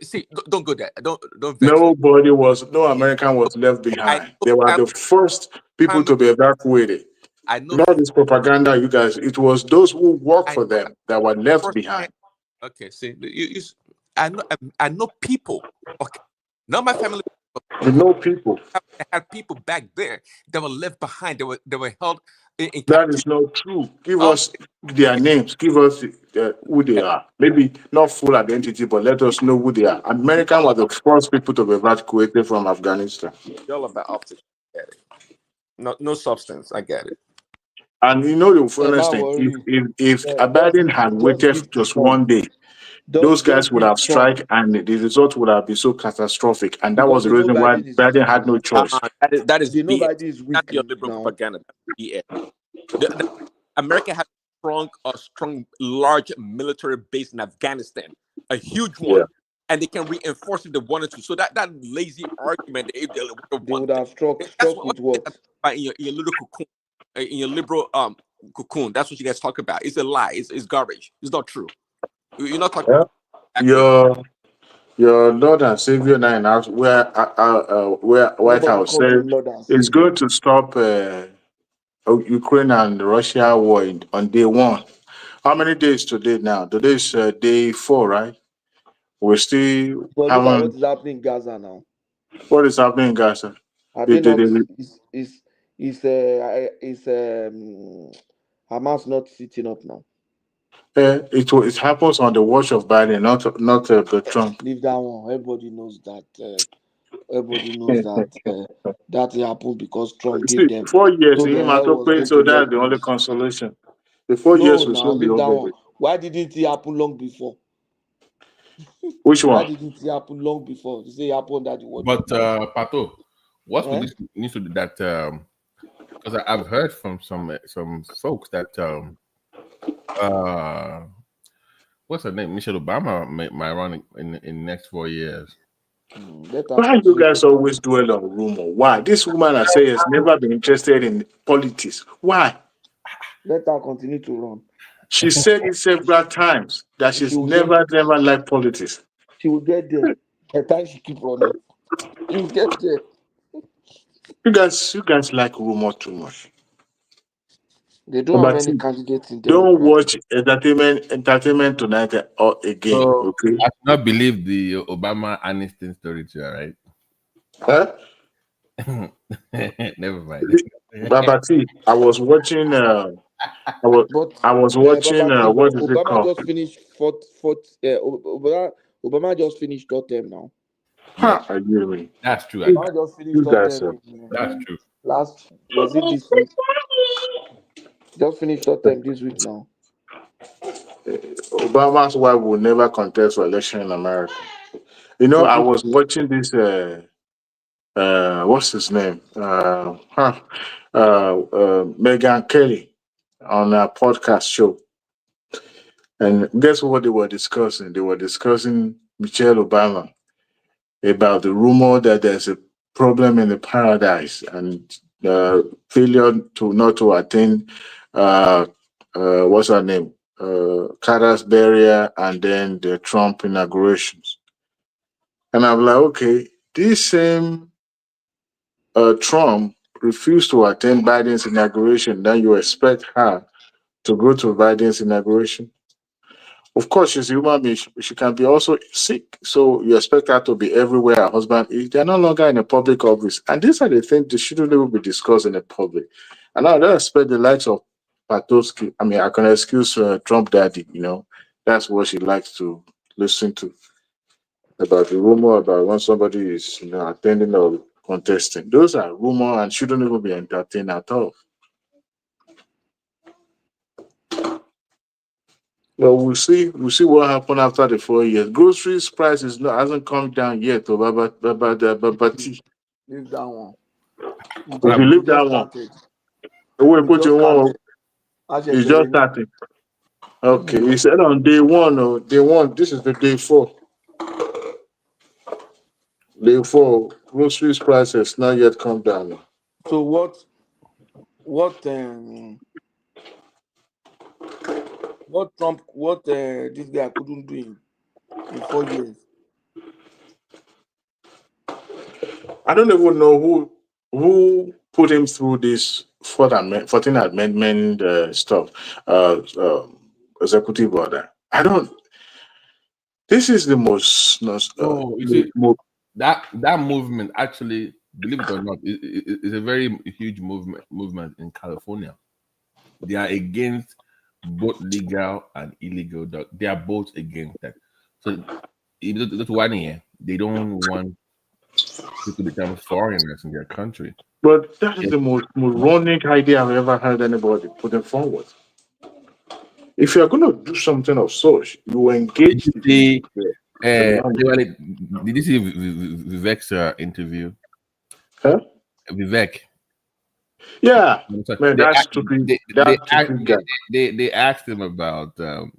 See, don't go there. Don't. No American was left behind. They were the first people to be evacuated. I know. Not this propaganda, you guys. It was those who worked for them that were left behind. Okay, see, I know people. Okay, not my family. You know people. I had people back there that were left behind. They were held in that is not true. Give us their names. Give us who they are. Maybe not full identity, but let us know who they are. American were the first people to be evacuated from Afghanistan. All about optics. I get it. No substance. I get it. And you know the funniest thing, if Biden had waited just 1 day, those guys would have struck and the result would have been so catastrophic. And that was the reason why Biden had no choice. That is nobody is weak. Not your liberal propaganda. America has a strong, large military base in Afghanistan, a huge one. Yeah. And they can reinforce if they wanted to. So that lazy argument, they would have struck with what? In your little cocoon, in your liberal cocoon. That's what you guys talk about. It's a lie. It's garbage. It's not true. You're not talking about your Lord and Savior now in house where White House said it's going to stop Ukraine and Russia war on day 1. How many days today now? Today is day 4, right? We're still what is happening in Gaza now? What is happening in Gaza? Is Hamas not sitting up now? It happens on the watch of Biden, not Trump. Leave that one. Everybody knows that. That happened because Trump gave them 4 years. So that's the only consolation. The 4 years will soon be over. Why didn't it happen long before? Which one? Why didn't it happen long before? You say it happened that you But Pato, what would this need to do that? Because I've heard from some folks that what's her name? Michelle Obama might run in the next 4 years. Why do you guys always dwell on rumor? Why? This woman, I say, has never been interested in politics. Why? Let her continue to run. She said it several times that she's never liked politics. She will get there. By the time she keep running, she will get there. You guys like rumor too much. They don't have any candidates in Don't watch entertainment tonight or again. So Okay. I cannot believe the Obama Aniston story too, right? Huh? Never mind. Baba T, I was watching. I was watching. What is it Obama called? just finished Obama just finished third term now. Huh, I hear me. That's true. Obama just finished third term. That's true. Last was it this week? Just finished third term this week now. Obama's wife will never contest for election in America. You know, I was watching this. What's his name? Megan Kelly on a podcast show. And guess what they were discussing? They were discussing Michelle Obama about the rumor that there's a problem in the paradise and failure not to attend what's her name? Carter's burial and then the Trump inaugurations. And I'm like, okay, this same Trump refused to attend Biden's inauguration, then you expect her to go to Biden's inauguration? Of course, she's a human being. She can be also sick. So you expect her to be everywhere her husband is. They're no longer in a public office. And these are the things that shouldn't even be discussed in the public. And I don't expect the likes of Patowski. I mean, I can excuse Trump daddy, you know. That's what she likes to listen to. About the rumor about when somebody is, you know, attending or contesting. Those are rumor and shouldn't even be entertained at all. Well, we'll see what happened after the 4 years. Groceries prices hasn't come down yet. Baba T. Leave that one. If you leave that one, we put you one. It's just starting. Okay, he said on day one. Day one. This is the day 4. Day 4. Groceries prices not yet come down. So what this guy couldn't do in 4 years? I don't even know who put him through this 14th Amendment stuff, executive order. I don't. This is the most. That movement actually, believe it or not, is a very huge movement in California. They are against both legal and illegal. They are both against that. So that's 1 year. They don't want people to become foreigners in their country. But that is the most moronic idea I've ever heard anybody putting forward. If you're going to do something of such, you engage Did you see Vivek's interview? Huh? Vivek. Yeah, man, that's stupid. They asked him about they're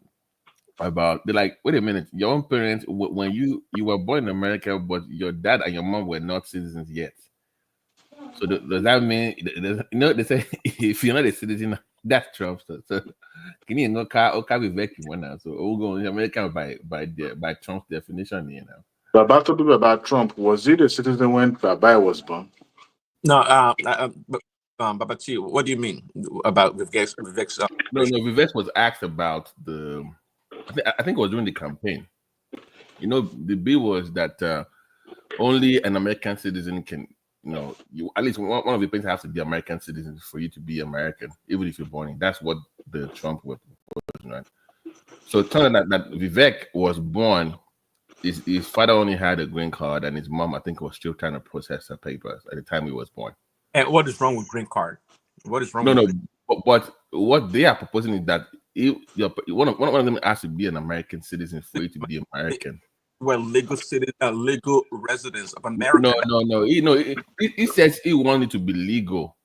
like, wait a minute, your own parents, when you were born in America, but your dad and your mom were not citizens yet. So does that mean, you know, they say if you're not a citizen, that's Trump. So can you know Vivek one now? So we'll go in America by Trump's definition, you know. But talking about Trump, was he a citizen when Baba was born? No, Baba T, what do you mean about Vivek's? No, Vivek was asked about I think it was during the campaign. You know, the bill was that only an American citizen can, you know, at least one of the things has to be American citizens for you to be American, even if you're born in. That's what the Trump was, right? So it turned out that Vivek was born. His father only had a green card, and his mom, I think, was still trying to process her papers at the time he was born. And what is wrong with green card? What is wrong? But what they are proposing is that one of them has to be an American citizen for you to be American. Well, legal residents of America. No. He says he wanted to be legal,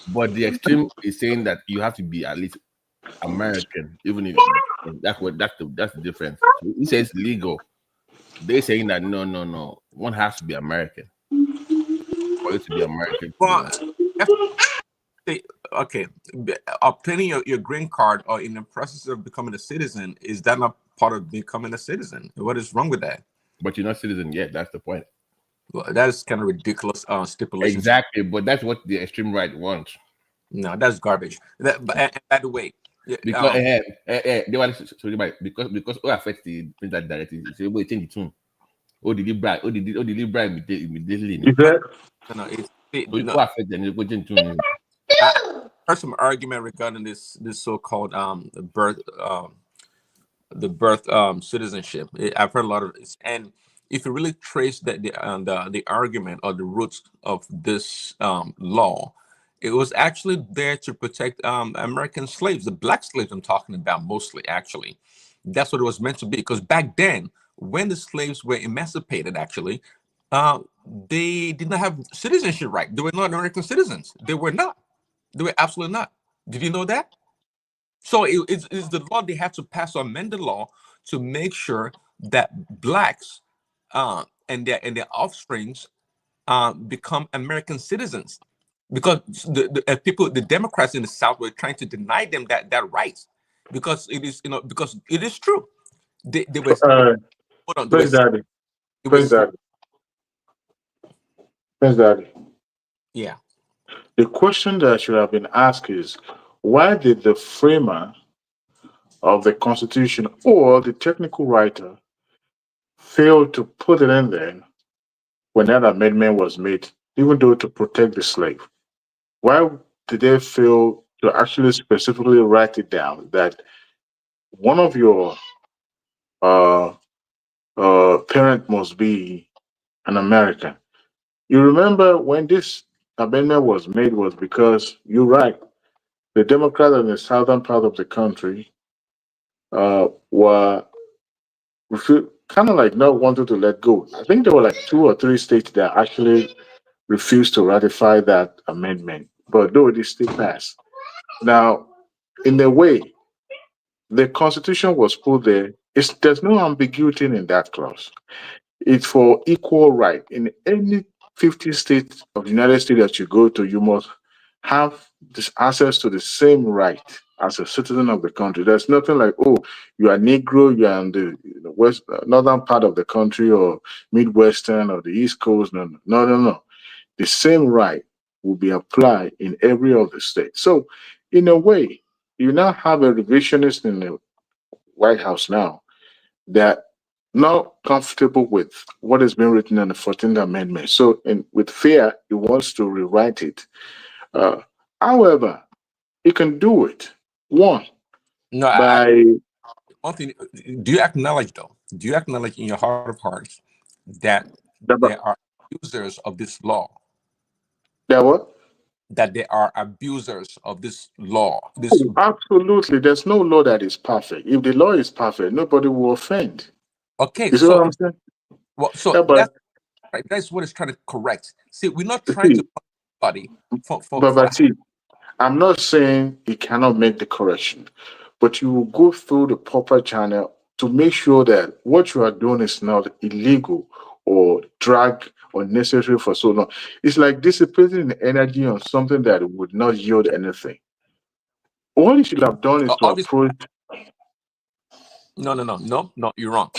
but the extreme is saying that you have to be at least American, even if that's the difference. So he says legal. They're saying that no, one has to be American for it to be American. Well, okay, obtaining your green card or in the process of becoming a citizen, is that not part of becoming a citizen? What is wrong with that? But you're not citizen yet. That's the point. Well, that is kind of ridiculous stipulation. Exactly, but that's what the extreme right wants. No, that's garbage. And by the way, because they want because what affects the printer directly. So we change the tune. Oh, did he bribe? Oh, did he bribe immediately? No, What affects them? You go change tune. I heard some argument regarding this so-called the birth citizenship. I've heard a lot of this, and if you really trace the argument or the roots of this law, it was actually there to protect American slaves, the black slaves I'm talking about mostly. Actually, that's what it was meant to be. Because back then, when the slaves were emancipated, actually, they did not have citizenship right. They were not American citizens. They were not. They were absolutely not. Did you know that? So it's the law they have to pass or amend the law to make sure that blacks and their offsprings become American citizens, because the Democrats in the South were trying to deny them that right, because it is because it is true. They were hold on, Prince Daddy. Prince Daddy. Prince Daddy. Yeah. The question that should have been asked is, why did the framer of the Constitution or the technical writer fail to put it in there when that amendment was made, even though to protect the slave? Why did they fail to actually specifically write it down that one of your parent must be an American? You remember when this amendment was made was because, you're right, the Democrats in the southern part of the country were kind of like not wanting to let go. I think there were like 2 or 3 states that actually refused to ratify that amendment, but though it still passed. Now, in a way, the Constitution was put there. There's no ambiguity in that clause. It's for equal right. In any 50 states of the United States that you go to, you must have this access to the same right as a citizen of the country. There's nothing like, oh, you are Negro, you are in the northern part of the country, or Midwestern, or the East Coast. No. The same right will be applied in every other state. So, in a way, you now have a revisionist in the White House now that not comfortable with what has been written in the 14th Amendment. So, with fear, he wants to rewrite it. However, he can do it. One, one thing. Do you acknowledge, though? Do you acknowledge in your heart of hearts that there are users of this law? That what? That there are abusers of this law. Absolutely. There's no law that is perfect. If the law is perfect, nobody will offend. Okay, you see what I'm saying? Well, so that's what it's trying to correct. See, we're not trying to put anybody I'm not saying he cannot make the correction, but you will go through the proper channel to make sure that what you are doing is not illegal or drag or necessary for so long. It's like dissipating the energy on something that would not yield anything. What you should have done is to approach. No, you're wrong.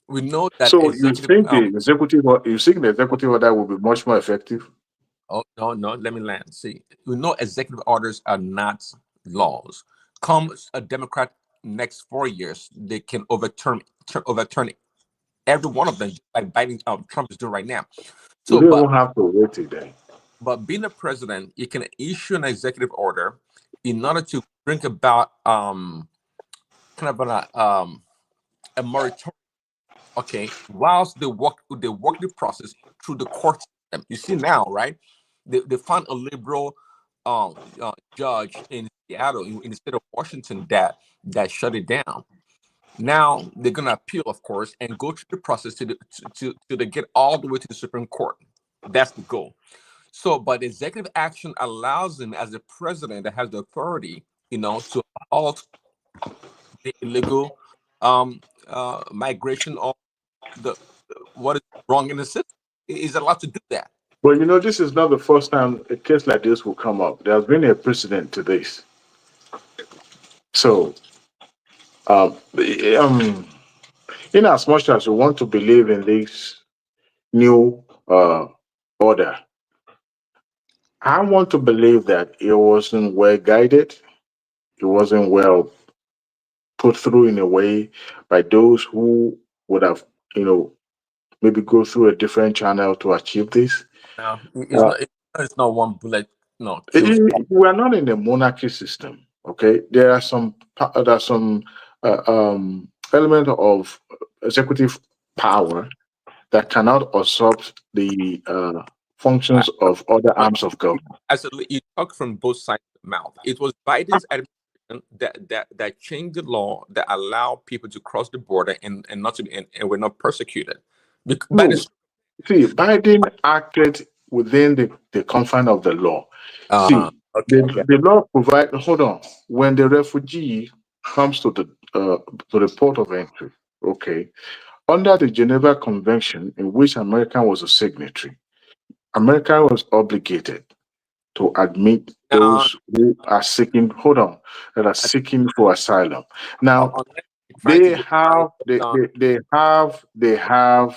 We know that. So you think the executive order will be much more effective? Oh, no, let me land. See, we know executive orders are not laws. Come a Democrat next 4 years, they can overturn every one of them, like Biden, Trump is doing right now. So you don't have to wait today. But being a president, you can issue an executive order in order to bring about kind of a moratorium. Okay, whilst they work the process through the court system. You see now, right? They found a liberal judge in Seattle, in the state of Washington, that shut it down. Now they're gonna appeal, of course, and go through the process to get all the way to the Supreme Court. That's the goal. So, but executive action allows them, as the president that has the authority to halt the illegal migration or the what is wrong in the system. Is allowed to do that. Well, this is not the first time a case like this will come up. There has been a precedent to this. So, in as much as we want to believe in this new order, I want to believe that it wasn't well guided. It wasn't well put through in a way by those who would have, maybe go through a different channel to achieve this. No, it's not one bullet. No, kills. We are not in a monarchy system. Okay, there are some element of executive power that cannot usurp the functions of other arms of government. Absolutely, you talk from both sides of the mouth. It was Biden's administration that changed the law that allowed people to cross the border and not to be and were not persecuted. Biden acted within the confine of the law. The law provides. Hold on. When the refugee comes to the port of entry, okay, under the Geneva Convention, in which America was a signatory, America was obligated to admit those who are seeking. Hold on, that are seeking for asylum. Now, they have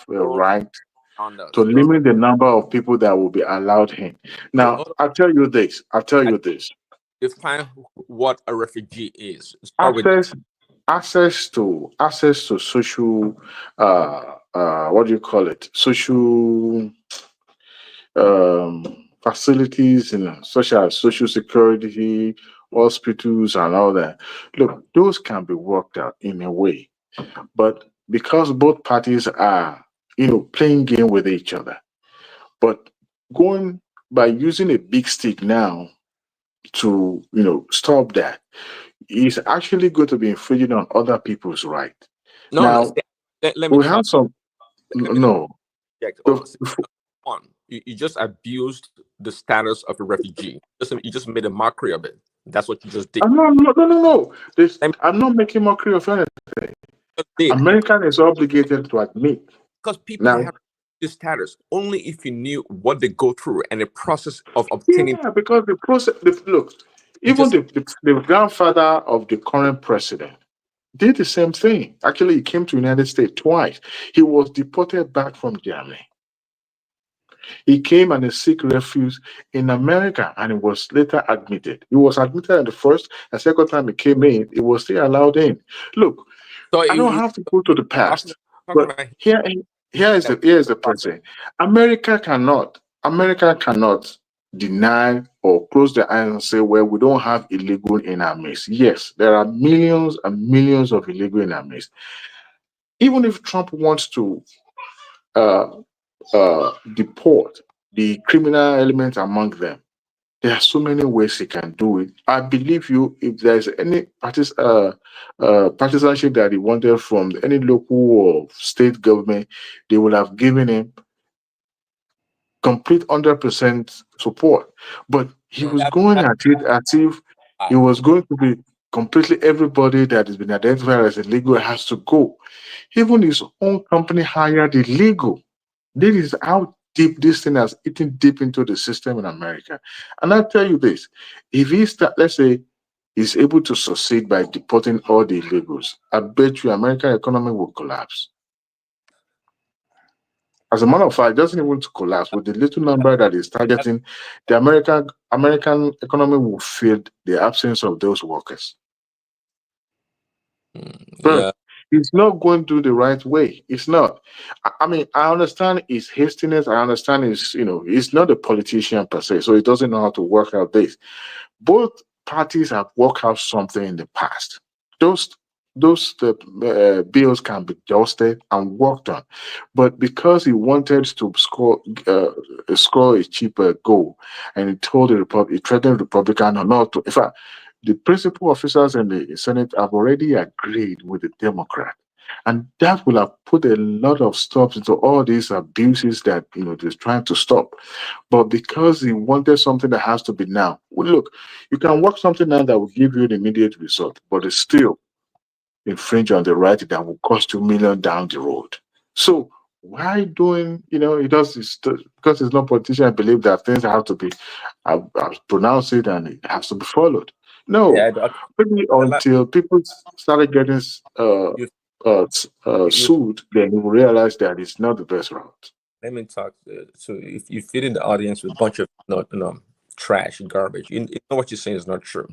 a right to limit the number of people that will be allowed in. Now, I'll tell you this. Define what a refugee is. Access to social, what do you call it? Social facilities, such as social security, hospitals, and all that. Look, those can be worked out in a way, but because both parties are playing game with each other, but going by using a big stick now to stop that is actually going to be infringing on other people's right. Let me we have some you just abused the status of a refugee. You just made a mockery of it. That's what you just did. No. I'm not making mockery of anything. American is obligated to admit. Because people have this status only if you knew what they go through and the process of obtaining. Yeah, because the process. Look, even the grandfather of the current president did the same thing. Actually, he came to the United States twice. He was deported back from Germany. He came and he sought refuge in America, and he was later admitted. He was admitted at the first and second time he came in, he was still allowed in. Look, I don't have to go to the past, but here is the present. America cannot deny or close their eyes and say, well, we don't have illegal in our midst. Yes, there are millions and millions of illegal in our midst. Even if Trump wants to deport the criminal elements among them, there are so many ways he can do it. I believe you, if there's any partisanship that he wanted from any local or state government, they would have given him complete 100% support. But he was going at it as if it was going to be completely everybody that has been identified as illegal has to go. Even his own company hired illegal. This is how deep this thing has eaten deep into the system in America. And I tell you this, if he let's say he's able to succeed by deporting all the illegals, I bet you American economy will collapse. As a matter of fact, it doesn't even collapse. With the little number that is targeting, the American economy will feel the absence of those workers. But it's not going to do the right way. It's not. I mean, I understand his hastiness. I understand he's not a politician per se, so he doesn't know how to work out this. Both parties have worked out something in the past. Those bills can be dusted and worked on, but because he wanted to score a cheaper goal, and he told he threatened the Republican not to. In fact, the principal officers in the Senate have already agreed with the Democrat, and that will have put a lot of stops into all these abuses that they're trying to stop. But because he wanted something that has to be now, look, you can work something out that will give you an immediate result, but it's still infringe on the right that will cost you millions down the road. So why doing, it does because it's not politician. I believe that things have to be I've pronounced it and it has to be followed. No, Yeah, maybe until people started getting you, sued, then you will realize that it's not the best route. let me talk. So if you fit in the audience with a bunch of trash, garbage, you know what you're saying is not true.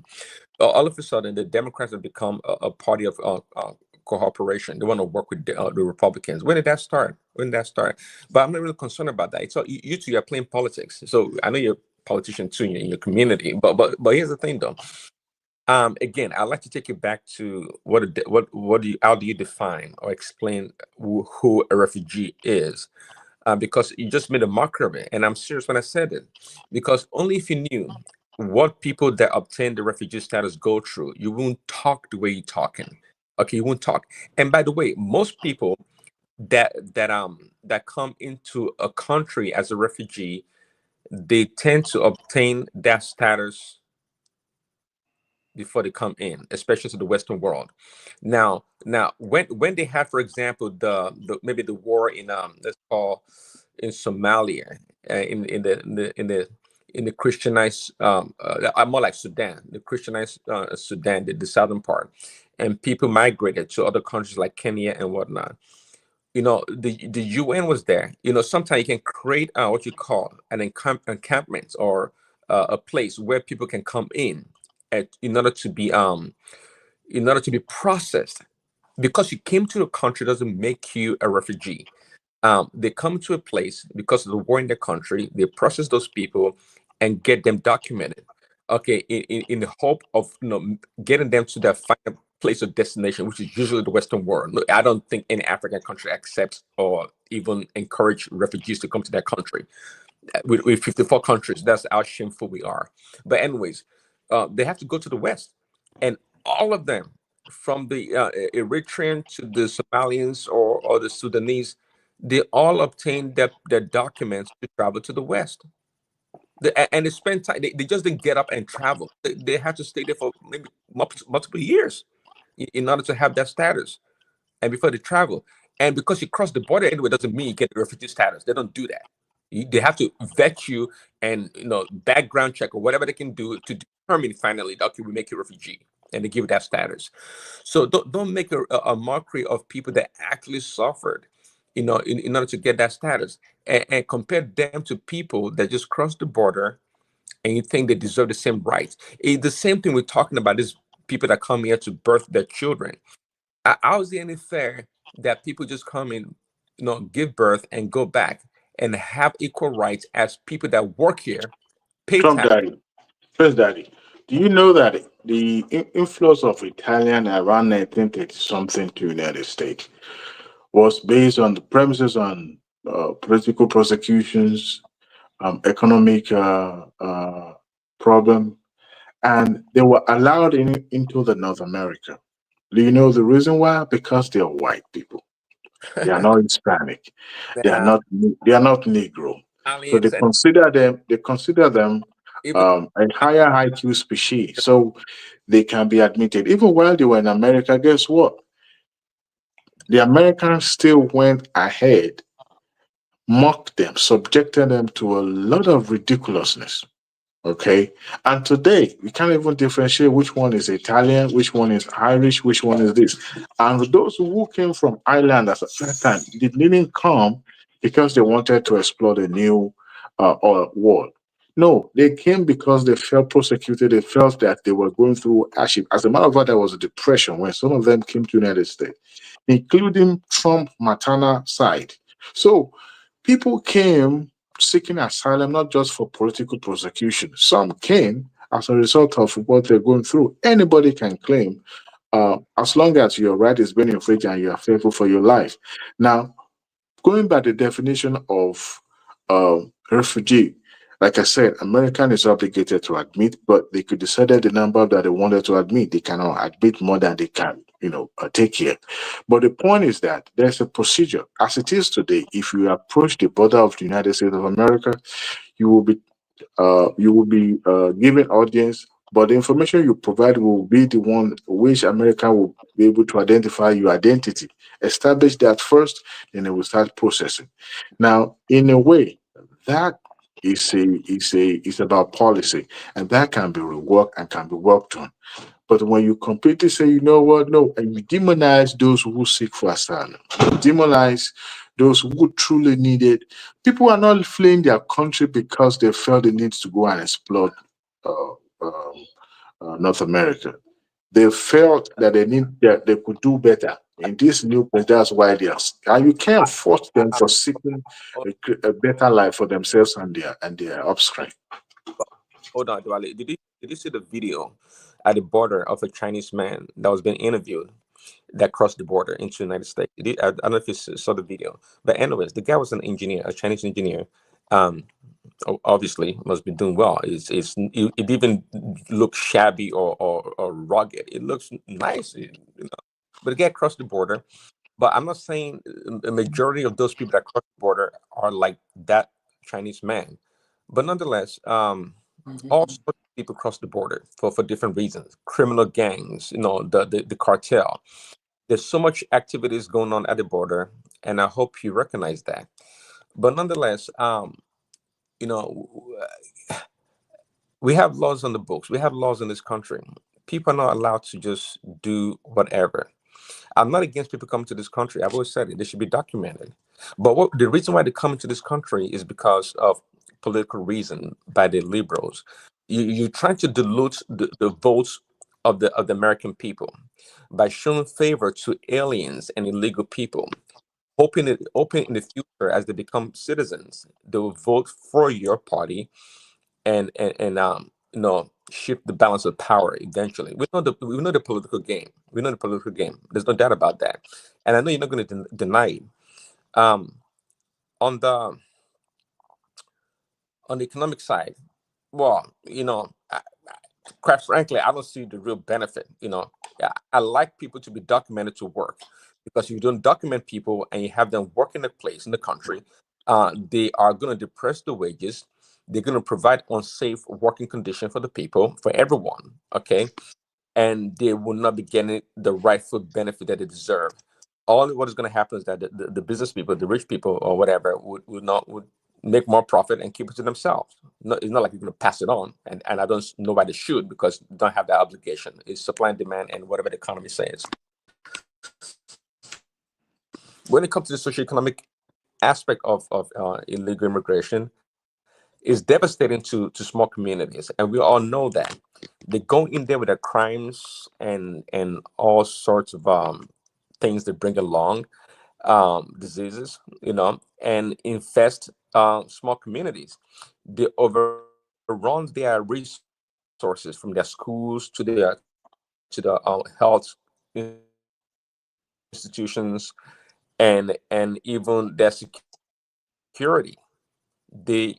All of a sudden, the Democrats have become a party of cooperation. They want to work with the Republicans. When did that start? But I'm not really concerned about that. It's all, you two are playing politics. So I know you're a politician too in your community. But here's the thing, though. Again, I'd like to take you back to how do you define or explain who a refugee is? Because you just made a mockery of it, and I'm serious when I said it. Because only if you knew what people that obtain the refugee status go through, you won't talk the way you're talking. Okay, you won't talk. And by the way, most people that come into a country as a refugee, they tend to obtain that status before they come in, especially to the Western world. Now, when they had, for example, maybe the war in let's call in Somalia, in the Christianized, more like Sudan, the Christianized Sudan, the southern part, and people migrated to other countries like Kenya and whatnot. The UN was there. Sometimes you can create what you call an encampment or a place where people can come in in order to be processed. Because you came to a country doesn't make you a refugee. They come to a place because of the war in their country. They process those people and get them documented. Okay, in the hope of getting them to their final place of destination, which is usually the Western world. Look, I don't think any African country accepts or even encourage refugees to come to their country. With 54 countries, that's how shameful we are. But anyways, they have to go to the West, and all of them, from the Eritrean to the Somalians or the Sudanese, they all obtained their documents to travel to the West. And they spend time. They just didn't get up and travel. They had to stay there for maybe multiple years in order to have that status, and before they travel. And because you cross the border anyway, doesn't mean you get the refugee status. They don't do that. They have to vet you and background check or whatever they can do to determine finally that, okay, we make you a refugee, and they give you that status. So don't make a mockery of people that actually suffered, in order to get that status, and compare them to people that just crossed the border, and you think they deserve the same rights. It's the same thing we're talking about. These people that come here to birth their children. How is it any fair that people just come in, give birth and go back and have equal rights as people that work here, pay Trump tax? Daddy, First Daddy, do you know that the influence of Italian around 1930 something to the United States was based on the premises on political prosecutions, economic problem, and they were allowed into the North America. Do you know the reason why? Because they are white people. They are not Hispanic. They are not Negro. So they consider them. They consider them a higher IQ species, so they can be admitted. Even while they were in America, guess what? The Americans still went ahead, mocked them, subjected them to a lot of ridiculousness. Okay, and today we can't even differentiate which one is Italian, which one is Irish, which one is this. And those who came from Ireland at that time didn't come because they wanted to explore the new world. No, they came because they felt persecuted. They felt that they were going through hardship. As a matter of fact, there was a depression when some of them came to the United States, including Trump maternal side. So people came seeking asylum not just for political prosecution. Some came as a result of what they're going through. Anybody can claim, as long as your right is being infringed and you are faithful for your life. Now, going by the definition of refugee, like I said, American is obligated to admit, but they could decide the number that they wanted to admit. They cannot admit more than they can, take here. But the point is that there's a procedure. As it is today, if you approach the border of the United States of America, you will be you will be given audience, but the information you provide will be the one which America will be able to identify your identity. Establish that first, then it will start processing. Now, in a way, that is about policy, and that can be reworked and can be worked on. But when you completely say, you know what, no, and you demonize those who seek for asylum, you demonize those who truly need it. People are not fleeing their country because they felt the need to go and explore uh, North America. They felt that they could do better in this new place. That's why they are. And you can't force them for seeking a better life for themselves and their offspring. Hold on, Diwali. Did you see the video at the border of a Chinese man that was being interviewed that crossed the border into the United States? I don't know if you saw the video, but anyways, the guy was an engineer, a Chinese engineer. Obviously must be doing well. It even looks shabby or rugged. It looks nice, but the guy crossed the border. But I'm not saying the majority of those people that cross the border are like that Chinese man. But nonetheless, all sorts of people cross the border for different reasons. Criminal gangs, the cartel. There's so much activities going on at the border, and I hope you recognize that. But nonetheless, we have laws on the books. We have laws in this country. People are not allowed to just do whatever. I'm not against people coming to this country. I've always said it. They should be documented. But the reason why they come into this country is because of political reason by the liberals. You're trying to dilute the votes of the American people by showing favor to aliens and illegal people, hoping in the future as they become citizens, they will vote for your party and shift the balance of power eventually. We know the political game. We know the political game. There's no doubt about that. And I know you're not going to deny it. On the economic side, well, quite frankly, I don't see the real benefit. I like people to be documented to work, because if you don't document people and you have them work in a place in the country, they are going to depress the wages. They're going to provide unsafe working conditions for the people, for everyone, okay? And they will not be getting the rightful benefit that they deserve. All what is going to happen is that the business people, the rich people or whatever, would make more profit and keep it to themselves. It's not like you're going to pass it on, and I don't know why they should, because you don't have that obligation. It's supply and demand and whatever the economy says. When it comes to the socioeconomic aspect of illegal immigration, is devastating to small communities, and we all know that they go in there with their crimes and all sorts of things they bring along, diseases, and infest small communities. They overrun their resources, from their schools to the health institutions and even their security. They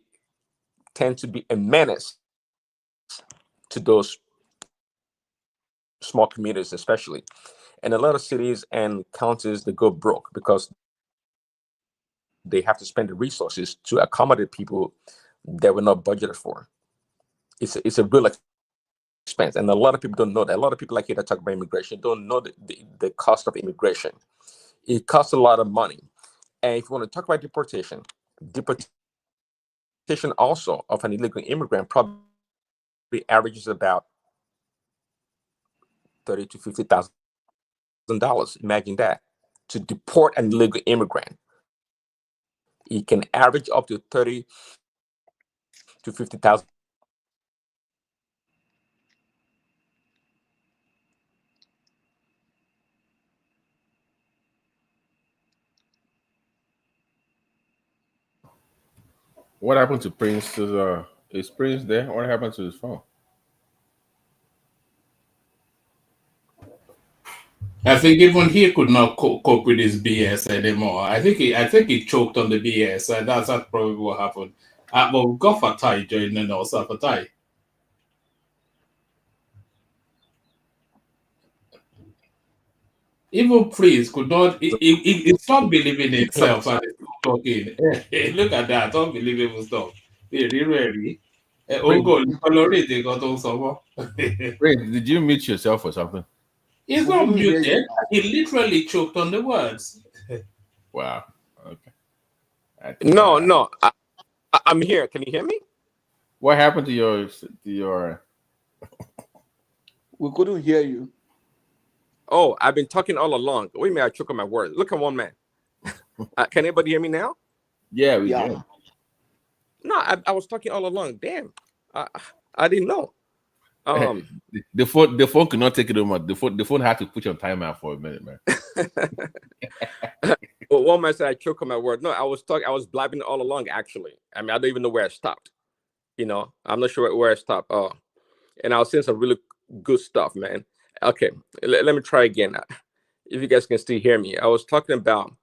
tend to be a menace to those small communities, especially. And a lot of cities and counties, they go broke because they have to spend the resources to accommodate people that were not budgeted for. It's a real expense, and a lot of people don't know that. A lot of people like here that talk about immigration don't know the cost of immigration. It costs a lot of money. And if you want to talk about deportation also of an illegal immigrant probably averages about $30,000 to $50,000. Imagine that, to deport an illegal immigrant. It can average up to $30,000 to $50,000. What happened to Prince? Is Prince there? What happened to his phone? I think even he could not cope with his BS anymore. I think he choked on the BS, and that's probably what happened. But we've got Fatai joining also. Fatai. Even Prince could not. He stopped believing in himself and talking. Look at that! Unbelievable stuff. Really. Prince, did you mute yourself or something? He's not muted. He literally choked on the words. Wow. Okay. No. I'm here. Can you hear me? What happened to your? We couldn't hear you. Oh, I've been talking all along. Wait a minute, I choke on my words. Look at one man. Can anybody hear me now? Yeah, we can. No, I was talking all along. Damn, I didn't know. The phone could not take it anymore. The phone had to put you on timeout for a minute, man. Well, one man said I choke on my word. No, I was blabbing all along. Actually, I mean, I don't even know where I stopped. You know, I'm not sure where I stopped. And I was saying some really good stuff, man. Okay, let me try again. If you guys can still hear me, I was talking about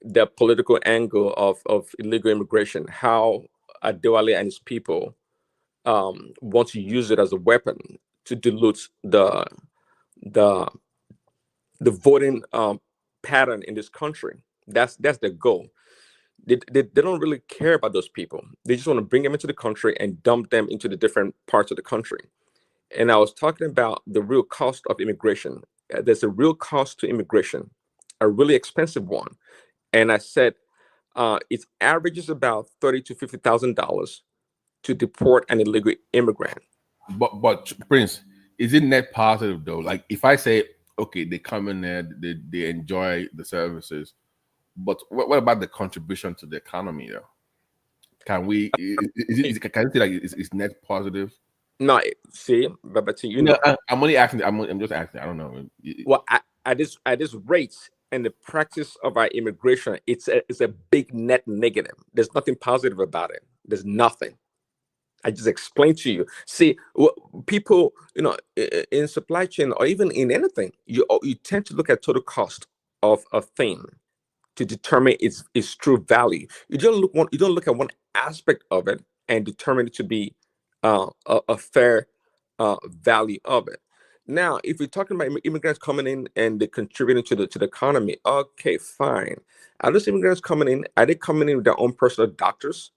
the political angle of illegal immigration, how Adewale and his people want to use it as a weapon to dilute the voting pattern in this country. That's the goal. They don't really care about those people. They just want to bring them into the country and dump them into the different parts of the country. And I was talking about the real cost of immigration. There's a real cost to immigration, a really expensive one. And I said it averages about $30,000 to $50,000 to deport an illegal immigrant. But Prince, is it net positive though? Like if I say, okay, they come in there, they enjoy the services, but what about the contribution to the economy though? Can we? Can you say like it's net positive? No, see, but you know, I'm only asking. I'm just asking. I don't know. Well, at this rate and the practice of our immigration, it's a big net negative. There's nothing positive about it. There's nothing. I just explained to you. See, people, you know, in supply chain or even in anything, you tend to look at total cost of a thing to determine its true value. You don't look at one aspect of it and determine it to be a fair value of it. Now, if we're talking about immigrants coming in and they're contributing to the economy, okay, fine. Are those immigrants coming in? Are they coming in with their own personal doctors?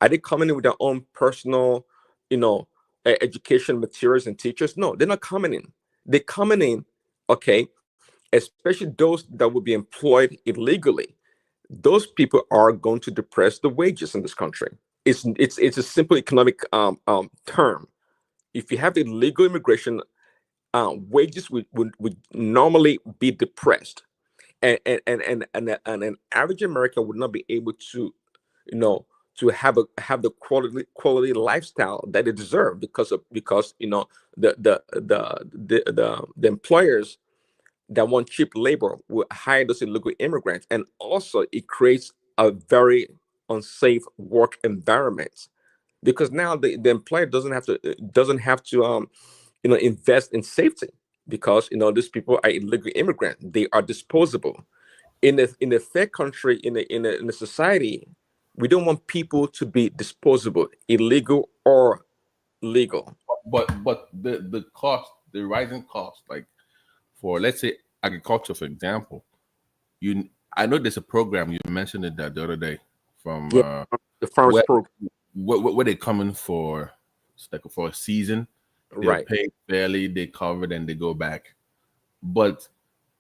Are they coming in with their own personal, you know, education materials and teachers? No, they're not coming in. They're coming in, okay, especially those that will be employed illegally. Those people are going to depress the wages in this country. It's a simple economic term. If you have illegal immigration, wages would normally be depressed, and an average American would not be able to, you know, to have the quality lifestyle that they deserve because you know the employers that want cheap labor will hire those illegal immigrants, and also it creates a very unsafe work environment because now the employer doesn't have to you know, invest in safety because, you know, these people are illegal immigrants. They are disposable. In a fair country, in a society, we don't want people to be disposable, illegal or legal. But the cost, the rising cost, like for let's say agriculture, for example, I know there's a program you mentioned it the other day from the farmers program where they come in for like for a season, they're right? paid fairly, they covered, and they go back. But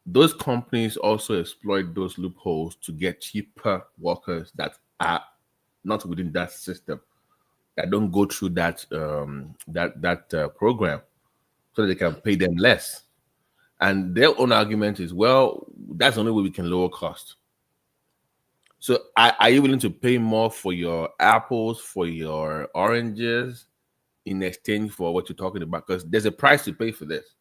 those companies also exploit those loopholes to get cheaper workers that are not within that system, that don't go through that program, so that they can pay them less. And their own argument is, well, that's the only way we can lower cost. So are you willing to pay more for your apples, for your oranges, in exchange for what you're talking about? Because there's a price to pay for this.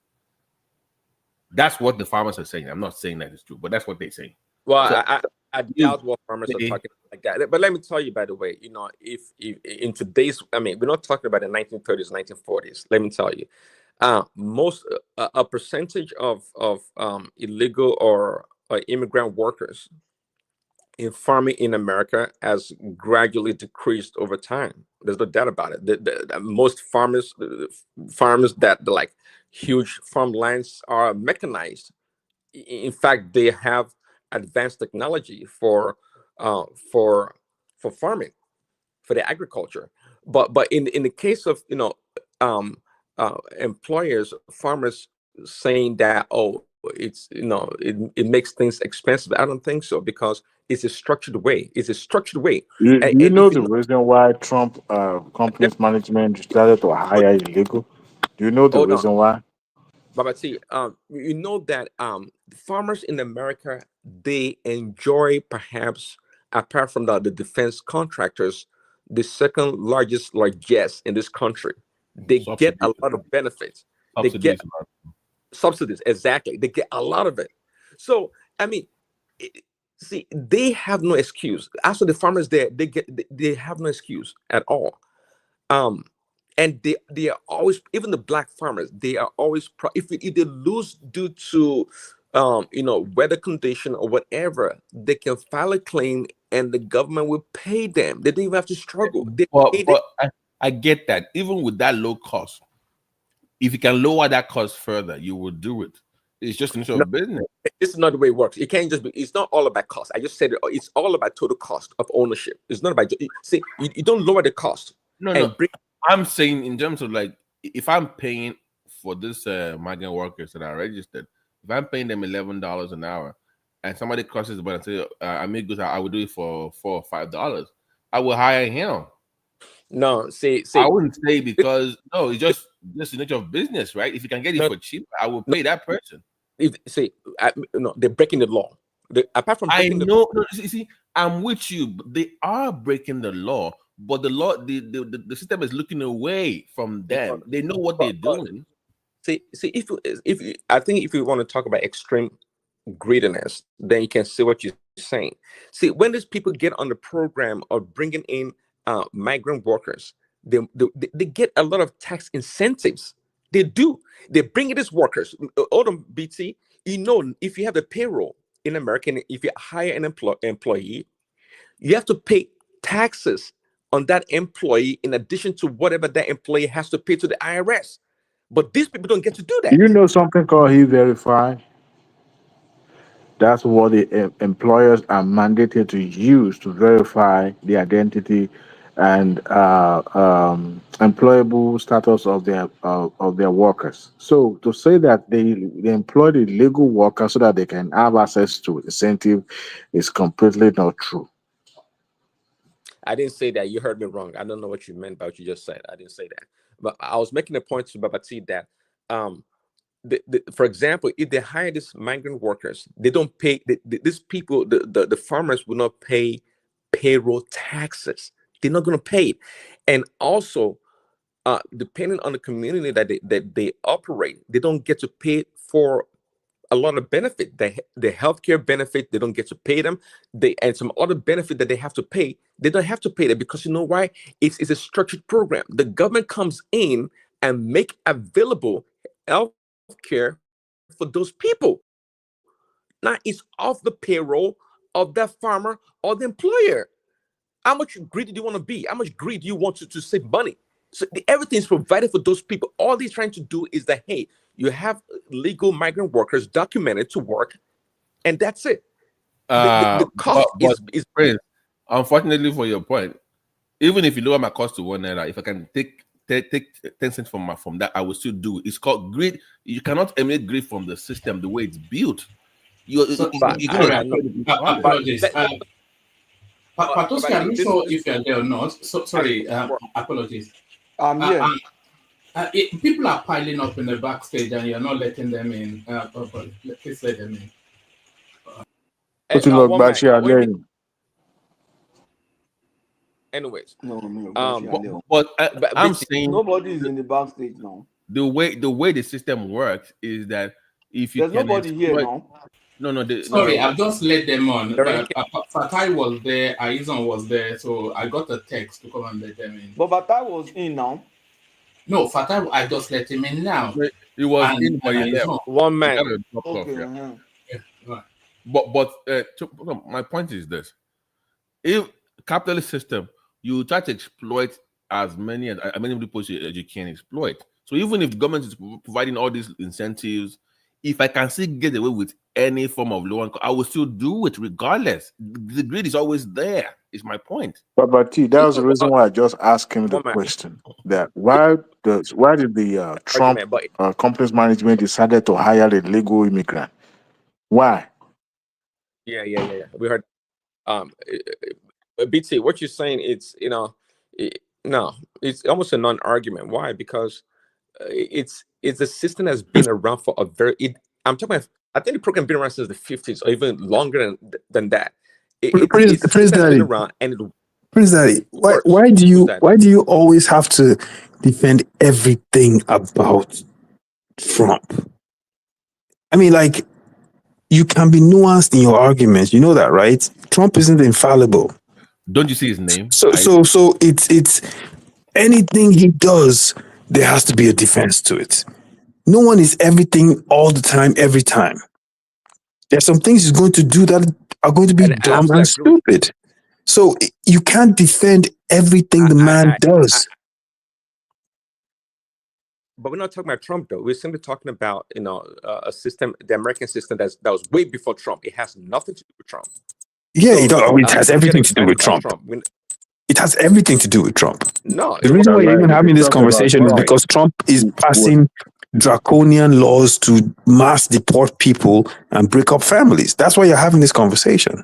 That's what the farmers are saying. I'm not saying that it's true, but that's what they're saying. Well, so, I doubt what farmers are talking like that. But let me tell you, by the way, you know, if in today's, I mean, we're not talking about the 1930s, 1940s. Let me tell you, most a percentage of illegal or immigrant workers in farming in America has gradually decreased over time. There's no doubt about it. The most farmers that like huge farmlands are mechanized. In fact, they have advanced technology for farming, for the agriculture. But in the case of employers, farmers saying that, oh, it's it makes things expensive. I don't think so, because it's a structured way. It's a structured way. You, And, do you and know if you the know, reason why Trump company's management decided to hire illegal? Do you know the hold on, reason why? Baba T, you know that farmers in America, they enjoy, perhaps apart from the defense contractors, the second largest largesse in this country. They get a Subsidies. lot of benefits. They get Subsidies. subsidies, exactly. They get a lot of it. So I mean, see, they have no excuse. As for the farmers there, they have no excuse at all. Um, and they are always, even the black farmers, they are always if they lose due to weather condition or whatever, they can file a claim and the government will pay them. They don't even have to struggle. They pay them. But I get that. Even with that low cost, if you can lower that cost further, you will do it. It's just an issue No, of business. this is not the way it works. It can't just be. It's not all about cost. I just said it. It's all about total cost of ownership. It's not about. See, you don't lower the cost. No. I'm saying in terms of, like, if I'm paying for this migrant workers that are registered, if I'm paying them $11 an hour, and somebody crosses the border and say, I make goods, I will do it for $4 or $5, I will hire him. No, see, I wouldn't say, because no, it's just the nature of business, right? If you can get it for cheap, I will pay that person. They're breaking the law. Apart from breaking you see, I'm with you. They are breaking the law, but the law, the system is looking away from them. They know what they're doing. See, I think if you want to talk about extreme greediness, then you can see what you're saying. See, when these people get on the program of bringing in migrant workers, they get a lot of tax incentives. They do. They bring in these workers. Hold on, BT. If you have a payroll in America, if you hire an employee, you have to pay taxes on that employee in addition to whatever that employee has to pay to the IRS. But these people don't get to do that. You know something called E-Verify? That's what the employers are mandated to use to verify the identity and employable status of their workers. So to say that they employ the legal workers so that they can have access to incentive is completely not true. I didn't say that. You heard me wrong. I don't know what you meant by what you just said. I didn't say that. But I was making a point to Babati that, for example, if they hire these migrant workers, they don't pay. These people, the farmers will not pay payroll taxes. They're not going to pay it. And also, depending on the community that they operate, they don't get to pay for a lot of benefit. The healthcare benefit, they don't get to pay them. And some other benefit that they have to pay, they don't have to pay them, because you know why? It's a structured program. The government comes in and make available healthcare for those people. Now it's off the payroll of that farmer or the employer. How much greedy do you want to be? How much greed do you want to save money? So everything's provided for those people. All they're trying to do is that, hey, you have legal migrant workers documented to work, and that's it. The cost is Prince, unfortunately for your point, even if you lower my cost to $1, if I can take 10 cents from that, I will still do it. It's called greed. You cannot emulate greed from the system the way it's built. Apologies. Patoski, I'm not sure if you're there or not. So sorry, apologies. People are piling up in the backstage and you're not letting them in. Please let them in. Anyways, I'm saying nobody is in the backstage now. The way the system works is that if you there's nobody here now. Sorry, I've just let them on. Fatai was there, Aizon was there, so I got a text to come and let them in. But Fatai was in now. No, Fatai, I just let him in now. He was in for one man. But my point is this: if capitalist system, you try to exploit as many people as you can exploit. So even if the government is providing all these incentives, if I can still get away with any form of low income, I will still do it regardless. The greed is always there, is my point. But T, that was the reason why I just asked him the question that why did the Trump argument, but company's management decided to hire a legal immigrant? Why? yeah. We heard BT, what you're saying, it's no, it's almost a non-argument. Why? Because it's a system that's been around for a I'm talking about, I think the program been around since the 50s or even longer than that. It's a system that's been around, and Prince Daddy, why do you always have to defend everything about Trump? I mean, like, you can be nuanced in your arguments. You know that, right? Trump isn't infallible. Don't you see his name? So it's anything he does, there has to be a defense to it. No one is everything all the time, every time. There's some things he's going to do that are going to be dumb and stupid. So you can't defend everything the man does. But we're not talking about Trump, though. We're simply talking about, a system, the American system that was way before Trump. It has nothing to do with Trump. Yeah, it has everything to do with Trump. It has everything to do with Trump. No, the reason why you're even having this conversation is because Trump is passing draconian laws to mass deport people and break up families. That's why you're having this conversation.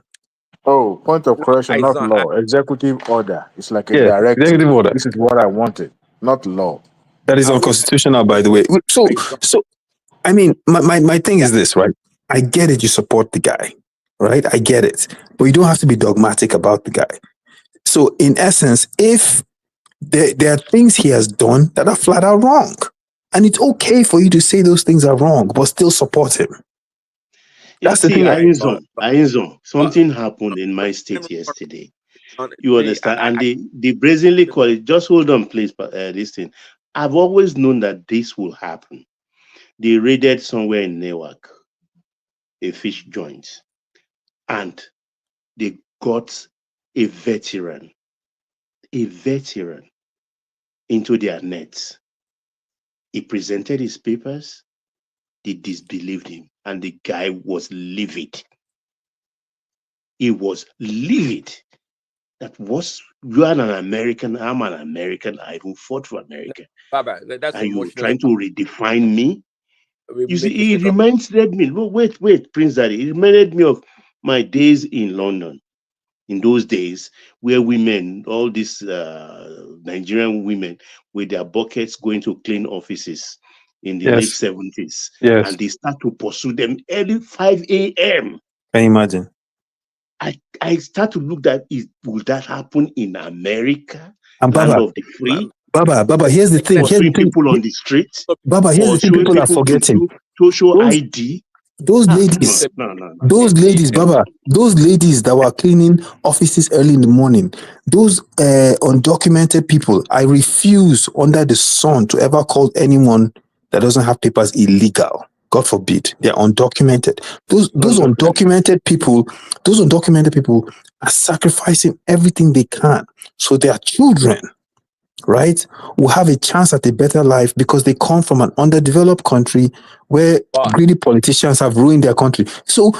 Oh, point of correction, not law. Executive order. It's like a directive. Executive order. This is what I wanted, not law. That is unconstitutional, by the way. So I mean, my thing is this, right? I get it. You support the guy, right? I get it. But you don't have to be dogmatic about the guy. So in essence, if there are things he has done that are flat out wrong, and it's okay for you to say those things are wrong, but still support him. That's the thing. Ainzo, something happened in my state yesterday. You understand? And they brazenly call it, just hold on, please, this thing. I've always known that this will happen. They raided somewhere in Newark, a fish joint, and they got a veteran into their nets. He presented his papers, they disbelieved him, and the guy was livid. He was livid. That was, you are an American, I'm an American, I don't fought for America. Baba, that's and you're trying to redefine me? You see, it reminded me, wait, Prince Daddy, it reminded me of my days in London. In those days, where women, all these Nigerian women with their buckets going to clean offices in the late 70s. Yes. And they start to pursue them early 5 a.m. Can you imagine? I start to look at, will that happen in America? And Land Baba, of the free? Baba, here's the thing. Pursuing people on the street? Baba, here's the thing people are forgetting. To show ID? Those ladies, no. Those ladies, Baba, those ladies that were cleaning offices early in the morning, those undocumented people, I refuse under the sun to ever call anyone that doesn't have papers illegal. God forbid. They're undocumented. Those undocumented people are sacrificing everything they can so their children, right, will have a chance at a better life because they come from an underdeveloped country where greedy politicians have ruined their country. So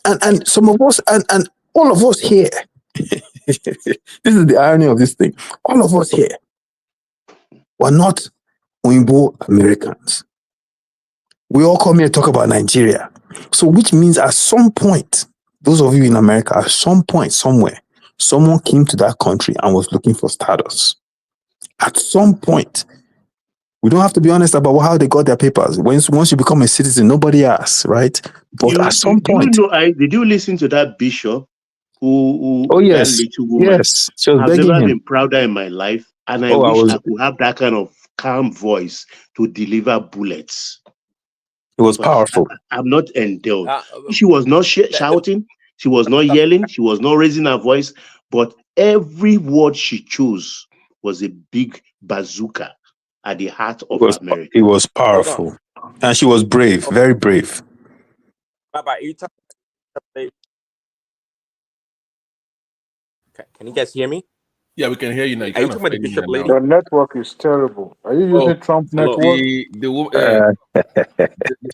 and some of us and all of us here, this is the irony of this thing. All of us here were not Oimbo Americans. We all come here to talk about Nigeria. So which means at some point, those of you in America, at some point, somewhere, someone came to that country and was looking for status. At some point, we don't have to be honest about how they got their papers. Once you become a citizen, nobody asks, right? But at some point, did you listen to that bishop who yes, that little woman? Yes, she was I've begging never him. been prouder in my life, and I wish I could have that kind of calm voice to deliver bullets. It was powerful. I'm not endowed. She was not shouting. She was not yelling. She was not raising her voice. But every word she chose was a big bazooka at the heart of America. It was powerful. And she was brave, very brave. Baba, you talk. Okay, can you guys hear me? Yeah, we can hear you now. Are you talking about the bishop lady? Your network is terrible. Are you using Trump hello. network?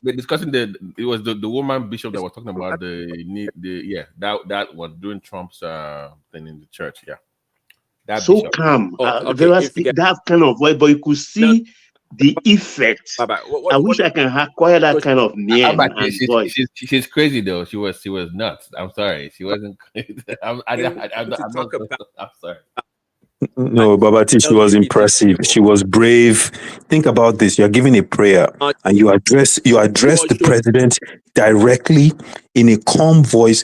They're discussing it was the woman bishop that was talking about that was doing Trump's thing in the church. Yeah, that so bishop. calm. Okay, There was that kind of voice, but you could see the effect. I wish I can acquire that kind of name and voice. She's crazy though. She was nuts. I'm sorry. She wasn't. I'm sorry. No, Babati, she was impressive. She was brave. Think about this. You're giving a prayer and you address the president directly in a calm voice,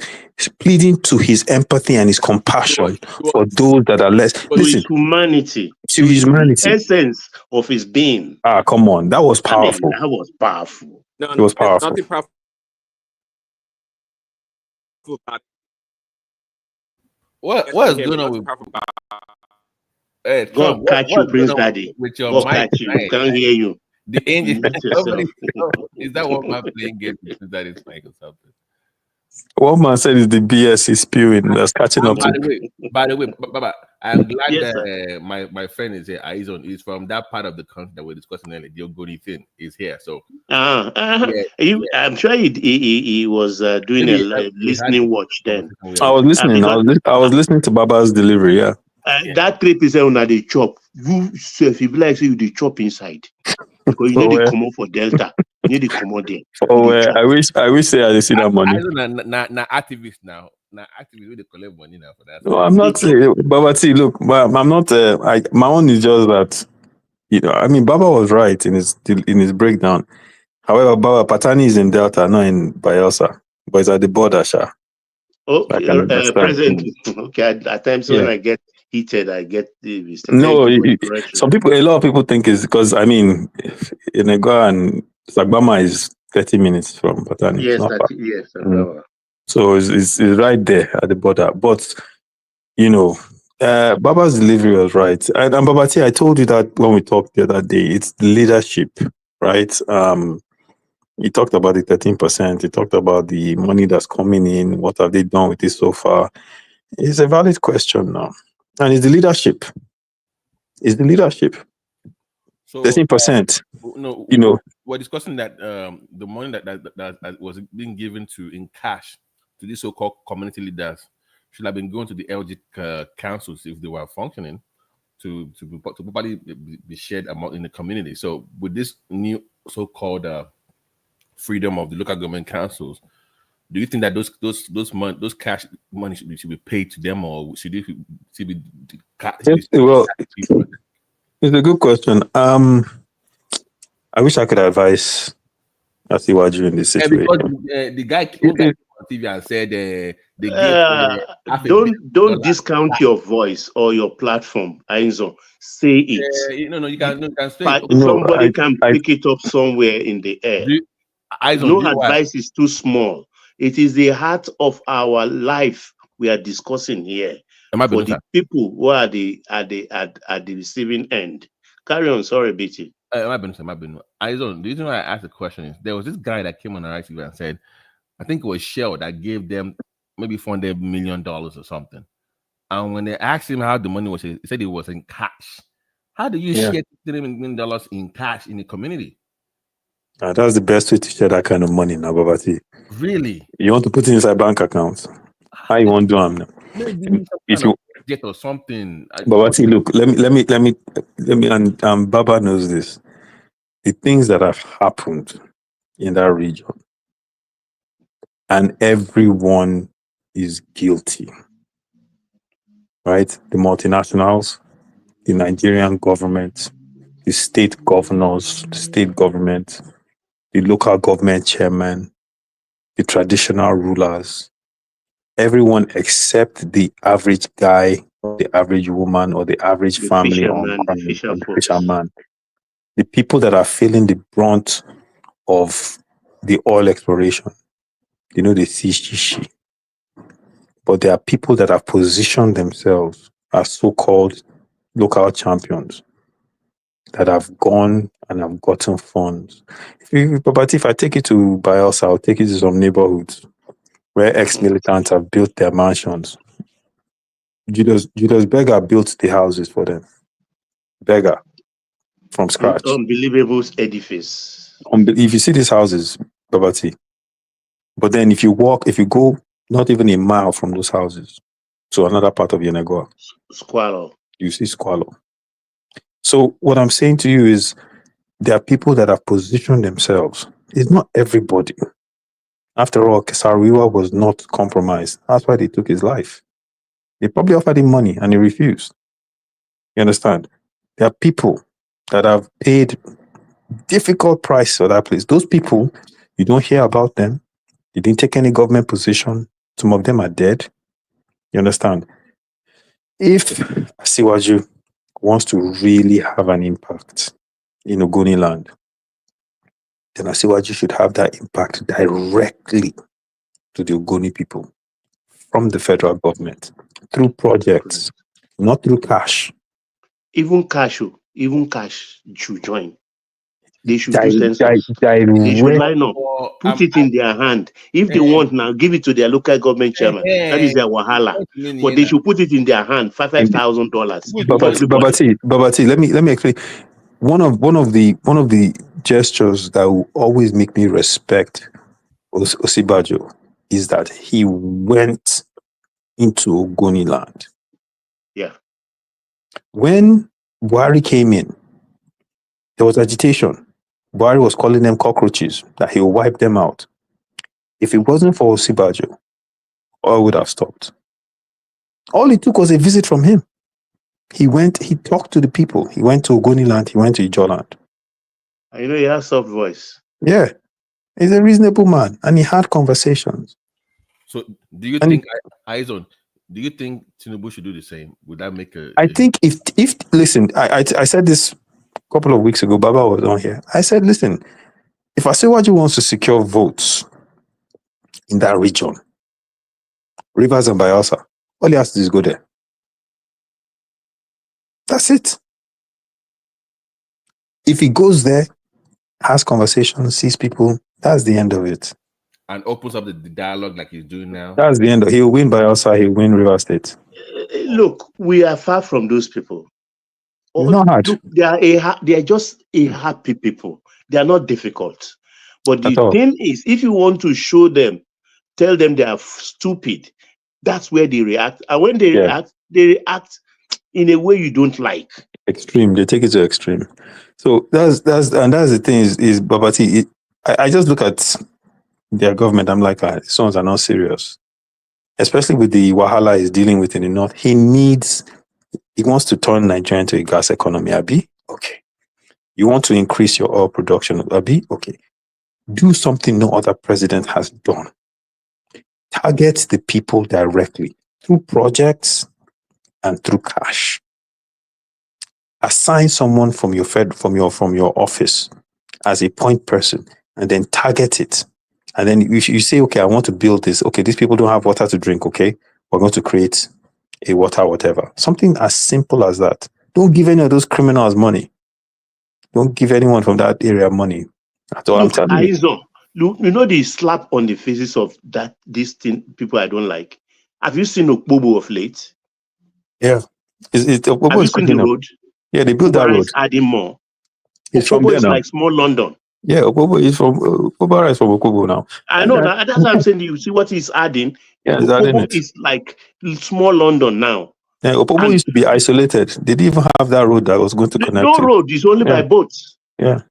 pleading to his empathy and his compassion for those that are less. Listen, humanity. To humanity. The essence of his being. Come on. That was powerful. That was powerful. It was powerful. Nothing powerful about What is going on with God catch you, Prince Daddy. With your God mic, catch you. Can't hear you. The angel. Somebody, is that what my playing game with Prince Daddy's mic or something? What man said is the BS is spewing. That's catching up to. By the way, Baba, I'm glad Yes, that my friend is here. He's from that part of the country that we're discussing earlier. The Ogoni thing is here. So I'm sure he was doing a listening watch then. I was listening. I was listening to Baba's delivery. Yeah. That 3% on the chop. You if you like, you the chop inside because you need to come out for Delta. You need to come out there. I wish I had seen that money. Now activists now. Now activists will collect money now for that. No, I'm not saying, Babati. Look, I'm not. My own is just that. I mean, Baba was right in his breakdown. However, Baba Patani is in Delta, not in Bayelsa, but it's at the border, Sha. President. Okay, at times when I get heated, I get the some people. A lot of people think it's because Inega and Sagbama is 30 minutes from Patani. Yes, So it's right there at the border. But Baba's delivery was right. And Babati, I told you that when we talked the other day, it's leadership, right? He talked about the 13%. He talked about the money that's coming in. What have they done with it so far? It's a valid question now. And it's the leadership. It's the leadership. So 13%. We're discussing that the money that was being given in cash to these so-called community leaders should have been going to the LG councils if they were functioning to properly be shared among in the community. So with this new so-called freedom of the local government councils, do you think that those cash money should be paid to them, or should it be well, it's a good question. I wish I could advise Asiwaju in this situation. Because the guy came on TV and said they gave don't discount your voice or your platform, Ainzo. Say it. You can say but somebody can pick it up somewhere in the air. No advice is too small. It is the heart of our life we are discussing here for the people who are at the receiving end. Carry on. Sorry, BT. My been. I don't. The reason why I asked the question is there was this guy that came on the TV and said, I think it was Shell that gave them maybe $400 million or something. And when they asked him how the money was, he said it was in cash. How do you share $3 million in cash in the community? That's the best way to share that kind of money now, Babati. Really? You want to put it inside bank accounts? How you want to do them now? Maybe if you get or something. Babati, look, let me, and Baba knows this. The things that have happened in that region, and everyone is guilty, right? The multinationals, the Nigerian government, the state governors, the state government, the local government chairman, the traditional rulers, everyone except the average guy, or the average woman, or the average family, or the fisherman. The people that are feeling the brunt of the oil exploration, the CCC. But there are people that have positioned themselves as so-called local champions that have gone and have gotten funds. But if I take it to Bayelsa, I'll take it to some neighborhoods where ex-militants have built their mansions. Julius Berger built the houses for them. Berger, from scratch. Unbelievable edifice. If you see these houses, Babati, but then if you go not even a mile from those houses to another part of Yenagoa, squalor. You see squalor. So what I'm saying to you is there are people that have positioned themselves. It's not everybody. After all, Kesariwa was not compromised. That's why they took his life. They probably offered him money and he refused. You understand? There are people that have paid difficult price for that place. Those people, you don't hear about them. They didn't take any government position. Some of them are dead. You understand? If Asiwaju wants to really have an impact in Ogoni land, then Asiwaju should have that impact directly to the Ogoni people from the federal government through projects, not through cash. Even cash should join. They should do census. They should line up, put it in their hand. If they want now, give it to their local government chairman. That is their wahala. But they should put it in their hand, $5,000. Babati, let me explain. One of the gestures that will always make me respect Osibajo is that he went into Ogoni land. Yeah. When Buhari came in, there was agitation. Buhari was calling them cockroaches, that he will wipe them out. If it wasn't for Osibajo, all would have stopped. All it took was a visit from him. He talked to the people. He went to Ogoni land, he went to Ijoland. You know, he has soft voice. Yeah. He's a reasonable man, and he had conversations. So, do you think, do you think Tinubu should do the same? Would that make I think if listen, I said this a couple of weeks ago, Baba was on here. I said, listen, if Asiwaju wants to secure votes in that region, Rivers and Bayelsa, all he has to do is go there. That's it. If he goes there, has conversations, sees people, that's the end of it. And opens up the dialogue like he's doing now. That's the end of it. He'll win Bayelsa, he'll win River State. Look, we are far from those people. It's not hard. Look, they are just a happy people. They are not difficult. But the thing is, if you want to show them, tell them they are stupid, that's where they react. And when they react in a way you don't like. Extreme. They take it to extreme. So that's the thing is Babati. I just look at their government. I'm like, these ones are not serious. Especially with the wahala he's dealing with in the north. He wants to turn Nigeria into a gas economy. Abi? Okay. You want to increase your oil production. Abi? Okay. Do something no other president has done. Target the people directly through projects and through cash. Assign someone from your office as a point person and then target it. And then you say, okay, I want to build this. Okay, these people don't have water to drink. Okay, we're going to create a water, whatever. Something as simple as that. Don't give any of those criminals money. Don't give anyone from that area money. That's all I'm telling you. Look, you know the slap on the faces of these people I don't like. Have you seen Okpobo of late? Yeah. Have you seen the road? Yeah, they built that road. Adding more. It's from there is now. like small London. Yeah, Okpobo is from Okpobo now. I know that's what I'm saying. You see what he's adding. Yeah, he's adding it. Is like small London now. Yeah, Okpobo used to be isolated. They didn't even have that road that was going to connect. No road is only by boats. Yeah.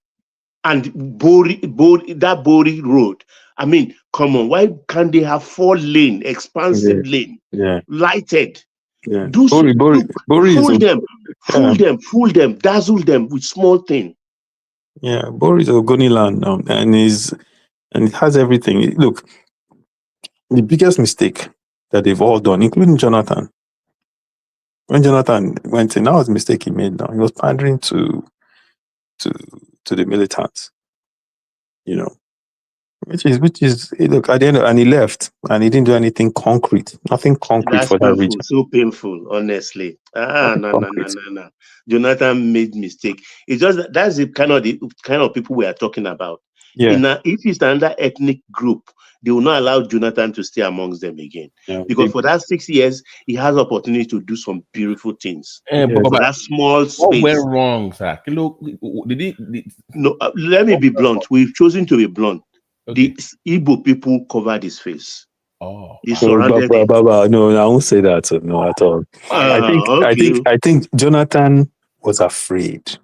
And that Bori road. I mean, come on, why can't they have 4-lane, expansive lane, lighted? Yeah. Do Bori fool them, dazzle them with small thing. Yeah, Bori is Ogoni land now, and it has everything. Look, the biggest mistake that they've all done, including Jonathan. When Jonathan went in, that was a mistake he made. Now he was pandering to the militants. You know, Which is look at the end, and he left, and he didn't do anything concrete, nothing concrete That's for that painful, region. so painful, honestly. Nothing No, no, no, concrete. no, no. Jonathan made mistake. It's just that's the kind of people we are talking about. Yeah. If it's another ethnic group, they will not allow Jonathan to stay amongst them again. Yeah, because for that 6 years, he has opportunity to do some beautiful things. But For that small what went space. wrong, sir? Look, No, let me be blunt. We've chosen to be blunt. The Igbo people covered his face. Oh, he surrounded him. No, I won't say that. No, at all. I think Jonathan was afraid.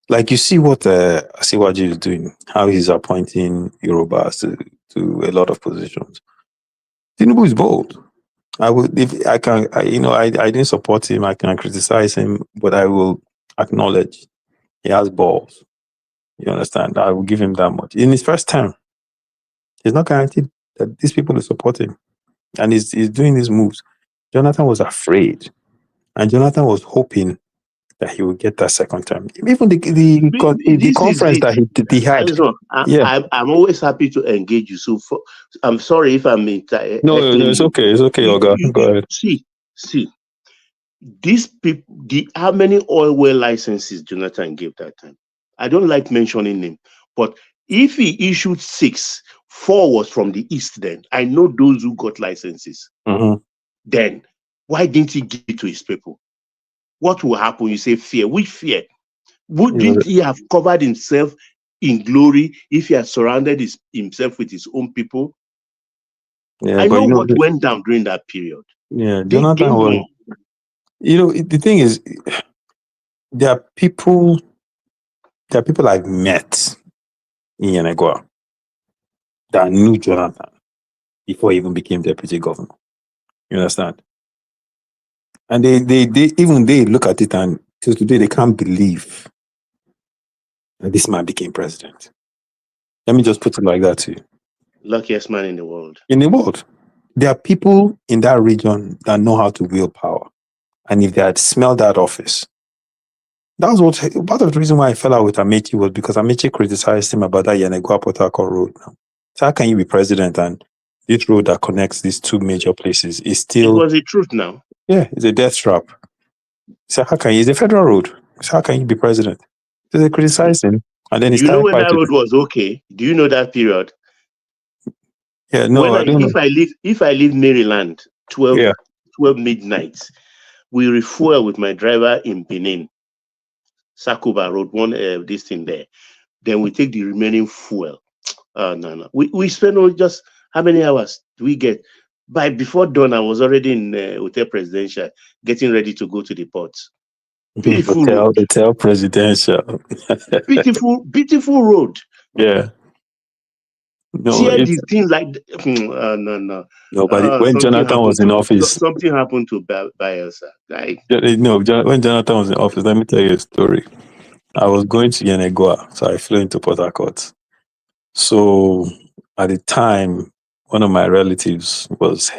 Like you see what Asiwaju is doing, how he's appointing Yorubas to a lot of positions. Tinubu is bold. I didn't support him. I can criticize him, but I will acknowledge he has balls. You understand? I will give him that much. In his first term, he's not guaranteed that these people will support him. And he's doing these moves. Jonathan was afraid. And Jonathan was hoping that he would get that second term. Even the conference that he had. I'm always happy to engage you. So I'm sorry if I'm No, it's okay. It's okay, Oga. Go ahead. See, these people, how many oil well licenses Jonathan gave that time? I don't like mentioning him, but if he issued 6, 4 was from the East then. I know those who got licenses. Mm-hmm. Then, why didn't he give it to his people? What will happen? You say fear. Which fear? Wouldn't he have covered himself in glory if he had surrounded himself with his own people? Yeah, I know what went down during that period. Yeah, Jonathan was. The thing is, there are people I've met in Yenagoa that knew Jonathan before he even became deputy governor. You understand? And they look at it, and till today they can't believe that this man became president. Let me just put it like that to you. Luckiest man in the world. In the world. There are people in that region that know how to wield power. And if they had smelled that office, that was part of the reason why I fell out with Amechi was because Amechi criticized him about that Yenagoa Port Harcourt road. So how can you be president and this road that connects these two major places is still... It was the truth now. Yeah, it's a death trap. So how can you... It's a federal road. So how can you be president? So they criticized him, and then he started when fighting. that road was okay? Do you know that period? Yeah, no, I don't know. If I leave Maryland 12 midnight, we refuel with my driver in Benin, Sakuba Road, this thing there. Then we take the remaining fuel. No. We spend just how many hours do we get? Before dawn, I was already in Hotel Presidential, getting ready to go to the port. Beautiful road. Hotel Presidential. beautiful road. Yeah. No, these things like no. No, but when Jonathan was in office, something happened to Bielsa. When Jonathan was in office, let me tell you a story. I was going to Yenagoa, so I flew into Port Harcourt. So at the time, one of my relatives was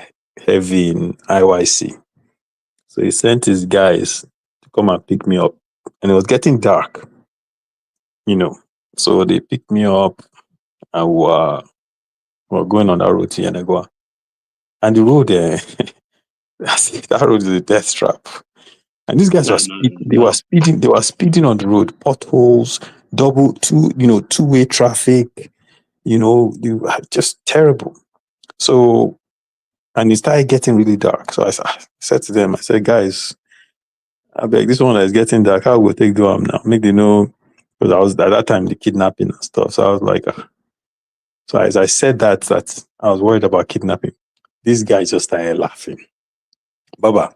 heavy in IYC. So he sent his guys to come and pick me up. And it was getting dark, So they picked me up and we're going on that road to Yenagoa. And the road there, that road is a death trap. And these guys were speeding on the road, potholes, two-way traffic, just terrible. So, and it started getting really dark. So I said to them, guys, I beg, this one is getting dark. How will we take them now? Make them know, because I was at that time the kidnapping and stuff. So I was like, so as I said that I was worried about kidnapping. These guys just started laughing. Baba,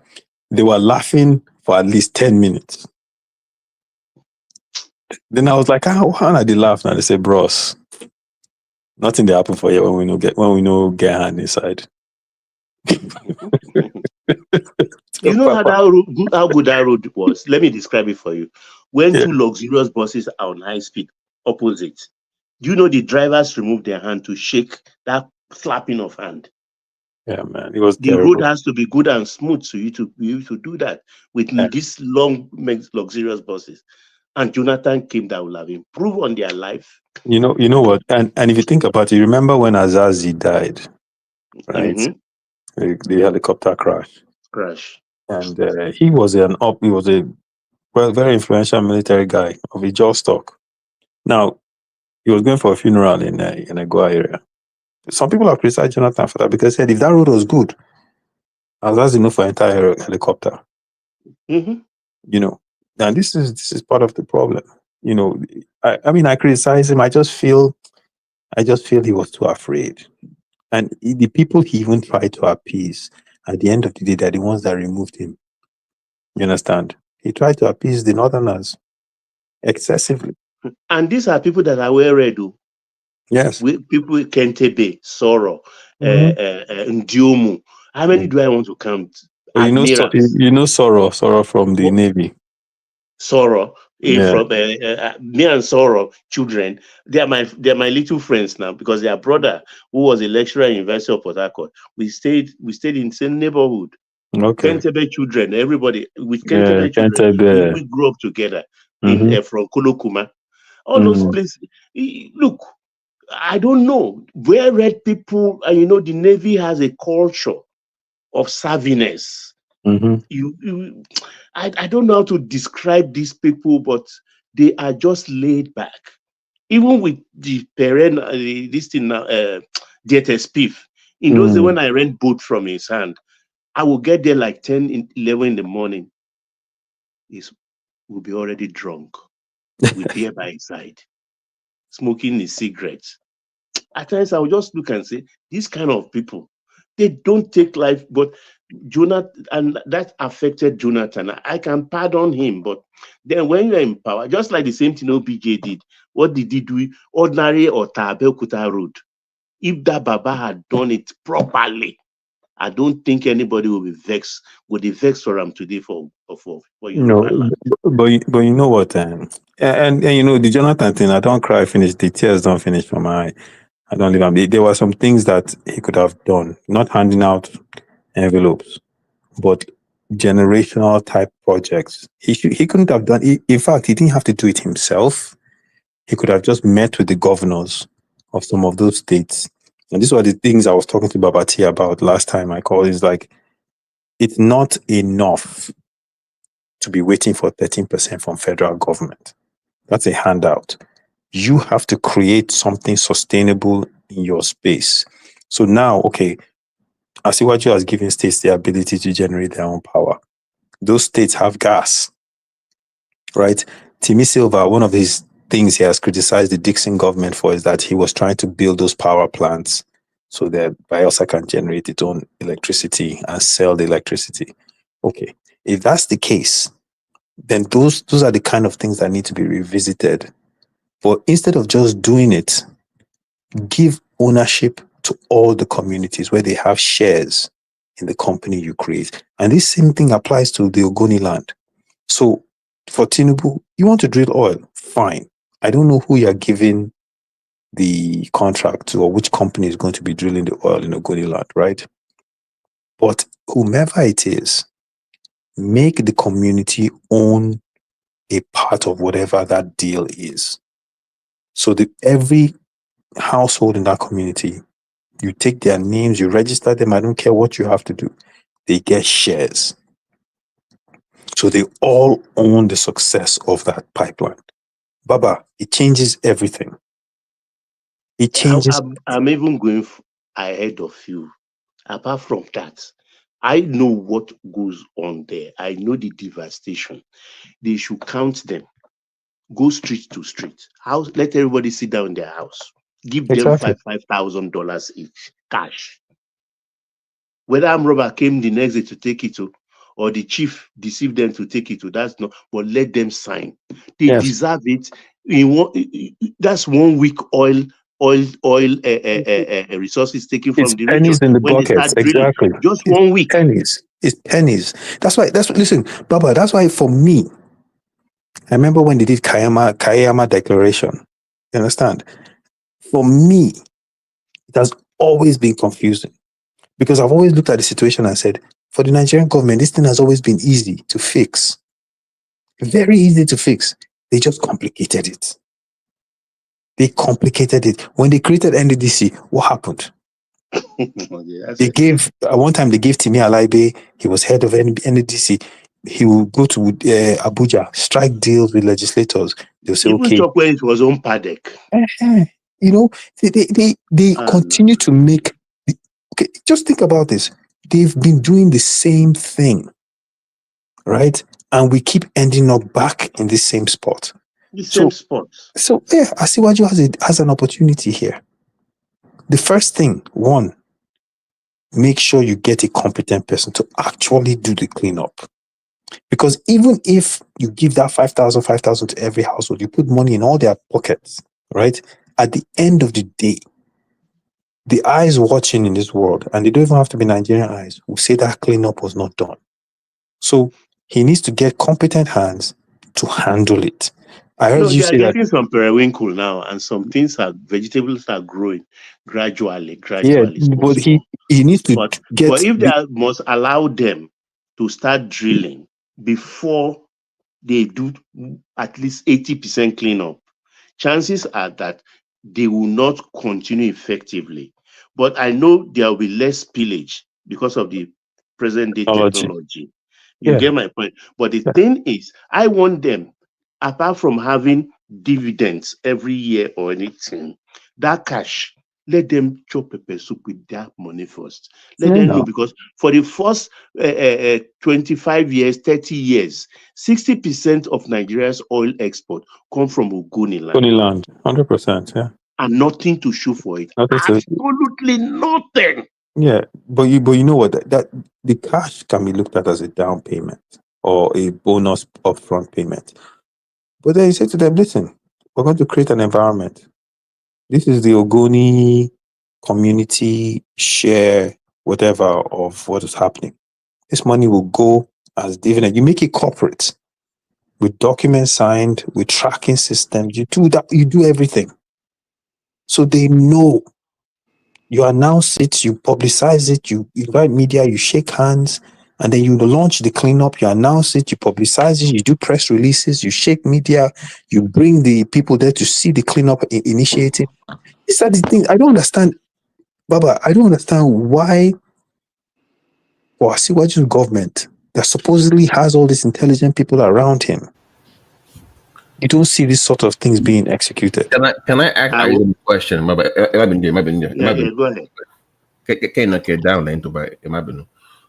they were laughing for at least 10 minutes. Then I was like, how are they laughing? And they said, bros, nothing they happen for you when we know get hand inside. You know how good that road was? Let me describe it for you. When two luxurious buses are on high speed opposite, do you know the drivers remove their hand to shake that slapping of hand? Yeah, man, it was the terrible. road has to be good and smooth so you to be able to do that with these long, luxurious buses. And Jonathan came that will have improved on their life. You know what? And if you think about it, remember when Azazi died, right? The helicopter crash. And he was a very influential military guy of a Jaw stock. Now, he was going for a funeral in a Goa area. Some people have criticized Jonathan for that because they said if that road was good, Azazi enough for entire helicopter. You know, and this is part of the problem. You know, I mean, I criticize him. I just feel he was too afraid. And the people he even tried to appease, at the end of the day, they're the ones that removed him. You understand? He tried to appease the Northerners excessively. And these are people that are well read. Yes. People with Kentebe, Soro, Ndiomu. How many do I want to count? You know Soro from the Navy. Soro, Yeah. from me and Soro children, they are my little friends now because their brother, who was a lecturer in University of Port Harcourt, we stayed in the same neighborhood. Okay. Kentebe children, everybody with Kentebe children, we grew up together in from Kolokuma. All those places. Look, I don't know where red people, and you know, the Navy has a culture of savviness. I don't know how to describe these people, but they are just laid back. Even with the parent, this thing now, DTSP. In those days when I rent boat from his hand, I will get there like 10, 11 in the morning. We'll be already drunk with beer by his side, smoking his cigarettes. At times I will just look and say, these kind of people, they don't take life, but Jonathan, and that affected Jonathan. I can pardon him, but then when you're in power, just like the same thing OBJ did, what did he do? Ordinary or Tabelkuta Road. If that Baba had done it properly, I don't think anybody will be vexed. Would be vexed for him today for No, but you know what? And you know the Jonathan thing. I don't cry. Finish the tears. Don't finish from my eye. I don't leave. There were some things that he could have done. Not handing out envelopes, but generational type projects. He couldn't have done. In fact, he didn't have to do it himself. He could have just met with the governors of some of those states. And these were the things I was talking to Babati about last time I called. It's like, it's not enough to be waiting for 13% from federal government. That's a handout. You have to create something sustainable in your space. So now, okay, Asiwaju has given states the ability to generate their own power. Those states have gas, right? Timi Silva, one of his things he has criticized the Dixon government for is that he was trying to build those power plants so that Bielsa can generate its own electricity and sell the electricity. Okay, if that's the case, then those are the kind of things that need to be revisited. But instead of just doing it, give ownership to all the communities where they have shares in the company you create. And this same thing applies to the Ogoni land. So for Tinubu, you want to drill oil, fine. I don't know who you're giving the contract to or which company is going to be drilling the oil in Ogoni land, right? But whomever it is, make the community own a part of whatever that deal is. So that every household in that community, you take their names, you register them, I don't care what you have to do. They get shares. So they all own the success of that pipeline. Baba, it changes everything. It changes. I'm even going ahead of you. Apart from that, I know what goes on there. I know the devastation. They should count them. Go street to street. House. Let everybody sit down in their house. Give them $5,000 each, cash. Whether Amroba came the next day to take it to, or the chief deceived them to take it to, that's not. But let them sign. They deserve it. That's 1 week oil resources taken from the region. Pennies in the when buckets, they start drilling. exactly. Just 1 week. Pennies. It's pennies. That's why. Listen, Baba. That's why for me, I remember when they did Kayama Declaration. You understand? For me, it has always been confusing because I've always looked at the situation and said, for the Nigerian government, this thing has always been easy to fix. Very easy to fix. They just complicated it. They complicated it. When they created NDDC, what happened? They gave, at one time they gave Timi Alaibe, he was head of NDDC. He will go to Abuja, strike deals with legislators. They'll say, Even okay. talk when it was on Paddock. You know, they continue to make, okay, just think about this. They've been doing the same thing, right? And we keep ending up back in the same spot. The same spot. So yeah, Asiwaju has an opportunity here. The first thing, one, make sure you get a competent person to actually do the cleanup. Because even if you give that 5,000 to every household, you put money in all their pockets, right? At the end of the day, the eyes watching in this world, and they don't even have to be Nigerian eyes, will say that cleanup was not done. So he needs to get competent hands to handle it. I heard you say that. Getting some periwinkle now, and some vegetables are growing gradually. Yeah, but he needs to But get. if they must allow them to start drilling before they do at least 80% cleanup, chances are that they will not continue effectively. But I know there will be less spillage because of the present day technology. You get my point. But the thing is, I want them, apart from having dividends every year or anything, that cash, let them chop pepper soup with that money first. Let them know, because for the first 25 years, 30 years, 60% of Nigeria's oil export come from Ogoniland. Ogoniland, 100%, yeah. And nothing to show for it. Absolutely nothing. Yeah, but you know what? That the cash can be looked at as a down payment or a bonus upfront payment. But then you say to them, listen, we're going to create an environment. This is the Ogoni community share, whatever, of what is happening. This money will go as dividend. You make it corporate with documents signed, with tracking systems. You do that, you do everything. So they know. You announce it, you publicize it, you invite media, you shake hands, and then you launch the cleanup, you announce it, you publicize it, you do press releases, you shake media, you bring the people there to see the cleanup initiative. These are the things I don't understand, Baba. I don't understand why for Asiwaju's government that supposedly has all these intelligent people around him, you don't see these sort of things being executed. Can I ask a question? Go ahead.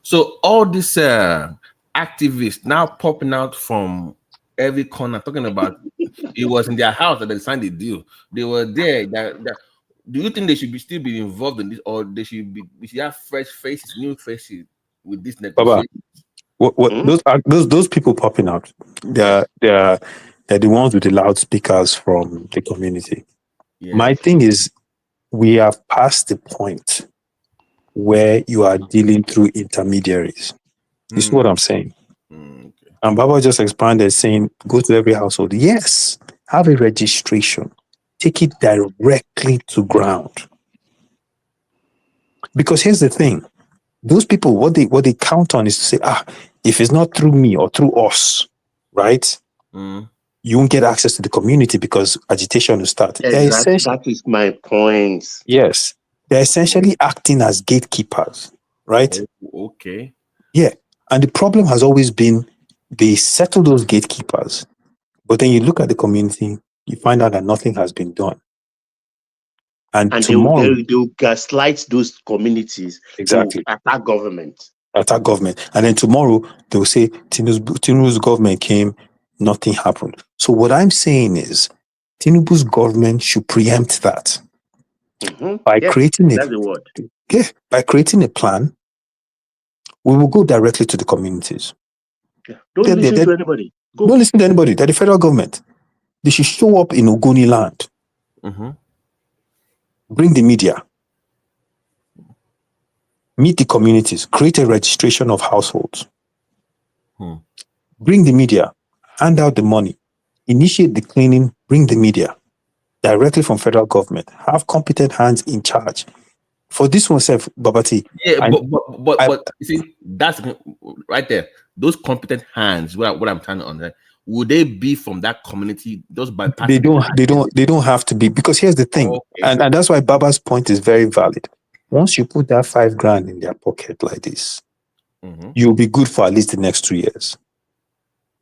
So all these activists now popping out from every corner talking about it was in their house that they signed the deal. They were there. Do you think they should still be involved in this, or we should have fresh faces, new faces with this negotiation? Those people popping out, they're the ones with the loudspeakers from the community. Yeah. My thing is, we have passed the point where you are dealing through intermediaries. You see what I'm saying? Okay. And Baba just expanded saying, go to every household. Yes, have a registration. Take it directly to ground. Because here's the thing. Those people, what they count on is to say, if it's not through me or through us, right? You won't get access to the community because agitation will start. Exactly. That is my point. Yes. They're essentially acting as gatekeepers, right? Okay. Yeah. And the problem has always been they settle those gatekeepers, but then you look at the community, you find out that nothing has been done. And tomorrow, they'll gaslight those communities to attack government. And then tomorrow, they'll say Tinubu's government came, nothing happened. So what I'm saying is, Tinubu's government should preempt that by creating by creating a plan. We will go directly to the communities. Yeah. Don't listen to anybody. Don't listen to anybody. They're the federal government. They should show up in Ogoni land. Bring the media. Meet the communities. Create a registration of households. Bring the media. Hand out the money. Initiate the cleaning. Bring the media. Directly from federal government. Have competent hands in charge. For this one, Babati. Yeah, but you see, that's right there. Those competent hands, what I'm trying to understand. would they be from that community just by They don't have to be, because here's the thing, Okay. and that's why Baba's point is very valid. Once you put that 5 grand in their pocket like this, you'll be good for at least the next 2 years.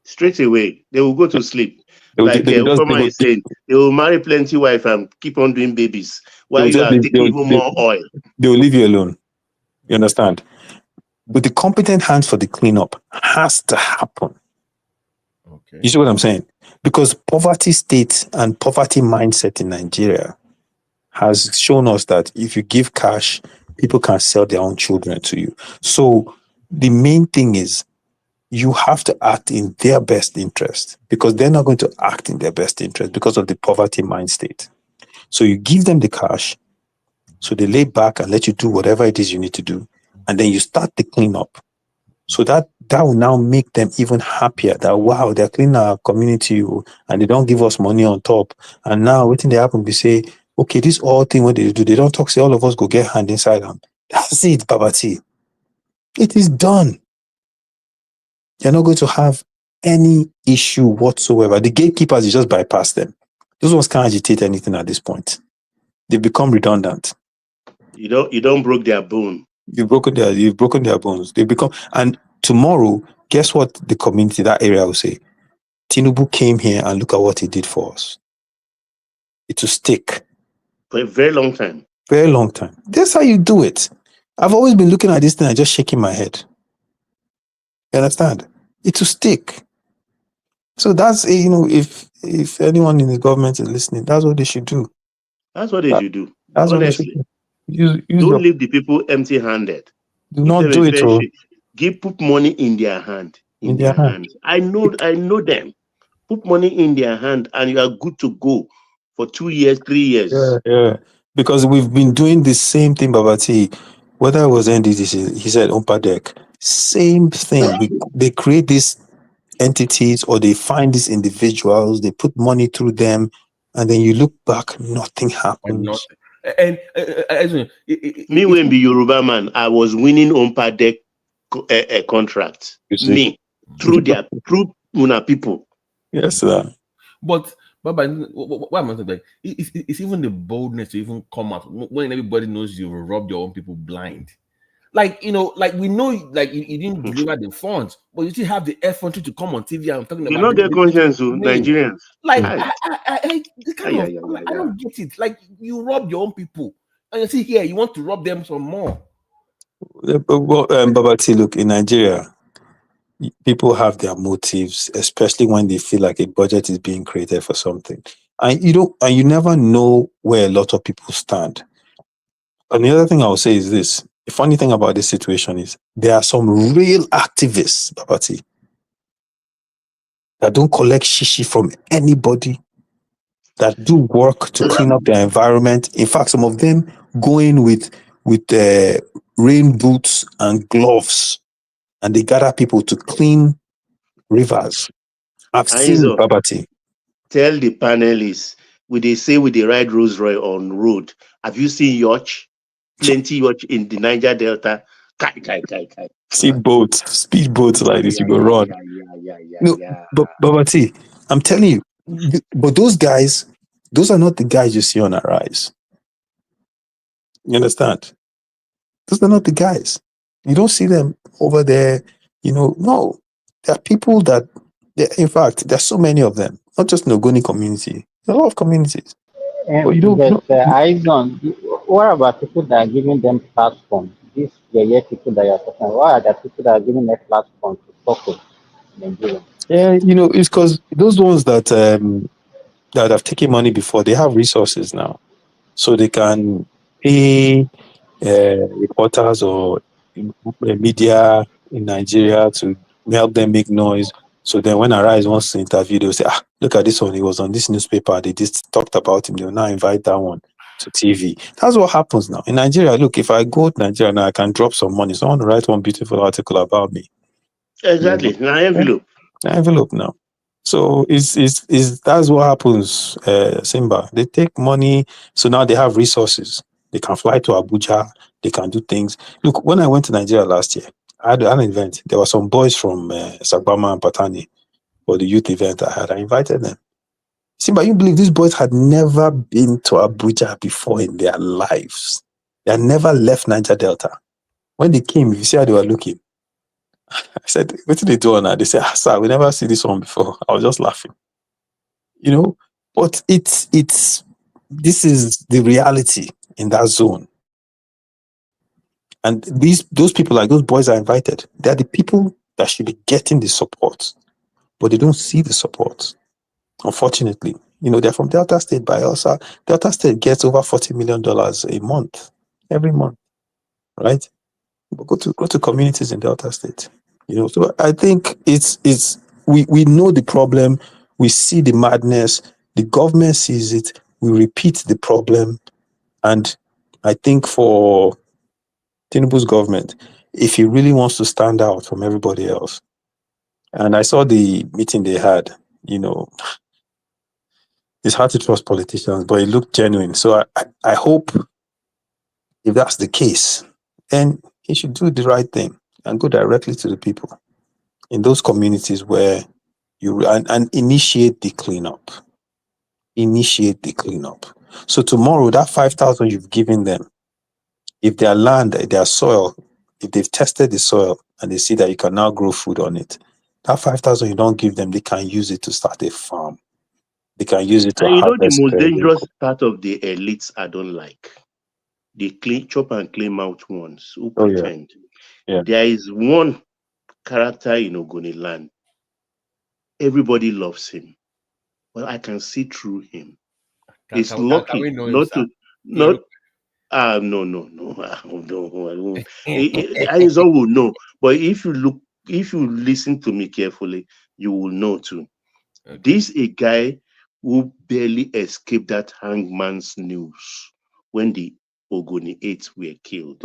Straight away, they will go to sleep. Like Obama is saying, they will marry plenty wife and keep on doing babies while you are taking even more oil. They will leave you alone. You understand? But the competent hands for the cleanup has to happen. Okay. You see what I'm saying? Because poverty state and poverty mindset in Nigeria has shown us that if you give cash, people can sell their own children to you. So the main thing is you have to act in their best interest, because they're not going to act in their best interest because of the poverty mind state. So you give them the cash, so they lay back and let you do whatever it is you need to do. And then you start the cleanup. So that will now make them even happier that, wow, they're cleaning our community and they don't give us money on top. And now waiting they happen, we say, okay, this all thing what they do, they don't talk, say all of us go get hand inside them. That's it, Babati. It is done. You're not going to have any issue whatsoever. The gatekeepers, you just bypass them. Those ones can't agitate anything at this point. They've become redundant. You don't broke their bone. You've broken their bones. They become, and tomorrow, guess what the community, that area will say? Tinubu came here and look at what he did for us. It will stick. For a very long time. Very long time. That's how you do it. I've always been looking at this thing and just shaking my head. You understand? It will stick. So that's, if anyone in the government is listening, that's what they should do. That's what they should do. That's honestly. What they should do. Don't leave the people empty-handed. Do not do it. Put money in their hand. In their hands. I know them. Put money in their hand and you are good to go for 2 years, 3 years. Yeah. Because we've been doing the same thing, Babati. Whether it was NDDC, he said Ompadek, same thing. They create these entities or they find these individuals, they put money through them, and then you look back, nothing happens. And me, when be Yoruba man, I was winning Ompadek contract. Me, through Muna people. Yes, sir. But what I'm saying, it's even the boldness to even come out when everybody knows you've robbed your own people blind. Like, we know, like you didn't deliver the funds, but you still have the effort to come on TV and talking about. You know their conscience, Nigerians. Like, I don't get it. Like, you robbed your own people, and you see here, you want to rob them some more. Babati, look, in Nigeria, people have their motives, especially when they feel like a budget is being created for something, and you never know where a lot of people stand. And the other thing I will say is this: the funny thing about this situation is there are some real activists, Babati, that don't collect shishi from anybody, that do work to clean up their environment. In fact, some of them going with rain boots and gloves, and they gather people to clean rivers. I've seen Babati. Tell the panelists, they say we ride Rolls Royce on road. Have you seen yacht? Plenty yacht in the Niger Delta. Kai. See boats, speed boats like this, you go run. But Babati, I'm telling you, but those guys, those are not the guys you see on Arise. You understand? Those are not the guys. You don't see them over there, no. There are people that, in fact, there's so many of them, not just in the Ogoni community. There are a lot of communities. But you don't what about people that are giving them platform? These people that you're talking about, what are the people that are giving them platform to talk with Nigeria? Yeah, it's because those ones that have taken money before, they have resources now. So they can pay reporters or media in Nigeria to help them make noise. So then when Arise wants to interview, they'll say, look at this one, he was on this newspaper, they just talked about him, they'll now invite that one to TV. That's what happens now. In Nigeria, look, if I go to Nigeria now, I can drop some money. Someone will write one beautiful article about me. Exactly. An envelope now. So that's what happens, Simba. They take money, so now they have resources. They can fly to Abuja, they can do things. Look, when I went to Nigeria last year, I had an event. There were some boys from Sagbama and Patani. for the youth event I had. I invited them. See, but you believe these boys had never been to Abuja before in their lives. They had never left Niger Delta. When they came, if you see how they were looking, I said, what did they do on that? They said, sir, we never see this one before. I was just laughing. You know, but this is the reality in that zone. And those people, like those boys are invited. They're the people that should be getting the support, but they don't see the support. Unfortunately, you know, they're from Delta State, but also Delta State gets over $40 million a month, every month, right? But go to communities in Delta State, you know. So I think we know the problem, we see the madness, the government sees it, we repeat the problem, and I think for Tinubu's government, if he really wants to stand out from everybody else, and I saw the meeting they had, you know, it's hard to trust politicians, but it looked genuine. So I hope if that's the case, then he should do the right thing and go directly to the people in those communities where and initiate the cleanup. Initiate the cleanup. So tomorrow, that 5,000 you've given them, if their land, their soil, if they've tested the soil and they see that you can now grow food on it, that 5,000 you don't give them, they can use it to start a farm. They can use it to And you know the harvest. most dangerous part of the elites I don't like? The chop and claim out ones who pretend. Yeah. There is one character in Ogoni land. Everybody loves him. Well, I can see through him. It's lucky we know him, not sir? to not no. I will know. But if you listen to me carefully, you will know too. Okay. This a guy who barely escaped that hangman's news when the Ogoni 8 were killed.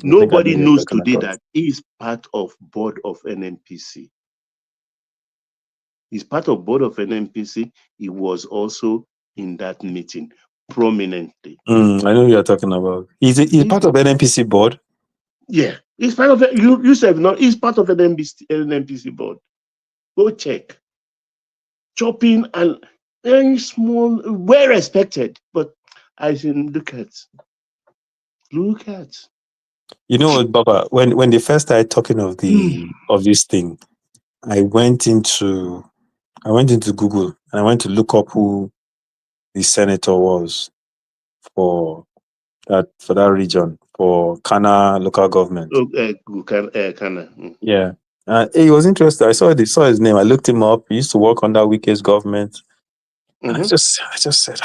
Nobody knows today that he is part of board of NNPC. He's part of board of NNPC. He was also in that meeting prominently. I know who you're talking about. He's part of NNPC board. Yeah, he's part of it. You said no. He's part of NNPC board. Go check. Chopping and very small, well respected, but I said, look at. You know what, Baba? When they first started talking of this thing, I went into Google and I went to look up who the senator was for that region, for Kana local government. Kana. Yeah. It was interesting. I saw his name. I looked him up. He used to work under Wike's government. And I just said,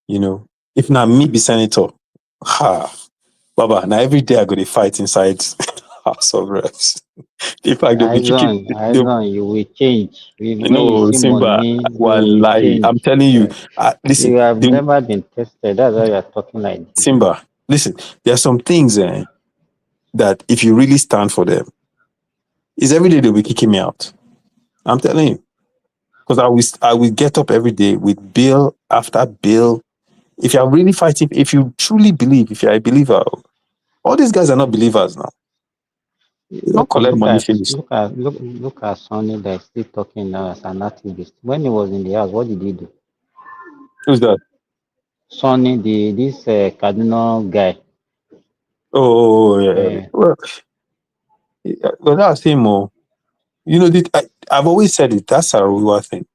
you know, if not me be senator, Baba, now every day I go to fight inside House of Reps. In fact, they'll be kicking. You will change. When No, you see Simba, money, you will wallahi, change. I'm telling you. Listen, You have never been tested. That's why you're talking like this. Simba, listen, there are some things that if you really stand for them, is every day they'll be kicking me out. I'm telling you. Because I will get up every day with bill after bill. If you're really fighting, if you truly believe, if you're a believer, all these guys are not believers now. They don't collect money finish. Look at Sonny that's still talking now as an activist. When he was in the house, what did he do? Who's that? Sonny, this Cardinal guy. Oh, yeah. Well, that's him. You know, I've always said it. That's a real thing.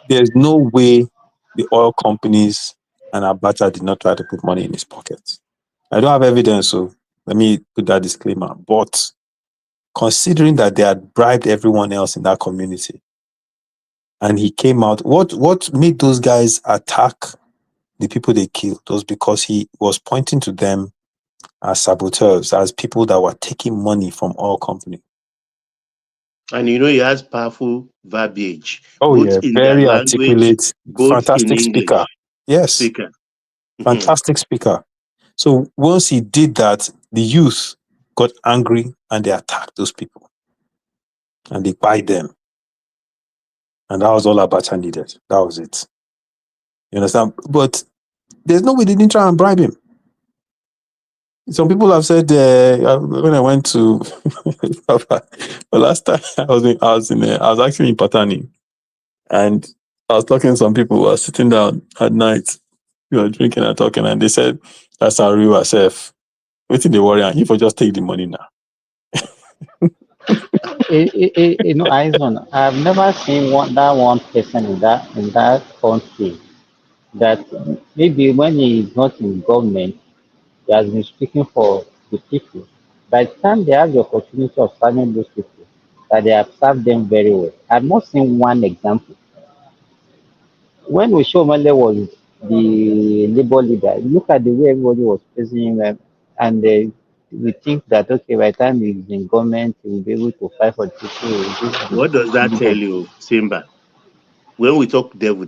There's no way the oil companies and Abacha did not try to put money in his pockets. I don't have evidence, so let me put that disclaimer. But considering that they had bribed everyone else in that community, and he came out, what made those guys attack the people they killed was because he was pointing to them as saboteurs, as people that were taking money from oil company. And you know, he has powerful verbiage. Oh, both yeah, in very their language, articulate, both in fantastic English. speaker. Yes, fantastic speaker. So once he did that, the youth got angry and they attacked those people. And they bite them. And that was all Abacha needed. That was it. You understand? But there's no way they didn't try and bribe him. Some people have said when I went to the last time I was actually in Patani, and I was talking to some people who were sitting down at night, drinking and talking, and they said that's how real ourselves. Waiting the worry, and if I just take the money now. Aizon, I've never seen that one person in that country that maybe when he is not in government, he has been speaking for the people. By the time they have the opportunity of serving those people, that they have served them very well. I've not seen one example. When Oshomole was the Labour leader, look at the way everybody was praising him, and we think that okay, by the time he's in government, he will be able to fight for the people. What does that tell you, Simba? When we talk devil,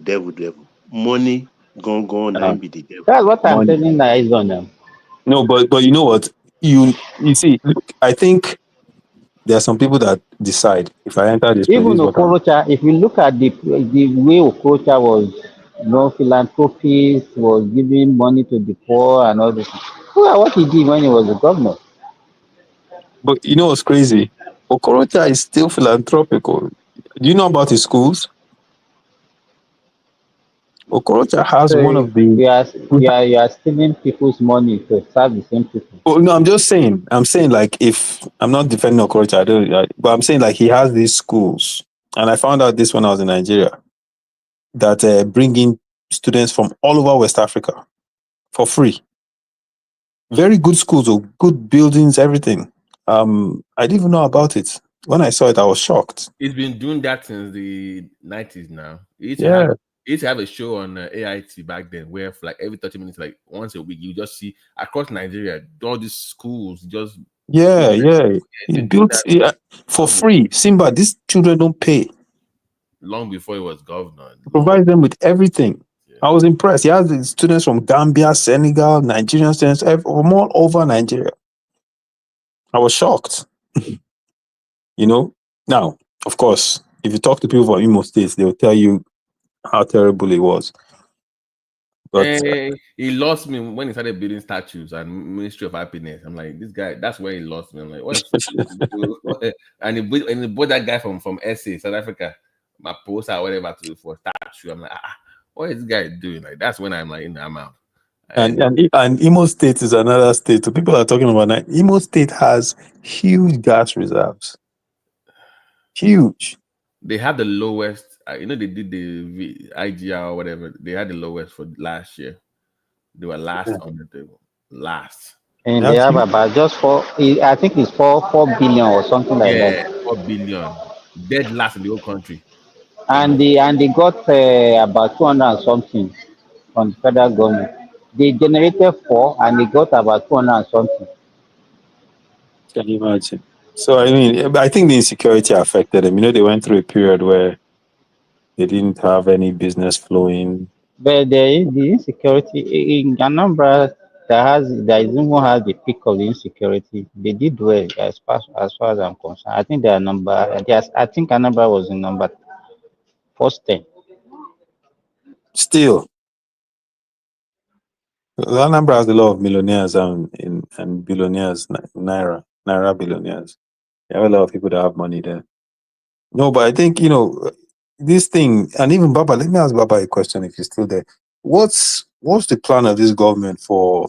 money gone and be the devil. That's what I'm Money. telling Aizon. No, but you know what? You see, look, I think there are some people that decide if I enter this place, Even this is what I'm. Okorocha, if you look at the way Okorocha was, philanthropist, was giving money to the poor and all this. Look at what he did when he was the governor. But you know what's crazy? Okorocha is still philanthropical. Do you know about his schools? Okorocha has So one of the. you are stealing people's money to serve the same people. Oh, no, I'm just saying. I'm saying like if I'm not defending Okorocha, but I'm saying like he has these schools, and I found out this when I was in Nigeria that bring in students from all over West Africa for free. Very good schools or good buildings, everything. I didn't even know about it. When I saw it, I was shocked. He's been doing that since the 90s now. He used to have a show on AIT back then where for like every 30 minutes, like once a week, you just see across Nigeria, all these schools just. Yeah. He built for free. Simba, these children don't pay. Long before he was governor. He provides them with everything. Yeah. I was impressed. He has the students from Gambia, Senegal, Nigerian students from all over Nigeria. I was shocked. Now, of course, if you talk to people from Imo States, they will tell you how terrible it was. But he lost me when he started building statues and Ministry of Happiness. I'm like, this guy, that's where he lost me. I'm like, what? and he bought that guy from SA, South Africa, my poster or whatever for statue. I'm like, what is this guy doing? Like, that's when I'm like, I'm out. And Imo State is another state. So people are talking about that. Imo State has huge gas reserves. Huge. They have the lowest. They did the IGR or whatever. They had the lowest for last year. They were last on the table. Last. And they have about I think it's 4 billion or something like that. 4 billion. Dead last in the whole country. And they got about 200 and something from the federal government. They generated 4 and they got about 200 and something. Can you imagine? So I think the insecurity affected them. They went through a period where they didn't have any business flowing. But the insecurity in Anambra, that even has the peak of the insecurity. They did well as far as I'm concerned. I think their number. I think Anambra was in number first 10. Still, Anambra has a lot of millionaires and billionaires, naira billionaires. There are a lot of people that have money there. No, but I think this thing, and even Baba. Let me ask Baba a question if he's still there. What's the plan of this government for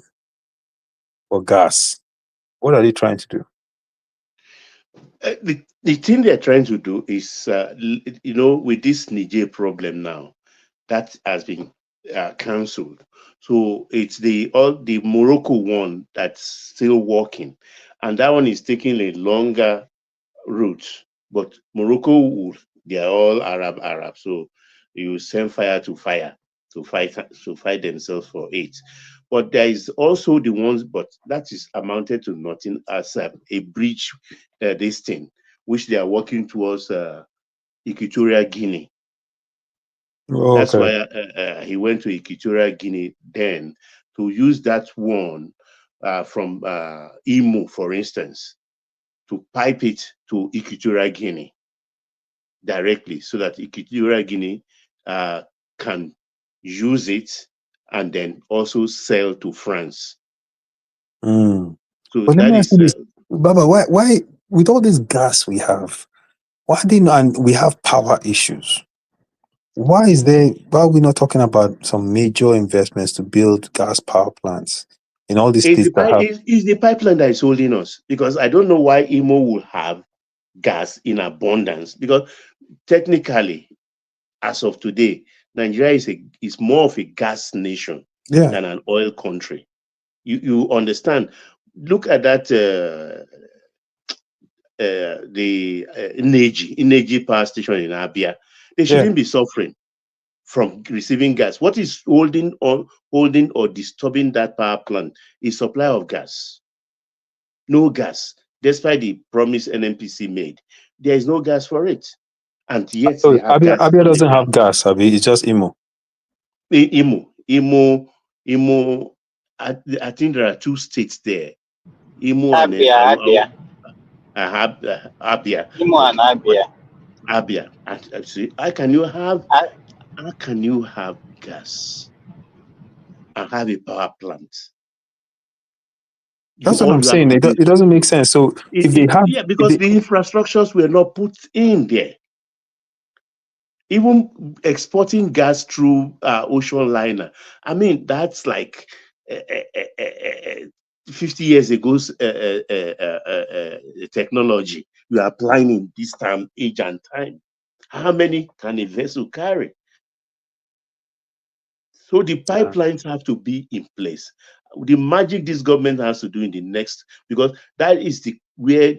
gas? What are they trying to do? The thing they're trying to do is, with this Niger problem now, that has been cancelled. So it's the Morocco one that's still working, and that one is taking a longer route. But Morocco, they are all Arab, so you send fire to fight themselves for it. But there is also the ones, but that is amounted to nothing as a bridge, this thing, which they are working towards Equatorial Guinea. Oh, that's okay. why he went to Equatorial Guinea then to use that one from Imo, for instance, to pipe it to Equatorial Guinea directly, so that Equatorial Guinea can use it and then also sell to France. So But let that me ask is you this, Baba, why, with all this gas we have, and we have power issues, why are we not talking about some major investments to build gas power plants in all these is states that have? is the pipeline that is holding us, because I don't know why Imo will have gas in abundance, because technically, as of today, Nigeria is more of a gas nation Yeah. than an oil country. You understand? Look at that the Energy power station in Abia. They shouldn't be suffering from receiving gas. What is holding or disturbing that power plant is supply of gas. No gas, despite the promise NNPC made. There is no gas for it. And yet So they have gas Abia on the doesn't ground. have gas, Abi. It's just Imo. Imo. I think there are two states there. Imo and Abia. Abia. Imo and Abia. Abia. See, how can you have gas and have a power plant? That's what All I'm you have saying. to do It doesn't make sense. So if they have, because the infrastructures were not put in there. Even exporting gas through ocean liner, I mean, that's like 50 years ago's technology you are applying in this time, age and time. How many can a vessel carry? So the pipelines have to be in place. The magic this government has to do in the next, because that is where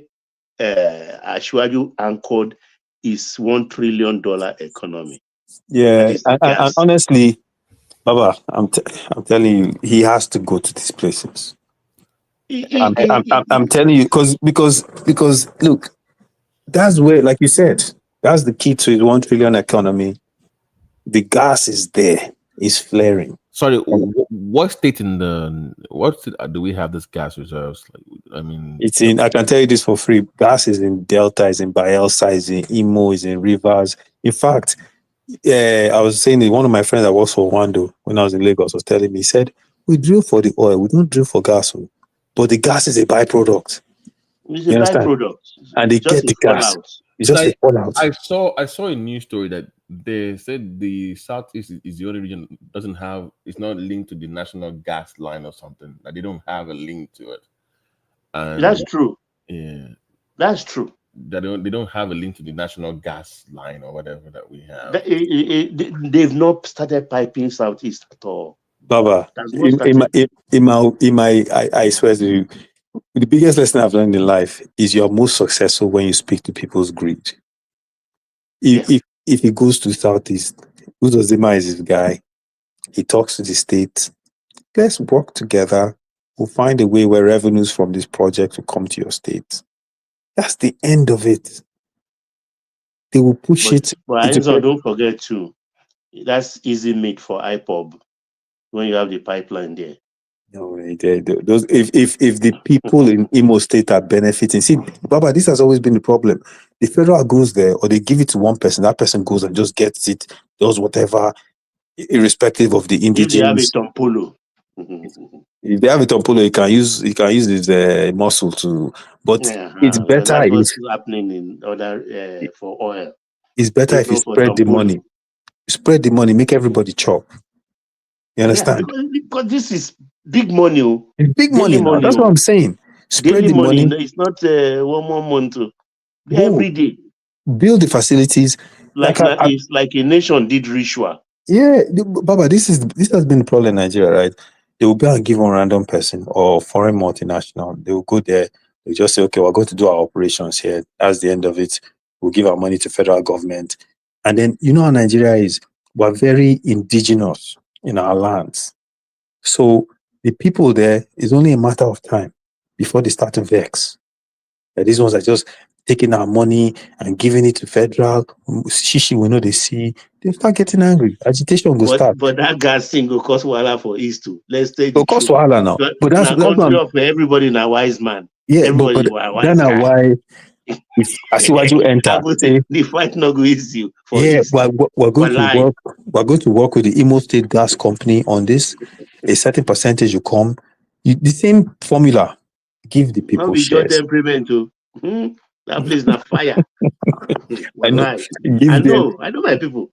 Ashwaju anchored is $1 trillion economy. yeah, That is the and gas. honestly, Baba, I'm telling you, he has to go to these places. I'm telling you, because look, that's where, like you said, that's the key to his 1 trillion economy. The gas is there, it's flaring. Sorry, what state do we have this gas reserves? Like, I mean, It's in. I can tell you this for free. Gas is in Delta, is in Bayelsa, is in Imo, is in Rivers. In fact, I was saying that one of my friends that works for Wando when I was in Lagos was telling me, he said, we drill for the oil, we don't drill for gas, but the gas is a byproduct. It's You a understand? byproduct. And they Just get the gas. It's just a fallout. I saw a news story that they said the Southeast is the only region that doesn't have, it's not linked to the national gas line or something. That they don't have a link to it. And that's true. Yeah, that's true. That they don't have a link to the national gas line or whatever that we have. They've not started piping Southeast at all. Baba, I swear to you, the biggest lesson I've learned in life is you're most successful when you speak to people's greed. If he goes to Southeast, Uzodimma is his guy. He talks to the state. Let's work together. We'll find a way where revenues from this project will come to your state. That's the end of it. They will push it. But don't forget too, that's easy meat for IPOB when you have the pipeline there. No, those if the people in Imo State are benefiting. See, Baba, this has always been the problem. The federal goes there, or they give it to one person. That person goes and just gets it, does whatever, irrespective of the indigenous. If they have a Tompolo. If they have a Tompolo, you can use his muscle to. But it's better. That's what's happening in other for oil. It's better if you spread the money. Spread the money, make everybody chop. You understand? Yeah, because this is big money. It's big money now. That's what I'm saying. Spread the money. It's not 1 more month. Every day. Build the facilities. It's like a nation did ritual. Yeah, Baba, this has been the problem in Nigeria, right? They will go and give one random person or foreign multinational. They will go there. They just say, okay, we're going to do our operations here. That's the end of it. We'll give our money to federal government. And then, you know how Nigeria is? We're very indigenous in our lands. So the people there, is only a matter of time before they start to vex. These ones are just taking our money and giving it to federal. Shishi, we know they see. They start getting angry. Agitation will start. But that gas thing will cost wahala for East too. Let's take the cost wahala now. But that's country of everybody in a wise man. Yeah, everybody but that's not why. If as soon as you enter, the fight not go easy for East. We're going to work with the Imo State Gas Company on this. A certain percentage will come. The same formula. Give the Not people be your shares. temperament too. That place na fire. I know. Wallahi. Give I them. know my people.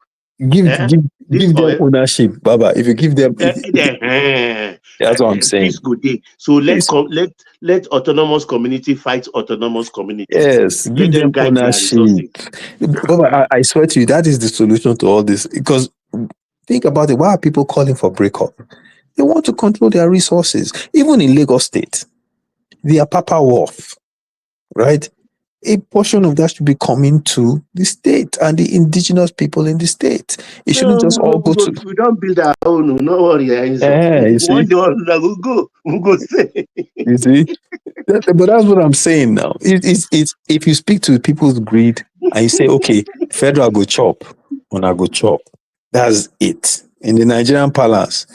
Give Eh? give This give them oil, ownership, Baba. If you give them, that's what I'm peace saying. go day. So let Yes, let autonomous community fight autonomous community. yes, Let give them them guide their ownership. resources. Baba, I swear to you, that is the solution to all this. Because think about it. Why are people calling for breakup? They want to control their resources. Even in Lagos State, the Apapa Wharf, right? A portion of that should be coming to the state and the indigenous people in the state. It shouldn't just all go to. We don't build our own. No worry, Enzo. You see, One day we'll go stay. you see. But that's what I'm saying now. It's if you speak to people's greed and you say, okay, federal go chop, when I go chop, that's it. In the Nigerian palace,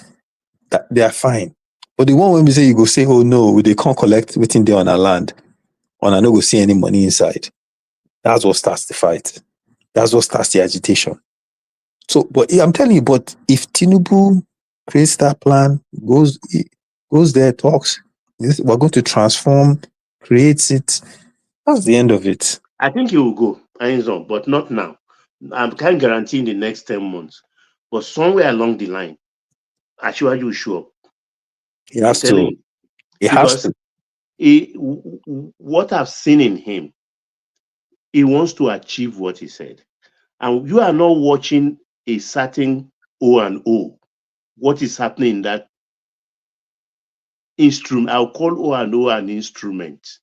they are fine. But the one when we say you go say, oh no, they can't collect within there on our land, and I no go see any money inside. That's what starts the fight. That's what starts the agitation. So, but I'm telling you, but if Tinubu creates that plan, goes there, talks, we're going to transform, creates it. That's the end of it. I think he will go, Enzo, but not now. I can't guarantee in the next 10 months. But somewhere along the line, Ashwaju will show up. He has to. He has to. What I've seen in him, he wants to achieve what he said. And you are not watching a certain O&O. What is happening in that instrument? I'll call O&O an instrument.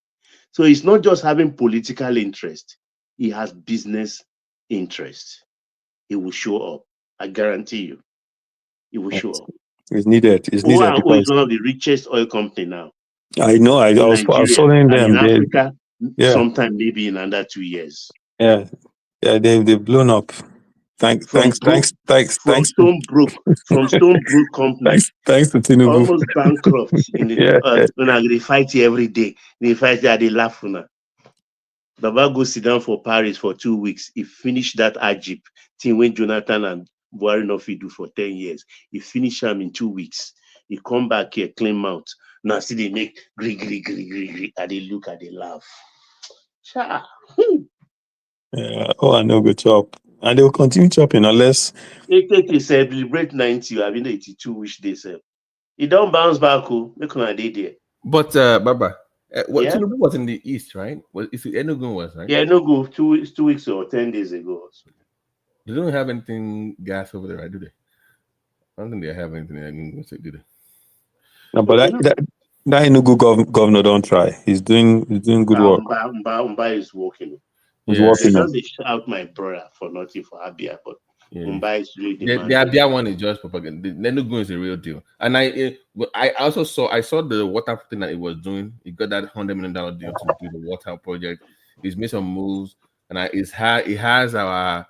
So it's not just having political interest. He has business interest. He will show up. I guarantee you. He will show up. It's needed. It's needed O&O is because one of the richest oil company now. I know. I was following them. In Africa, sometime maybe in under 2 years. Yeah. They've blown up. Thanks. From Stone Brook company. Thanks to Tinubu. Almost bankrupt in the when they fight here every day. They fight there, they laugh now. Baba go sit down for Paris for 2 weeks. He finished that Ajip thing when Jonathan and Buhari no fit do for 10 years. He finished them in 2 weeks. He come back here, clean mouth. Now see they make gree, and they look and they laugh. Cha. I know good chop. And they will continue chopping unless they take you celebrate 90, I mean 82 which they say. He don't bounce back, make on a day there. But Baba, Tinubu was in the east, right? If Enugu was, right? Yeah, Enugu 2 weeks or 10 days ago. They don't have anything gas over there, right? Do they? I don't think they have anything in Enugu, do they? No, but that Enugu governor don't try. He's doing good work. Mba is working. He's working. I just shout my brother for nothing for Abia, but Mumbai is really the Abia one is just propaganda. The Enugu is a real deal. And I also saw the water thing that he was doing. He got that $100 million deal to do the water project. He's made some moves, and he has our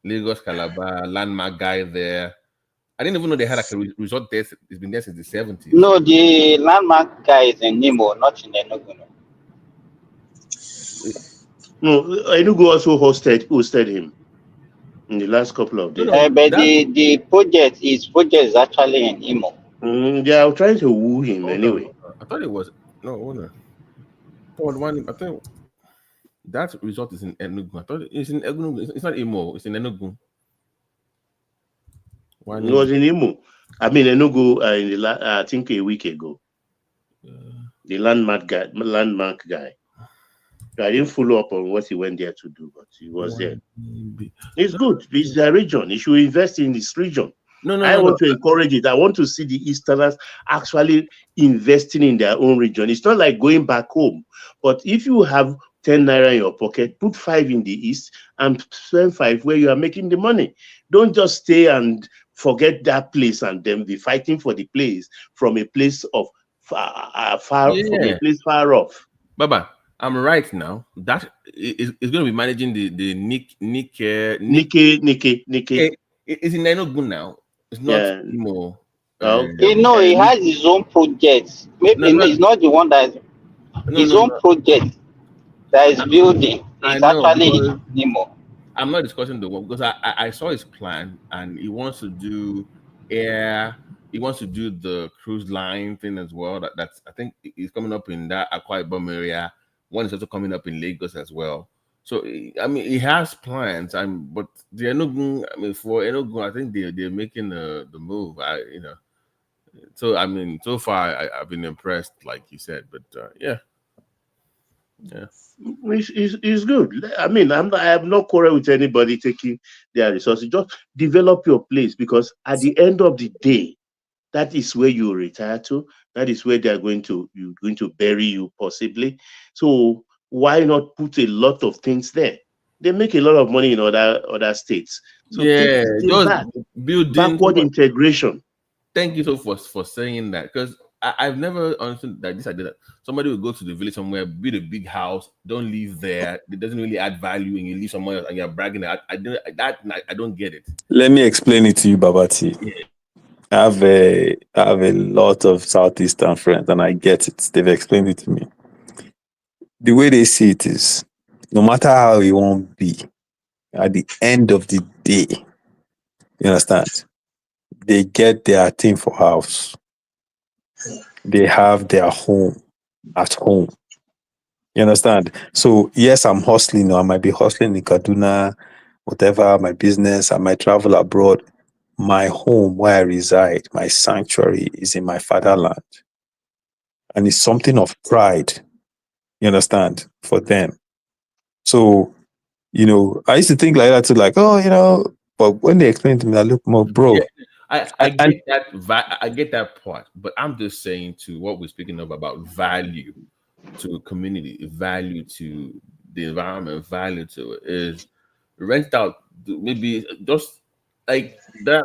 Lagos Calabar landmark guy there. I didn't even know they had like a resort there. It's been there since the 70s. No, the landmark guy is in Nemo, not in Enugu. No, Enugu also hosted him in the last couple of days. But the project is actually in Imo. They are trying to woo him anyway. I thought it was I think that resort is in Enugu. I thought it's in Enugu. It's not Imo. It's in Enugu. It was in Imo. I mean Enugu I think a week ago. The landmark guy. I didn't follow up on what he went there to do, but he was there. It's good. It's their region. You should invest in this region. I want to encourage it. I want to see the Easterners actually investing in their own region. It's not like going back home. But if you have 10 naira in your pocket, put 5 in the East and spend 5 where you are making the money. Don't just stay and forget that place and then be fighting for the place from a place of from a place far off. Baba, I'm right now. That is going to be managing the Nikke. It's in Enugu now. It's not more. He has his own projects. Maybe it's not the one that his own project that is building. It's actually in Nemo. I'm not discussing the one because I saw his plan and he wants to do air. he wants to do the cruise line thing as well. That's I think he's coming up in that Akwa Ibom area. One is also coming up in Lagos as well. So I mean, he has plans. But the Enugu, I mean, for Enugu, I think they're making the move. So I mean, so far I've been impressed, like you said. But yeah. It's good. I mean, I have no quarrel with anybody taking their resources. Just develop your place, because at the end of the day, that is where you retire to. That is where you're going to bury you, possibly. So why not put a lot of things there? They make a lot of money in other states. So yeah, take just that building backward integration. Thank you so for saying that, because I've never understood that this idea that somebody will go to the village somewhere, build a big house, don't live there. It doesn't really add value, and you live somewhere else and you're bragging. I don't get it. Let me explain it to you, Babati. Yeah. I have a lot of Southeastern friends, and I get it. They've explained it to me. The way they see it is, no matter how it won't be, at the end of the day, you understand, they get their thing for house. They have their home at home. You understand? So yes, I'm hustling. I might be hustling in Kaduna, whatever, my business. I might travel abroad. My home, where I reside, my sanctuary, is in my fatherland. And it's something of pride, you understand, for them. So, I used to think like that too, like, but when they explained to me, I look more, bro. Yeah, I get that. I get that part, but I'm just saying to what we're speaking of about value to community, value to the environment, value to it is rent out. Maybe just like that.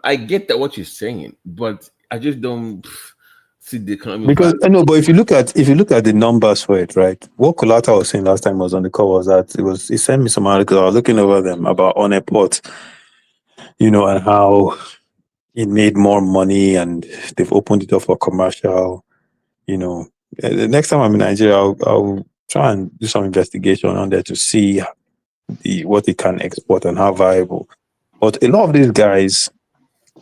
I get that what you're saying, but I just don't see the economic Because value. I know, but if you look at the numbers for it, right? What Kolata was saying last time I was on the call was that he sent me some articles. I was looking over them about on a port, and how it made more money, and they've opened it up for commercial. The next time I'm in Nigeria, I'll try and do some investigation on there to see what it can export and how viable. But a lot of these guys,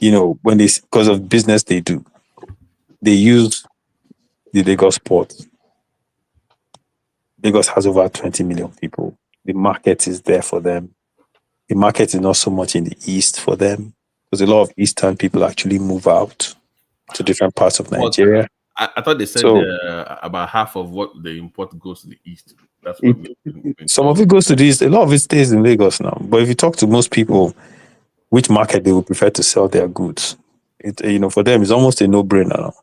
when because of business they do, they use the Lagos port. Lagos has over 20 million people. The market is there for them. The market is not so much in the east for them, because a lot of eastern people actually move out to different parts of Nigeria. I thought they said So about half of what they import goes to the east. That's what some of it goes to the east. A lot of it stays in Lagos now. But if you talk to most people, which market they would prefer to sell their goods, for them it's almost a no-brainer now.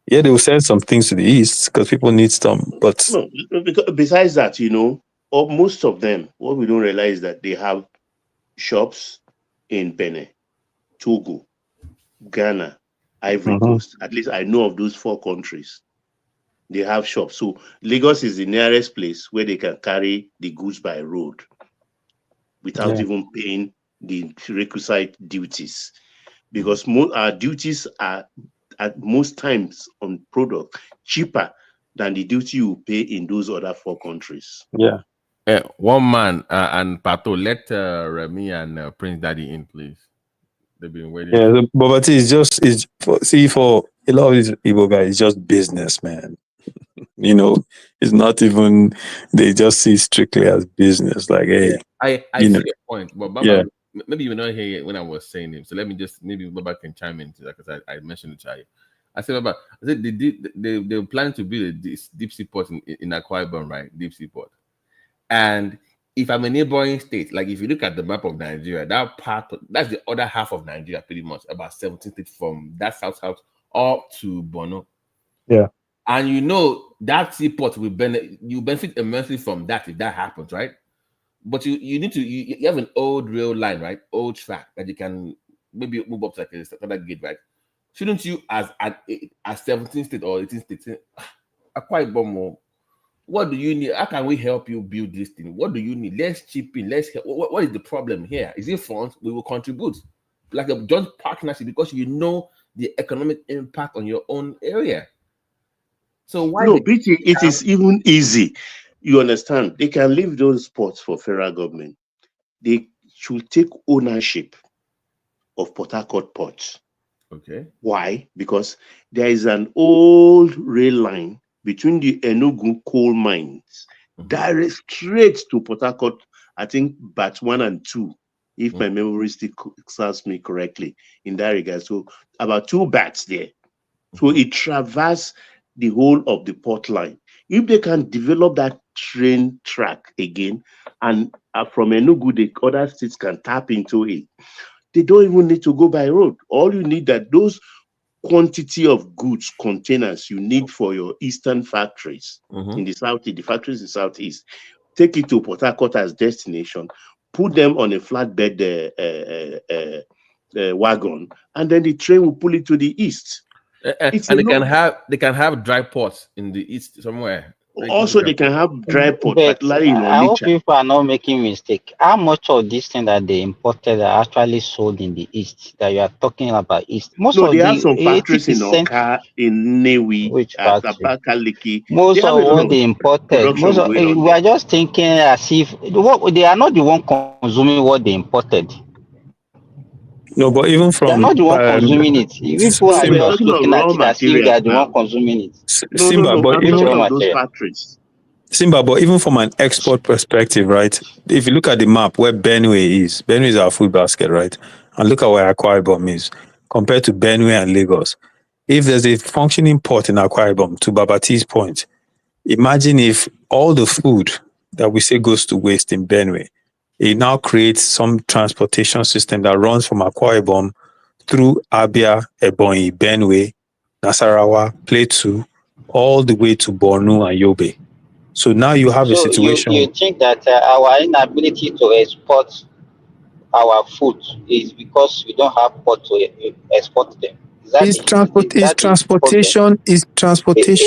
Yeah, they will send some things to the east because people need some, but no, besides that, or most of them, what we don't realize is that they have shops in Benin, Togo, Ghana, Ivory Coast. At least I know of those 4 countries. They have shops. So Lagos is the nearest place where they can carry the goods by road without even paying the requisite duties. Because our duties are at most times on product cheaper than the duty you pay in those other 4 countries. Yeah. One man and Pato, let Remy and Prince Daddy in, please. They've been waiting. Yeah, but for a lot of these Igbo guys, it's just business, man. It's not even, they just see strictly as business. Like, hey, I see your point, but Baba, yeah. Maybe you were not here when I was saying him. So let me maybe Baba can chime into that, because I mentioned it to you. I said, Baba, they were planning to build a deep sea port in Akwa Ibom, right? Deep sea port. And if I'm a neighboring state, like if you look at the map of Nigeria, that's the other half of Nigeria, pretty much, about 17 states from that south up to Borno. Yeah. And that seaport will benefit immensely from that if that happens, right? But you need to you have an old rail line, right? Old track that you can maybe move up to like a standard gauge, right? Shouldn't you, as 17 state or 18 states, Akwa Ibom, what do you need? How can we help you build this thing? What do you need? Let's chip in. Let's help. What is the problem here? Is it funds? We will contribute like a joint partnership, because the economic impact on your own area. So why? No, BT, it is even easy. You understand? They can leave those ports for federal government. They should take ownership of Port Harcourt Port. Okay. Why? Because there is an old rail line between the Enugu coal mines direct straight to Port Harcourt, I think batch 1 and 2, if my memory still serves me correctly in that regard. So about 2 batches there. So it traverses the whole of the port line. If they can develop that train track again, and from Enugu, the other states can tap into it, they don't even need to go by road. All you need that those quantity of goods containers you need for your eastern factories in the southeast, the factories in the southeast, take it to Port Harcourt as destination, put them on a flatbed wagon, and then the train will pull it to the east. And they can have dry ports in the east somewhere. Also, they can have dry port, But particularly in I hope Onitsha. people are not making mistake. How much of this thing that they imported are actually sold in the east that you are talking about east? Most No, of they the have some factories in 80%, Oka, in Newi, which at factory? Abakaliki. Most They have of a lot what of they imported, production going on we there. are just thinking as if what they are not the one consuming what they imported. No, but even They are from not the one consuming it. People are We're just talking of looking raw at it as if they materials are the now. one consuming it. Simba, but I'm Which talking raw of those material? factories. Simba, but even from an export perspective, right? If you look at the map where Benue is our food basket, right? And look at where Akwa Ibom is compared to Benue and Lagos. If there's a functioning port in Akwa Ibom, to Babati's point, imagine if all the food that we say goes to waste in Benue, it now creates some transportation system that runs from Akwa Ibom through Abia, Ebonyi, Benue, Nasarawa, Plateau, all the way to Borno and Yobe. So now you have a So you situation. think that our inability to export our food is because we don't have port to export them? Is that Is the problem? transportation It's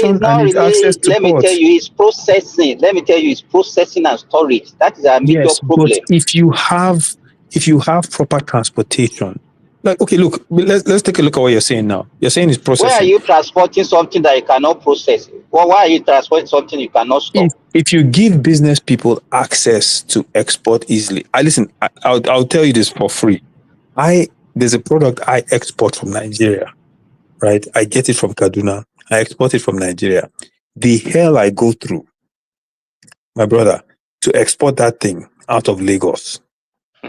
and not is access really. to Let me tell ports. you, it's processing. Let me tell you, it's processing and storage. That is a major Yes, but problem. if you have proper transportation, like okay, look, let's take a look at what you're saying now. You're saying it's Where are processing. you transporting something that you cannot process? Well, why are you transporting something you cannot store? If you give business people access to export easily, I'll tell you this for free. There's a product I export from Nigeria, right? I get it from Kaduna. I export it from Nigeria. The hell I go through, my brother, to export that thing out of Lagos.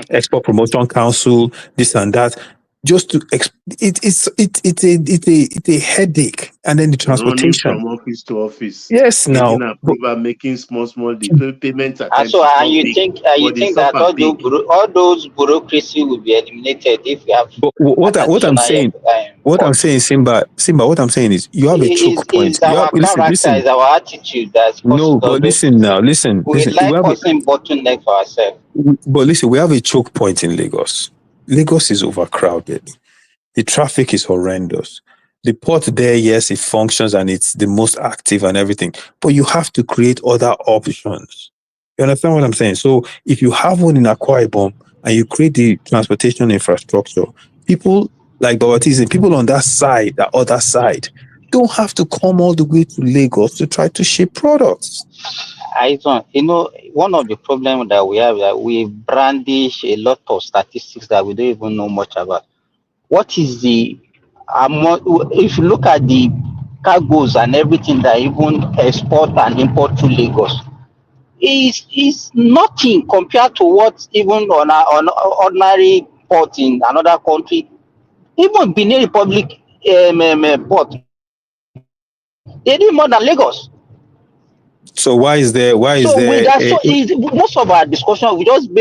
Export Promotion Council, this and that, just to it's a headache, and then the Running transportation. from office to office, Yes, getting now, approval, making small the payments at times So, is and not you big, think but they that suffer big. all those bureaucracy will be eliminated if we have but an what I'm additional saying, port? Simba, what I'm saying is you have a choke point. Is our character, Listen. is our attitude that's No, causing all but those listen things. now, listen. We We like have causing bottleneck for ourselves. but listen, we have a choke point in Lagos. Lagos is overcrowded. The traffic is horrendous. The port there, yes, it functions and it's the most active and everything, but you have to create other options. You understand what I'm saying? So if you have one in Akwa Ibom and you create the transportation infrastructure, people like Babati's, people on that other side, don't have to come all the way to Lagos to try to ship products. I don't, one of the problems that we have is that we brandish a lot of statistics that we don't even know much about. What is the if you look at the cargoes and everything that even export and import to Lagos, is nothing compared to what even on ordinary port in another country, even Benin Republic port, they do more than Lagos. So why is there Most of our discussion we just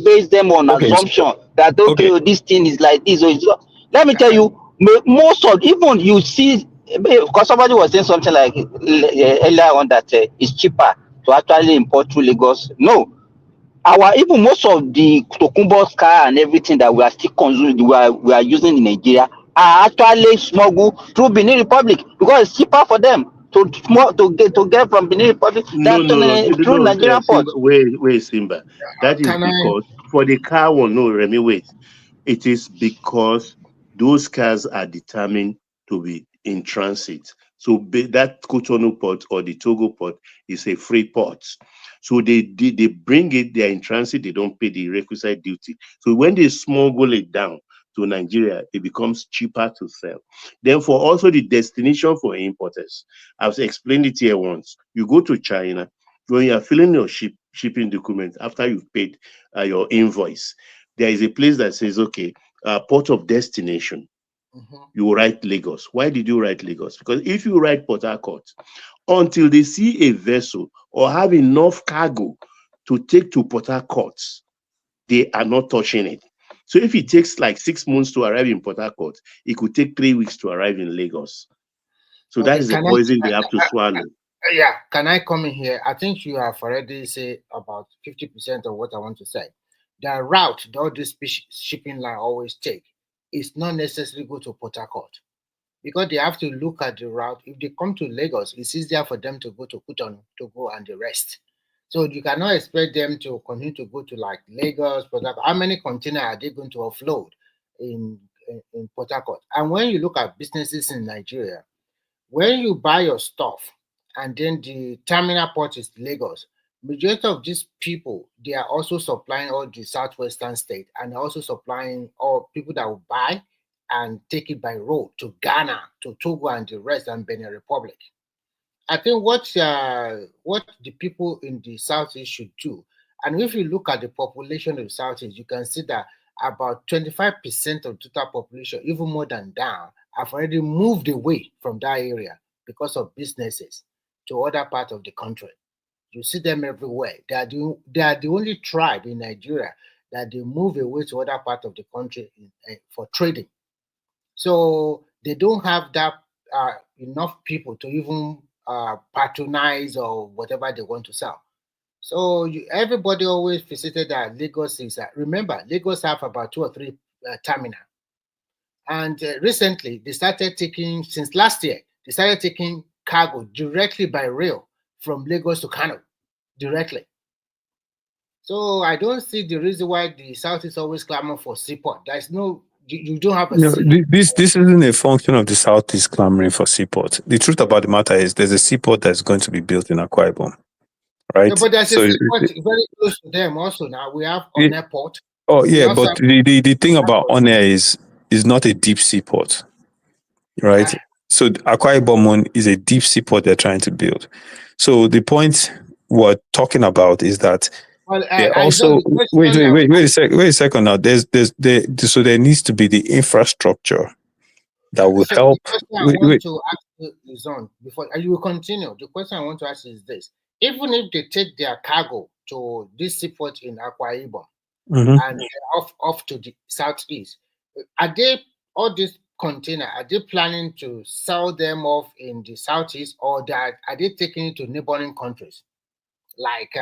base them on assumption that this thing is like this. Let me tell you, most of even you see, because somebody was saying something like earlier on that it's cheaper to actually import through Lagos. No, even most of the Tokunbo's car and everything that we are still consuming, we are using in Nigeria are actually smuggled through Benin Republic because it's cheaper for them to get from Benin Republic than through Nigerian ports. Wait, Simba. That is because for the car one, no, Remy, wait. It is because those cars are determined to be in transit. So that Cotonou port or the Togo port is a free port. So they bring it, they're in transit, they don't pay the requisite duty. So when they smuggle it down to Nigeria, it becomes cheaper to sell. Therefore, also the destination for importers. I've explained it here once. You go to China, when you are filling your shipping documents after you've paid your invoice, there is a place that says, okay, port of destination. You write Lagos. Why did you write Lagos? Because if you write Port Harcourt, until they see a vessel or have enough cargo to take to Port Harcourt, they are not touching it. So if it takes like 6 months to arrive in Port Harcourt, it could take 3 weeks to arrive in Lagos. So that is the poison they have to swallow. Yeah, can I come in here? I think you have already said about 50% of what I want to say. The route that all this shipping line always take is not necessarily go to Port Harcourt, because they have to look at the route. If they come to Lagos, it's easier for them to go to Cotonou to go and the rest. So you cannot expect them to continue to go to like Lagos, Port Harcourt. How many containers are they going to offload in Port Harcourt? And when you look at businesses in Nigeria, when you buy your stuff and then the terminal port is Lagos, majority of these people, they are also supplying all the southwestern state and also supplying all people that will buy and take it by road to Ghana, to Togo and the rest, and Benin Republic. I think what the people in the Southeast should do, and if you look at the population of the Southeast, you can see that about 25% of total population, even more than that, have already moved away from that area because of businesses to other parts of the country. You see them everywhere. They are the only tribe in Nigeria that they move away to other parts of the country for trading. So they don't have that enough people to even patronize or whatever they want to sell. So everybody always visited that Lagos is. Remember, Lagos have about 2 or 3 terminals. And recently, they started taking, since last year, they started taking cargo directly by rail from Lagos to Kano, directly. So I don't see the reason why the South is always clamoring for seaport. There's no, you don't have a seaport. This isn't a function of the Southeast clamoring for seaport. The truth about the matter is there's a seaport that's going to be built in Akwa Ibom, right? Yeah, but there's a seaport very close to them also now. We have on airport. Oh yeah, but the thing about Onne is not a deep seaport, right? So Akwa Ibom is a deep seaport they're trying to build. So the point we're talking about is that they also wait a second now. So there needs to be the infrastructure that will help. The question I want to ask is on before you will continue. The question I want to ask is this: even if they take their cargo to this seaport in Akwa Ibom and off to the southeast, are they all these containers? Are they planning to sell them off in the southeast, or are they taking it to neighboring countries? Like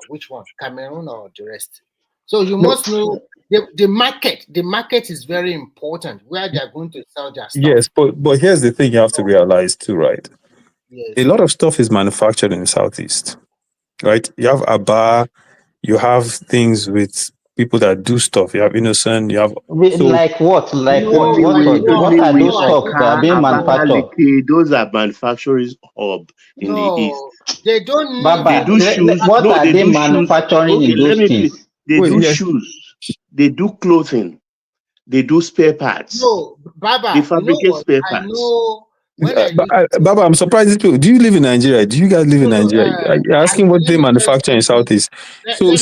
which one, Cameroon or the rest? So you must know the market. The market is very important where they are going to sell their stuff. Yes, but here's the thing you have to realize too, right? Yes. A lot of stuff is manufactured in the Southeast, right? You have Aba, you have things with people that do stuff. You have Innocent, you have like what? Like what? What are those stuff that are being manufactured? Those are manufacturers hub in the east. They don't need. Baba, they do shoes. What are they manufacturing in those things? They do shoes. They do clothing. They do spare parts. No, Baba. They fabricate spare parts. I know. Baba, I'm surprised. Do you live in Nigeria? Do you guys live in Nigeria? You're asking what they manufacture in Southeast. So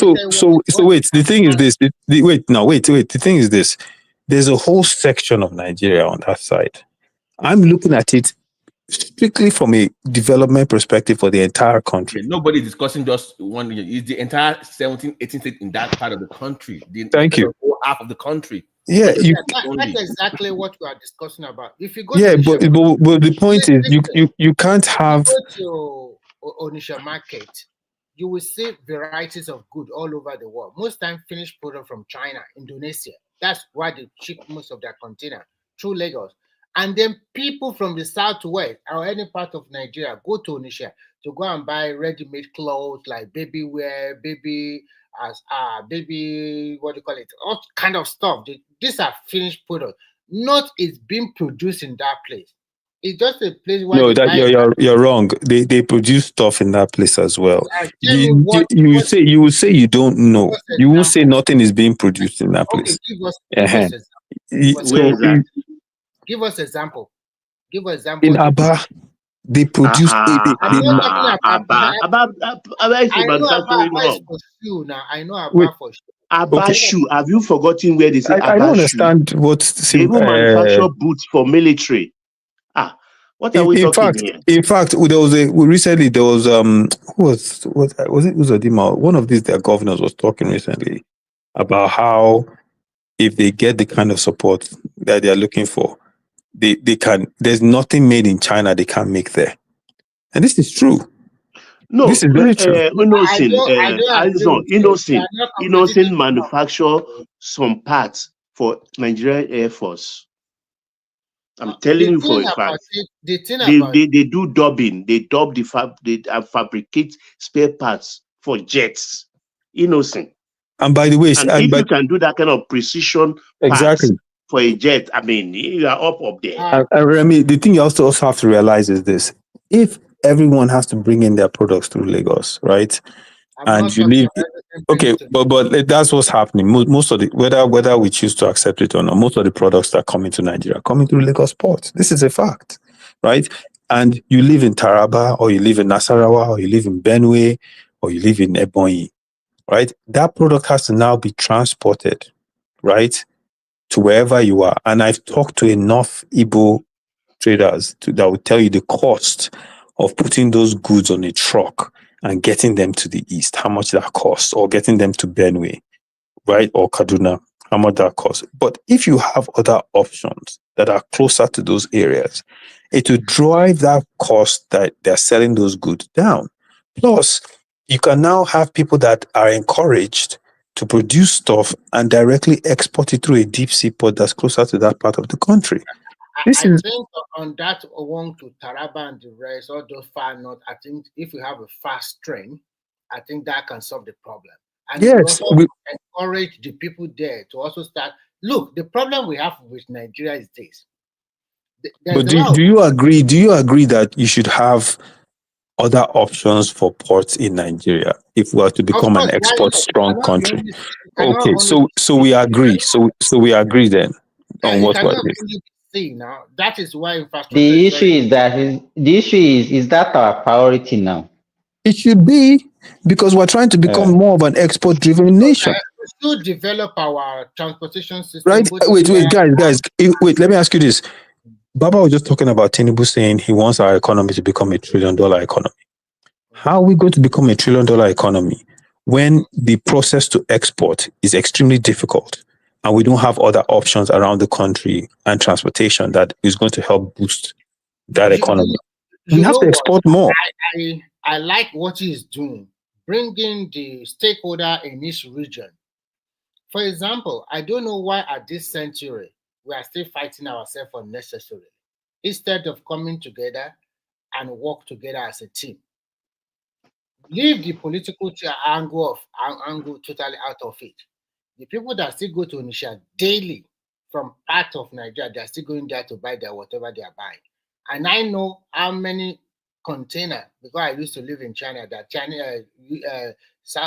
wait. The thing is this. Wait. The thing is this. There's a whole section of Nigeria on that side. I'm looking at it strictly from a development perspective for the entire country. Nobody's discussing just one region. It's the entire 17, 18 states in that part of the country. Thank you. The whole half of the country. Yeah, that's exactly what we are discussing about. If you go but the point is you can't have. If you go to Onitsha market, you will see varieties of good all over the world. Most time finished product from China, Indonesia. That's why they ship most of their container through Lagos. And then people from the southwest or any part of Nigeria go to Onitsha to go and buy ready-made clothes like baby wear, baby, what do you call it? All kind of stuff. These are finished products. Not is being produced in that place. It's just a place where you're wrong. They produce stuff in that place as well. You will say you don't know. You will say nothing is being produced in that place. Where is that? Give us example. Give us example. In Aba, they produce. I'm not talking about Aba is I for know manufacturing Aba is hub. for shoe now. I know Wait, Aba for shoe. Aba shoe. Have you forgotten where they say I Aba don't shoe? understand what. They even manufacture boots for military. What are we talking here? In fact, there was recently there was who was it Uzodimma? One of these their governors was talking recently about how if they get the kind of support that they are looking for, they can. There's nothing made in China they can't make there, and this is true. No, this is very true. Innocent manufacture some parts for Nigerian Air Force. I'm telling you for a fact. They do dubbing. They dub they fabricate spare parts for jets. Innocent. And by the way, if you can do that kind of precision parts for a jet, I mean, you are up there. Remy, the thing you also have to realize is this: if everyone has to bring in their products through Lagos, right? And you leave, okay, but that's what's happening. Most of the whether we choose to accept it or not, most of the products that come into Nigeria are coming through Lagos port. This is a fact, right? And you live in Taraba, or you live in Nasarawa, or you live in Benue, or you live in Ebonyi, right? That product has to now be transported, right, to wherever you are. And I've talked to enough Igbo traders that will tell you the cost of putting those goods on a truck and getting them to the east, how much that costs, or getting them to Benue, right, or Kaduna, how much that costs. But if you have other options that are closer to those areas, it will drive that cost that they're selling those goods down. Plus, you can now have people that are encouraged to produce stuff and directly export it through a deep sea port that's closer to that part of the country. I think on that one to Taraba and the rest, all those far north, I think if you have a fast train, I think that can solve the problem. And yes, also encourage the people there to also start. Look, the problem we have with Nigeria is this. But do you agree? Do you agree that you should have other options for ports in Nigeria if we are to become an export strong country? Okay, so we agree. So we agree then on what we're doing. See now, that is why infrastructure. The issue is that our priority now. It should be, because we're trying to become more of an export-driven nation. We should develop our transportation system. Right? Wait, guys. Wait, let me ask you this. Baba was just talking about Tinubu saying he wants our economy to become $1 trillion economy. How are we going to become $1 trillion economy when the process to export is extremely difficult and we don't have other options around the country and transportation that is going to help boost that economy? We have to export more. I like what he is doing, bringing the stakeholder in each region. For example, I don't know why at this century we are still fighting ourselves unnecessarily instead of coming together and work together as a team. Leave the political angle totally out of it. The people that still go to Onitsha daily from part of Nigeria, they're still going there to buy their whatever they are buying. And I know how many container, because I used to live in China, that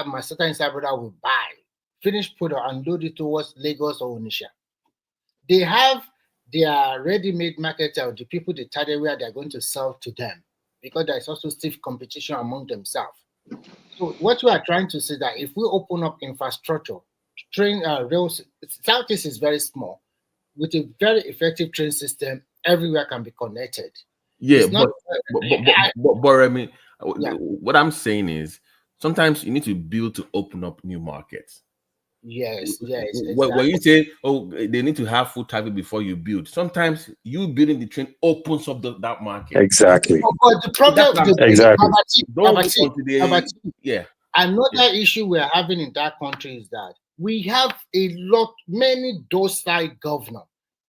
my certain brother will buy finished product and load it towards Lagos or Onitsha. They have their ready-made market of the people they tell where they're going to sell to them, because there's also stiff competition among themselves. So what we are trying to say that if we open up infrastructure, train rails, Southeast is very small, with a very effective train system, everywhere can be connected. Yeah, but I mean, what I'm saying is sometimes you need to build to open up new markets. Yes, exactly. When you say, they need to have full traffic before you build, sometimes you building the train opens up that market. Exactly. But the problem, another issue we're having in that country is that we have many docile governors.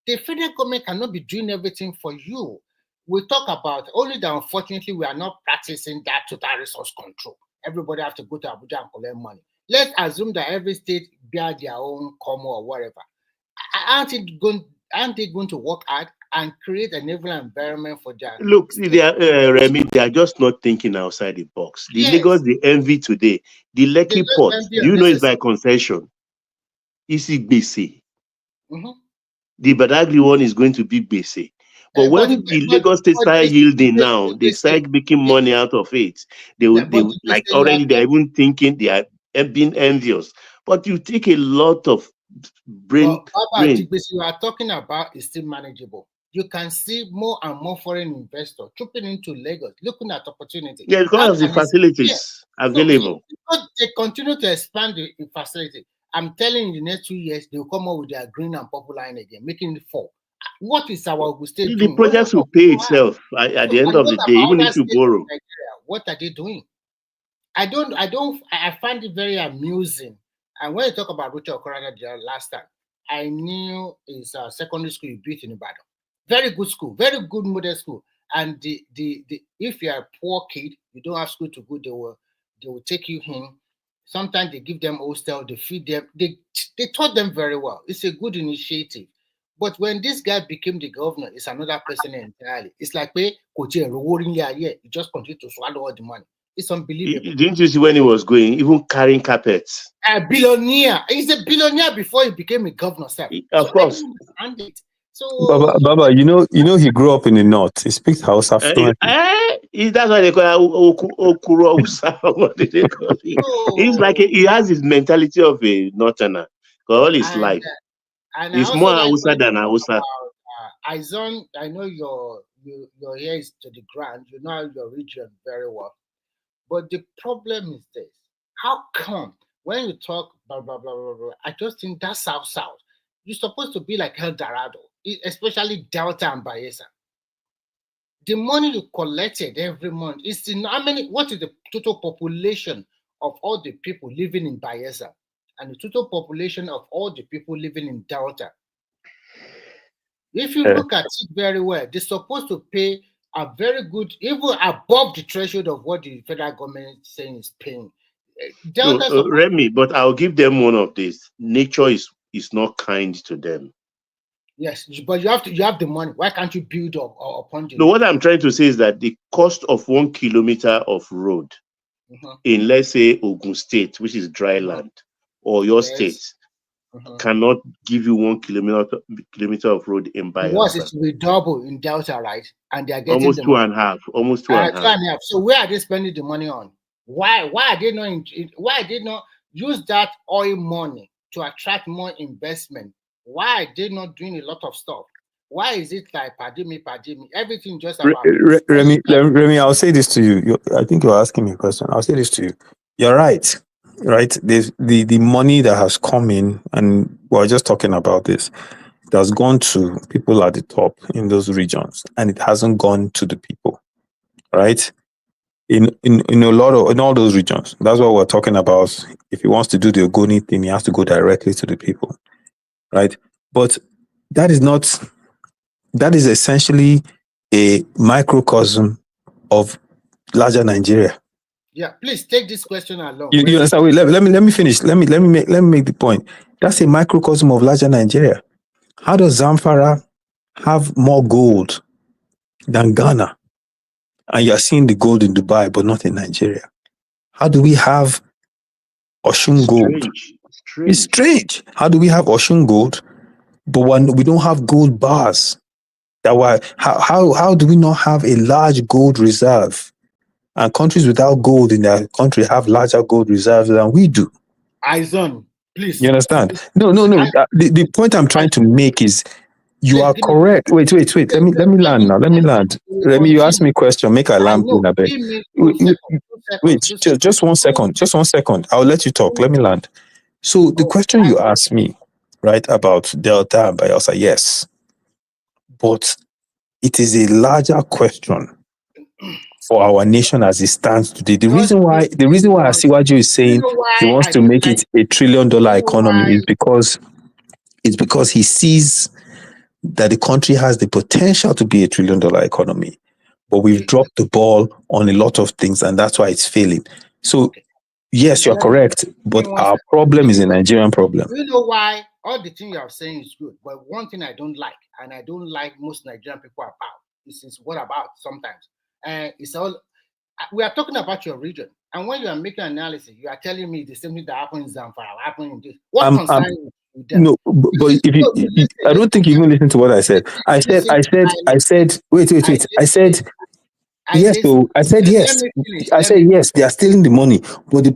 The federal government cannot be doing everything for you. We talk about only that unfortunately we are not practicing that total resource control. Everybody have to go to Abuja and collect money. Let's assume that every state bear their own common or whatever. Aren't they going to work hard and create an environment for that? Look, Remy, they are just not thinking outside the box. The Lagos they envy today, the Lekki port, do you know it's by concession? It's BC. the Badagry one is going to be basic. But when the Lagos State start yielding now, they start making money out of it. They like already they're even thinking they are being envious. But you take a lot of brain. You are talking about is still manageable. You can see more and more foreign investors trooping into Lagos, looking at opportunity. Yeah, because of the facilities available. So they continue to expand the facility. I'm telling you, in the next 2 years, they will come up with their green and purple line again, making it 4. What is our state doing? The projects will pay itself at the end of the day, even if you borrow. What are they doing? I find it very amusing. And when you talk about Rucha Okorada last time, I knew his secondary school he built in Ibadan. Very good school, very good model school. And if you are a poor kid, you don't have school to go, they will take you in. Sometimes they give them hostel, they feed them. They taught them very well. It's a good initiative. But when this guy became the governor, it's another person entirely. It's like you just continue to swallow all the money. It's unbelievable. Didn't you see when he was going, even carrying carpets? A billionaire. He's a billionaire before he became a governor, sir. Of course. So, Baba, you know, he grew up in the north. He speaks Hausa fluently. That's why they call Okuro. What did they call it? He's like he has his mentality of a northerner all his life. And he's more Hausa than Hausa. Izon, I know your ear is to the ground. You know your region very well. But the problem is this: how come when you talk blah blah blah blah blah? I just think that's south. You're supposed to be like El Dorado, especially Delta and Bayelsa. The money you collected every month is in how many? What is the total population of all the people living in Bayelsa, and the total population of all the people living in Delta? If you look at it very well, they're supposed to pay a very good, even above the threshold of what the federal government is saying is paying. Remy, but I'll give them one of these. Nature is not kind to them. Yes, but you have the money. Why can't you build up upon the? No, what I'm trying to say is that the cost of 1 kilometer of road in, let's say, Ogun State, which is dry land, or your state, cannot give you 1 kilometer of road in Bayelsa. What is redouble in Delta, right? And they are getting almost 2.5, almost 2.5. So where are they spending the money on? Why are they not use that oil money to attract more investment? Why are they not doing a lot of stuff? Why is it like pardon me, everything just about Remy, I'll say this to you. I think you're asking me a question. I'll say this to you. You're right. There's the money that has come in, and we're just talking about this, it has gone to people at the top in those regions, and it hasn't gone to the people, right? In all those regions. That's what we're talking about. If he wants to do the Ogoni thing, he has to go directly to the people, right? But that is essentially a microcosm of larger Nigeria. Yeah, please take this question along. You understand? Wait, let me finish. Let me make the point. That's a microcosm of larger Nigeria. How does Zamfara have more gold than Ghana? And you're seeing the gold in Dubai, but not in Nigeria. How do we have Osun gold? It's strange. How do we have Osun gold, but when we don't have gold bars? How do we not have a large gold reserve? And countries without gold in their country have larger gold reserves than we do. Izon, please. You understand? No. The point I'm trying to make is you are correct. Wait. Let me land now. Let me land. Remy, you asked me a question. Make a lamp in a bit. Wait, just 1 second. Just 1 second. I'll let you talk. Let me land. So the question you asked me, right, about Delta and Bayelsa, yes. But it is a larger question for our nation as it stands today. The reason why Asiwaju is saying he wants to make it $1 trillion economy is because he sees that the country has the potential to be $1 trillion economy, but we've dropped the ball on a lot of things, and that's why it's failing. So, yes, you're correct, but our problem is a Nigerian problem. You know why? All the things you are saying is good, but one thing I don't like, and I don't like most Nigerian people about, is what about sometimes. It's all we are talking about your region, and when you are making analysis, you are telling me the same thing that happened in Zamfara, happened in this. What concerns you? with them. No, but if you, I don't think you even listened to what I said. I said, wait. I said, yes, so I said Let yes. me finish. I said yes, they are stealing the money. But the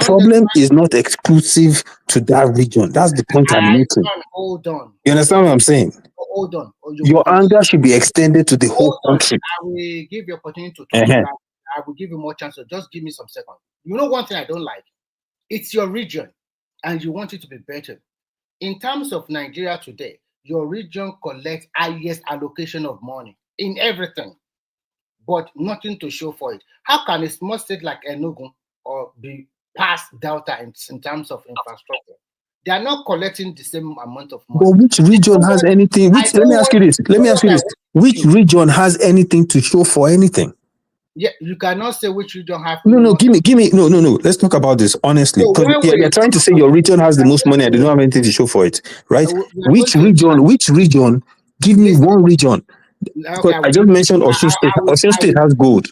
problem is not exclusive to that region. That's the point I'm making. Hold on. You understand what I'm saying? Hold on. Your anger should be extended to the whole country. I will give you opportunity to talk. I will give you more chance. So just give me some seconds. You know one thing I don't like? It's your region, and you want it to be better. In terms of Nigeria today, your region collects highest allocation of money in everything, but nothing to show for it. How can a small state like Enugu or be past Delta in terms of infrastructure? They are not collecting the same amount of money. But which region has anything? Let me ask you this. Which region has anything to show for anything? Yeah, you cannot say which region have. No. Give me. No. Let's talk about this honestly. Because you're trying to say your region has the most money and they don't have anything to show for it, right? Which region? Give me one region. Because I just mentioned Osun State. Osun State has gold.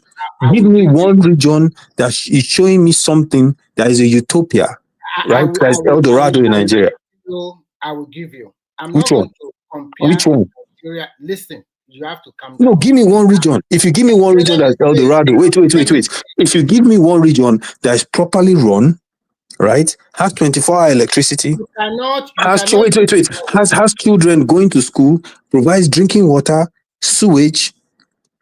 Give me one region that is showing me something that is a utopia, right? That's El Dorado in Nigeria. I will give you. I'm Which not one? going to compare Which one? Nigeria. Listen, you have to come down. No, give me one region. If you give me one region that's El Dorado, wait. If you give me one region that is properly run, right, has 24-hour electricity, has children going to school, provides drinking water, sewage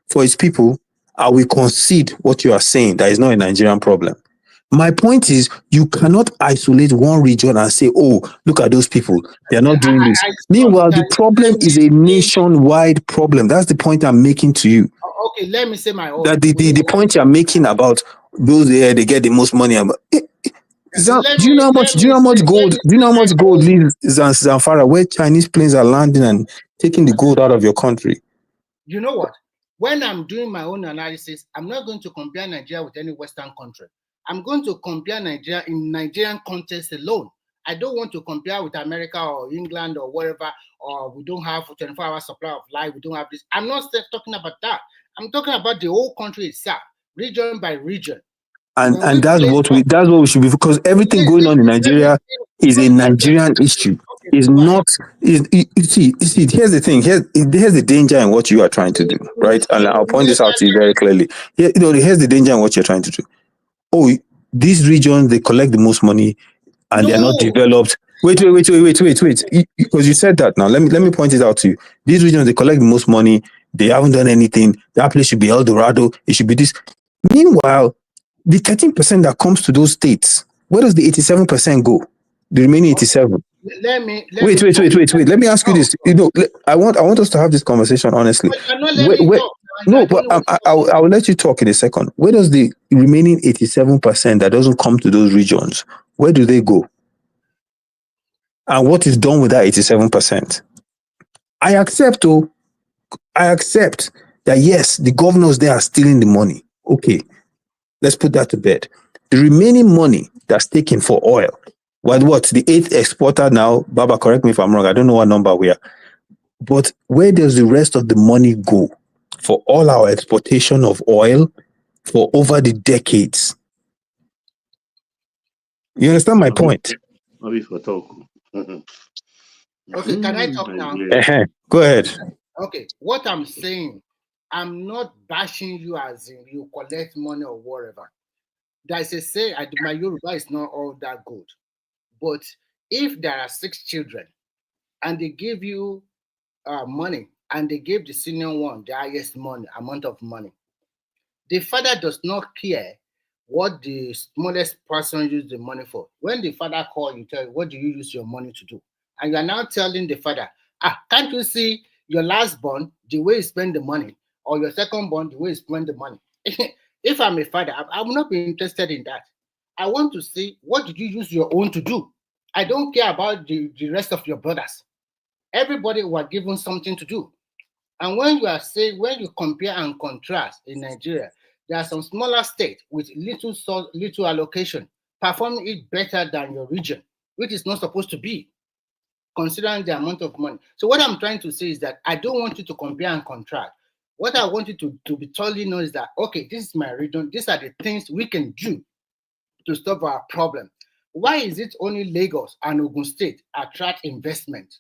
for its people, I will concede what you are saying. That is not a Nigerian problem. My point is, you cannot isolate one region and say, oh, look at those people. They're not doing this. Meanwhile, the problem is a nationwide problem. That's the point I'm making to you. Okay, let me say my own. That the point you're making about those there, they get the most money. Do you know how much gold leaves Zamfara, where Chinese planes are landing and taking the gold out of your country? You know what? When I'm doing my own analysis, I'm not going to compare Nigeria with any Western country. I'm going to compare Nigeria in Nigerian context alone. I don't want to compare with America or England or wherever, or we don't have a 24-hour supply of light, we don't have this. I'm not talking about that. I'm talking about the whole country itself, region by region. And that's what we should be, because everything going on in Nigeria is a Nigerian issue. Is not you see, here's the thing. Here's the danger in what you are trying to do, right? And I'll point this out to you very clearly. Here, here's the danger in what you're trying to do. Oh, these regions, they collect the most money and they're not developed. Wait. Because you said that now. Let me point it out to you. These regions, they collect the most money, they haven't done anything. That place should be El Dorado, it should be this. Meanwhile, the 13% that comes to those states, where does the 87% go? The remaining 87. Wait. Let me ask you this. I want us to have this conversation honestly. I will let you talk in a second. Where does the remaining 87% that doesn't come to those regions, where do they go? And what is done with that 87%? I accept that yes, the governors there are stealing the money. Okay, let's put that to bed. The remaining money that's taken for oil, what the 8th exporter now, Baba, correct me if I'm wrong, I don't know what number we are, but where does the rest of the money go for all our exportation of oil for over the decades? You understand my point? Okay, can I talk now? Go ahead. Okay, what I'm saying, I'm not bashing you as in you collect money or whatever. There's a say, my Yoruba is not all that good. But if there are 6 children and they give you money and they give the senior one the highest amount of money, the father does not care what the smallest person uses the money for. When the father calls, you tell you, what do you use your money to do? And you are now telling the father, can't you see your last born, the way you spend the money, or your second born, the way you spend the money? If I'm a father, I will not be interested in that. I want to see, what did you use your own to do? I don't care about the rest of your brothers. Everybody was given something to do. And when you compare and contrast in Nigeria, there are some smaller states with little allocation performing it better than your region, which is not supposed to be, considering the amount of money. So what I'm trying to say is that I don't want you to compare and contrast. What I want you to be totally know is that, okay, this is my region. These are the things we can do to stop our problem. why is it only Lagos and Ogun State attract investment?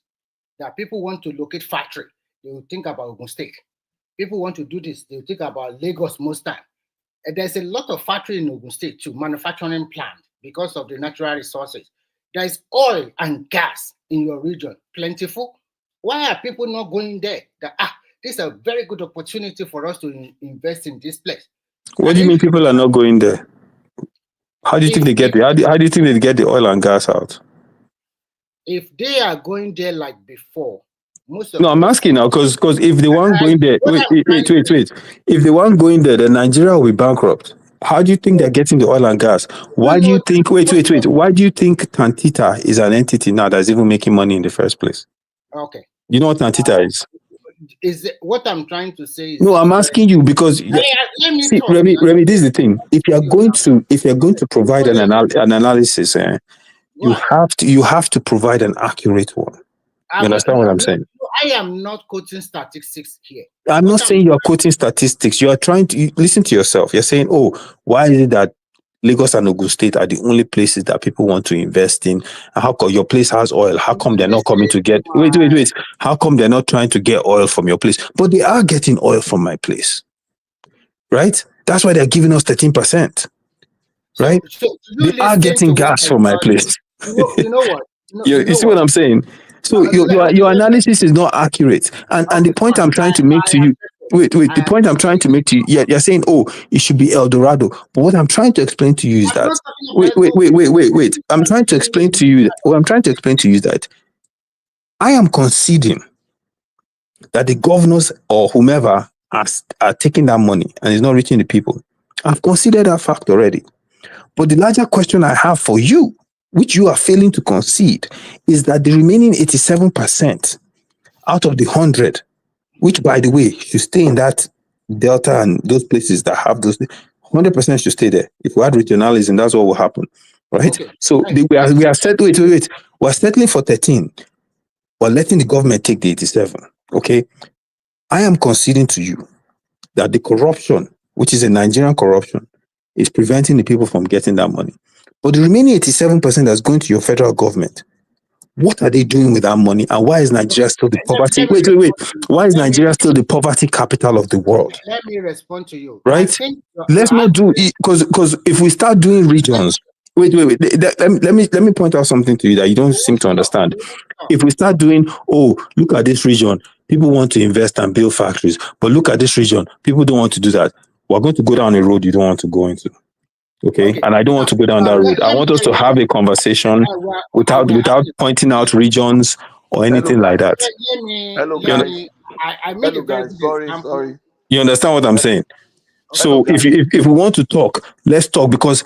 That people want to locate factory, they will think about Ogun State. People want to do this, they will think about Lagos most time. And there's a lot of factory in Ogun State too, manufacturing plant, because of the natural resources. There's oil and gas in your region, plentiful. Why are people not going there? This is a very good opportunity for us to invest in this place. What do you mean people are not going there? How do you think they get how do you think they get the oil and gas out? If they are going there like before, most of I'm asking now because if they weren't going there, wait. If they weren't going there, then Nigeria will be bankrupt. How do you think they're getting the oil and gas? Why do you think? Wait. Why do you think Tantita is an entity now that's even making money in the first place? Okay. You know what Tantita is? Is what I'm trying to say is, no, I'm asking you because see, Remy, this is the thing. If you're going to provide an analysis, you have to provide an accurate one. You understand what I'm saying? I am not quoting statistics here. I'm not saying you're quoting statistics. You are trying to listen to yourself. You're saying, oh, why is it that Lagos and Ogun State are the only places that people want to invest in? How come your place has oil? How come they're not coming to get... Wait. How come they're not trying to get oil from your place? But they are getting oil from my place. Right? That's why they're giving us 13%. Right? They are getting gas from my place. You know what? You see what I'm saying? So your analysis is not accurate. And the point I'm trying to make to you... Wait. The point I'm trying to make to you, you're saying, oh, it should be El Dorado. But what I'm trying to explain to you is that, wait. I'm trying to explain to you that I am conceding that the governors or whomever are taking that money and is not reaching the people. I've considered that fact already. But the larger question I have for you, which you are failing to concede, is that the remaining 87% out of the 100, which, by the way, should stay in that delta and those places that have those, 100% should stay there. If we had regionalism, that's what will happen, right? Okay. So we are set. Wait. We're settling for 13. We're letting the government take the 87. Okay, I am conceding to you that the corruption, which is a Nigerian corruption, is preventing the people from getting that money. But the remaining 87% that's going to your federal government, what are they doing with that money? And why is Nigeria still the poverty? Wait. Why is Nigeria still the poverty capital of the world? Let me respond to you. Right? Let's not do it because if we start doing regions, wait. Let me point out something to you that you don't seem to understand. If we start doing, oh, look at this region, people want to invest and build factories, but look at this region, people don't want to do that. We're going to go down a road you don't want to go into. Okay, and I don't want to go down that road. I want us to have a conversation without pointing out regions or anything like that. Hello, guys. Sorry. You understand what I'm saying? So if we want to talk, let's talk, because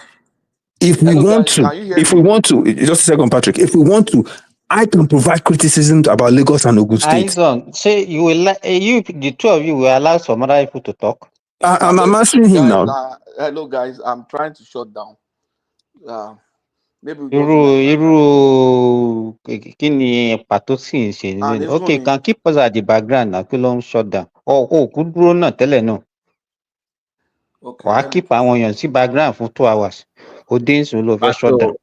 if we want to, just a second, Patrick. If we want to, I can provide criticisms about Lagos and Ogun State. Say you will, the two of you will allow some other people to talk. I'm answering him now. Hello, guys. I'm trying to shut down. Maybe okay, can keep us at the background now. Long shut down. Could grow not tell no. Okay. I keep on see background for 2 hours. Odins will over shut down.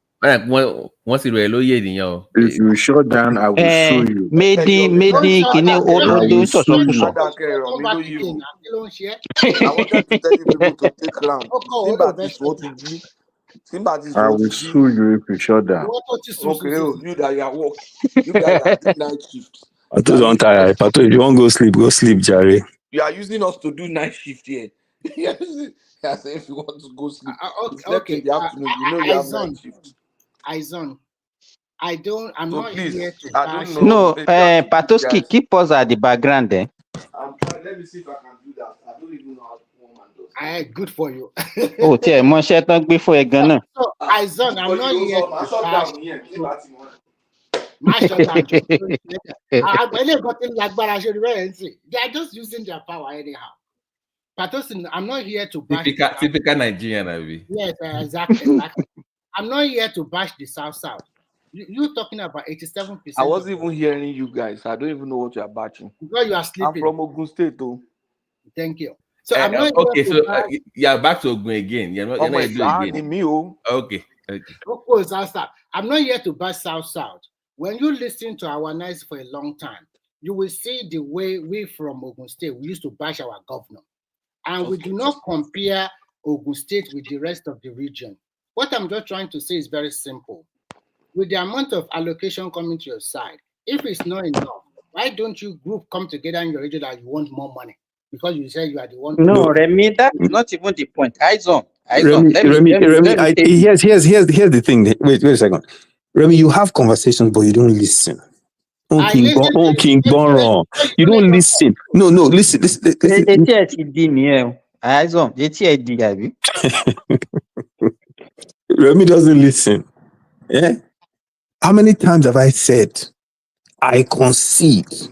Once you if you shut down, I will sue you. Made kine I wanted to tell you people to take round. I will sue you if you shut down. Okay, you that you are working. You guys are doing night shift. I don't tire. If you want to go sleep, Jerry. You are using us to do night shift here. I say if you want to go sleep. Okay. In the afternoon, you know you have night shift. I'm not here to bash. No, Patoski, keep us at the background there. I'm trying. Let me see if I can do that. I don't even know how woman does. Good for you. Oh, tell my shit not before a gunner. So, I'm not here to bash. They are just using their power anyhow. Patosi, I'm not here to bash. Typical Nigerian, yes, exactly. I'm not here to bash the South. You talking about 87%. I wasn't even hearing you guys. I don't even know what you are bashing. Because you are sleeping. I'm from Ogun State, though. Thank you. So I'm not okay. So back to Ogun again. You're not again. Me, Okay. Thank you. I'm not here to bash South. When you listen to our analysis for a long time, you will see the way we from Ogun State, we used to bash our governor. And we do not compare Ogun State with the rest of the region. What I'm just trying to say is very simple. With the amount of allocation coming to your side, if it's not enough, why don't you group come together in your region that you want more money? Because you say you are the one. No, Remy, that's not even the point. Eyes on. Remy, Let me here's the thing. Wait a second. Remy, you have conversations, but you don't listen. King Bonro. You don't listen. No, listen. Eyes on. Remy doesn't listen. Yeah. How many times have I said I concede?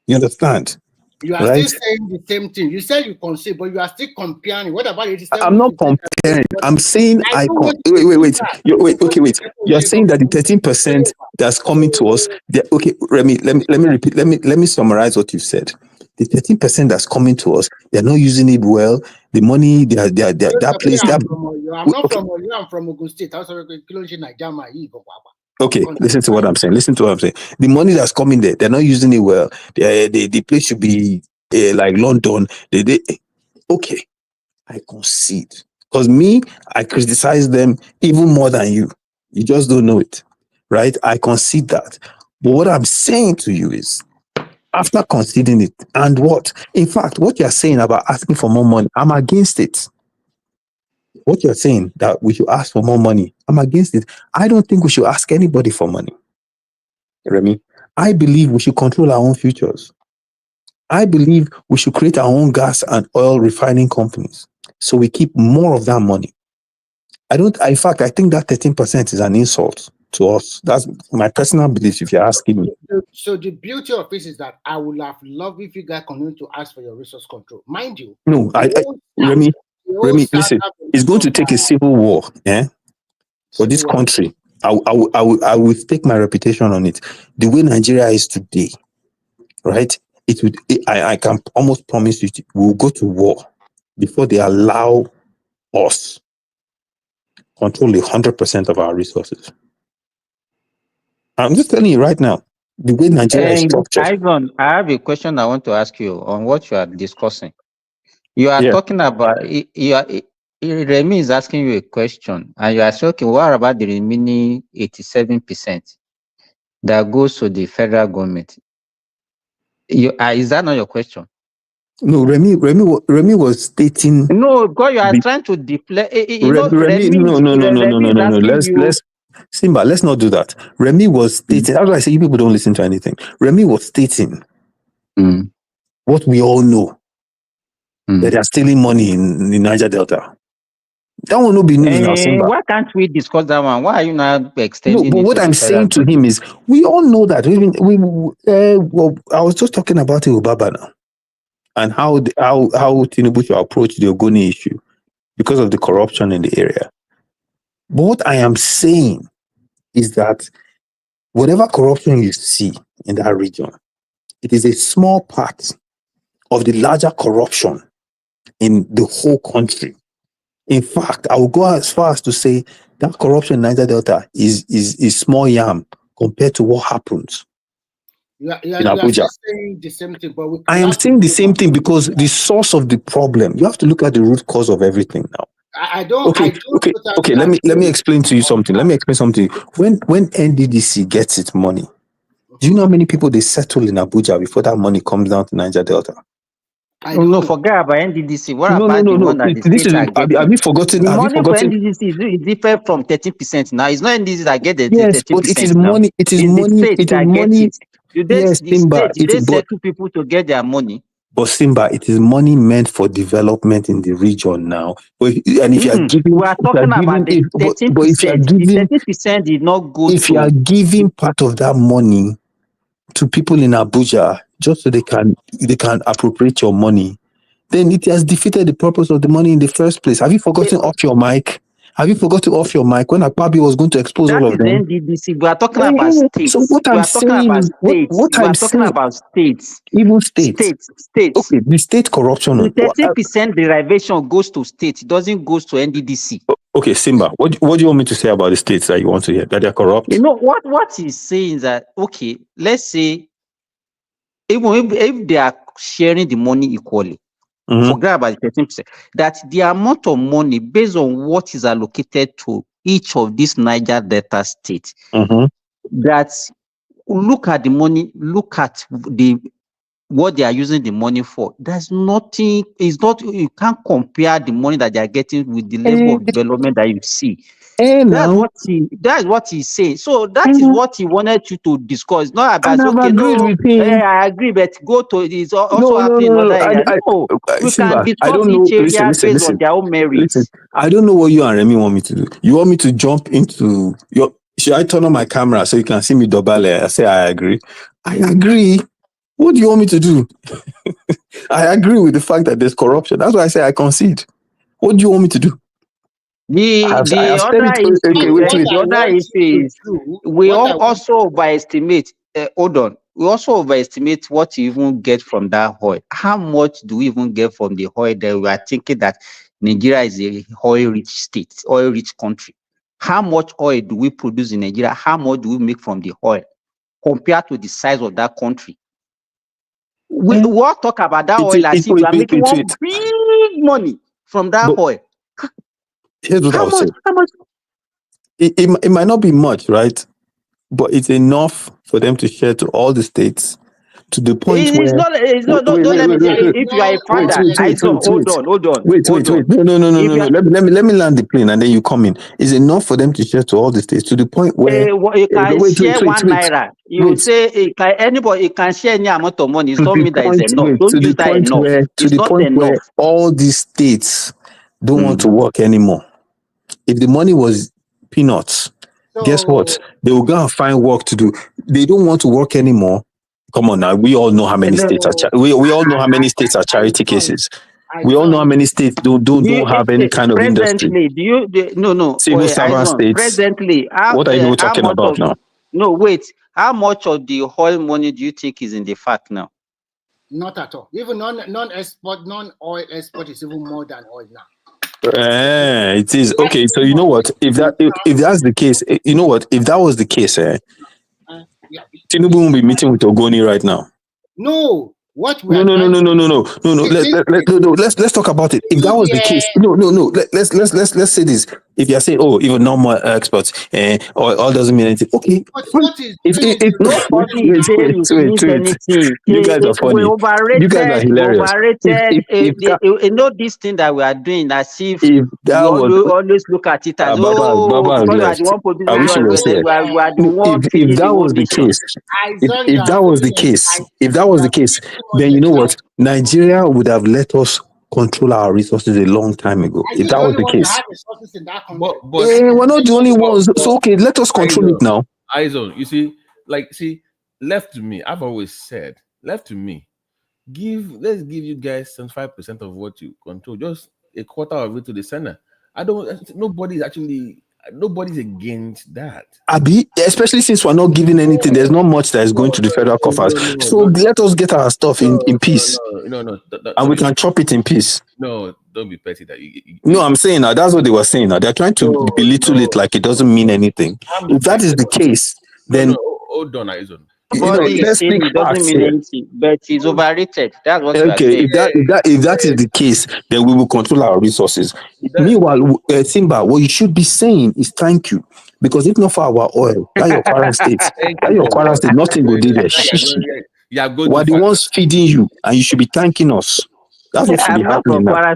You understand? You are still saying the same thing. You said you concede, but you are still comparing. What about 87? I'm not comparing. I'm saying wait. You're saying that the 13% that's coming to us. Okay, Remy, let me repeat. Let me summarize what you said. The 13% that's coming to us, they're not using it well. The money, that place. I'm not from Oyo. I'm from Ogun State. Okay, listen to what I'm saying. The money that's coming there, they're not using it well. The place should be like London. Okay, I concede. Because I criticize them even more than you. You just don't know it, right? I concede that. But what I'm saying to you is, after conceding it, and what? In fact, what you're saying about asking for more money, I'm against it. What you're saying, that we should ask for more money, I'm against it. I don't think we should ask anybody for money. Remy, I believe we should control our own futures. I believe we should create our own gas and oil refining companies so we keep more of that money. In fact, I think that 13% is an insult to us. That's my personal belief, if you're asking me. So the beauty of this is that I would have loved if you guys continue to ask for your resource control. Mind you. No, Remy, listen, it's going to take a civil war, for this country. I will stake my reputation on it. The way Nigeria is today, right? I can almost promise you we'll go to war before they allow us control 100% of our resources. I'm just telling you right now, the way Nigeria is structured. Ivan, I have a question I want to ask you on what you are discussing. You are talking about, Remy is asking you a question, and you are saying, okay, what about the remaining 87% that goes to the federal government? Is that not your question? No, Remy was stating. No, because you are trying to deflect. Remy, no. Let's Simba, let's not do that. Remy was stating. That's why I say you people don't listen to anything. Remy was stating what we all know, that they are stealing money in the Niger Delta. That will not be news now, Simba. Why can't we discuss that one? Why are you not extending? No, but what I'm saying to him is, we all know that. I was just talking about Obaba now, and how Tinubu should approach the Ogoni issue because of the corruption in the area. But what I am saying is that whatever corruption you see in that region, it is a small part of the larger corruption in the whole country. In fact, I will go as far as to say that corruption in Niger Delta is small yam compared to what happens in Abuja. Just saying the same thing, but I am saying the same thing because the source of the problem, you have to look at the root cause of everything now. Okay. Let me explain to you something. Let me explain something. When NDDC gets its money, do you know how many people they settle in Abuja before that money comes down to Niger Delta? No, forget about NDDC. What about the one that the states are getting? Have you forgotten? The money for NDDC is different from 13% now. It's not NDDC that get the 13%. Yes, but it is money. It is money. It is money. Yes, Simba. Do they settle people to get their money? But Simba, it is money meant for development in the region now. And if you are giving, we are talking about the 13%. The 13% did not go. If you are giving part of that money to people in Abuja just so they can appropriate your money, then it has defeated the purpose of the money in the first place. Have you forgotten off your mic? Have you forgotten off your mic when Akpabi was going to expose all of them? NDDC. We are talking about states. So what I'm saying is, what I'm saying about states. Even states. States. Okay, the state corruption. The 13% derivation goes to states. It doesn't go to NDDC. Okay, Simba, what do you want me to say about the states that you want to hear? That they're corrupt? You know what he's saying is that, okay, let's say even if they are sharing the money equally, forget about the 13%, that the amount of money based on what is allocated to each of these Niger Delta states, that look at the money, look at what they are using the money for. There's nothing, it's not, you can't compare the money that they are getting with the level of development that you see. That's what he's saying. So that is what he wanted you to discuss. Not about, okay, no, I agree, but go to, it's also happening in other areas. No, we Simba, can I discuss don't know. each area based on their own merits. Listen, I don't know what you and Remy want me to do. You want me to jump into your, should I turn on my camera so you can see me dobale? I say I agree. I agree. What do you want me to do? I agree with the fact that there's corruption. That's why I say I concede. What do you want me to do? The other issue is we also overestimate. Hold on. We also overestimate what you even get from that oil. How much do we even get from the oil that we are thinking that Nigeria is a oil-rich state, oil-rich country? How much oil do we produce in Nigeria? How much do we make from the oil compared to the size of that country? We all talk about that oil as if we are making one big money from that oil. Here's what I'll say. It might not be much, right? But it's enough for them to share to all the states to the point If you are a father, hold on. Wait. No. Let me land the plane and then you come in. It's enough for them to share to all the states to the point where you can share 1 naira. You say anybody can share any amount of money. It's not mean that it's enough. Don't use that enough. To the point where all these states don't want to work anymore. If the money was peanuts, guess what? They will go and find work to do. They don't want to work anymore. Come on now, we all know how many states are we all know how many states are charity cases. We all know how many states don't have any kind of industry. Civil servant states. Presently, what are you talking about now? No, wait. How much of the oil money do you think is in the fact now? Not at all. Even non-oil export is even more than oil now. It is okay. So you know what? If that's the case, you know what? If that was the case, Tinubu won't be meeting with Ogoni right now. No. What? No. Let's talk about it. If that was the case, no. Let's say this. If you're saying, oh, even no more experts, all doesn't mean anything. Okay. You guys are funny. You guys are hilarious. You know this thing that we are doing, as if we always look at it as if that was the case, then you know what? Nigeria would have let us control our resources a long time ago. If that was the case. We're not the only ones. So okay, let us control it now. Izone, you see, left to me, I've always said, left to me, let's give you guys 75% of what you control, just a quarter of it to the Senate. Nobody's against that. Abi, especially since we're not giving anything, there's not much that is going to the federal coffers. So let us get our stuff in peace. No, and we can chop it in peace. No, don't be petty. No, I'm saying now that's what they were saying. Now they're trying to belittle it like it doesn't mean anything. If that is the case, then hold on, Izone. Let's speak facts here. But it's overrated. That's what okay. If that is the case, then we will control our resources. Meanwhile, Simba, what you should be saying is thank you, because if not for our oil, that your Kwara state, nothing will do there. We're the ones feeding you, and you should be thanking us. That's what should be happening now. Whichever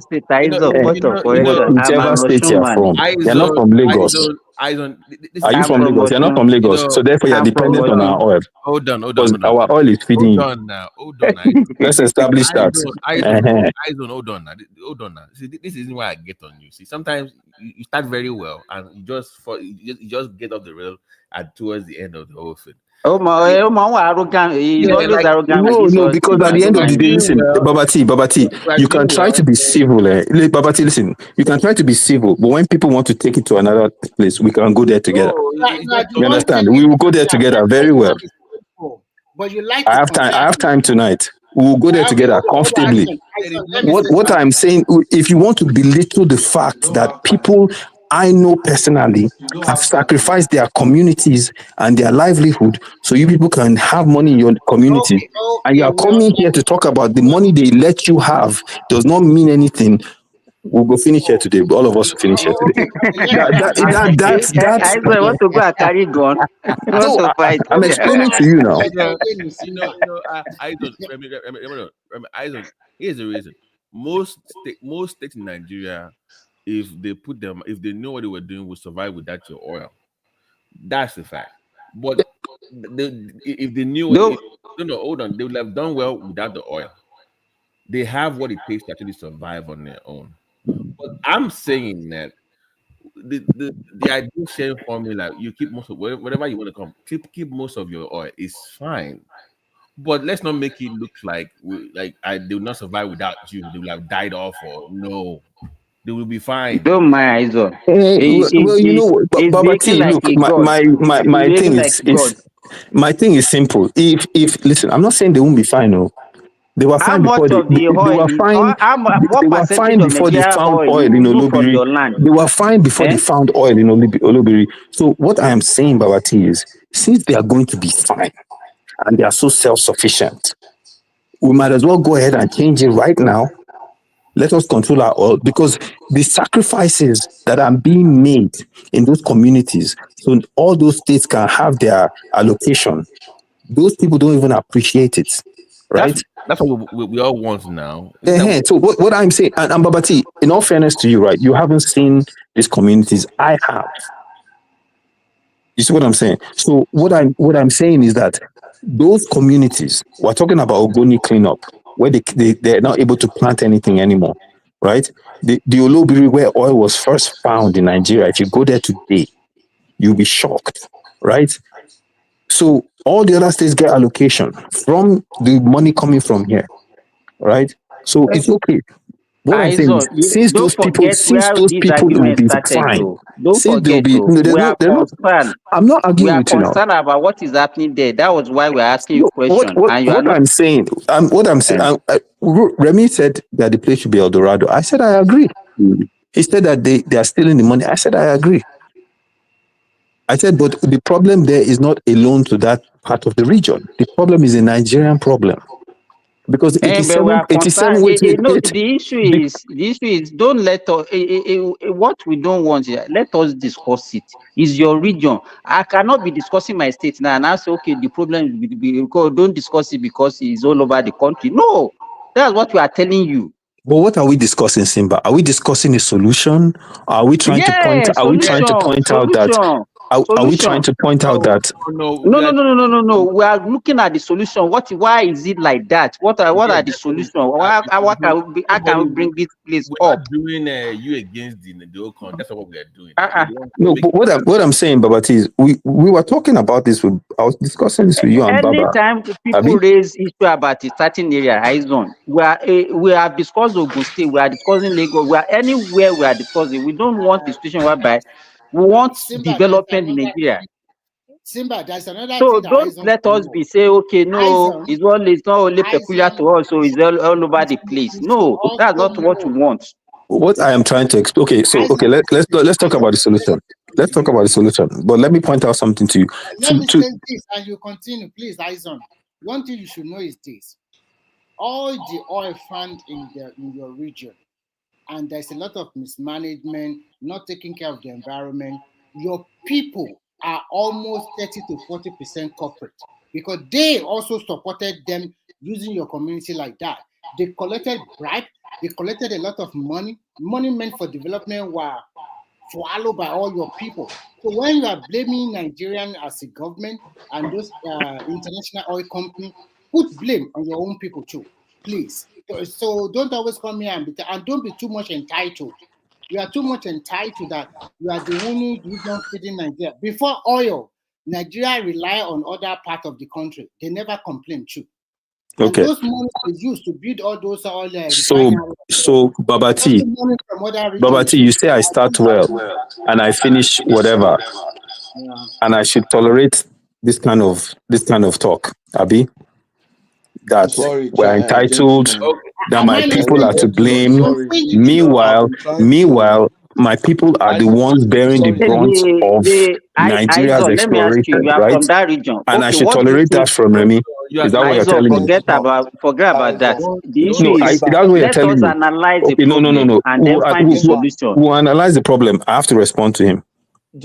state you're from, you're not from Lagos. Are you from Lagos? You're not from Lagos, so therefore you're dependent on our oil. Hold on. Our oil is feeding you. Hold on now. Let's establish that. Hold on now. See, this is why I get on you. See, sometimes you start very well and you just get off the rail towards the end of the whole thing. Arrogant. He's always arrogant. No, because at the end of the day, listen, Babati, you can try to be civil. Babati, listen, you can try to be civil, but when people want to take it to another place, we can go there together. You understand? We will go there together very well. But you like I have time tonight. We will go there together comfortably. What I'm saying, if you want to belittle the fact that people I know personally have sacrificed their communities and their livelihood so you people can have money in your community. And you are coming here to talk about the money they let you have does not mean anything. We'll go finish here today. All of us will finish here today. I want to go and carry gun. No, I'm explaining to you now. Here's the reason. Most states in Nigeria, if they know what they were doing, would survive without your oil. That's the fact. But if they knew, hold on, they would have done well without the oil. They have what it takes to actually survive on their own. But I'm saying that the ideal sharing formula, you keep most of whatever you want to come, keep most of your oil is fine. But let's not make it look like they will not survive without you. They will have died off, or no, they will be fine. Don't mind, Aizo. Well, you know, Baba T, look, my thing is my thing is simple. If listen, I'm not saying they won't be fine. No, they were fine before they were fine. They were fine before they found oil in Olobiri. They were fine before they found oil in Olobiri. So what I am saying, Baba T, is since they are going to be fine and they are so self-sufficient, we might as well go ahead and change it right now. Let us control our oil, because the sacrifices that are being made in those communities, so all those states can have their allocation, those people don't even appreciate it, right? That's what we all want now. So what I'm saying, and Babati, in all fairness to you, right, you haven't seen these communities. I have. You see what I'm saying? So what I'm saying is that those communities, we're talking about Ogoni cleanup, where they're not able to plant anything anymore, right? The Olobiri, where oil was first found in Nigeria, if you go there today, you'll be shocked, right? So all the other states get allocation from the money coming from here, right? So it's okay. What I'm saying is, since those people will be fine, since they'll be, I'm not arguing with you now. We are concerned about what is happening there. That was why we're asking you questions. I'm saying, Remy said that the place should be El Dorado. I said I agree. He said that they are stealing the money. I said I agree. I said, but the problem there is not alone to that part of the region. The problem is a Nigerian problem. Because 87 the issue is don't let us, what we don't want here, let us discuss it. Is your region. I cannot be discussing my state now and I say, okay, the problem is because don't discuss it because it's all over the country. No, that's what we are telling you. But what are we discussing, Simba? Are we discussing a solution? Are we trying to point? Are we trying to point out that? Are we trying to point out that? No. We are looking at the solution. Why is it like that? What are the solutions? How can we bring this place up? Doing you against the Okon. That's what we are doing. No, but what I'm saying, Babati, is we were talking about this. I was discussing this with you and Baba. Anytime people raise issue about a certain area, Horizon, we have discussed Ogun State, we are discussing Lagos, we are anywhere we are discussing. We don't want a situation whereby we want development in Nigeria. Simba, there's another so thing don't let us be say, okay, no, it's not only peculiar to us, so it's all over the place. No, that's not what we want. What I am trying to explain. Let's talk about the solution. Let's talk about the solution. But let me point out something to you. Let me say this, and you continue, please, Aizon. One thing you should know is this: all the oil found in your region, and there's a lot of mismanagement, not taking care of the environment. Your people are almost 30 to 40% corporate, because they also supported them using your community like that. They collected bribe, they collected a lot of money meant for development were swallowed by all your people. So when you are blaming Nigerian as a government and those international oil companies, put blame on your own people too, please. So don't always come here and don't be too much entitled. You are too much entitled that you are the only region feeding Nigeria. Before oil, Nigeria rely on other parts of the country. They never complain too. Okay. And those money is used to build all those oil. So Babati, you say I start well and I finish whatever, and I should tolerate this kind of talk, Abi. That we're entitled, that my people are to blame. Meanwhile, my people are the ones bearing the brunt of Nigeria's Let me ask you, exploration, you are right? from that region. And I Okay, should what do you tolerate think? that from Remy. Is that what you're telling me? Forget about that. The issue No, is, that's what you're let telling us me. analyze the Okay, no. problem and then find the solution. We'll analyze the problem. I have to respond to him.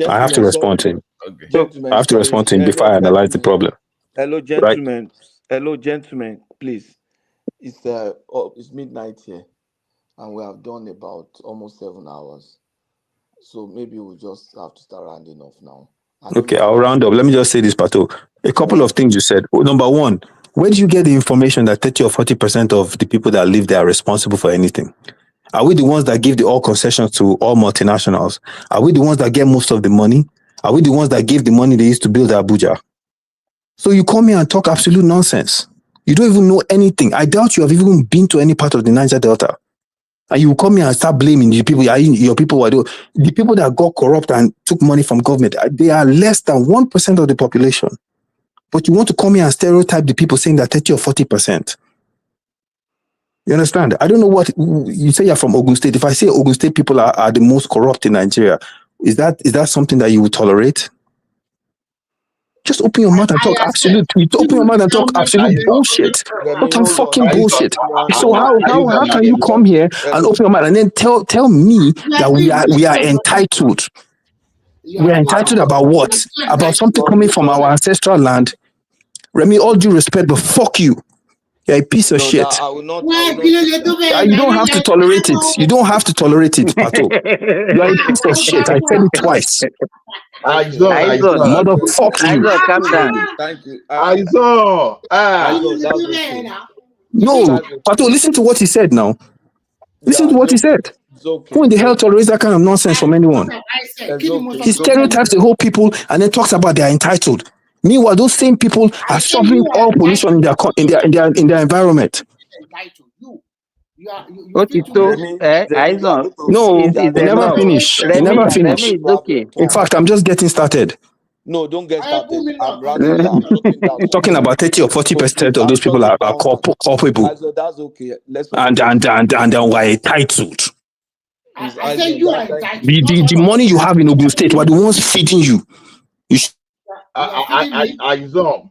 I have to Gentlemen, respond to him. Okay. Gentlemen, I have to respond to him before I analyze the problem. Hello, gentlemen. Hello, gentlemen. Please, it's midnight here, and we have done about almost 7 hours. So maybe we'll just have to start rounding off now. Okay, I'll round up. Let me just say this, Pato. A couple of things you said. Number one, where do you get the information that 30 or 40% of the people that live there are responsible for anything? Are we the ones that give the all concessions to all multinationals? Are we the ones that get most of the money? Are we the ones that gave the money they used to build Abuja? So you come here and talk absolute nonsense. You don't even know anything. I doubt you have even been to any part of the Niger Delta. And you come here and start blaming the people, your people were the people that got corrupt and took money from government. They are less than 1% of the population. But you want to come here and stereotype the people saying that 30 or 40%. You understand? I don't know what you say. You're from Ogun State. If I say Ogun State people are the most corrupt in Nigeria, is that something that you would tolerate? Just open your mouth and talk absolute. You open your mouth and talk absolute bullshit. Total fucking bullshit. So how can you come here and open your mouth and then tell me that we are entitled? We are entitled about what? About something coming from our ancestral land? Remy, all due respect, but fuck you. You're a piece of shit. You don't have to tolerate it. You don't have to tolerate it, Pato. You're a piece of shit. I said it twice. Motherfuck you. Calm down. Thank you. No, Pato, listen to what he said now. Listen to what he said. Who in the hell tolerates that kind of nonsense from anyone? He stereotypes the whole people and then talks about they are entitled. Meanwhile, those same people are suffering all pollution in their environment. No, he never finish. He never finish. Okay. In fact, I'm just getting started. No, don't get started. I'm rounding down. Talking about 30 or 40% of those people are culpable. That's okay. And we're entitled. I said you are entitled. The money you have in Ogun State were the ones feeding you. Myself,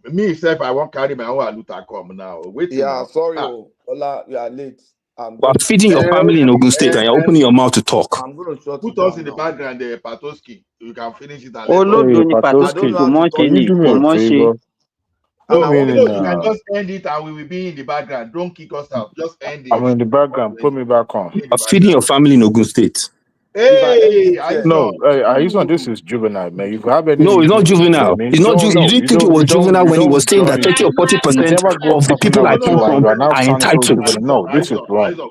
I won't carry my own aluta come now. Sorry, Ola, we are late. We're feeding your family in Ogun State and you're opening your mouth to talk. I'm going to put us in the background, Patoski. You can finish it. You can just end it and we will be in the background. Don't kick us out. Just end it. I'm in the background. Put me back on. I'm feeding your family in Ogun State. Hey, this is juvenile, man. You have any? No, it's not juvenile. It's not juvenile. You didn't think it was juvenile when he was saying that 30 or 40% of the people I came from are entitled. No, this is wrong.